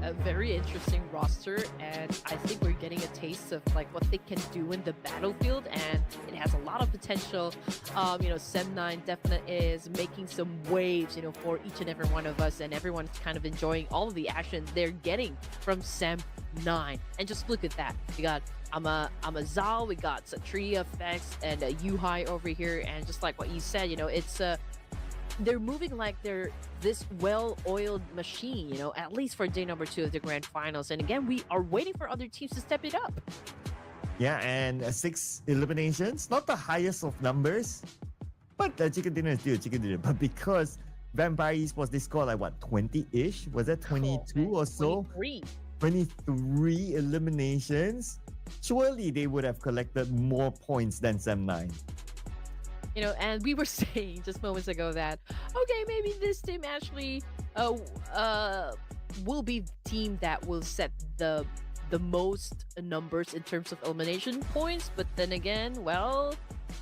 B: a very interesting roster, and I think we're getting a taste of like what they can do in the battlefield, and it has a lot of potential. Sem9 definitely is making some waves, for each and every one of us, and everyone's kind of enjoying all of the action they're getting from Sem9. And just look at that, we got Amazal, we got Satria, Fex, and Yuhai over here, and just like what you said, it's they're moving like they're this well-oiled machine, at least for day number 2 of the grand finals. And again, we are waiting for other teams to step it up.
C: Yeah, and 6 eliminations, not the highest of numbers, but the chicken dinner is still a chicken dinner. But because Vampire Esports, they scored like what, 20-ish? Was that 22 or so? 23 eliminations. Surely they would have collected more points than Sem9.
B: And we were saying just moments ago that, okay, maybe this team actually will be the team that will set the most numbers in terms of elimination points. But then again, well,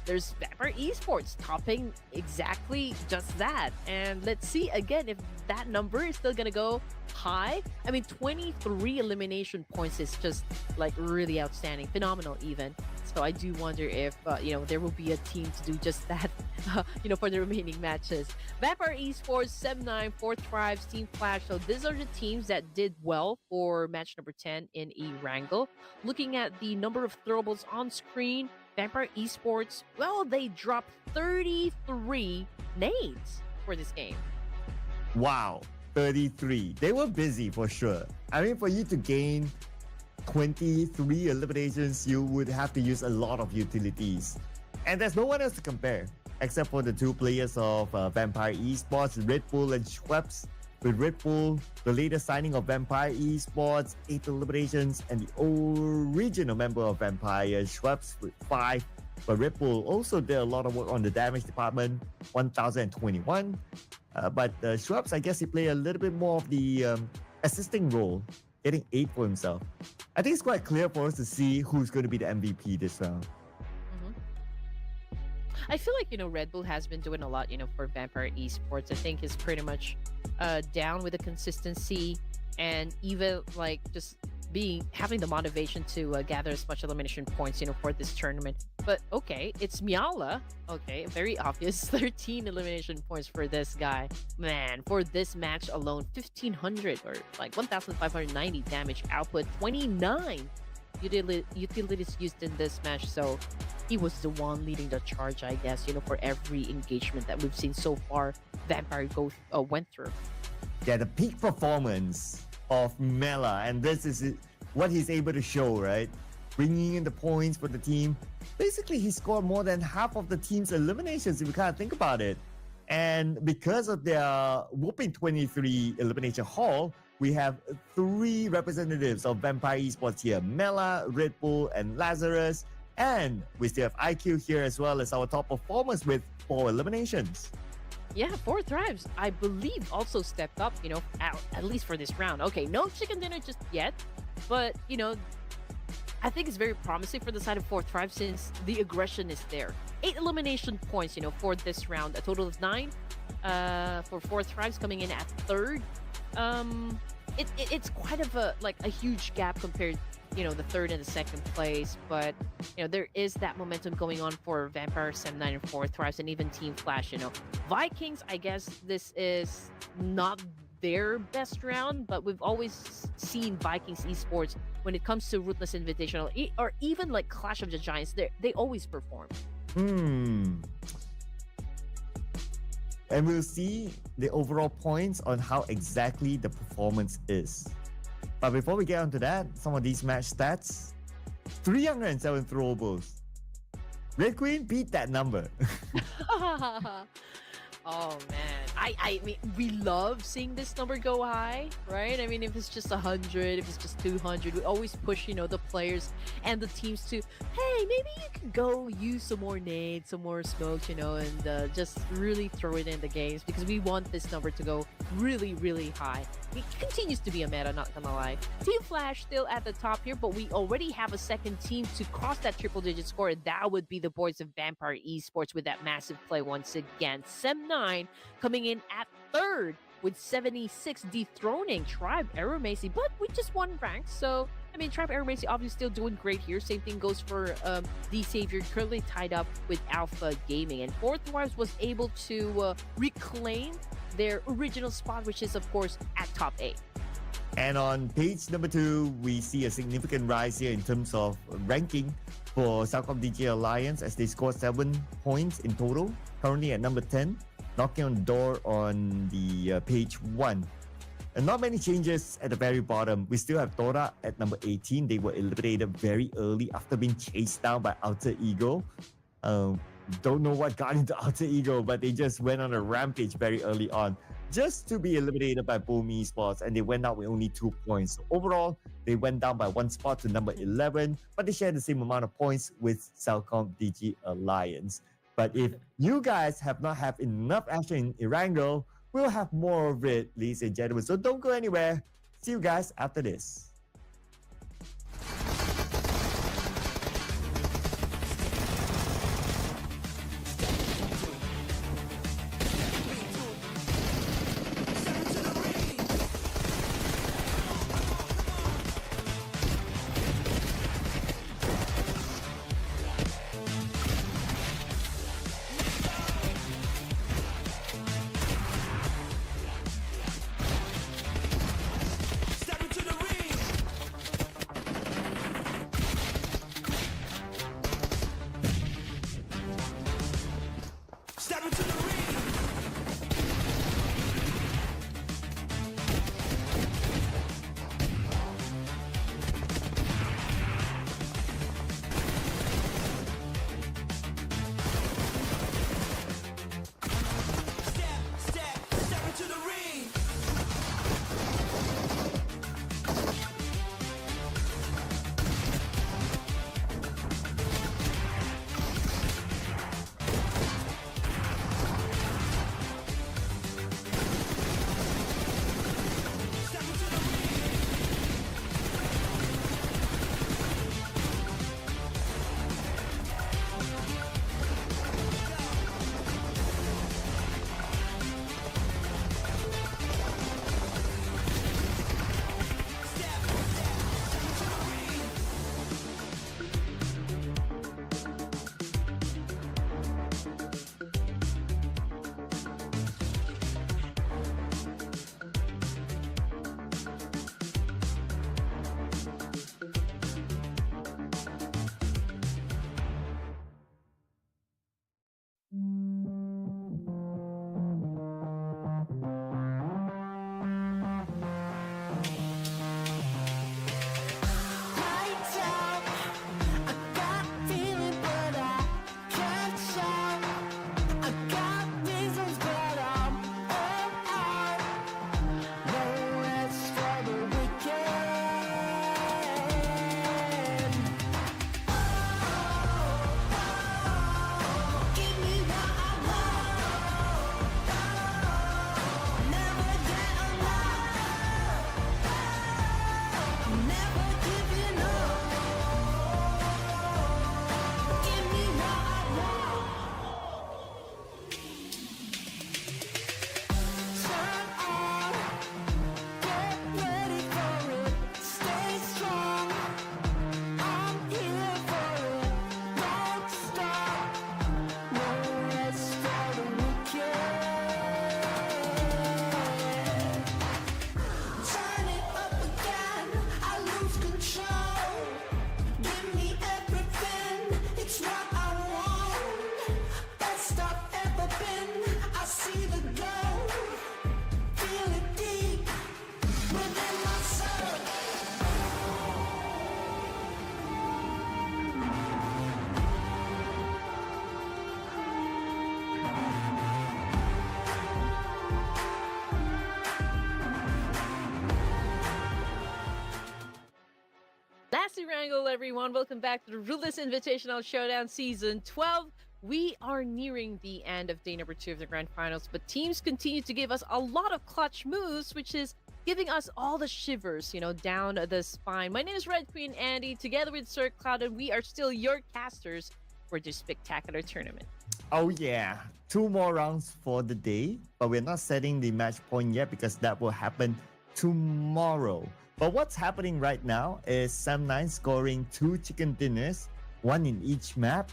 B: there's Vampire Esports topping exactly just that. And let's see again if that number is still gonna go high. I mean, 23 elimination points is just like really outstanding, phenomenal even. So I do wonder if there will be a team to do just that for the remaining matches. Vampire Esports, Sem9, Fourth Tribes, Team Flash. So these are the teams that did well for match number 10 in Erangel. Looking at the number of throwables on screen, Vampire Esports, well, they dropped 33 nades for this game.
C: Wow, 33. They were busy for sure. I mean, for you to gain 23 eliminations, you would have to use a lot of utilities. And there's no one else to compare, except for the 2 players of Vampire Esports, Red Bull and Schweppes. With Red Bull, the latest signing of Vampire Esports, 8 eliminations, and the original member of Vampire, Schweppes, with 5. But Red Bull also did a lot of work on the damage department, 1,021. But Schweppes, I guess he played a little bit more of the assisting role, getting 8 for himself. I think it's quite clear for us to see who's going to be the MVP this round.
B: I feel like, Red Bull has been doing a lot, for Vampire Esports. I think he's pretty much down with the consistency, and even like just having the motivation to gather as much elimination points, for this tournament. But okay, it's Miala. Okay, very obvious. 13 elimination points for this guy. Man, for this match alone, 1,500 or like 1,590 damage output, 29 utilities used in this match. So he was the one leading the charge, I guess, for every engagement that we've seen so far Vampire went through.
C: Yeah, the peak performance of Mela, and this is what he's able to show, right? Bringing in the points for the team. Basically, he scored more than half of the team's eliminations, if you kind of think about it. And because of their whooping 23 elimination haul, we have 3 representatives of Vampire Esports here: Mela, Red Bull, and Lazarus. And we still have IQ here as well as our top performers with 4 eliminations.
B: Yeah, Fourth Tribes, I believe, also stepped up, at least for this round. Okay, no chicken dinner just yet, but, I think it's very promising for the side of Fourth Tribes since the aggression is there. 8 elimination points, for this round, a total of 9 for Fourth Tribes coming in at 3rd. It's quite of a huge gap compared the 3rd and the 2nd place, but there is that momentum going on for Vampire, Sem9, and Fourth Tribes, and even Team Flash. Vikings, I guess this is not their best round, but we've always seen Vikings Esports when it comes to Ruthless Invitational or even like Clash of the Giants. They always perform.
C: And we'll see the overall points on how exactly the performance is. But before we get onto that, some of these match stats: 307 throwables, Red Queen, beat that number.
B: Oh man, I mean, we love seeing this number go high, right? I mean, if it's just 100, if it's just 200, we always push, the players and the teams to, hey, maybe you can go use some more nades, some more smokes, and just really throw it in the games because we want this number to go really, really high. It continues to be a meta, not gonna lie. Team Flash still at the top here, but we already have a second team to cross that triple-digit score. That would be the boys of Vampire Esports with that massive play once again. Sem9 coming in at third with 76, dethroning Tribe Aeromacy, but we just won ranks, so I mean, Tribe Aeromacy obviously still doing great here. Same thing goes for the Savior, currently tied up with Alpha Gaming. And Fourth Wives was able to reclaim their original spot, which is, of course, at top 8.
C: And on page number 2, we see a significant rise here in terms of ranking for Southcom DG Alliance as they scored 7 points in total, currently at number 10, knocking on the door on the page 1. And not many changes at the very bottom. We still have Tora at number 18. They were eliminated very early after being chased down by Alter Ego. Don't know what got into Alter Ego, but they just went on a rampage very early on just to be eliminated by Boom Esports, and they went out with only 2 points. So overall, they went down by 1 spot to number 11, but they shared the same amount of points with Southcom DG Alliance. But if you guys have not had enough action in Erangel, we'll have more of it, ladies and gentlemen. So don't go anywhere. See you guys after this.
B: everyone. Welcome back to the Ruthless Invitational Showdown Season 12. We are nearing the end of day number 2 of the Grand Finals, but teams continue to give us a lot of clutch moves, which is giving us all the shivers, down the spine. My name is Red Queen Andy, together with Sir Cloud, and we are still your casters for this spectacular tournament.
C: Oh yeah, 2 more rounds for the day, but we're not setting the match point yet because that will happen tomorrow. But what's happening right now is Sam9 scoring 2 chicken dinners, 1 in each map,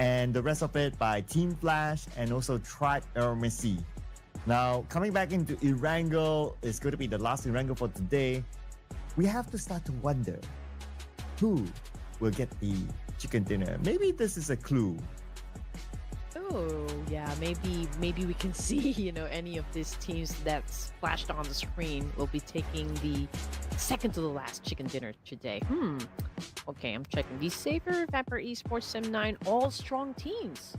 C: and the rest of it by Team Flash and also Tribe Messi. Now, coming back into Erangel, it's going to be the last Erangel for today. We have to start to wonder who will get the chicken dinner. Maybe this is a clue.
B: Oh, yeah, maybe we can see, any of these teams that's flashed on the screen will be taking the second to the last chicken dinner today. Okay, I'm checking. The Saber, Vampire Esports, Sam9, all strong teams.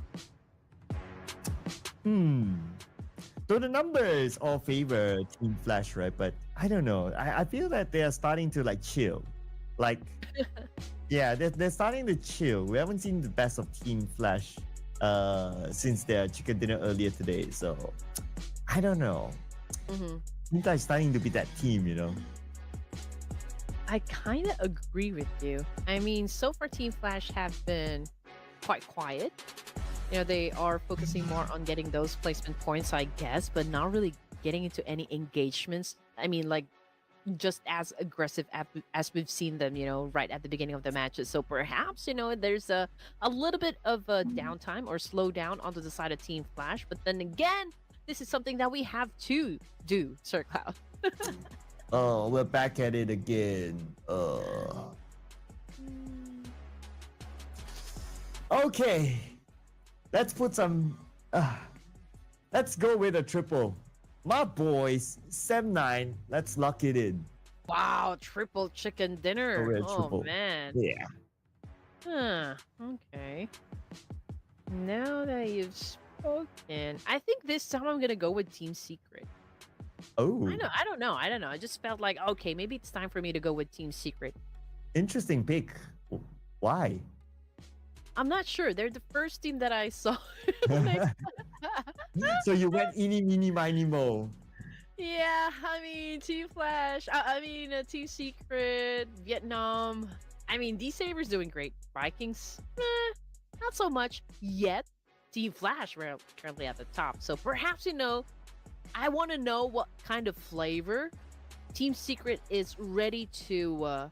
C: So the numbers all favor Team Flash, right? But I don't know. I feel that they are starting to chill. Yeah, they're starting to chill. We haven't seen the best of Team Flash since their chicken dinner earlier today. So I don't know. Team Flash starting to be that team,
B: I kind of agree with you. I mean, so far Team Flash have been quite quiet. They are focusing more on getting those placement points, I guess, but not really getting into any engagements. I mean, just as aggressive as we've seen them, right at the beginning of the matches. So perhaps, there's a little bit of a downtime or slow down onto the side of Team Flash. But then again, this is something that we have to do, Sir Cloud.
C: Oh, we're back at it again. Okay. Let's put some... let's go with a triple. My boys, Sam9, let's lock it in.
B: Wow, triple chicken dinner.
C: Triple.
B: Man.
C: Yeah.
B: Okay. Now that you've spoken, I think this time I'm gonna go with Team Secret.
C: Oh.
B: I don't know. I just felt like, okay, maybe it's time for me to go with Team Secret.
C: Interesting pick. Why?
B: I'm not sure. They're the first team that I saw.
C: So you went eeny, meeny, miny, mo.
B: Yeah, I mean, Team Flash. Team Secret, Vietnam. I mean, D-Saber's doing great. Vikings, not so much yet. Team Flash, we're currently at the top. So perhaps, I want to know what kind of flavor Team Secret is ready to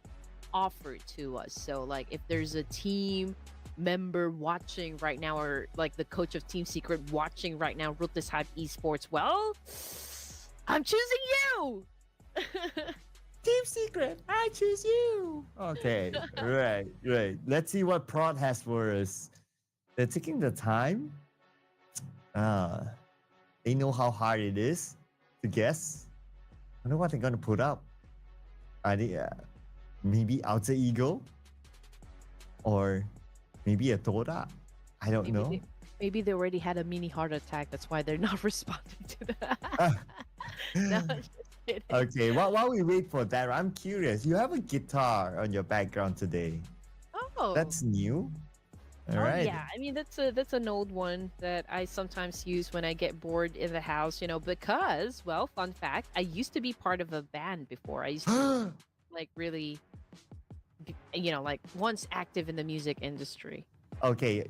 B: offer to us. So, if there's a team member watching right now, or the coach of Team Secret watching right now, Ruthless Hype Esports, well, I'm choosing you.
C: Team Secret, I choose you. Okay, right. Let's see what Prod has for us. They're taking the time. They know how hard it is to guess. I wonder what they're gonna put up. Are they maybe Alter Ego? Or maybe a Tora? I don't know.
B: Maybe they already had a mini heart attack. That's why they're not responding to that. No, just kidding.
C: Okay, while we wait for that, I'm curious. You have a guitar on your background today.
B: Oh,
C: That's new. All right.
B: Yeah. I mean, that's an old one that I sometimes use when I get bored in the house. Because, well, fun fact, I used to be part of a band before. I used to really, once active in the music industry.
C: Okay,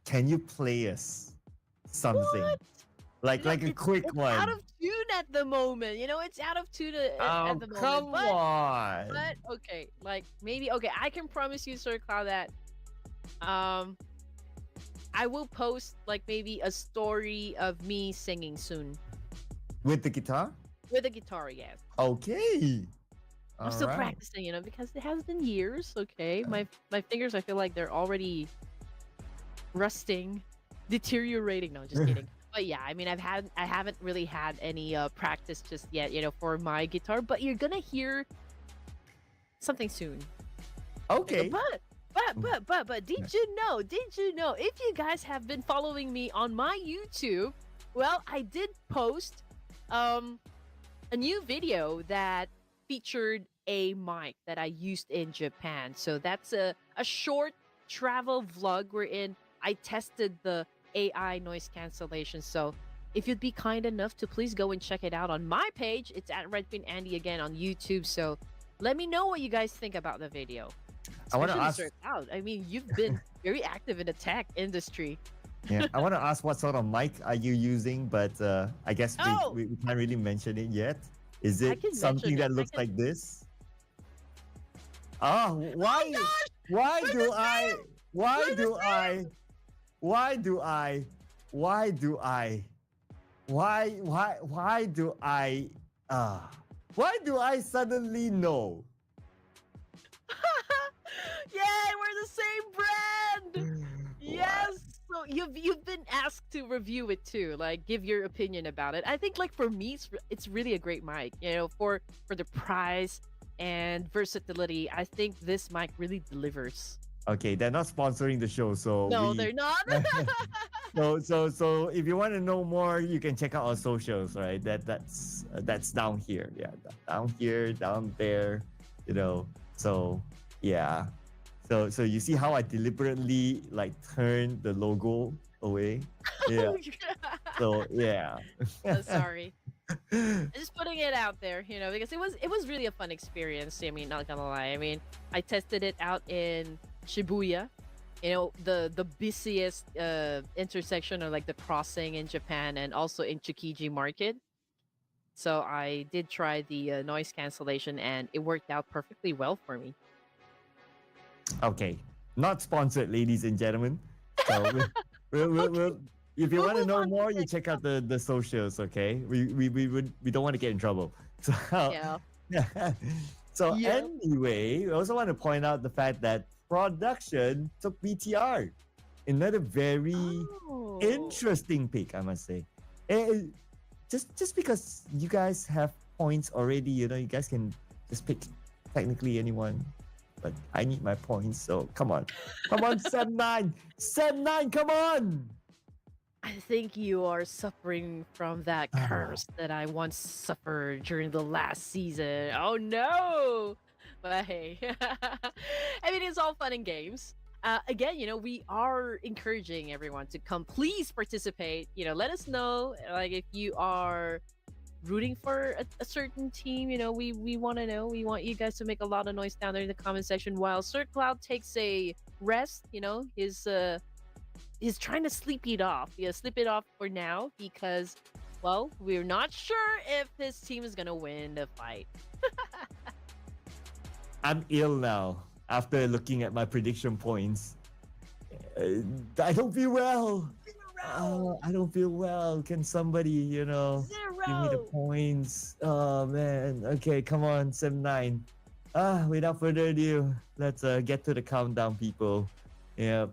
C: can you play us something?
B: What?
C: Like a quick
B: it's
C: one.
B: out of tune at the moment. It's out of tune at the moment.
C: Come on.
B: But okay, maybe I can promise you, Sir Cloud, that I will post maybe a story of me singing soon.
C: With the guitar?
B: With a guitar, yes.
C: Okay.
B: I'm still practicing, because it has been years. Okay, my fingers, I feel like they're already rusting, deteriorating. No, just kidding. But yeah, I mean, I haven't really had any practice just yet, for my guitar. But you're gonna hear something soon.
C: Okay.
B: But did you know? If you guys have been following me on my YouTube, well, I did post a new video that featured A mic that I used in Japan. So that's a short travel vlog wherein I tested the AI noise cancellation. So if you'd be kind enough to please go and check it out on my page, it's at Red Queen Andy again on YouTube. So let me know what you guys think about the video.
C: I want to
B: Especially
C: ask.
B: Sir Cloud. I mean, you've been very active in the tech industry.
C: Yeah, I want to ask what sort of mic are you using, but I guess
B: Oh!
C: we can't really mention it yet. Is
B: I
C: it
B: can
C: something
B: mention
C: that
B: it.
C: looks
B: I can...
C: like this? Oh, why? Why
B: We're
C: do
B: the
C: I?
B: same!
C: Why
B: We're the
C: do I? Why do I? Why do I? Why do I? Why do I suddenly know?
B: Yay, we're the same brand! Yes. So you've been asked to review it too, like give your opinion about it. I think like for me, it's really a great mic. You know, for the price and versatility, I think this mic really delivers.
C: Okay, they're not sponsoring the show, so
B: No,
C: we.
B: they're not.
C: So if you want to know more, you can check out our socials, right? That's down here. Yeah, down here, down there, you know. So yeah. So you see how I deliberately like turned the logo away? Yeah. So yeah.
B: Oh, sorry. Just putting it out there, you know, because it was really a fun experience. I mean, not gonna lie. I mean, I tested it out in Shibuya, you know, the busiest intersection or like the crossing in Japan, and also in Tsukiji Market. So I did try the noise cancellation, and it worked out perfectly well for me.
C: Okay. Not sponsored, ladies and gentlemen. So we'll if you
B: We'll
C: want to
B: move
C: know
B: on to
C: more, you
B: next
C: check out the socials. Okay. We don't want to get in trouble. So
B: Yeah.
C: so
B: Yeah.
C: anyway, we also want to point out the fact that production took BTR. Another very
B: Oh.
C: interesting pick, I must say. Just because you guys have points already, you know, you guys can just pick technically anyone. But I need my points, so come on. Come on, Sem9! Sem9, come on!
B: I think you are suffering from that curse that I once suffered during the last season. Oh no! But hey, I mean, it's all fun and games. Again, you know, we are encouraging everyone to come. Please participate. You know, let us know, like, if you are rooting for a certain team. You know, we want to know. We want you guys to make a lot of noise down there in the comment section while Sir Cloud takes a rest. You know, he's trying to sleep it off. Yeah, sleep it off for now because, well, we're not sure if his team is gonna win the fight.
C: I'm ill now after looking at my prediction points. I don't feel well. I don't feel well. Can somebody, you know, give me the
B: Zero.
C: points? Oh man. Okay, come on, Sem9. Without further ado, let's get to the countdown, people. Yeah.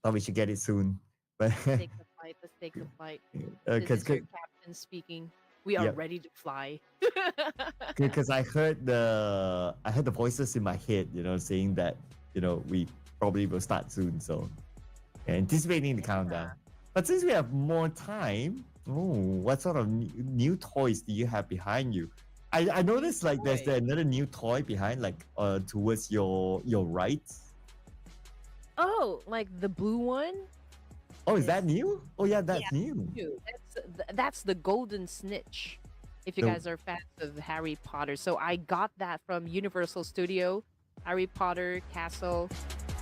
C: Thought we should get it soon. But
B: Let's take the fight. Let's take the fight.
C: because
B: This is your captain speaking. We are
C: Yep.
B: ready to fly.
C: because I heard the voices in my head, you know, saying that, you know, we probably will start soon. So anticipating the countdown. But since we have more time, what sort of new toys do you have behind you? I noticed like there's
B: toy?
C: another new toy behind, like towards your right.
B: Oh, like the blue one?
C: Oh, is that new? Oh yeah, that's
B: Yeah.
C: new.
B: Dude, that's the golden snitch. If you
C: The-
B: guys are fans of Harry Potter, so I got that from Universal Studio, Harry Potter Castle.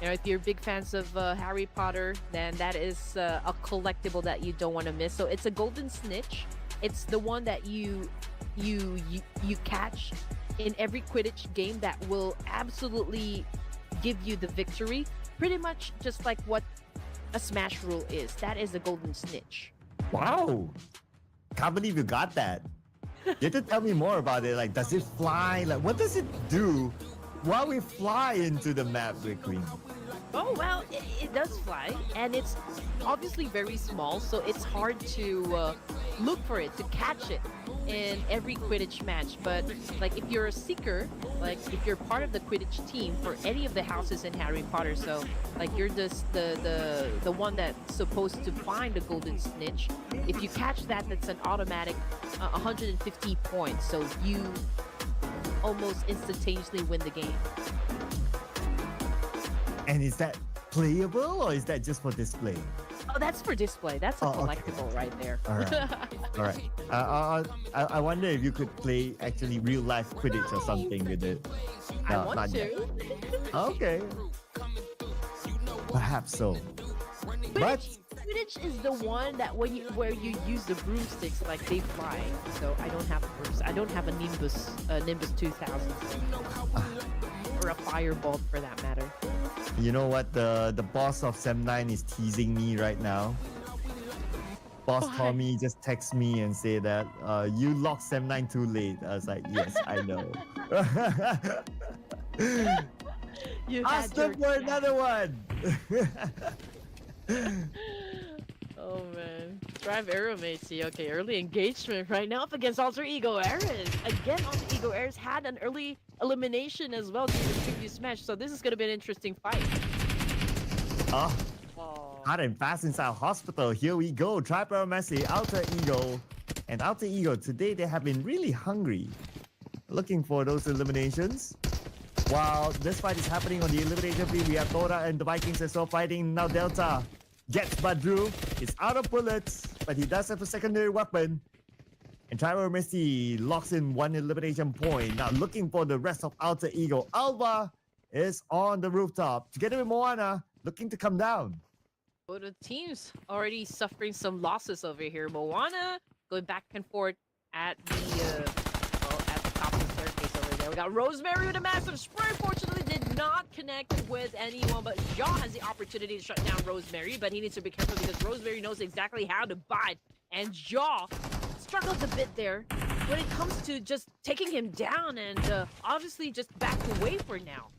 B: You know, if you're big fans of Harry Potter, then that is a collectible that you don't want to miss. So it's a golden snitch. It's the one that you catch in every Quidditch game that will absolutely give you the victory. Pretty much just like what a smash rule is. That is a golden snitch.
C: Wow, can't believe you got that. You have to tell me more about it. Like, does it fly? Like, what does it do while we fly into the map, Red Queen?
B: Oh, well, it does fly, and it's obviously very small, so it's hard to look for it, to catch it in every Quidditch match. But, like, if you're a seeker, like, if you're part of the Quidditch team for any of the houses in Harry Potter, so, like, you're the one that's supposed to find the golden snitch. If you catch that, that's an automatic 150 points. So you almost instantaneously win the game.
C: And is that playable or is that just for display?
B: Oh, that's for display. That's a
C: Oh, okay.
B: collectible right there.
C: All right. All right. I wonder if you could play actually real life Quidditch or something with it.
B: I
C: No,
B: want
C: not yet.
B: to.
C: Okay. Perhaps so. But
B: Quidditch is the one that where you use the broomsticks like they fly. So I don't have a broom. I don't have a Nimbus 2000 or a Fireball for that matter.
C: you know what? The boss of Sem 9 is teasing me right now. Boss
B: Why?
C: Tommy just text me and say that you locked Sem 9 too late. I was like, yes, I know.
B: You
C: Ask
B: had your
C: them for
B: chance.
C: another one.
B: Oh man. Drive Arrow Macy. Okay, early engagement right now up against Alter Ego Ares. Again, Alter Ego Ares had an early elimination as well during the previous match, so this is gonna be an interesting fight.
C: Oh,
B: Oh.
C: hard and fast inside hospital. Here we go. Tripper Messi, Alter Ego. And Alter Ego, today they have been really hungry. Looking for those eliminations. While this fight is happening on the elimination field, we have Tora and the Vikings as well fighting. Now Delta gets Badru. He's out of bullets, but he does have a secondary weapon. And Trevor Messi locks in one elimination point. Now looking for the rest of Alter Ego. Alva is on the rooftop together with Moana, looking to come down.
B: Well, the team's already suffering some losses over here. Moana going back and forth at the at the top of the staircase over there. We got Rosemary with a massive spray. Fortunately, did not connect with anyone, but Jaw has the opportunity to shut down Rosemary, but he needs to be careful because Rosemary knows exactly how to bite. And Jaw struggles a bit there when it comes to just taking him down and obviously just back away for now.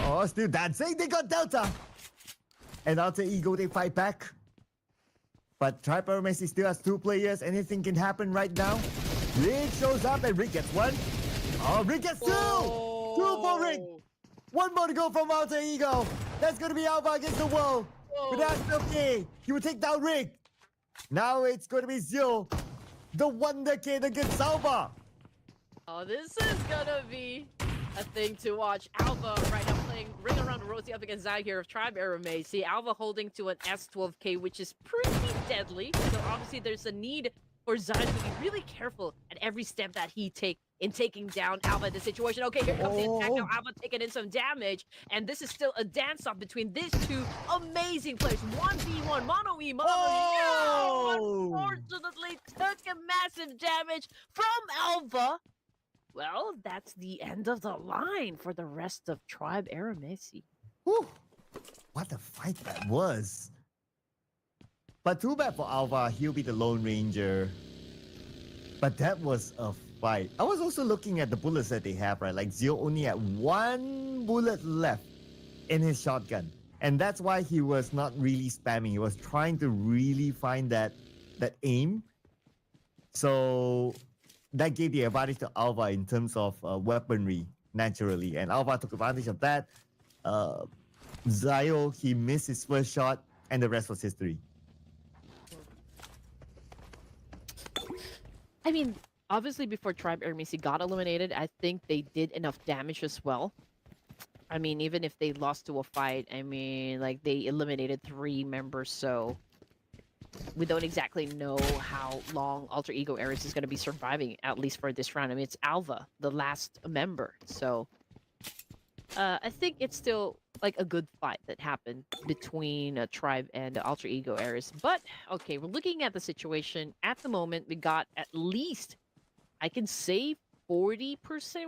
C: Oh, still dancing. They got Delta. And Alter Ego, they fight back. But Tripper Messi still has two players. Anything can happen right now. Rick shows up and Rick gets one. Oh, Rick gets two! Two for Rick! One more to go from Alter Ego. That's going to be Alpha against the wall. But that's okay. He will take down Rick. Now it's going to be Zio. The Wonder Kid against Alpha.
B: Oh, this is gonna be a thing to watch. Alva right now playing Ring Around the Rosie up against Zai here of Tribe Aramay. See, Alva holding to an S12K, which is pretty deadly. So obviously there's a need for Zai to be really careful at every step that he takes in taking down Alva in the situation. Okay, here comes the attack now. Alva taking in some damage. And this is still a dance-off between these two amazing players. 1v1, Mono E, Mono
C: Oh!
B: unfortunately took a massive damage from Alva. Well, that's the end of the line for the rest of Tribe Aramesi.
C: Whew. What a fight that was. But too bad for Alva, he'll be the Lone Ranger. But that was a fight. I was also looking at the bullets that they have, right? Like Zio only had one bullet left in his shotgun. And that's why he was not really spamming. He was trying to really find that aim. So that gave the advantage to Alva in terms of weaponry, naturally. And Alva took advantage of that. Zio, he missed his first shot, and the rest was history.
B: I mean, obviously before Tribe Aramesi got eliminated, I think they did enough damage as well. I mean, even if they lost to a fight, I mean, like, they eliminated 3 members, so we don't exactly know how long Alter Ego Ares is going to be surviving, at least for this round. I mean, it's Alva, the last member. So, I think it's still, like, a good fight that happened between Tribe and Alter Ego Ares. But, okay, we're looking at the situation. At the moment, we got at least, I can say, 40%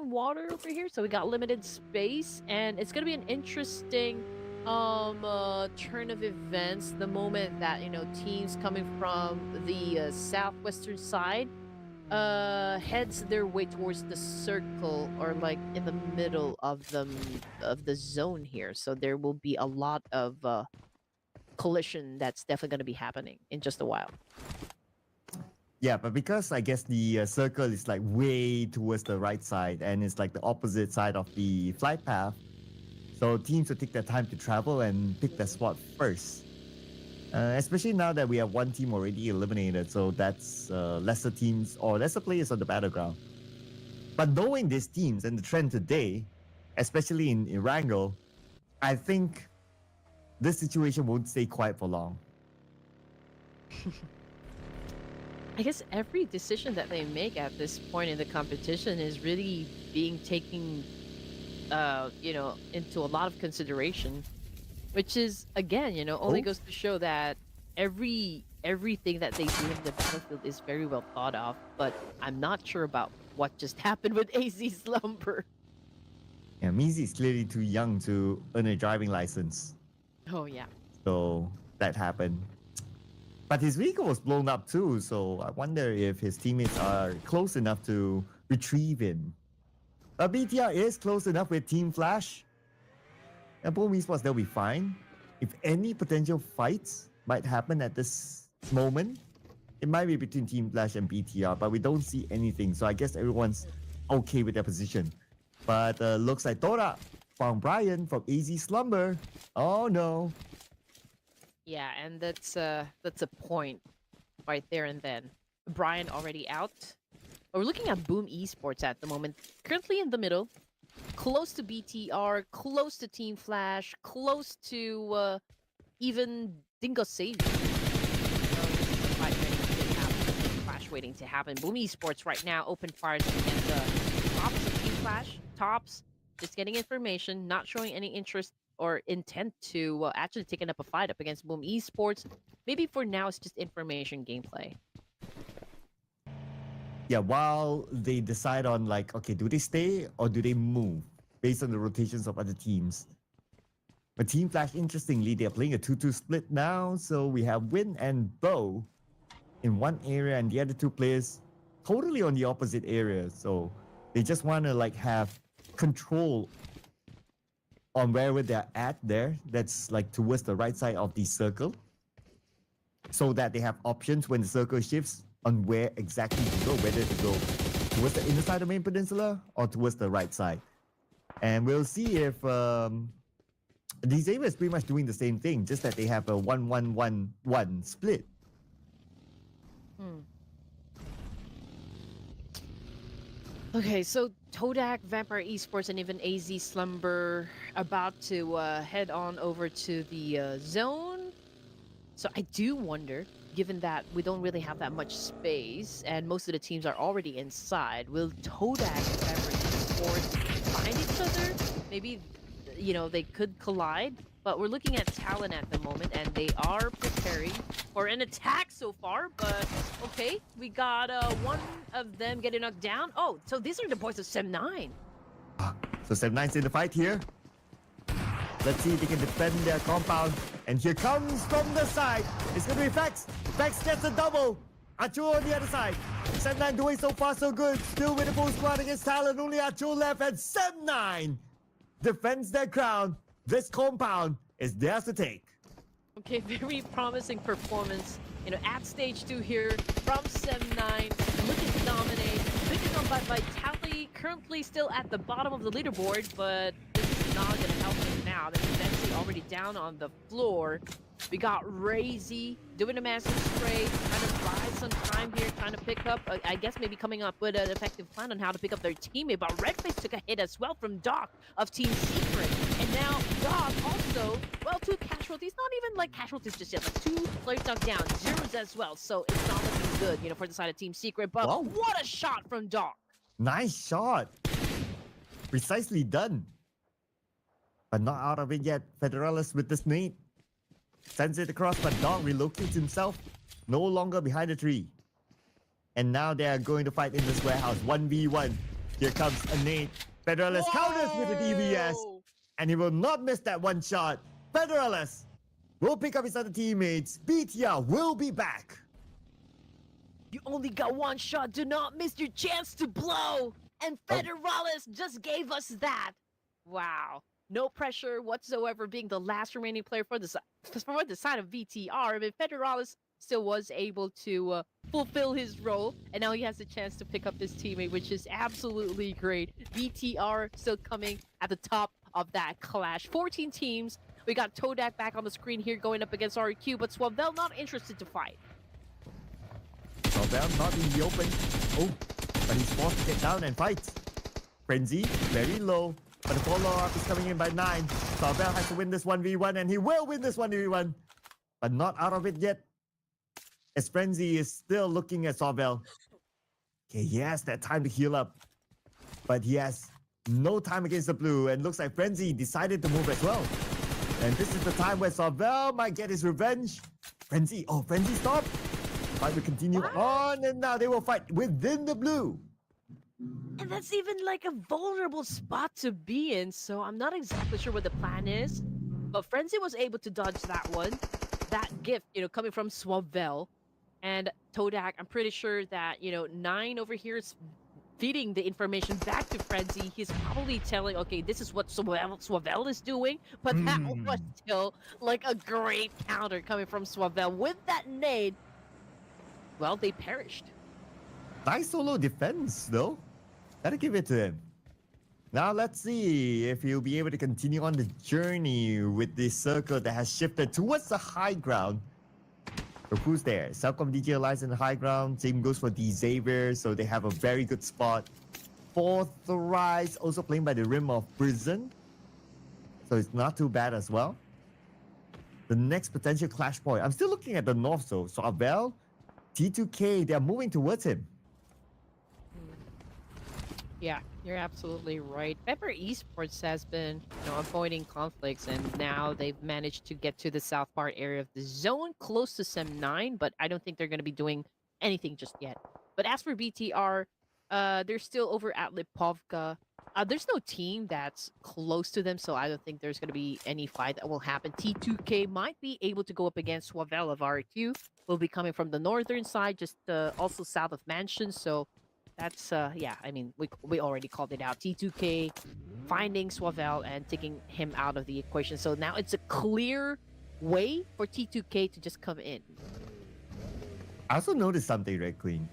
B: water over here. So we got limited space. And it's going to be an interesting turn of events the moment that, you know, teams coming from the southwestern side heads their way towards the circle, or like in the middle of the zone here. So there will be a lot of collision that's definitely going to be happening in just a while.
C: Yeah, but because I guess the circle is like way towards the right side, and it's like the opposite side of the flight path, so teams will take their time to travel and pick their spot first. Especially now that we have one team already eliminated, so that's lesser teams or lesser players on the battleground. But knowing these teams and the trend today, especially in Erangel, I think this situation won't stay quiet for long.
B: I guess every decision that they make at this point in the competition is really being taken, into a lot of consideration, which is again, only
C: Oh.
B: goes to show that everything that they do in the battlefield is very well thought of. But I'm not sure about what just happened with AZ Slumber.
C: Yeah, Mizi is clearly too young to earn a driving license.
B: Oh yeah.
C: So that happened. But his vehicle was blown up too, so I wonder if his teammates are close enough to retrieve him. But BTR is close enough with Team Flash. And Boom Esports, they'll be fine. If any potential fights might happen at this moment, it might be between Team Flash and BTR, but we don't see anything, so I guess everyone's okay with their position. But looks like Tora found Brian from AZ Slumber. Oh no.
B: Yeah, and that's a point right there and then. Brian already out. We're looking at Boom Esports at the moment. Currently in the middle. Close to BTR, close to Team Flash, close to even Dingo Savior. So this is a fight waiting to happen. Flash waiting to happen. Boom Esports right now open fires against Tops of Team Flash. Tops just getting information, not showing any interest or intent to actually taking up a fight up against Boom Esports. Maybe for now it's just information gameplay.
C: Yeah, while they decide on like, okay, do they stay or do they move based on the rotations of other teams? But Team Flash, interestingly, they're playing a 2-2 split now. So we have Win and Bo in one area and the other two players totally on the opposite area. So they just want to like have control on wherever they're at there. That's like towards the right side of the circle. So that they have options when the circle shifts on where exactly to go, whether to go towards the inner side of the main peninsula or towards the right side. And we'll see if these areas pretty much doing the same thing, just that they have a 1-1-1-1 split.
B: Okay, so Todak, Vampire Esports, and even AZ Slumber about to head on over to the zone. So I do wonder, given that we don't really have that much space and most of the teams are already inside, will Todak and Vampire Esports find each other? Maybe, they could collide. But we're looking at Talon at the moment, and they are preparing for an attack so far. But, okay, we got one of them getting knocked down. Oh, so these are the boys of Sem9.
C: So Sem9's in the fight here. Let's see if they can defend their compound. And here comes from the side. It's going to be Vex. Vex gets a double. Acho on the other side. Sem9 doing so far so good. Still with the full squad against Talon. Only Acho left, and Sem9 defends their crown. This compound is theirs to take.
B: Okay, very promising performance. At stage 2 here from Sem9, looking to dominate. Picked up by Vitality, currently still at the bottom of the leaderboard, but this is not going to help him now. There's Nancy already down on the floor. We got Razy doing a massive spray, trying to buy some time here, trying to pick up, I guess maybe coming up with an effective plan on how to pick up their teammate. But Redface took a hit as well from Doc of Team Secret. And now Doc also, well, 2 casualties, not even like casualties just yet, but 2 players knocked down, zeros as well. So it's not looking good, for the side of Team Secret. But
C: Wow.
B: what a shot from Doc.
C: Nice shot. Precisely done. But not out of it yet. Federalis with the snake. Sends it across, but Dog relocates himself. No longer behind the tree. And now they are going to fight in this warehouse. 1v1. Here comes a nade. Federalis counters with the DVS. And he will not miss that one shot. Federalis will pick up his other teammates. BTR will be back.
B: You only got one shot. Do not miss your chance to blow. And Federalis just gave us that. Wow. No pressure whatsoever, being the last remaining player for the side of VTR. I mean, Federalis still was able to fulfill his role, and now he has a chance to pick up his teammate, which is absolutely great. VTR still coming at the top of that clash. 14 teams. We got Todak back on the screen here going up against RQ, but Swavel not interested to fight.
C: Well, not in the open. Oh, but he's forced to get down and fight. Frenzy, very low. But the follow-up is coming in by 9. Sorvel has to win this 1v1, and he will win this 1v1. But not out of it yet. As Frenzy is still looking at Sorvel. Okay, he has that time to heal up. But he has no time against the blue. And looks like Frenzy decided to move as well. And this is the time where Sorvel might get his revenge. Frenzy stopped. Fight will continue on, and now they will fight within the blue.
B: And that's even like a vulnerable spot to be in, so I'm not exactly sure what the plan is. But Frenzy was able to dodge that one. That gift, coming from Swavel. And Todak, I'm pretty sure that, 9 over here is feeding the information back to Frenzy. He's probably telling, okay, this is what Swavel is doing. But that was still like a great counter coming from Swavel. With that nade, well, they perished.
C: Nice solo defense, though. Gotta give it to him. Now let's see if he'll be able to continue on the journey with this circle that has shifted towards the high ground. So who's there? Celcom DJ Alliance in the high ground. Same goes for the Xavier, so they have a very good spot. Fourth Rise also playing by the rim of Prison. So it's not too bad as well. The next potential clash point. I'm still looking at the north, so Abel, T2K, they're moving towards him.
B: Yeah, you're absolutely right. Pepper Esports has been, avoiding conflicts, and now they've managed to get to the south part area of the zone, close to Sem 9, but I don't think they're going to be doing anything just yet. But as for BTR, they're still over at Lipovka. There's no team that's close to them, so I don't think there's going to be any fight that will happen. T2K might be able to go up against Swavel of RQ. Will be coming from the northern side, just also south of Mansion, so that's, yeah, I mean, we already called it out. T2K finding Swavel and taking him out of the equation. So now it's a clear way for T2K to just come in.
C: I also noticed something, Red Queen.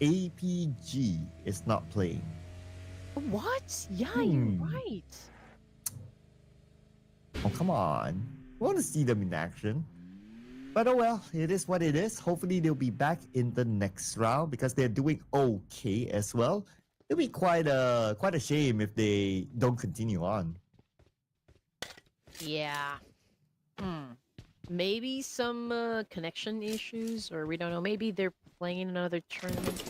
C: APG is not playing.
B: What? Yeah, you're right.
C: Oh, come on. I want to see them in action. But oh well, it is what it is. Hopefully they'll be back in the next round because they're doing okay as well. It'll be quite a shame if they don't continue on.
B: Yeah. Maybe some connection issues, or we don't know. Maybe they're playing in another tournament.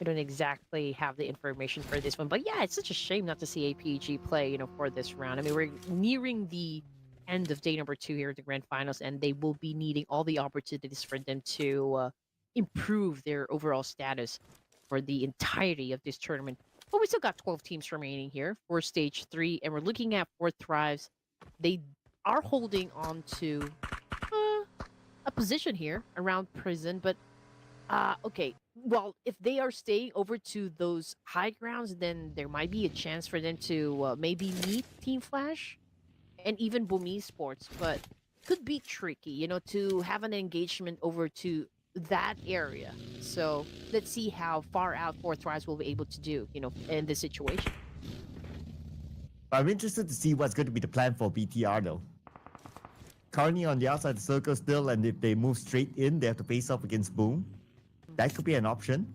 B: We don't exactly have the information for this one. But yeah, it's such a shame not to see APG play, for this round. I mean, we're nearing the end of day number 2 here at the grand finals, and they will be needing all the opportunities for them to improve their overall status for the entirety of this tournament. But we still got 12 teams remaining here for stage 3, and we're looking at Fourth Thrives. They are holding on to a position here around Prison, but okay, well, if they are staying over to those high grounds, then there might be a chance for them to maybe meet Team Flash and even Boom Esports, but could be tricky, to have an engagement over to that area. So let's see how far out Fourth Rise will be able to do, in this situation.
C: I'm interested to see what's going to be the plan for BTR though. Currently on the outside of the circle still, and if they move straight in, they have to face off against Boom. That could be an option.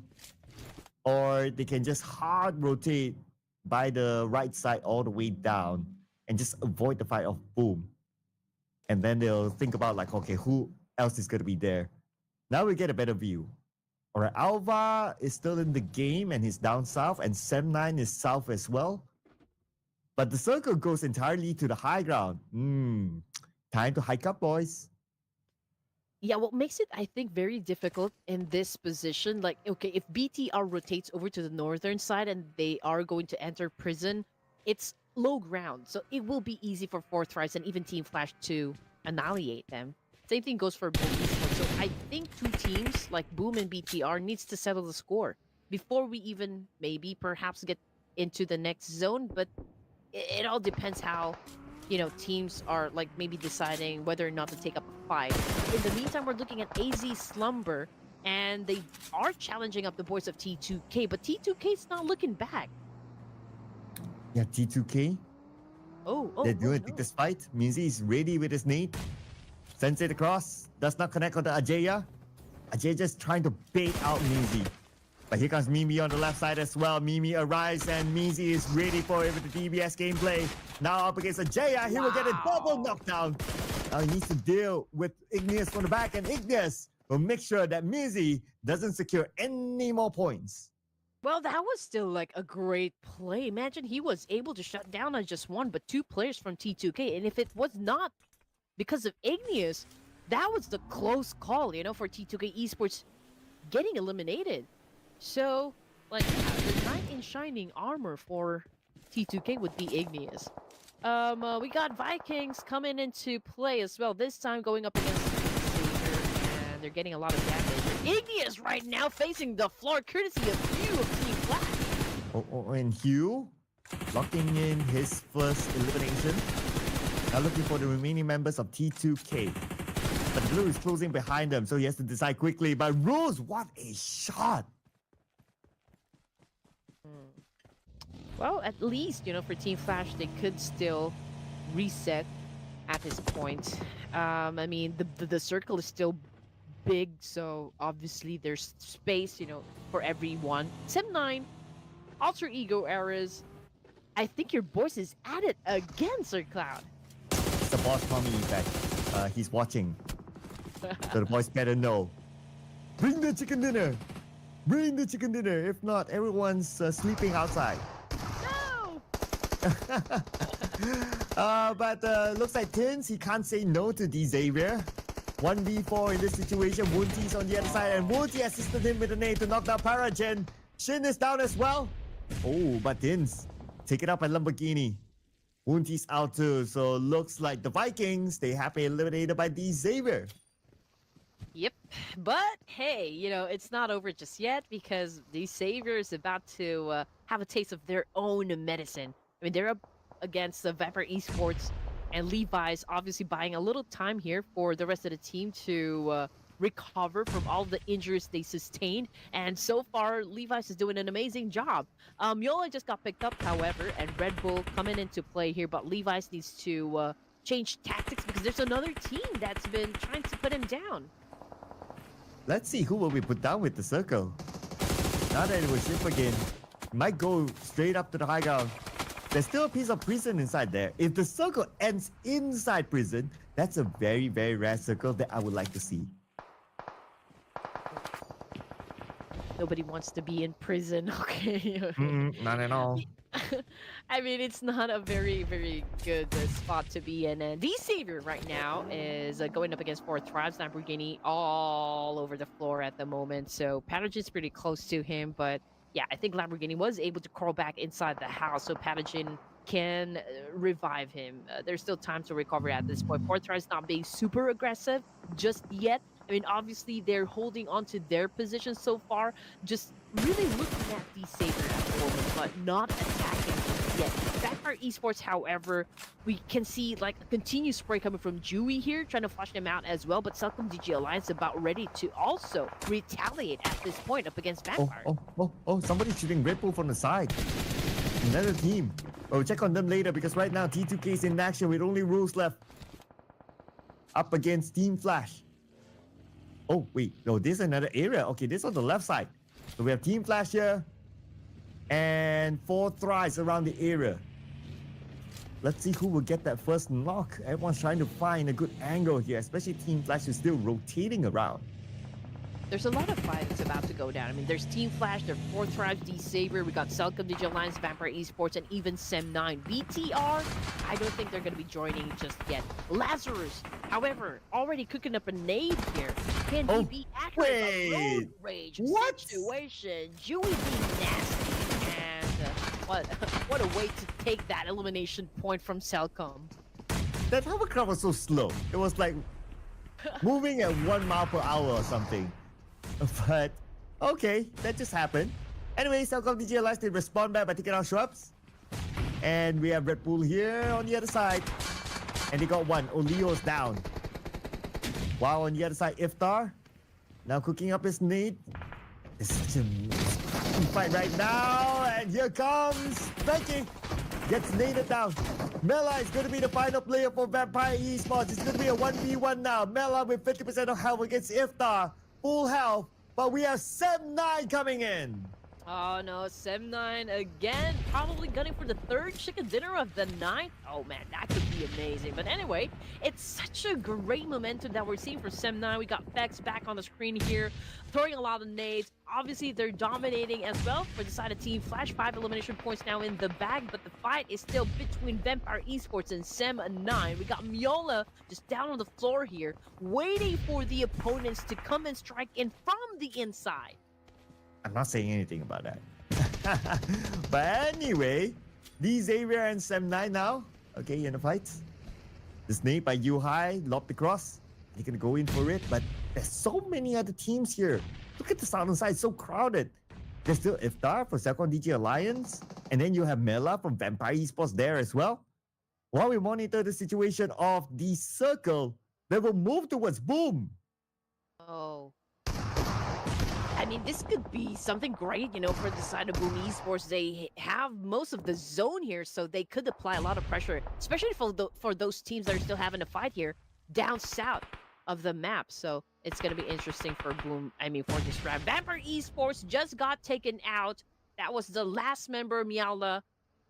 C: Or they can just hard rotate by the right side all the way down and just avoid the fight of Boom. And then they'll think about like, okay, who else is going to be there? Now we get a better view. All right, Alva is still in the game and he's down south, and Sem9 is south as well. But the circle goes entirely to the high ground. Time to hike up, boys.
B: Yeah, what makes it, I think, very difficult in this position, like, okay, if BTR rotates over to the northern side and they are going to enter Prison, it's low ground, so it will be easy for Fourth Rise and even Team Flash to annihilate them. Same thing goes for Boom Esports. So I think two teams like Boom and BTR needs to settle the score before we even maybe perhaps get into the next zone. But it all depends how, teams are like maybe deciding whether or not to take up a fight. In the meantime, we're looking at AZ Slumber, and they are challenging up the boys of T2K, but T2K's not looking back.
C: Yeah, T2K. They're going to take this fight. Minzy is ready with his nade. Sends it across. Does not connect on the Ajaya. Ajaya just trying to bait out Minzy. But here comes Mimi on the left side as well. Mimi arrives and Mizi is ready for it with the DBS gameplay. Now up against Ajaya. He will get a double knockdown. Now he needs to deal with Igneous from the back, and Igneous will make sure that Mizi doesn't secure any more points.
B: Well, that was still like a great play. Imagine he was able to shut down not just one, but two players from T2K. And if it was not because of Igneous, that was the close call, for T2K Esports getting eliminated. So, like, the knight in shining armor for T2K would be Igneous. We got Vikings coming into play as well. This time going up against Savior, and they're getting a lot of damage. Igneous right now facing the floor, courtesy of Hugh of Team Flash.
C: And Hugh locking in his first elimination. Now looking for the remaining members of T2K. But Blue is closing behind them, so he has to decide quickly. But Rose, what a shot!
B: Well, at least, for Team Flash, they could still reset at this point. I mean, the circle is still big, so obviously there's space, for everyone. Sem9, Alter Ego Errors. I think your voice is at it again, Sir Cloud.
C: It's the boss mommy effect. He's watching. So the boys better know. Bring the chicken dinner! Bring the chicken dinner! If not, everyone's sleeping outside. But looks like Tins, he can't say no to D Xavier. 1v4 in this situation. Woonti's on the other side, and Woonti assisted him with a nade to knock down Paragen. Shin is down as well. Oh, but Tins, take it up at Lamborghini. Woonti's out too, so looks like the Vikings, they have been eliminated by D Xavier.
B: Yep, but hey, it's not over just yet because the Savior is about to have a taste of their own medicine. I mean, they're up against the Vampire Esports, and Levi's obviously buying a little time here for the rest of the team to recover from all the injuries they sustained. And so far, Levi's is doing an amazing job. Yola just got picked up, however, and Red Bull coming into play here, but Levi's needs to change tactics because there's another team that's been trying to put him down.
C: Let's see who will be put down with the circle. Now that it will shift again, might go straight up to the high ground. There's still a piece of prison inside there. If the circle ends inside prison, that's a very, very rare circle that I would like to see.
B: Nobody wants to be in prison, okay?
C: Not at all.
B: I mean, it's not a very, very good spot to be in. And the Savior right now is going up against 4 Tribes. Lamborghini all over the floor at the moment. So Pathogen's pretty close to him. But yeah, I think Lamborghini was able to crawl back inside the house. So Pathogen can revive him. There's still time to recover at this point. 4 Tribes not being super aggressive just yet. I mean, obviously, they're holding on to their position so far. Just really looking at the Savior at the moment, but not attacking yet. Vampire Esports, however, we can see like a continued spray coming from Dewey here, trying to flush them out as well. But Celcom DG Alliance about ready to also retaliate at this point up against Vampire.
C: Oh, somebody's shooting Red Bull from the side. Another team. We'll check on them later because right now T2K is in action with only rules left. Up against Team Flash. Oh, wait. No, this is another area. Okay, this is on the left side. So we have Team Flash here. And 4 Thrives around the area. Let's see who will get that first knock. Everyone's trying to find a good angle here, especially Team Flash is still rotating around.
B: There's a lot of fights about to go down. I mean, there's Team Flash, there's 4 Tribes, D-Saber, we got Celcom Digital Alliance, Vampire Esports, and even Sem9. BTR, I don't think they're going to be joining just yet. Lazarus, however, already cooking up a nade here. Can he be accurate? A road rage situation. Dewey being nasty. And what a way to take that elimination point from Celcom.
C: That hovercraft was so slow. It was like moving at 1 mile per hour or something. But, okay, that just happened. Anyway, Celcom DG Alliance, they respond back by taking out shrubs. And we have Red Bull here on the other side. And they got one. Oleo's down. Wow, on the other side, Iftar. Now cooking up his nade. It's such a fight right now. And here comes Becky. Gets naded down. Mela is going to be the final player for Vampire Esports. It's going to be a 1v1 now. Mela with 50% of health against Iftar. Full health. But we have Sem9 coming in.
B: Oh no, Sem9 again, probably gunning for the third chicken dinner of the night. Oh man, that could be amazing. But anyway, it's such a great momentum that we're seeing for Sem9. We got Vex back on the screen here, throwing a lot of nades. Obviously, they're dominating as well for the side of Team Flash. 5 elimination points now in the bag, but the fight is still between Vampire Esports and Sem9. We got Miola just down on the floor here, waiting for the opponents to come and strike in from the inside.
C: I'm not saying anything about that. But anyway, these Xavier and Sem9 now, okay, in the fight. The snake by Yuhai, lobbed across. They're gonna go in for it, but there's so many other teams here. Look at the southern side, so crowded. There's still Iftar for Second DG Alliance, and then you have Mela from Vampire Esports there as well. While we monitor the situation of the circle, they will move towards Boom.
B: Oh. I mean, this could be something great, you know, for the side of Boom Esports. They have most of the zone here, so they could apply a lot of pressure, especially for those teams that are still having to fight here down south of the map. So it's going to be interesting for Boom, for this round. Vampire Esports just got taken out. That was the last member, Miala.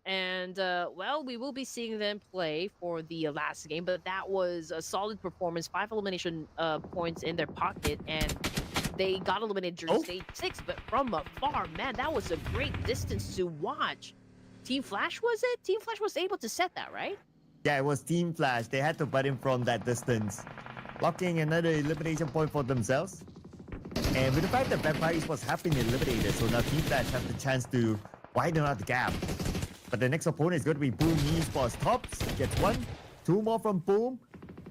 B: And, well, we will be seeing them play for the last game, but that was a solid performance. 5 elimination points in their pocket, and they got eliminated during stage 6, but from afar, man, that was a great distance to watch. Team Flash, was it? Team Flash was able to set that, right?
C: Yeah, it was Team Flash. They had to fight him from that distance, locking another elimination point for themselves. And with the fact that Vampire Esports have been eliminated, so now Team Flash have the chance to widen out the gap. But the next opponent is going to be Boom Esports. Tops gets 1, 2 more from Boom.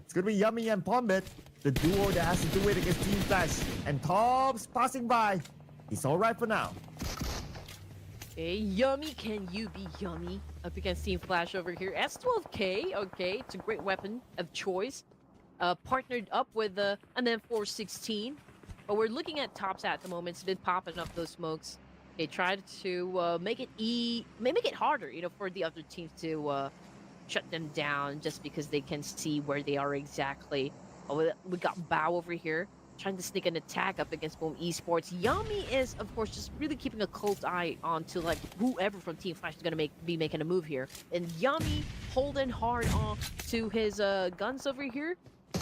C: It's going to be Yummy and Pombit, the duo that has to do it against Team Flash. And Tops passing by. He's all right for now.
B: Hey, Yummy, can you be Yummy? Up against Team Flash over here. S12K, okay, it's a great weapon of choice. Partnered up with an M416. But we're looking at Tops at the moment. It's been popping up those smokes. They tried to make it harder, you know, for the other teams to shut them down just because they can see where they are exactly. Oh, we got Bao over here trying to sneak an attack up against Boom Esports. Yummy is, of course, just really keeping a close eye on to like whoever from Team Flash is gonna be making a move here. And Yummy holding hard on to his guns over here.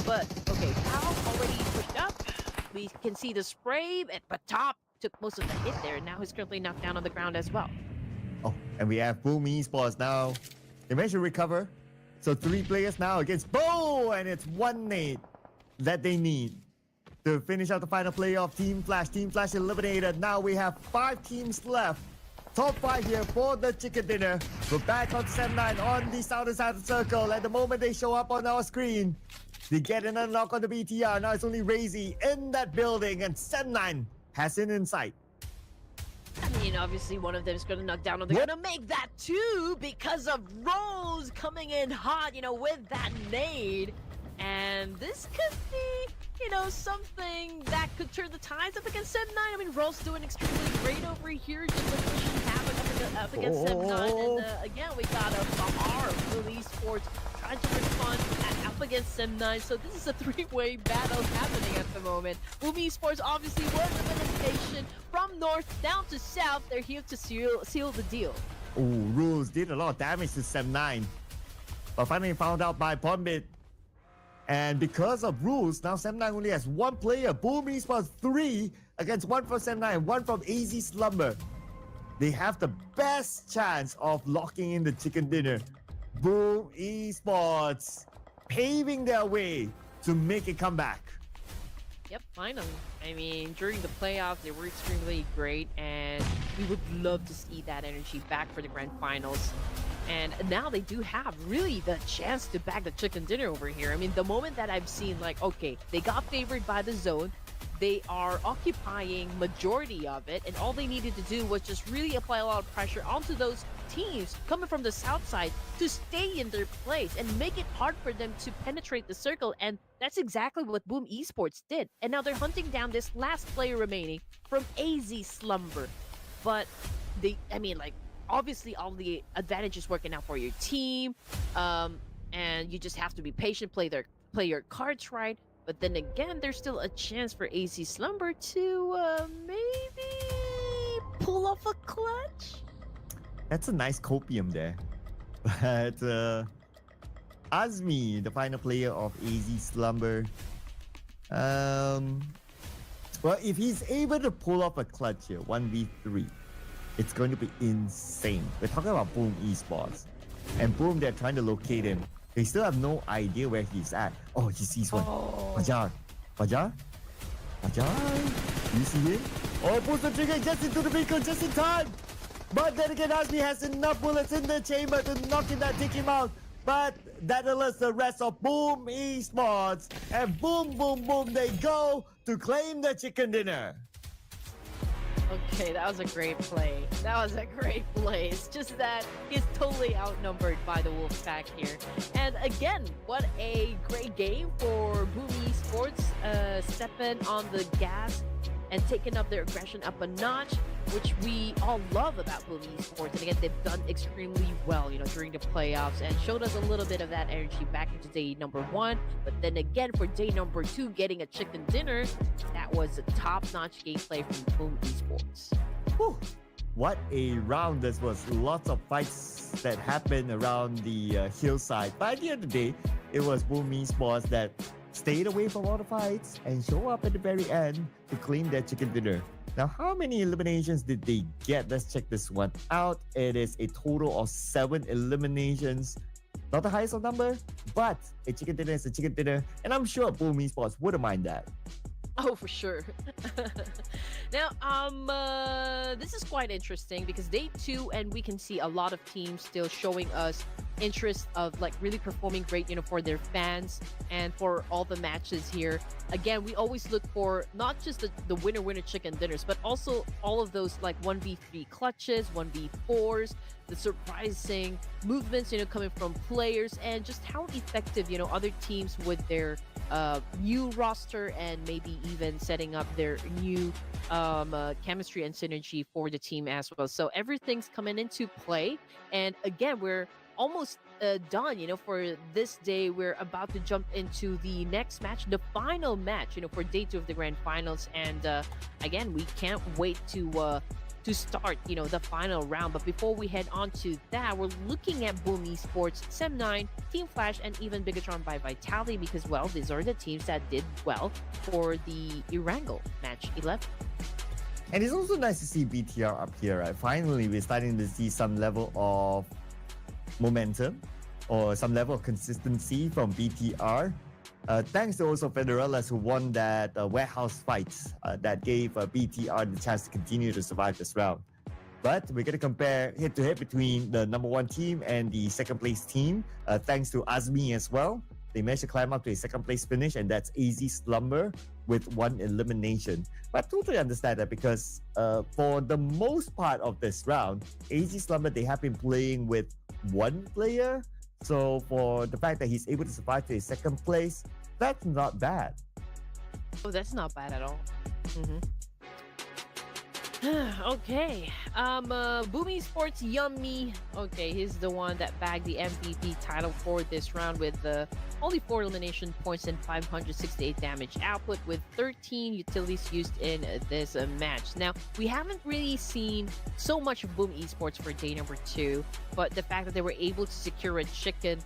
B: But okay, Bao already pushed up. We can see the spray, but Top took most of the hit there, and now he's currently knocked down on the ground as well.
C: Oh, and we have Boom Esports now. They managed to recover. So 3 players now against Bo, and it's 1 nade that they need to finish out the final play of Team Flash. Team Flash eliminated. Now we have 5 teams left. Top 5 here for the chicken dinner. We're back on Sem9 on the southern side of the circle. At the moment they show up on our screen, they get an unlock on the BTR. Now it's only Razy in that building, and Sem9 has it in sight.
B: I mean, obviously one of them is going to knock down, or they're going to make that 2 because of Rose coming in hot, you know, with that nade. And this could be, you know, something that could turn the tides up against Sem9. I mean, Rose doing extremely great over here, just pushing havoc up against Sem9. And again, we got a Bahar of Blue Esports trying to respond up against Sem9. So this is a 3-way battle happening at the moment. Boom Esports obviously was elimination from north down to south. They're here to seal the deal.
C: Oh, Rules did a lot of damage to Sem9. But finally found out by Pombit. And because of Rules, now Sem9 only has 1 player. Boom Esports 3 against 1 from Sem9, 1 from AZ Slumber. They have the best chance of locking in the chicken dinner. Boom Esports paving their way to make a comeback.
B: Yep, finally. I mean, during the playoffs, they were extremely great, and we would love to see that energy back for the grand finals. And now they do have really the chance to bag the chicken dinner over here. I mean, the moment that I've seen, like, okay, they got favored by the zone, they are occupying majority of it, and all they needed to do was just really apply a lot of pressure onto those teams coming from the south side to stay in their place and make it hard for them to penetrate the circle. And that's exactly what Boom Esports did. And now they're hunting down this last player remaining from AZ Slumber. But they, I mean, like, obviously all the advantages working out for your team, and you just have to be patient, play your cards right. But then again, there's still a chance for AC Slumber to maybe pull off a clutch.
C: That's a nice copium there. But Azmi, the final player of AZ Slumber. Well, if he's able to pull off a clutch here, 1v3, it's going to be insane. We're talking about Boom Esports. And Boom, they're trying to locate him. They still have no idea where he's at. Oh, he sees one.
B: Oh.
C: Bajar. Bajar? Bajar? You see him? Oh, pulls the trigger, gets into the vehicle just in time. But then again, Azmi has enough bullets in the chamber to knock him out, take him out. But that alerts the rest of Boom Esports. And boom, boom, boom, they go to claim the chicken dinner.
B: Okay, that was a great play. That was a great play. It's just that he's totally outnumbered by the Wolf Pack here. And again, what a great game for Boom Esports, stepping on the gas and taking up their aggression up a notch, which we all love about Boom Esports. And again, they've done extremely well, during the playoffs and showed us a little bit of that energy back into day number 1. But then again, for day number 2, getting a chicken dinner, that was a top-notch gameplay from Boom Esports.
C: Whew. What a round this was. Lots of fights that happened around the hillside. But at the end of the day, it was Boom Esports that stayed away from all the fights and show up at the very end to claim their chicken dinner. Now, how many eliminations did they get? Let's check this one out. It is a total of 7 eliminations. Not the highest of number, but a chicken dinner is a chicken dinner. And I'm sure Boom Esports wouldn't mind that.
B: Oh, for sure. Now, this is quite interesting because day 2, and we can see a lot of teams still showing us interest of really performing great, for their fans and for all the matches here. Again, we always look for not just the winner chicken dinners, but also all of those 1v3 clutches, 1v4s, the surprising movements, coming from players, and just how effective, other teams with their new roster and maybe even setting up their new chemistry and synergy for the team as well. So everything's coming into play. And again, we're almost done, for this day. We're about to jump into the next match, the final match, for day 2 of the grand finals. And again, we can't wait to start, the final round. But before we head on to that, we're looking at Boom Esports, Sem9, Team Flash, and even Bigatron by Vitality, because, well, these are the teams that did well for the Erangel match 11.
C: And it's also nice to see BTR up here, right? Finally, we're starting to see some level of momentum or some level of consistency from BTR. Thanks to also Federellas, who won that warehouse fight that gave BTR the chance to continue to survive this round. But we're going to compare head-to-head between the number 1 team and the second place team. Thanks to Azmi as well. They managed to climb up to a second place finish, and that's AZ Slumber with 1 elimination. But I totally understand that because for the most part of this round, AZ Slumber, they have been playing with 1 player. So for the fact that he's able to survive to a second place, that's not bad.
B: Oh, that's not bad at all. Okay. Boom Esports Yummy. Okay, he's the one that bagged the MVP title for this round with only 4 elimination points and 568 damage output with 13 utilities used in this match. Now, we haven't really seen so much of Boom Esports for day number 2, but the fact that they were able to secure a chicken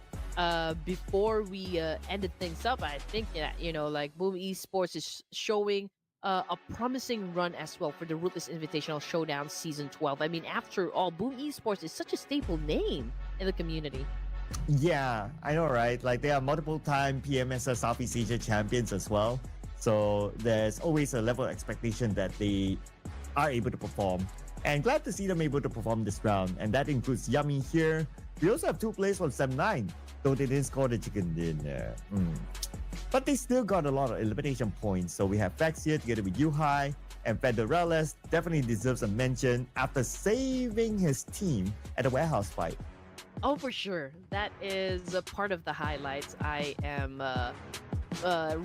B: before we ended things up, I think that, Boom Esports is showing a promising run as well for the Ruthless Invitational Showdown Season 12. I mean, after all, Boom Esports is such a staple name in the community.
C: Yeah, I know, right? They are multiple-time PMSS Southeast Asia champions as well. So there's always a level of expectation that they are able to perform. And glad to see them able to perform this round. And that includes Yummy here. We also have 2 players from Sem9, though they didn't score the chicken dinner. But they still got a lot of elimination points. So we have Fax here together with Yuhai, and Federellas definitely deserves a mention after saving his team at a warehouse fight.
B: Oh, for sure. That is a part of the highlights. I am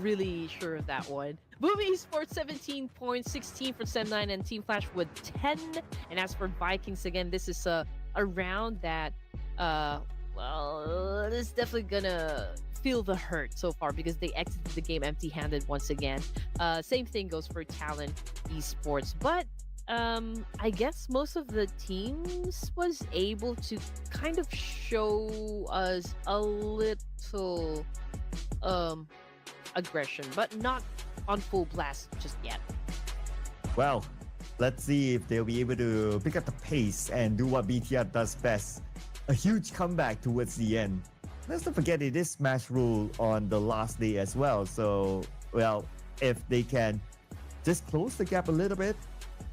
B: really sure of that one. Boom Esports 17 points, 16 for Sem9 and Team Flash with 10. And as for Vikings, again, this is a round that well, it's definitely gonna feel the hurt so far because they exited the game empty-handed once again. Same thing goes for Talon Esports, but I guess most of the teams was able to kind of show us a little um aggression, but not on full blast just yet.
C: Well, let's see if they'll be able to pick up the pace and do what BTR does best. A huge comeback towards the end. Let's not forget it is Smash Rule on the last day as well. So, well, if they can just close the gap a little bit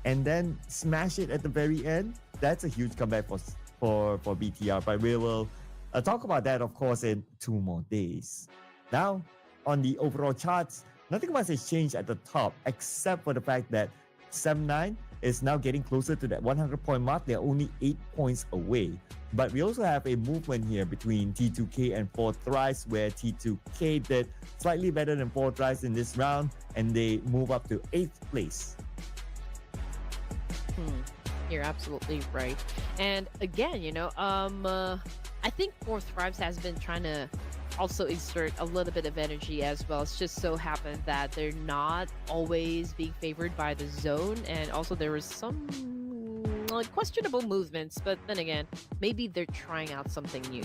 C: and then smash it at the very end, that's a huge comeback for BTR. But we will talk about that, of course, in 2 more days. Now, on the overall charts, nothing much has changed at the top except for the fact that 7-9 is now getting closer to that 100-point mark. They're only 8 points away. But we also have a movement here between T2K and 4Thrice, where T2K did slightly better than 4Thrice in this round, and they move up to 8th place.
B: You're absolutely right. And again, I think 4Thrives has been trying to also exert a little bit of energy as well. It's just so happened that they're not always being favored by the zone, and also there was some questionable movements, but then again, maybe they're trying out something new,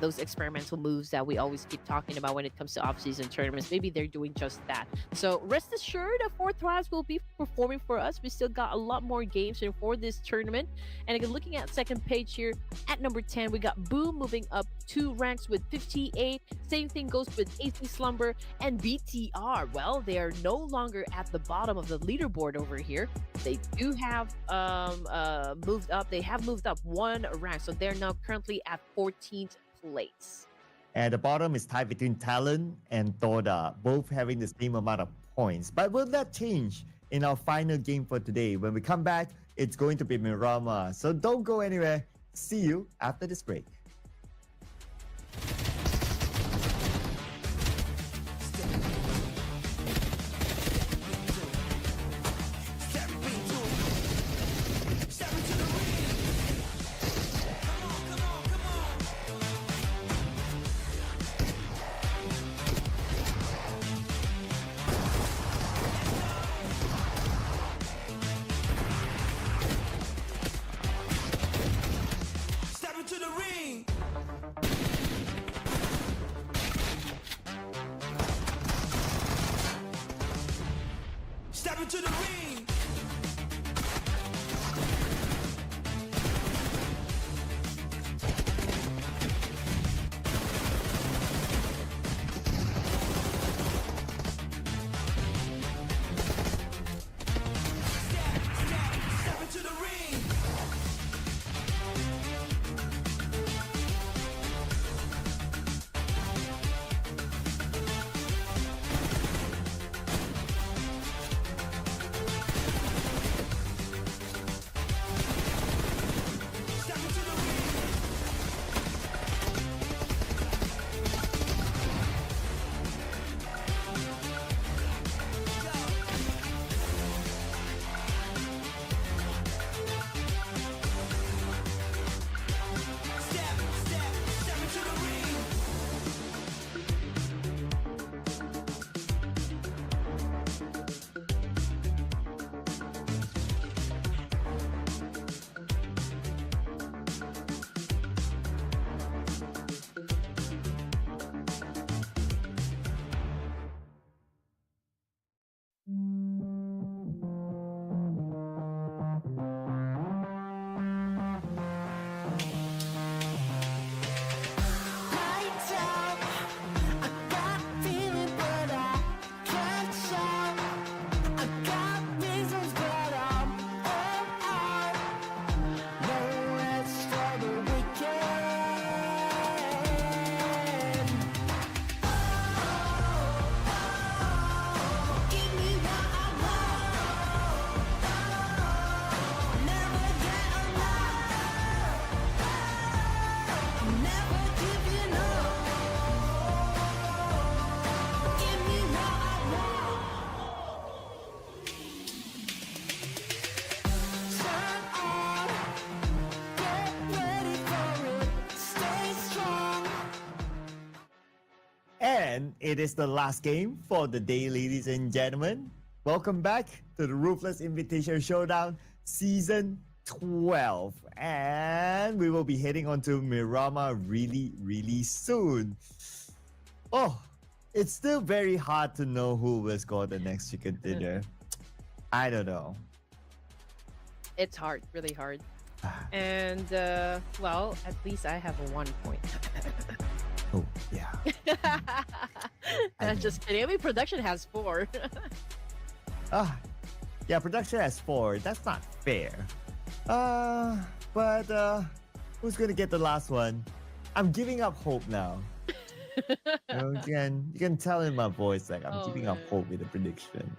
B: those experimental moves that we always keep talking about when it comes to off-season tournaments. Maybe they're doing just that. So rest assured, 4Thrives will be performing for us. We still got a lot more games for this tournament. And again, looking at second page here, at number 10, we got Boom moving up 2 ranks with 58. Same thing goes with AC Slumber and BTR. Well, they are no longer at the bottom of the leaderboard over here. They do have moved up. They have moved up 1 rank, so they're now currently at 14th place.
C: And the bottom is tied between Talon and Toda, both having the same amount of points. But will that change in our final game for today? When we come back, it's going to be Mirama. So don't go anywhere. See you after this break.
A: Step into the ring. Step into the ring.
C: And it is the last game for the day, ladies and gentlemen. Welcome back to the Ruthless Invitation Showdown Season 12. And we will be heading on to Miramar really soon. Oh, it's still very hard to know who will score the next chicken dinner. I don't know.
B: It's hard, really hard. And, well, at least I have a 1 point.
C: Oh, yeah.
B: Just kidding. I mean, production has 4.
C: Yeah, production has 4. That's not fair. But who's gonna get the last one? I'm giving up hope now. You can tell in my voice like I'm giving up hope with the prediction.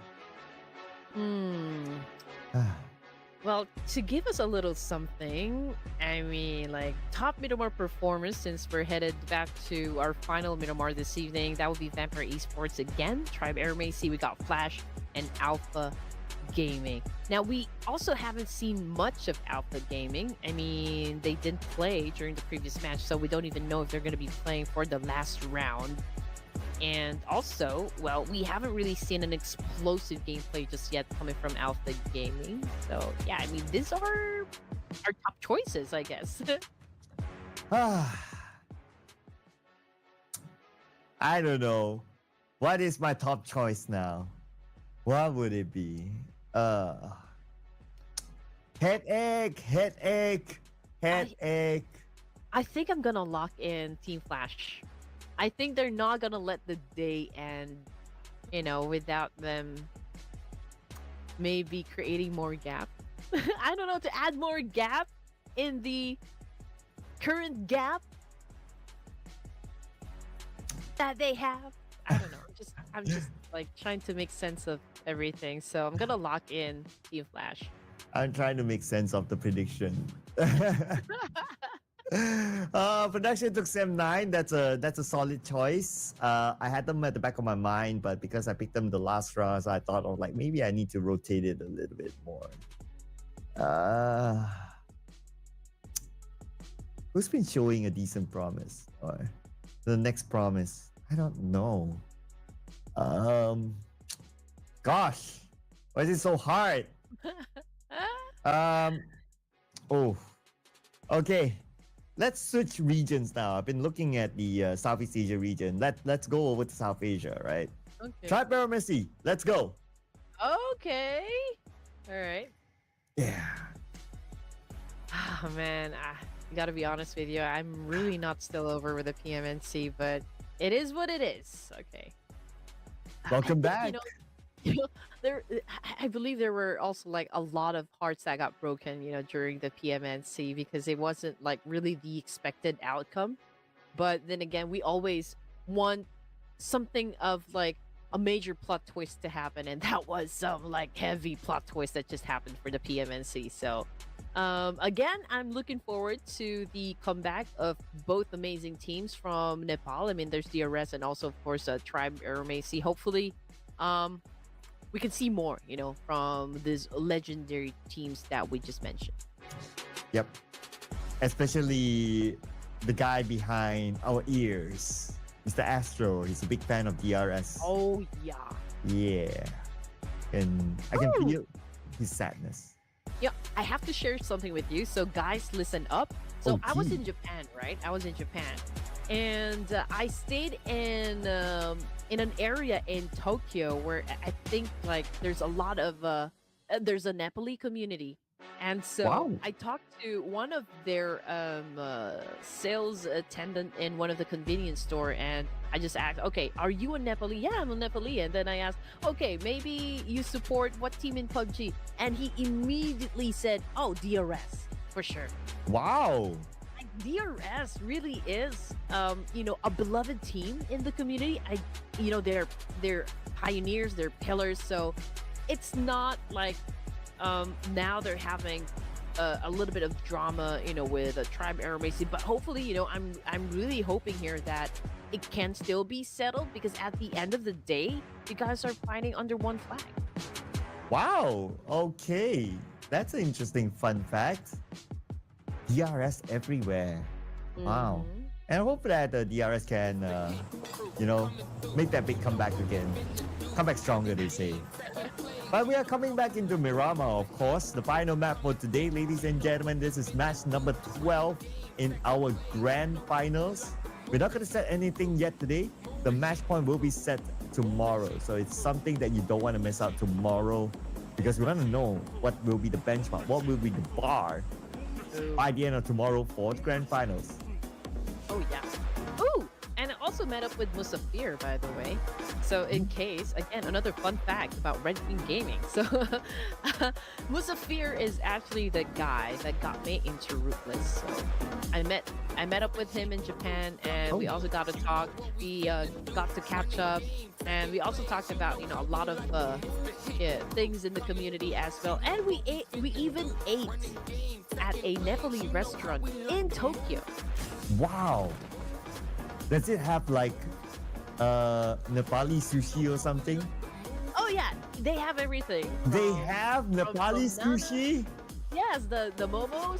B: Well, to give us a little something, I mean, like, top Miramar performers, since we're headed back to our final Miramar this evening, that would be Vampire Esports again, Tribe Air Macy, we got Flash, and Alpha Gaming. Now, we also haven't seen much of Alpha Gaming. I mean, they didn't play during the previous match, so we don't even know if they're going to be playing for the last round. And also, well, we haven't really seen an explosive gameplay just yet coming from Alpha Gaming. So, yeah, I mean, these are our top choices, I guess.
C: I don't know. What is my top choice now? What would it be? Headache.
B: I think I'm gonna lock in Team Flash. I think they're not gonna let the day end, you know, without them maybe creating more gap. I don't know, to add more gap in the current gap that they have. I don't know. I'm just like trying to make sense of everything. So I'm gonna lock in Team Flash.
C: I'm trying to make sense of the prediction. Production took Sem9. That's a solid choice. I had them at the back of my mind, but because I picked them the last round, so I thought, oh, like maybe I need to rotate it a little bit more. Who's been showing a decent promise? Or the next promise? I don't know. Gosh, why is it so hard? Oh, okay. Let's switch regions now. I've been looking at the Southeast Asia region. Let's go over to South Asia, right?
B: Okay.
C: Tribe Messi, let's go.
B: Okay. All right.
C: Yeah.
B: Oh, man, I gotta be honest with you. I'm really not still over with the PMNC, but it is what it is. Okay.
C: Welcome back.
B: I believe there were also like a lot of hearts that got broken, you know, during the PMNC because it wasn't like really the expected outcome. But then again, we always want something of like a major plot twist to happen, and that was some like heavy plot twist that just happened for the PMNC. So again, I'm looking forward to the comeback of both amazing teams from Nepal. I mean, there's DRS and also of course Tribe Aramasi. Hopefully we can see more, you know, from these legendary teams that we just mentioned.
C: Yep. Especially the guy behind our ears, Mr. Astro. He's a big fan of DRS.
B: Oh yeah.
C: Yeah. And I can feel his sadness.
B: Yeah, I have to share something with you. So guys, listen up. So I was in Japan, right? I was in Japan. And I stayed in an area in Tokyo where I think like there's a lot of there's a Nepali community, and so I talked to one of their sales attendant in one of the convenience store, and I just asked, okay, are you a Nepali? Yeah, I'm a Nepali. And then I asked, okay, maybe you support what team in PUBG? And he immediately said, oh, DRS for sure.
C: Wow.
B: DRS really is, you know, a beloved team in the community. You know, they're pioneers, they're pillars. So it's not like now they're having a little bit of drama, you know, with a Tribe Aramasi. But hopefully, you know, I'm really hoping here that it can still be settled, because at the end of the day, you guys are fighting under one flag.
C: Wow. Okay, that's an interesting fun fact. DRS everywhere. Wow. And I hope that the DRS can make that big comeback again. Come back stronger, they say. But we are coming back into Miramar, of course. The final map for today, ladies and gentlemen. This is match number 12 in our grand finals. We're not going to set anything yet today. The match point will be set tomorrow. So it's something that you don't want to miss out tomorrow, because we want to know what will be the benchmark, what will be the bar by the end of tomorrow for the grand finals.
B: Oh, yeah. Ooh, and I also met up with Musafir, by the way. So in case, again, another fun fact about Red Queen Gaming. So Musafir is actually the guy that got me into Ruthless. So I met up with him in Japan, and we also got to talk. We got to catch up, and we also talked about a lot of things in the community as well. And we even ate at a Nepali restaurant in Tokyo.
C: Wow. Does it have like Nepali sushi or something?
B: Oh yeah, they have everything.
C: They have Nepali sushi?
B: Yes, the momos,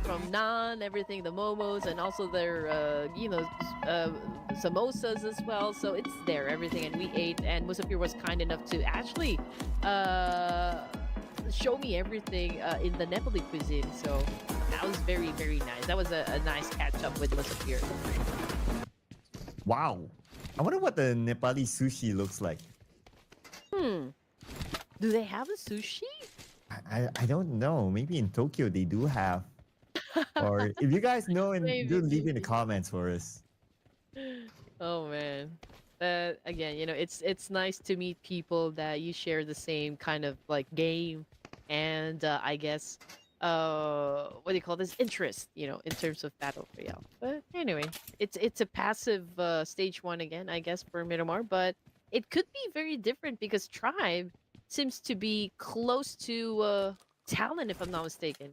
B: from naan, everything, the momos, and also their samosas as well. So it's there, everything, and we ate. And Musafir was kind enough to actually show me everything in the Nepali cuisine. So that was very, very nice. That was a nice catch up with Musafir.
C: Wow. I wonder what the Nepali sushi looks like.
B: Do they have a sushi?
C: I don't know. Maybe in Tokyo they do have. Or if you guys know, and do leave in the comments for us.
B: Oh man. Again, it's nice to meet people that you share the same kind of like game and I guess what do you call this, interest, in terms of battle royale. But anyway, it's a passive stage 1 again, I guess, for Miramar, but it could be very different because Tribe seems to be close to Talon, if I'm not mistaken.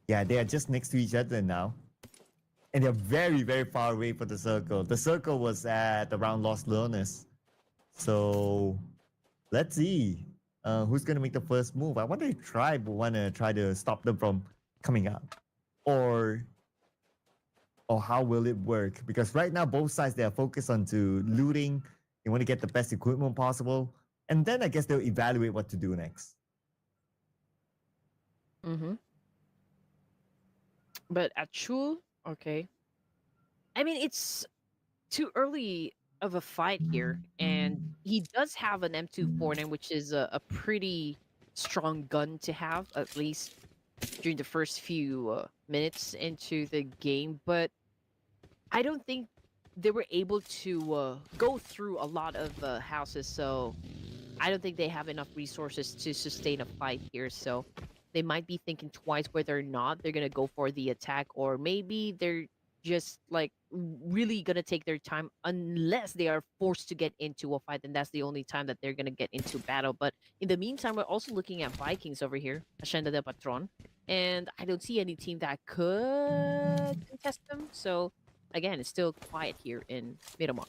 C: Yeah, they are just next to each other now. And they're very, very far away from the circle. The circle was at around Los Leones. So let's see who's going to make the first move. I wonder if Tribe will want to try to stop them from coming up. Or how will it work? Because right now, both sides, they are focused on to looting. They want to get the best equipment possible. And then I guess they'll evaluate what to do next.
B: But at Chul, okay. I mean, it's too early of a fight here, and he does have an M249, which is a pretty strong gun to have, at least during the first few minutes into the game. But I don't think they were able to go through a lot of houses, so I don't think they have enough resources to sustain a fight here. So they might be thinking twice whether or not they're gonna go for the attack, or maybe they're just like really gonna take their time unless they are forced to get into a fight, and that's the only time that they're gonna get into battle. But in the meantime, we're also looking at Vikings over here, Hacienda del Patron, and I don't see any team that could contest them. So again, it's still quiet here in Miramar.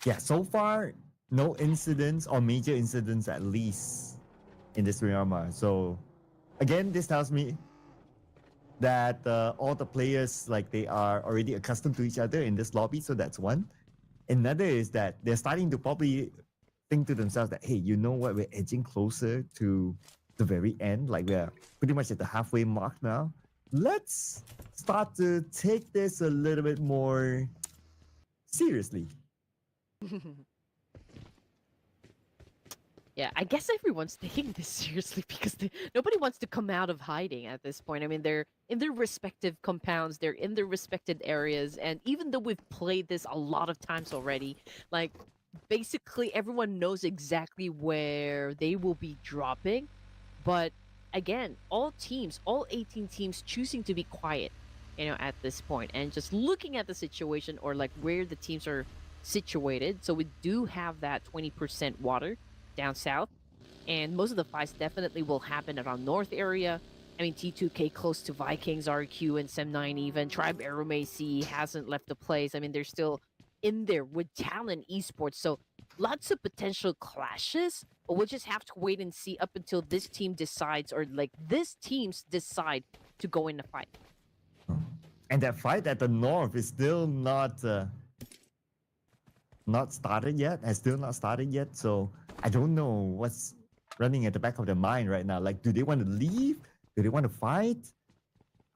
C: Yeah, so far, no incidents or major incidents at least in this Miramar. So again, this tells me that all the players, like, they are already accustomed to each other in this lobby. So that's one. Another is that they're starting to probably think to themselves that, hey, you know what, we're edging closer to the very end. Like, we're pretty much at the halfway mark now. Let's start to take this a little bit more seriously.
B: Yeah, I guess everyone's taking this seriously because nobody wants to come out of hiding at this point. I mean, they're in their respective compounds, they're in their respected areas, and even though we've played this a lot of times already, like, basically everyone knows exactly where they will be dropping. But again, all 18 teams choosing to be quiet, at this point, and just looking at the situation, or like where the teams are situated. So we do have that 20% water down south, and most of the fights definitely will happen around north area. I mean, T2K close to Vikings, RQ, and Sem9 even. Tribe Aeromacy hasn't left the place. I mean, they're still in there with Talon Esports, so lots of potential clashes, but we'll just have to wait and see up until this team decides, or like this teams decide to go in the fight.
C: And that fight at the north is still not started yet. Has still not started yet. So I don't know what's running at the back of their mind right now. Like, do they want to leave? Do they want to fight?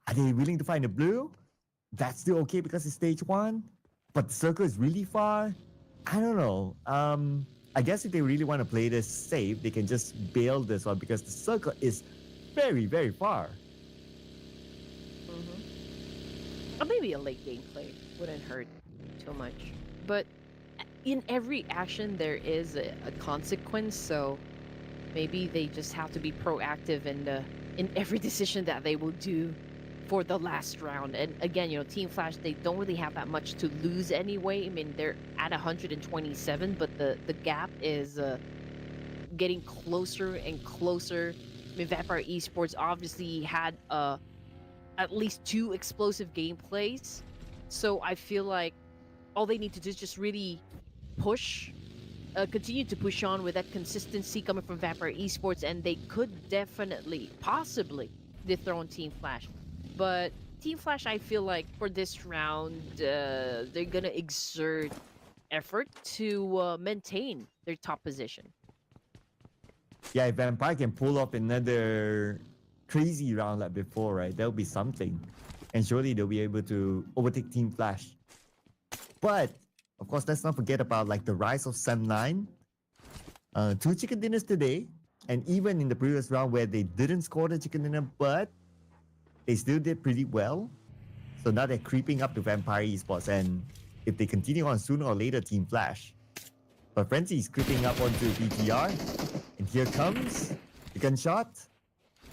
C: Are they willing to fight in the blue? That's still okay because it's stage 1, but the circle is really far. I don't know. I guess if they really want to play this safe, they can just bail this one because the circle is very, very far.
B: Or maybe a late gameplay wouldn't hurt too much. But in every action, there is a consequence, so maybe they just have to be proactive in every decision that they will do for the last round. And again, Team Flash, they don't really have that much to lose anyway. I mean, they're at 127, but the gap is getting closer and closer. I mean, Vampire Esports obviously had at least 2 explosive gameplays, so I feel like all they need to do is just really push, continue to push on with that consistency coming from Vampire Esports, and they could definitely, possibly, dethrone Team Flash. But Team Flash, I feel like for this round, they're gonna exert effort to maintain their top position.
C: Yeah, if Vampire can pull off another crazy round like before, right? That'll be something. And surely they'll be able to overtake Team Flash. But, of course, let's not forget about like the rise of Sam9. 2 chicken dinners today. And even in the previous round where they didn't score the chicken dinner, but they still did pretty well. So now they're creeping up to Vampire Esports. And if they continue on, sooner or later, Team Flash. But Frenzy is creeping up onto BTR. And here comes the gunshot.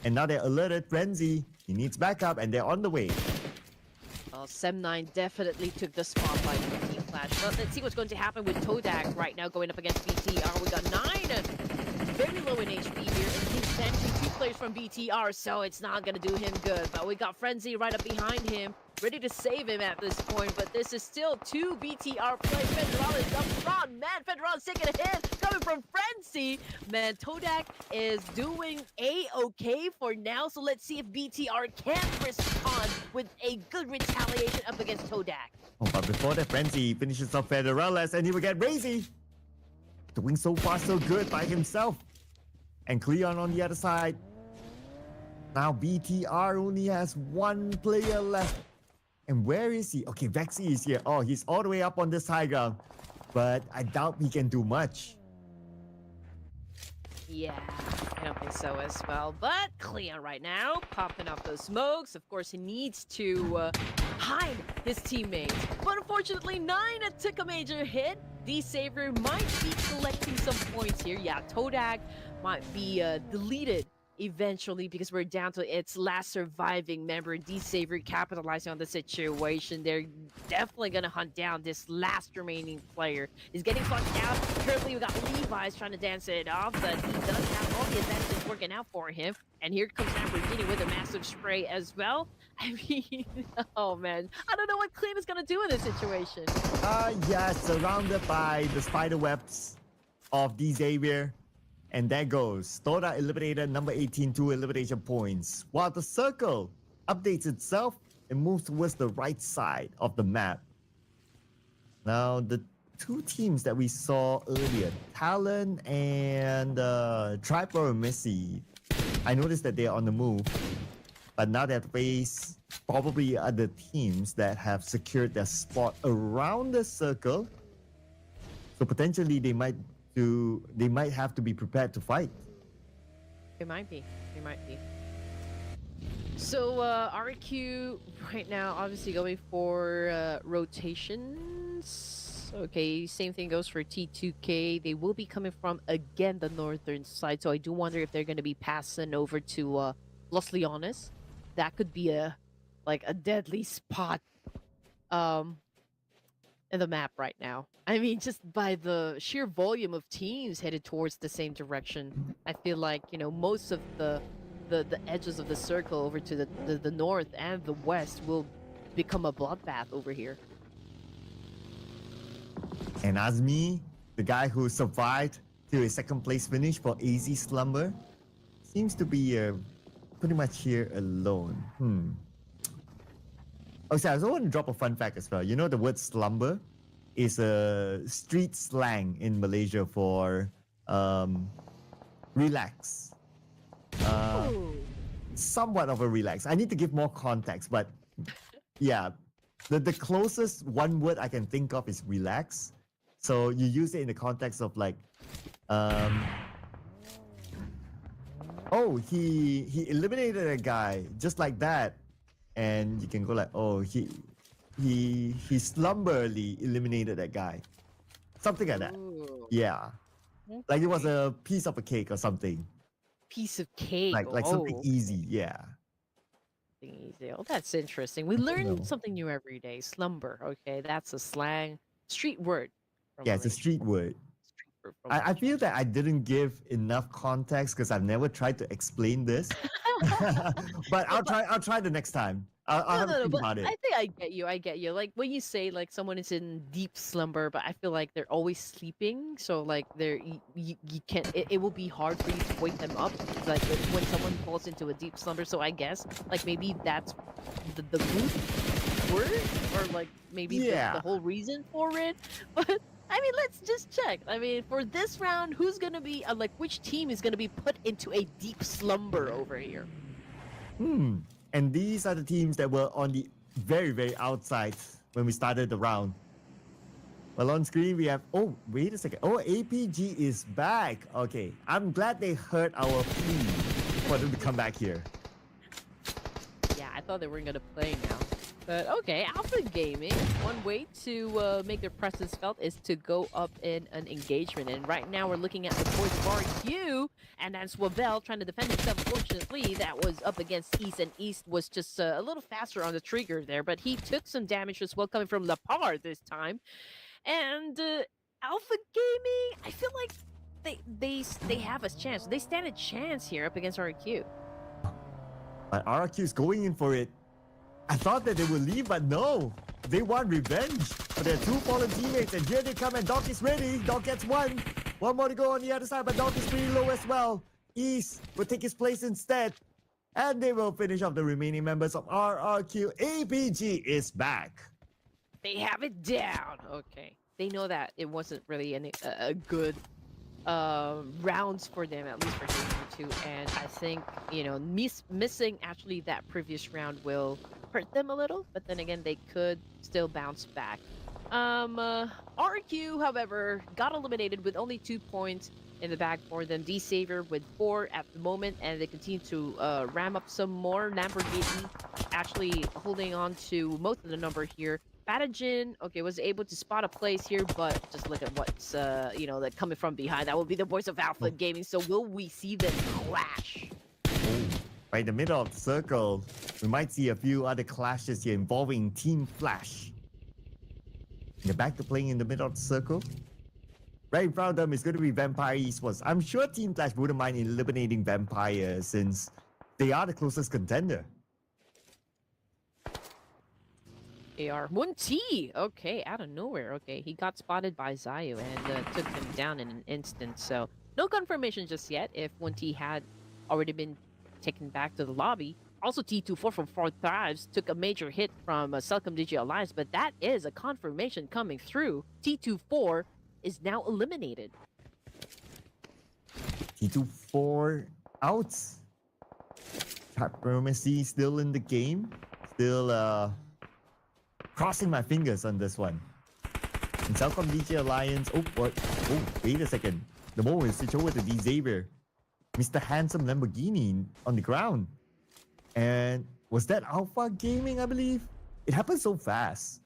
C: And now they're alerted Frenzy. He needs backup and they're on the way.
B: Well, Sem9 definitely took the spotlight from Team Flash. But let's see what's going to happen with Todak right now going up against BTR. We got 9 very low in HP here. And he's sending 2 players from BTR, so it's not going to do him good. But we got Frenzy right up behind him, ready to save him at this point. But this is still 2 BTR players. Federal is up front. Man, Federal is taking a hit coming from Frenzy. Man, Todak is doing A-okay for now. So let's see if BTR can respond with a good retaliation up against Todak.
C: Oh, but before that, Frenzy finishes off Federales and he will get Razy. Doing so far so good by himself. And Cleon on the other side. Now BTR only has 1 player left. And where is he? Okay, Vexy is here. Oh, he's all the way up on this high ground. But I doubt he can do much.
B: Yeah, I don't think so as well. But Cleon right now, popping off those smokes. Of course, he needs to hide his teammates. But unfortunately, 9 took a major hit. D-Saver might be collecting some points here. Yeah, Todak might be deleted eventually because we're down to its last surviving member. D-Saver capitalizing on the situation. They're definitely going to hunt down this last remaining player. He's getting flushed out. Currently, we got Levi's trying to dance it off, but he does have all the advantages working out for him. And here comes Lamborghini with a massive spray as well. I mean, oh man, I don't know what Clean is going to do in this situation.
C: Yeah, surrounded by the spider webs of D-Xavier. And there goes. Toda eliminated number 18, 2 elimination points. While the circle updates itself and moves towards the right side of the map. Now, the 2 teams that we saw earlier, Talon and Tripod and Messi, I noticed that they're on the move. But now they have to face probably other teams that have secured their spot around the circle. So potentially they might have to be prepared to fight.
B: It might be. It might be. So RQ right now obviously going for rotations. Okay, same thing goes for T2K. They will be coming from again the northern side. So I do wonder if they're going to be passing over to Los Leones. That could be a deadly spot in the map right now. I mean, just by the sheer volume of teams headed towards the same direction, I feel like, most of the edges of the circle over to the north and the west will become a bloodbath over here.
C: And Azmi, the guy who survived to a second place finish for AZ Slumber, seems to be pretty much here alone. Okay, I also want to drop a fun fact as well. You know, the word slumber is a street slang in Malaysia for relax.
B: Oh.
C: Somewhat of a relax. I need to give more context, but yeah, the closest one word I can think of is relax. So you use it in the context of like, oh, he eliminated a guy just like that, and you can go like, oh, he slumberly eliminated that guy, something like that.
B: Ooh.
C: Yeah, like it was
B: Okay.
C: a piece of a cake or something,
B: Piece of cake.
C: like something
B: Oh,
C: easy. Yeah.
B: something easy. Oh, that's interesting. We
C: I don't
B: learn
C: know.
B: something new every day. Slumber. Okay, that's a slang street word from
C: Yeah, it's a
B: Malaysia.
C: street word.
B: Street word from
C: I
B: Malaysia.
C: feel that I didn't give enough context because I've never tried to explain this. But
B: No, but
C: I'll try the next time. I'll
B: no,
C: have a
B: no, no.
C: think
B: But
C: about it.
B: I think I get you. I get you. Like when you say like someone is in deep slumber, but I feel like they're always sleeping. So like you can't. It will be hard for you to wake them up. Like when someone falls into a deep slumber. So I guess like maybe that's the root word, or like maybe the
C: Yeah.
B: whole reason for it. But I mean, let's just check. I mean, for this round, who's gonna be like which team is gonna be put into a deep slumber over here?
C: And these are the teams that were on the very, very outside when we started the round. Well, on screen we have. Oh, wait a second. Oh, APG is back. Okay, I'm glad they heard our plea for them to come back here.
B: Yeah, I thought they weren't gonna play now. But okay, Alpha Gaming, one way to make their presence felt is to go up in an engagement. And right now we're looking at the boys of RQ, and then Swavel trying to defend himself. Fortunately, that was up against East, and East was just a little faster on the trigger there, but he took some damage as well coming from Lapar this time. And Alpha Gaming, I feel like they have a chance. They stand a chance here up against RQ.
C: But RQ is going in for it. I thought that they would leave, but no. They want revenge for their two fallen teammates. And here they come, and Doc is ready. Doc gets one. One more to go on the other side, but Doc is pretty low as well. East will take his place instead. And they will finish off the remaining members of RRQ. APG is back.
B: They have it down. Okay. They know that it wasn't really a good rounds for them, at least for game 2. And I think, you know, missing actually that previous round will hurt them a little. But then again, they could still bounce back. RQ, however, got eliminated with only 2 points in the bag for them. D-Savior with 4 at the moment, and they continue to ram up some more. Lamborghini actually holding on to most of the number here. Pathogen, okay, was able to spot a place here, but just look at what's, you know, like coming from behind. That will be the voice of Alpha Gaming. So will we see them clash?
C: Oh, right in the middle of the circle. We might see a few other clashes here involving Team Flash. They're back to playing in the middle of the circle. Right in front of them is going to be Vampire Esports. I'm sure Team Flash wouldn't mind eliminating Vampire since they are the closest contender.
B: AR. Munti! Okay, out of nowhere. Okay, he got spotted by Zayu and took him down in an instant. So, no confirmation just yet if Munti had already been taken back to the lobby. Also, T24 from 4 Thrives took a major hit from Celcom Digi Alliance, but that is a confirmation coming through. T24 is now eliminated.
C: T24 out. Diplomacy still in the game. Still crossing my fingers on this one. And Celcom DJ Alliance. Oh, what? Oh, wait a second. The moment we switch over to D-Xavier. Mr. Handsome Lamborghini on the ground. And was that Alpha Gaming, I believe? It happened so fast.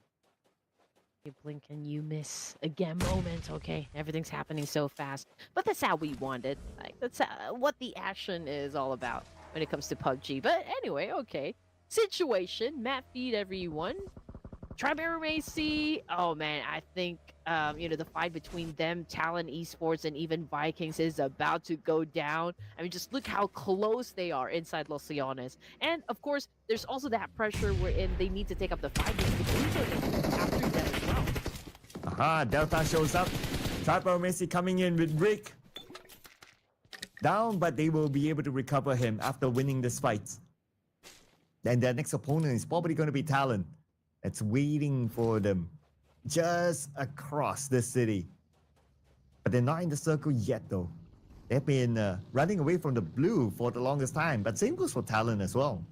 B: You blink and you miss again moment. Okay, everything's happening so fast, but that's how we want it. Like that's what the action is all about when it comes to PUBG. But anyway, okay. Situation, map feed everyone. Tribear Macy. Oh man, I think you know, the fight between them, Talon Esports, and even Vikings is about to go down. I mean, just look how close they are inside Los Leones. And of course, there's also that pressure wherein they need to take up the fight because the Blues are after them as well.
C: Aha, Delta shows up. Tribear Messi coming in with Rick. Down, but they will be able to recover him after winning this fight. Then their next opponent is probably going to be Talon. that's waiting for them just across the city. But they're not in the circle yet, though. They've been running away from the blue for the longest time. But same goes for Talon as well.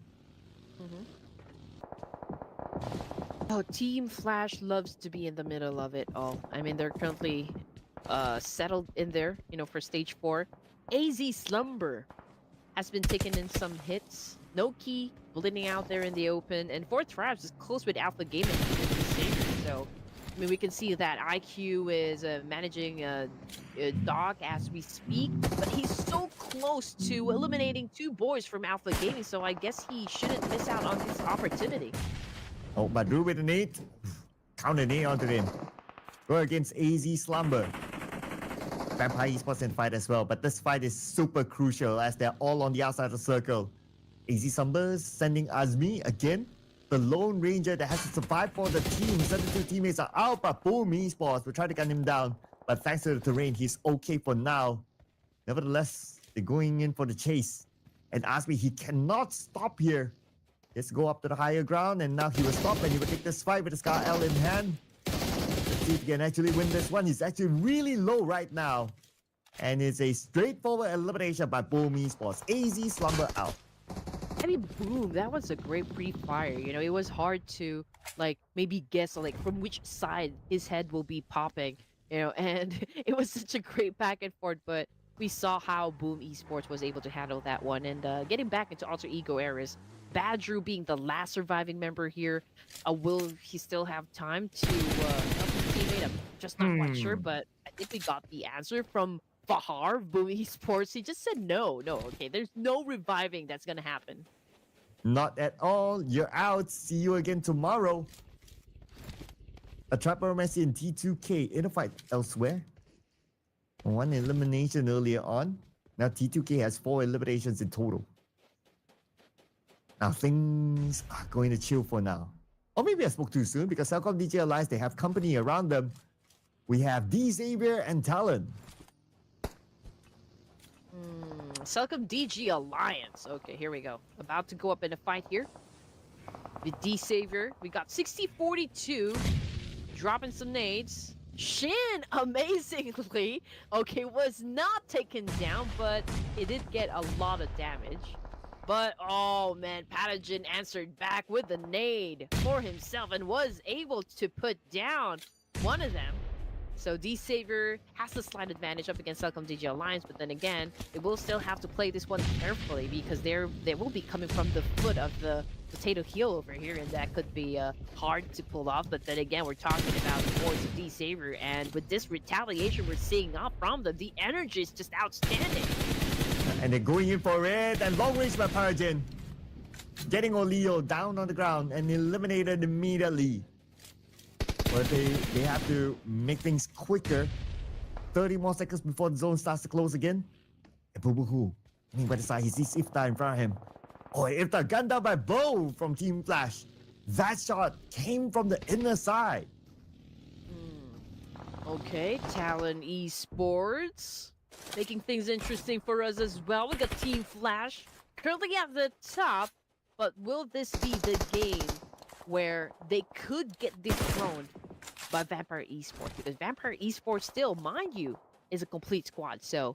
B: Oh, Team Flash loves to be in the middle of it all. I mean, they're currently settled in there, for stage 4. AZ Slumber has been taking in some hits. No Key bleeding out there in the open, and 4 Traps is close with Alpha Gaming. So, I mean, we can see that IQ is managing Dog as we speak, but he's so close to eliminating 2 boys from Alpha Gaming, so I guess he shouldn't miss out on this opportunity.
C: Oh, Badru with an 8. Counter nade onto him. Go against AZ Slumber. Vampire Esports in fight as well, but this fight is super crucial as they're all on the outside of the circle. AZ Slumber sending Azmi again. The Lone Ranger that has to survive for the team. 72 teammates are out, but Boom Esports will try to gun him down. But thanks to the terrain, he's okay for now. Nevertheless, they're going in for the chase. And Azmi, he cannot stop here. Let's go up to the higher ground, and now he will stop and he will take this fight with the Scar L in hand. Let's see if he can actually win this one. He's actually really low right now. And it's a straightforward elimination by Boom Esports. AZ Slumber out.
B: I mean, Boom, that was a great pre-fire. It was hard to, maybe guess, from which side his head will be popping, and it was such a great back and forth, but we saw how Boom Esports was able to handle that one, and getting back into Alter Ego eras. Badru being the last surviving member here, will he still have time to help his teammate? I'm just not quite sure, but I think we got the answer from Fahar, Boom Esports. He just said no, okay, there's no reviving that's gonna happen.
C: Not at all. You're out. See you again tomorrow. A Trapper Messi and T2K in a fight elsewhere. 1 elimination earlier on. Now T2K has 4 eliminations in total. Now things are going to chill for now. Or maybe I spoke too soon because Celcom DJ Alliance, they have company around them. We have D Xavier and Talon.
B: Celcom DG Alliance. Okay, here we go. About to go up in a fight here. The D Savior. We got 60-42. Dropping some nades. Shin, amazingly, okay, was not taken down, but it did get a lot of damage. But, oh man, Pathogen answered back with the nade for himself and was able to put down one of them. So D-Savior has a slight advantage up against Celcom DG Alliance, but then again, they will still have to play this one carefully because they will be coming from the foot of the potato heel over here, and that could be hard to pull off. But then again, we're talking about the boards of D-Savior, and with this retaliation we're seeing up from them, the energy is just outstanding.
C: And they're going in for it, and long range by Paragen. Getting Olio down on the ground and eliminated immediately. But they have to make things quicker. 30 more seconds before the zone starts to close again. And Bubuhu, running by the side, he sees Iftar in front of him. Oh, Iftar gunned down by Bo from Team Flash. That shot came from the inner side.
B: Okay, Talon Esports. Making things interesting for us as well. We got Team Flash currently at the top, but will this be the game where they could get dethroned by Vampire Esports? Because Vampire Esports still, mind you, is a complete squad, so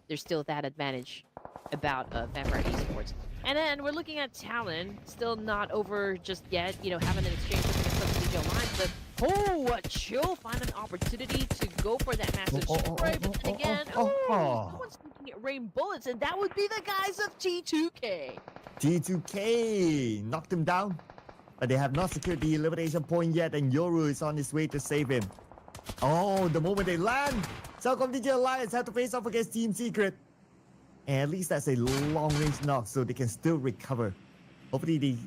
B: there's still that advantage about Vampire Esports. And then we're looking at Talon, still not over just yet, having an exchange with the Studio Line, but a chill, find an opportunity to go for that massive spray, but then again, someone's looking at rain bullets, and that would be the guys of T2K.
C: T2K knocked him down, but they have not secured the elimination point yet, and Yoru is on his way to save him. Oh, the moment they land, Celcom DJ Alliance have to face off against Team Secret. And at least that's a long-range knock, so they can still recover. Hopefully they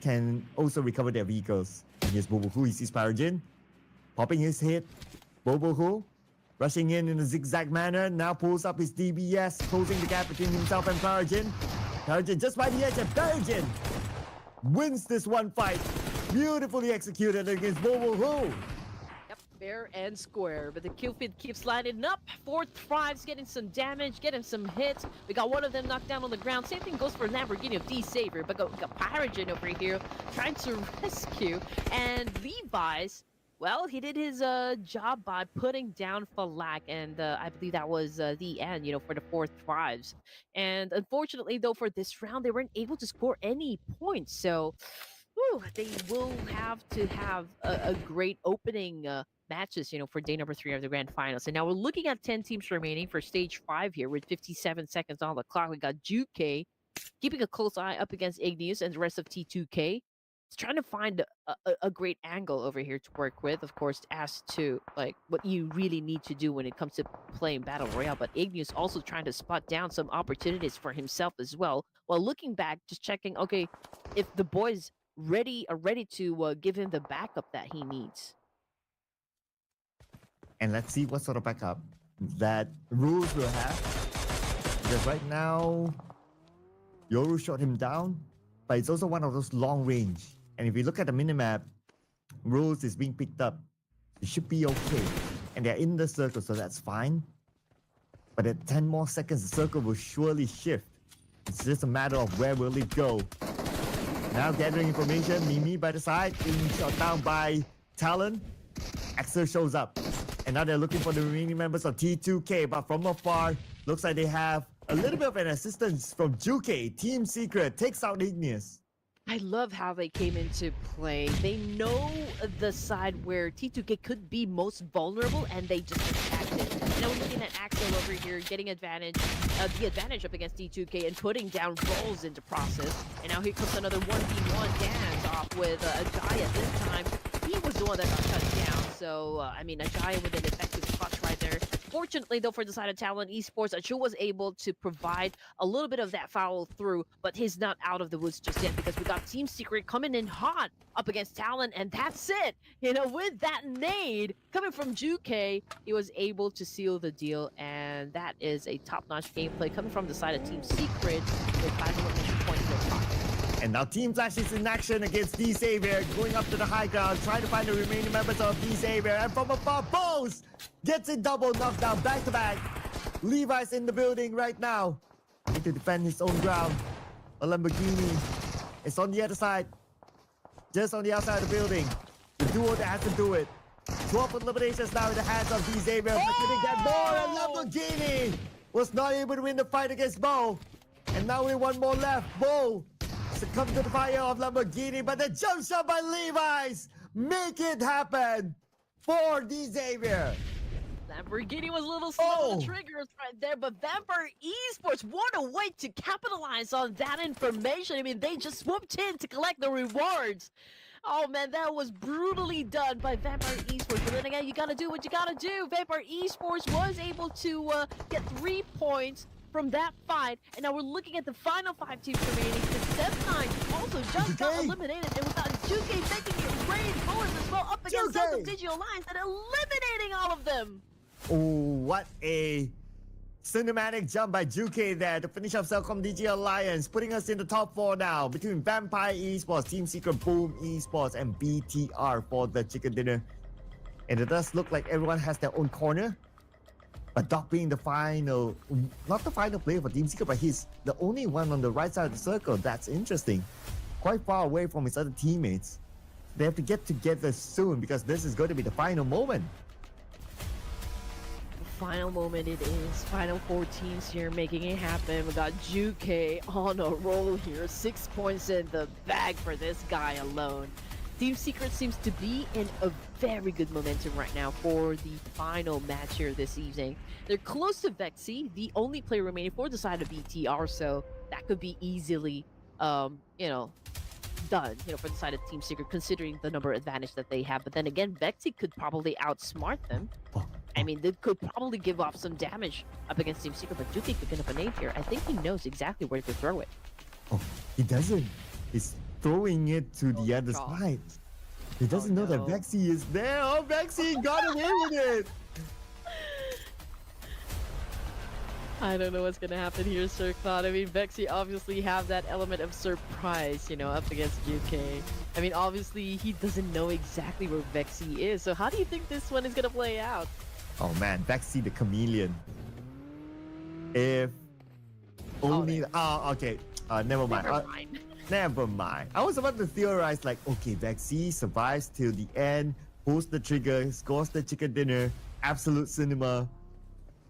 C: can also recover their vehicles. And here's Bobohu, he sees Paragen, popping his head. Bobohu, rushing in a zigzag manner, now pulls up his DBS, closing the gap between himself and Paragen. Paragen just by the edge, and Paragen wins this one fight. Beautifully executed against Bobohu.
B: Yep, Fair and square, but the kill feed keeps lining up. Fourth Thrives getting some damage, getting some hits. We got one of them knocked down on the ground. Same thing goes for Lamborghini of D Savior, but got Pyrogen over here trying to rescue. And Levi's, well, he did his job by putting down Falak, and I believe that was the end, for the Fourth Thrives. And unfortunately, though, for this round, they weren't able to score any points. So, they will have to have a great opening matches, for day number 3 of the grand finals. And now we're looking at 10 teams remaining for stage 5 here with 57 seconds on the clock. We got Juke keeping a close eye up against Igneous and the rest of T2K. It's trying to find a great angle over here to work with, of course, as to like what you really need to do when it comes to playing Battle Royale. But Igneous also trying to spot down some opportunities for himself as well. While looking back, just checking, okay, if the boys are ready to give him the backup that he needs.
C: And let's see what sort of backup that Rules will have. Because right now, Yoru shot him down, but it's also one of those long range. And if you look at the minimap, Rules is being picked up. It should be okay. And they're in the circle, so that's fine. But at 10 more seconds, the circle will surely shift. It's just a matter of where will it go. Now gathering information, Mimi by the side, being shot down by Talon. Axel shows up. And now they're looking for the remaining members of T2K, but from afar, looks like they have a little bit of an assistance from Juke. Team Secret takes out Igneous.
B: I love how they came into play. They know the side where T2K could be most vulnerable, and they just attacked it. And now we're looking at Axel over here getting the advantage up against T2K and putting down rolls into process. And now here comes another 1v1 dance off with Ajaya this time. He was the one that got cut down, so, Ajaya with an effective clutch right there. Fortunately, though, for the side of Talon Esports, Achu was able to provide a little bit of that follow through, but he's not out of the woods just yet because we got Team Secret coming in hot up against Talon, and that's it. With that nade coming from Juke, he was able to seal the deal, and that is a top-notch gameplay coming from the side of Team Secret with 5 elimination points for top.
C: And now Team Flash is in action against D Savior, going up to the high ground, trying to find the remaining members of D Savior. And from afar, Bose gets a double knockdown back to back. Levi's in the building right now, need to defend his own ground. A Lamborghini is on the other side, just on the outside of the building. The duo that has to do it. 12 eliminations now in the hands of D Savior. But can they get more? And Lamborghini was not able to win the fight against Bo. And now we one more left. Bo succumb to the fire of Lamborghini, but the jump shot by Levi's make it happen for D Xavier.
B: Lamborghini was a little slow on the triggers right there, but Vampire Esports, what a way to capitalize on that information. They just swooped in to collect the rewards. Oh man, that was brutally done by Vampire Esports. But then again, you gotta do what you gotta do. Vampire Esports was able to get 3 points from that fight, and now we're looking at the final 5 teams remaining. The Step9 also just got eliminated, and without Juke making it rain bullets as well up against Sons of Digi Alliance and eliminating all of them.
C: Oh, what a cinematic jump by Juke there to finish off Cellcom DG Alliance, putting us in the top 4 now between Vampire Esports, Team Secret, Boom Esports, and BTR for the chicken dinner. And it does look like everyone has their own corner. But Doc being the final, not the final player for Team Secret, but he's the only one on the right side of the circle. That's interesting. Quite far away from his other teammates. They have to get together soon because this is going to be the final moment.
B: Final moment it is. Final 4 teams here making it happen. We got Juke on a roll here. 6 points in the bag for this guy alone. Team Secret seems to be in a very good momentum right now for the final match here this evening. They're close to Vexy, the only player remaining for the side of BTR, so that could be easily, done, for the side of Team Secret, considering the number advantage that they have. But then again, Vexy could probably outsmart them. They could probably give off some damage up against Team Secret, but Juki could get up an 8 here. I think he knows exactly where to throw it.
C: Oh, he doesn't. He's throwing it to the other side. He doesn't know that Vexy is there. Oh, Vexy got away with it.
B: I don't know what's gonna happen here, Sir Cloud. I mean, Vexy obviously have that element of surprise, up against GK. I mean, obviously he doesn't know exactly where Vexy is. So how do you think this one is gonna play out?
C: Oh man, Vexy the chameleon. If only. Oh, okay. Never mind.
B: Never mind.
C: Never mind. I was about to theorize like, okay, Vexy survives till the end, pulls the trigger, scores the chicken dinner, absolute cinema.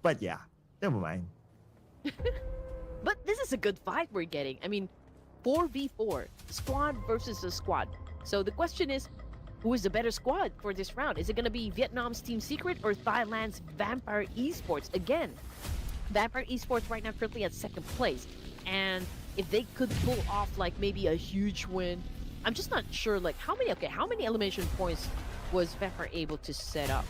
C: But yeah, never mind.
B: But this is a good fight we're getting. I mean, 4v4, squad versus a squad. So the question is, who is the better squad for this round? Is it going to be Vietnam's Team Secret or Thailand's Vampire Esports? Again, Vampire Esports right now currently at second place. And if they could pull off like maybe a huge win, I'm just not sure like how many elimination points was Vampire able to set up?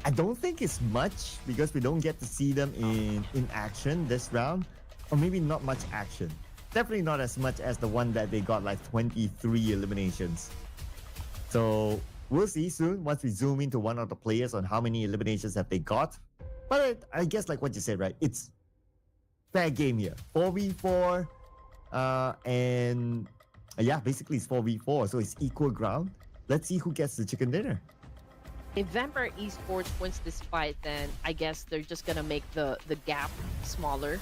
C: I don't think it's much because we don't get to see them in action this round, or maybe not much action. Definitely not as much as the one that they got like 23 eliminations. So we'll see soon once we zoom into one of the players on how many eliminations have they got. But I guess like what you said, right? It's fair game here. 4v4 and yeah, basically it's 4v4, so it's equal ground. Let's see who gets the chicken dinner.
B: If Vampire Esports wins this fight, then I guess they're just gonna make the gap smaller,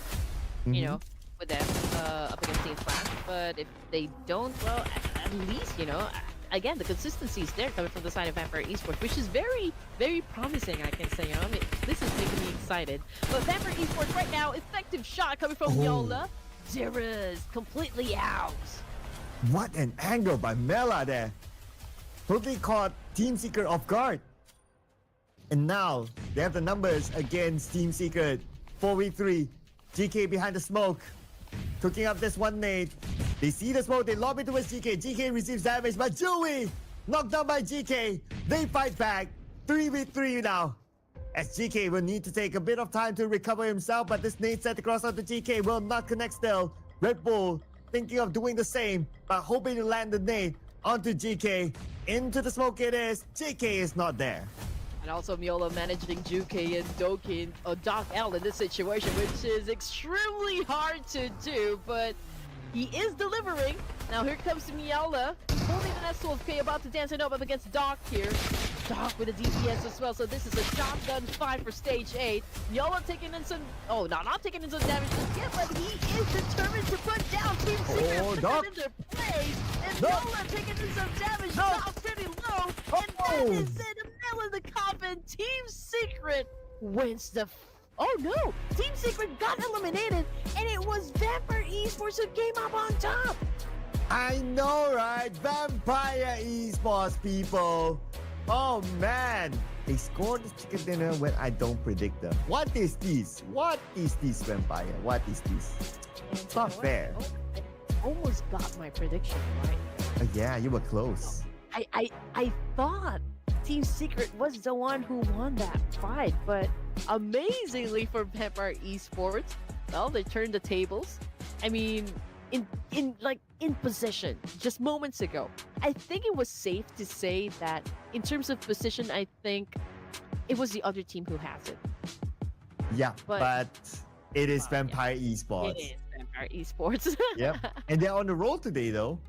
B: with them up against Team Flash. But if they don't, well, at least, again, the consistency is there coming from the side of Vampire Esports, which is very, very promising, I can say. I mean, this is making me excited. But Vampire Esports right now, effective shot coming from Yola. Zera's completely out.
C: What an angle by Mela there. Totally caught Team Secret off guard. And now they have the numbers against Team Secret. 4v3. GK behind the smoke. Cooking up this one nade. They see the smoke, they lob it towards GK. GK receives damage, but Joey knocked down by GK. They fight back. 3v3 now. As GK will need to take a bit of time to recover himself, but this nade set across onto GK will not connect still. Red Bull thinking of doing the same, but hoping to land the nade onto GK. Into the smoke it is. GK is not there.
B: And also Miola managing Juke and Dokin, or Doc L in this situation, which is extremely hard to do, but he is delivering. Now here comes Miola, holding an S12K, about to dance it up against Doc here. Doc with a DPS as well, so this is a shotgun fight for stage 8. Miola taking in some, not taking in some damage just yet, but he is determined to put down Team Secret, put them into place. And Miola taking in some damage, Doc's pretty low, and that is it. Nail in the coffin. Team Secret wins the. Oh no! Team Secret got eliminated, and it was Vampire Esports who came up on top.
C: I know, right? Vampire Esports, people. Oh man, they scored the chicken dinner when I don't predict them. What is this? What is this, Vampire? What is this? It's not fair.
B: I almost got my prediction right.
C: Yeah, you were close.
B: I thought Team Secret was the one who won that fight, but amazingly for Vampire Esports, well, they turned the tables. I mean, in position just moments ago, I think it was safe to say that in terms of position, I think it was the other team who has it.
C: Yeah, but it is Vampire
B: yeah.
C: Esports.
B: It is Vampire Esports.
C: Yep, and they're on the roll today though.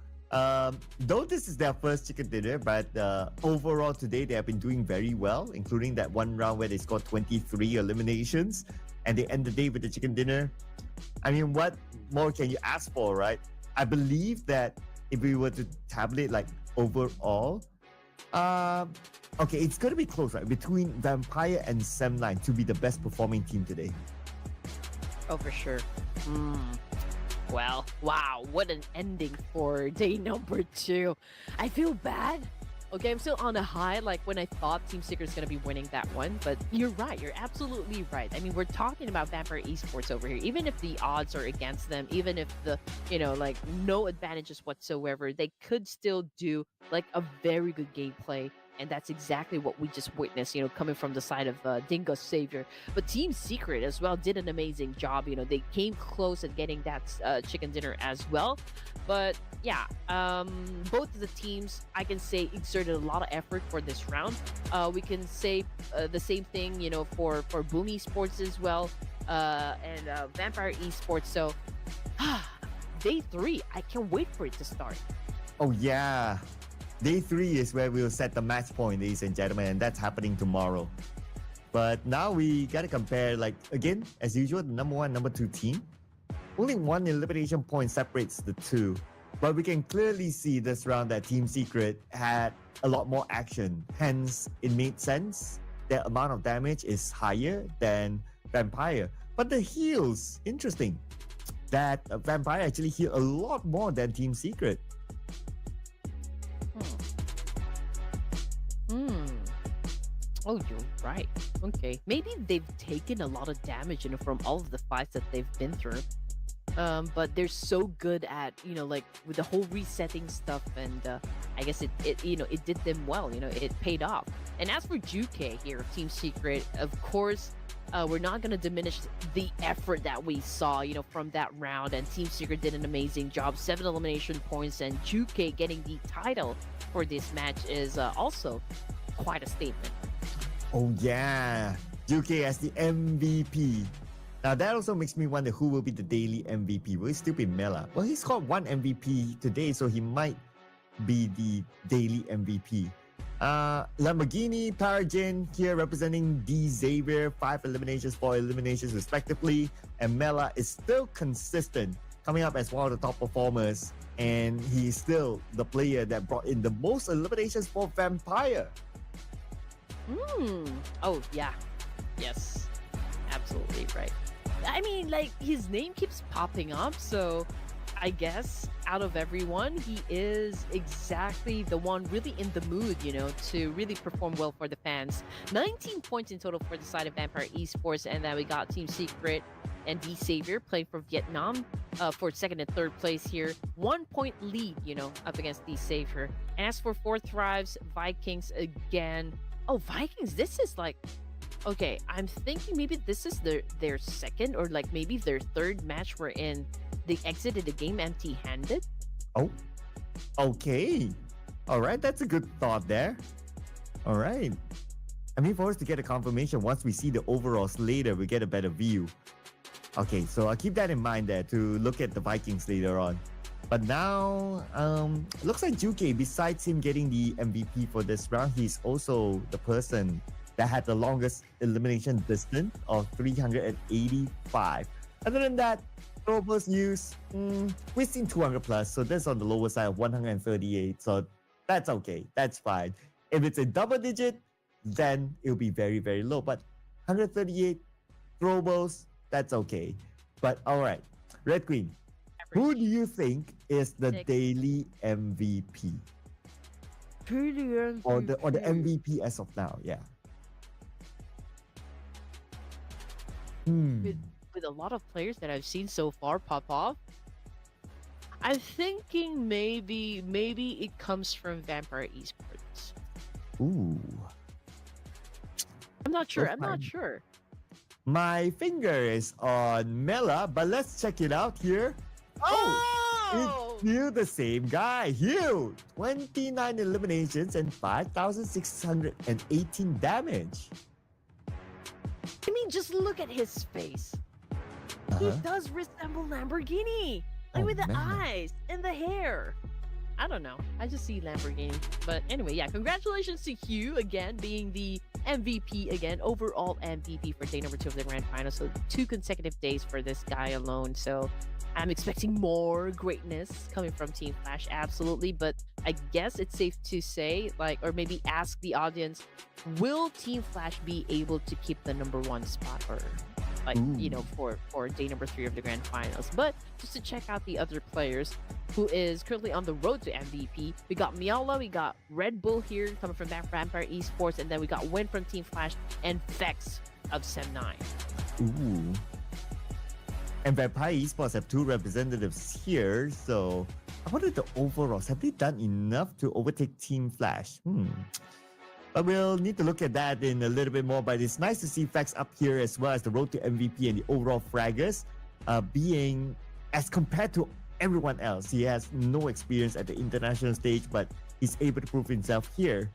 C: Though this is their first chicken dinner, but overall today they have been doing very well, including that one round where they scored 23 eliminations and they end the day with the chicken dinner. I mean, what more can you ask for, right? I believe that if we were to tabulate like overall, okay, it's going to be close, right? Between Vampire and Sem9 to be the best performing team today.
B: Oh, for sure. Well, wow, what an ending for day number 2. I feel bad. Okay, I'm still on a high, like when I thought Team Secret's gonna be winning that one, but you're right, you're absolutely right. I mean, we're talking about Vampire Esports over here. Even if the odds are against them, even if the, like no advantages whatsoever, they could still do like a very good gameplay And that's exactly what we just witnessed, coming from the side of Dingo Savior. But Team Secret as well did an amazing job. They came close at getting that chicken dinner as well. But yeah, both of the teams, I can say, exerted a lot of effort for this round. We can say the same thing, for Boom Esports as well, and Vampire Esports. So, day 3, I can't wait for it to start.
C: Oh yeah, day 3 is where we'll set the match point, ladies and gentlemen, and that's happening tomorrow. But now we gotta compare, like, again, as usual, the number 1, number 2 team. Only 1 elimination point separates the two, but we can clearly see this round that Team Secret had a lot more action. Hence, it made sense. The amount of damage is higher than Vampire. But the heals, interesting. That Vampire actually healed a lot more than Team Secret.
B: Oh, you're right. Okay. Maybe they've taken a lot of damage, from all of the fights that they've been through. But they're so good at, like with the whole resetting stuff, and I guess it did them well. It paid off. And as for Juke here, Team Secret, of course, we're not gonna diminish the effort that we saw, from that round. And Team Secret did an amazing job. 7 elimination points, and Juke getting the title for this match is also quite a statement.
C: Oh yeah, Juke as the MVP. Now that also makes me wonder who will be the daily MVP. Will it still be Mela? Well, he scored 1 MVP today, so he might be the daily MVP. Lamborghini, Paragen here representing D Xavier, 5 eliminations, 4 eliminations respectively. And Mela is still consistent, coming up as one of the top performers. And he's still the player that brought in the most eliminations for Vampire.
B: Oh, yeah. Yes. Absolutely right. I mean, like, his name keeps popping up, so I guess out of everyone, he is exactly the one really in the mood, to really perform well for the fans. 19 points in total for the side of Vampire Esports, and then we got Team Secret and D Savior playing for Vietnam for 2nd and 3rd place here. 1 point lead, up against D Savior. And as for 4th Thrives, Vikings again. Oh, Vikings, this is like... Okay, I'm thinking maybe this is their second or like maybe their 3rd match wherein they exited the game empty-handed.
C: Oh, okay. All right, that's a good thought there. All right. I mean, for us to get a confirmation, once we see the overalls later, we get a better view. Okay, so I'll keep that in mind there to look at the Vikings later on. But now, looks like Juke, besides him getting the MVP for this round, he's also the person that had the longest elimination distance of 385. Other than that, throwables use, we've seen 200 plus, so that's on the lower side of 138. So that's okay, that's fine. If it's a double digit, then it'll be very, very low. But 138 throwables, that's okay. But all right, Red Queen, who do you think is the daily MVP? Or the MVP as of now, yeah.
B: With a lot of players that I've seen so far pop off, I'm thinking maybe it comes from Vampire Esports.
C: Ooh.
B: I'm not sure.
C: My finger is on Mela, but let's check it out here.
B: Oh!
C: It's still the same guy. Hugh, 29 eliminations and 5,618 damage.
B: I mean, just look at his face. He does resemble Lamborghini. Like with the eyes and the hair. I don't know. I just see Lamborghini. But anyway, yeah, congratulations to Hugh again being the MVP again, overall MVP for day number 2 of the grand final. So 2 consecutive days for this guy alone. So I'm expecting more greatness coming from Team Flash, absolutely. But I guess it's safe to say, like, or maybe ask the audience, will Team Flash be able to keep the number 1 spot, or like, for day number 3 of the grand finals? But just to check out the other players who is currently on the road to MVP, we got Miala, we got Red Bull here coming from Vampire Esports, and then we got Win from Team Flash and Vex of Sem9.
C: Ooh. And Vampire Esports have 2 representatives here, so I wonder the overalls, have they done enough to overtake Team Flash? But we'll need to look at that in a little bit more. But it's nice to see facts up here as well as the road to MVP and the overall fraggers being as compared to everyone else. He has no experience at the international stage, but he's able to prove himself here.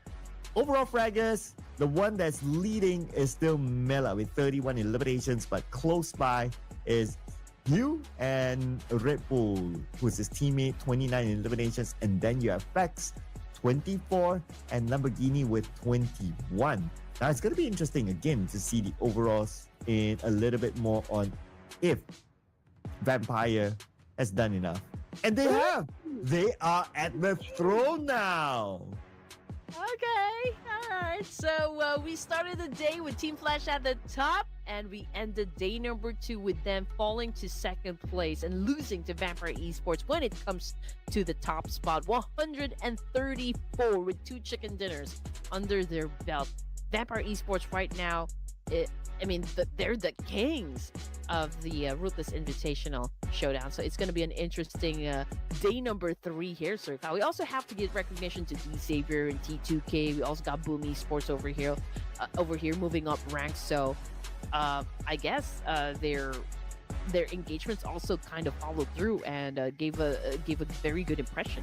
C: Overall fraggers, the one that's leading is still Mela with 31 eliminations, but close by is you and Red Bull, who's his teammate, 29 eliminations, and then you have Fex, 24, and Lamborghini with 21. Now it's going to be interesting again to see the overalls in a little bit more on if Vampire has done enough. And they have! They are at the throne now!
B: Okay, all right. So we started the day with Team Flash at the top, and we ended day number 2 with them falling to second place and losing to Vampire Esports when it comes to the top spot. 134 with 2 chicken dinners under their belt. Vampire Esports right now, they're the kings of the Ruthless Invitational Showdown. So it's going to be an interesting day number 3 here, Sir Kyle. We also have to give recognition to D Savior and T2K. We also got Boom Esports over here moving up ranks. So I guess their engagements also kind of followed through and gave a very good impression.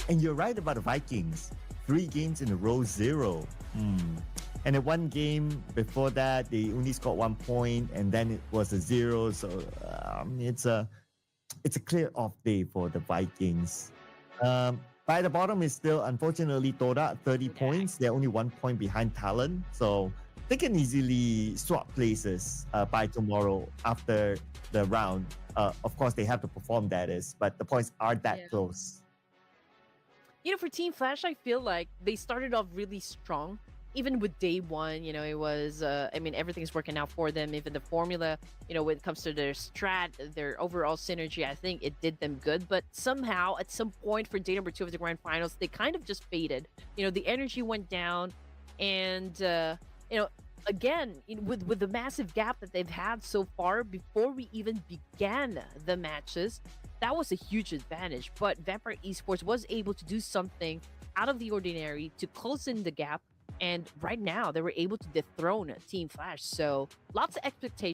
C: And you're right about the Vikings. 3 games in a row, 0. And in one game before that, they only scored 1 point, and then it was a 0. So it's a clear off day for the Vikings. By the bottom is still, unfortunately, Toda, 30 points. They're only 1 point behind Talon. So they can easily swap places by tomorrow after the round. Of course, they have to perform, that is, but the points are that close.
B: You know, for Team Flash, I feel like they started off really strong. Even with day 1, it was, everything's working out for them. Even the formula, when it comes to their strat, their overall synergy, I think it did them good. But somehow, at some point for day number 2 of the Grand Finals, they kind of just faded. The energy went down. And, again, with the massive gap that they've had so far before we even began the matches, that was a huge advantage. But Vampire Esports was able to do something out of the ordinary to close in the gap. And right now, they were able to dethrone Team Flash. So lots of expectations.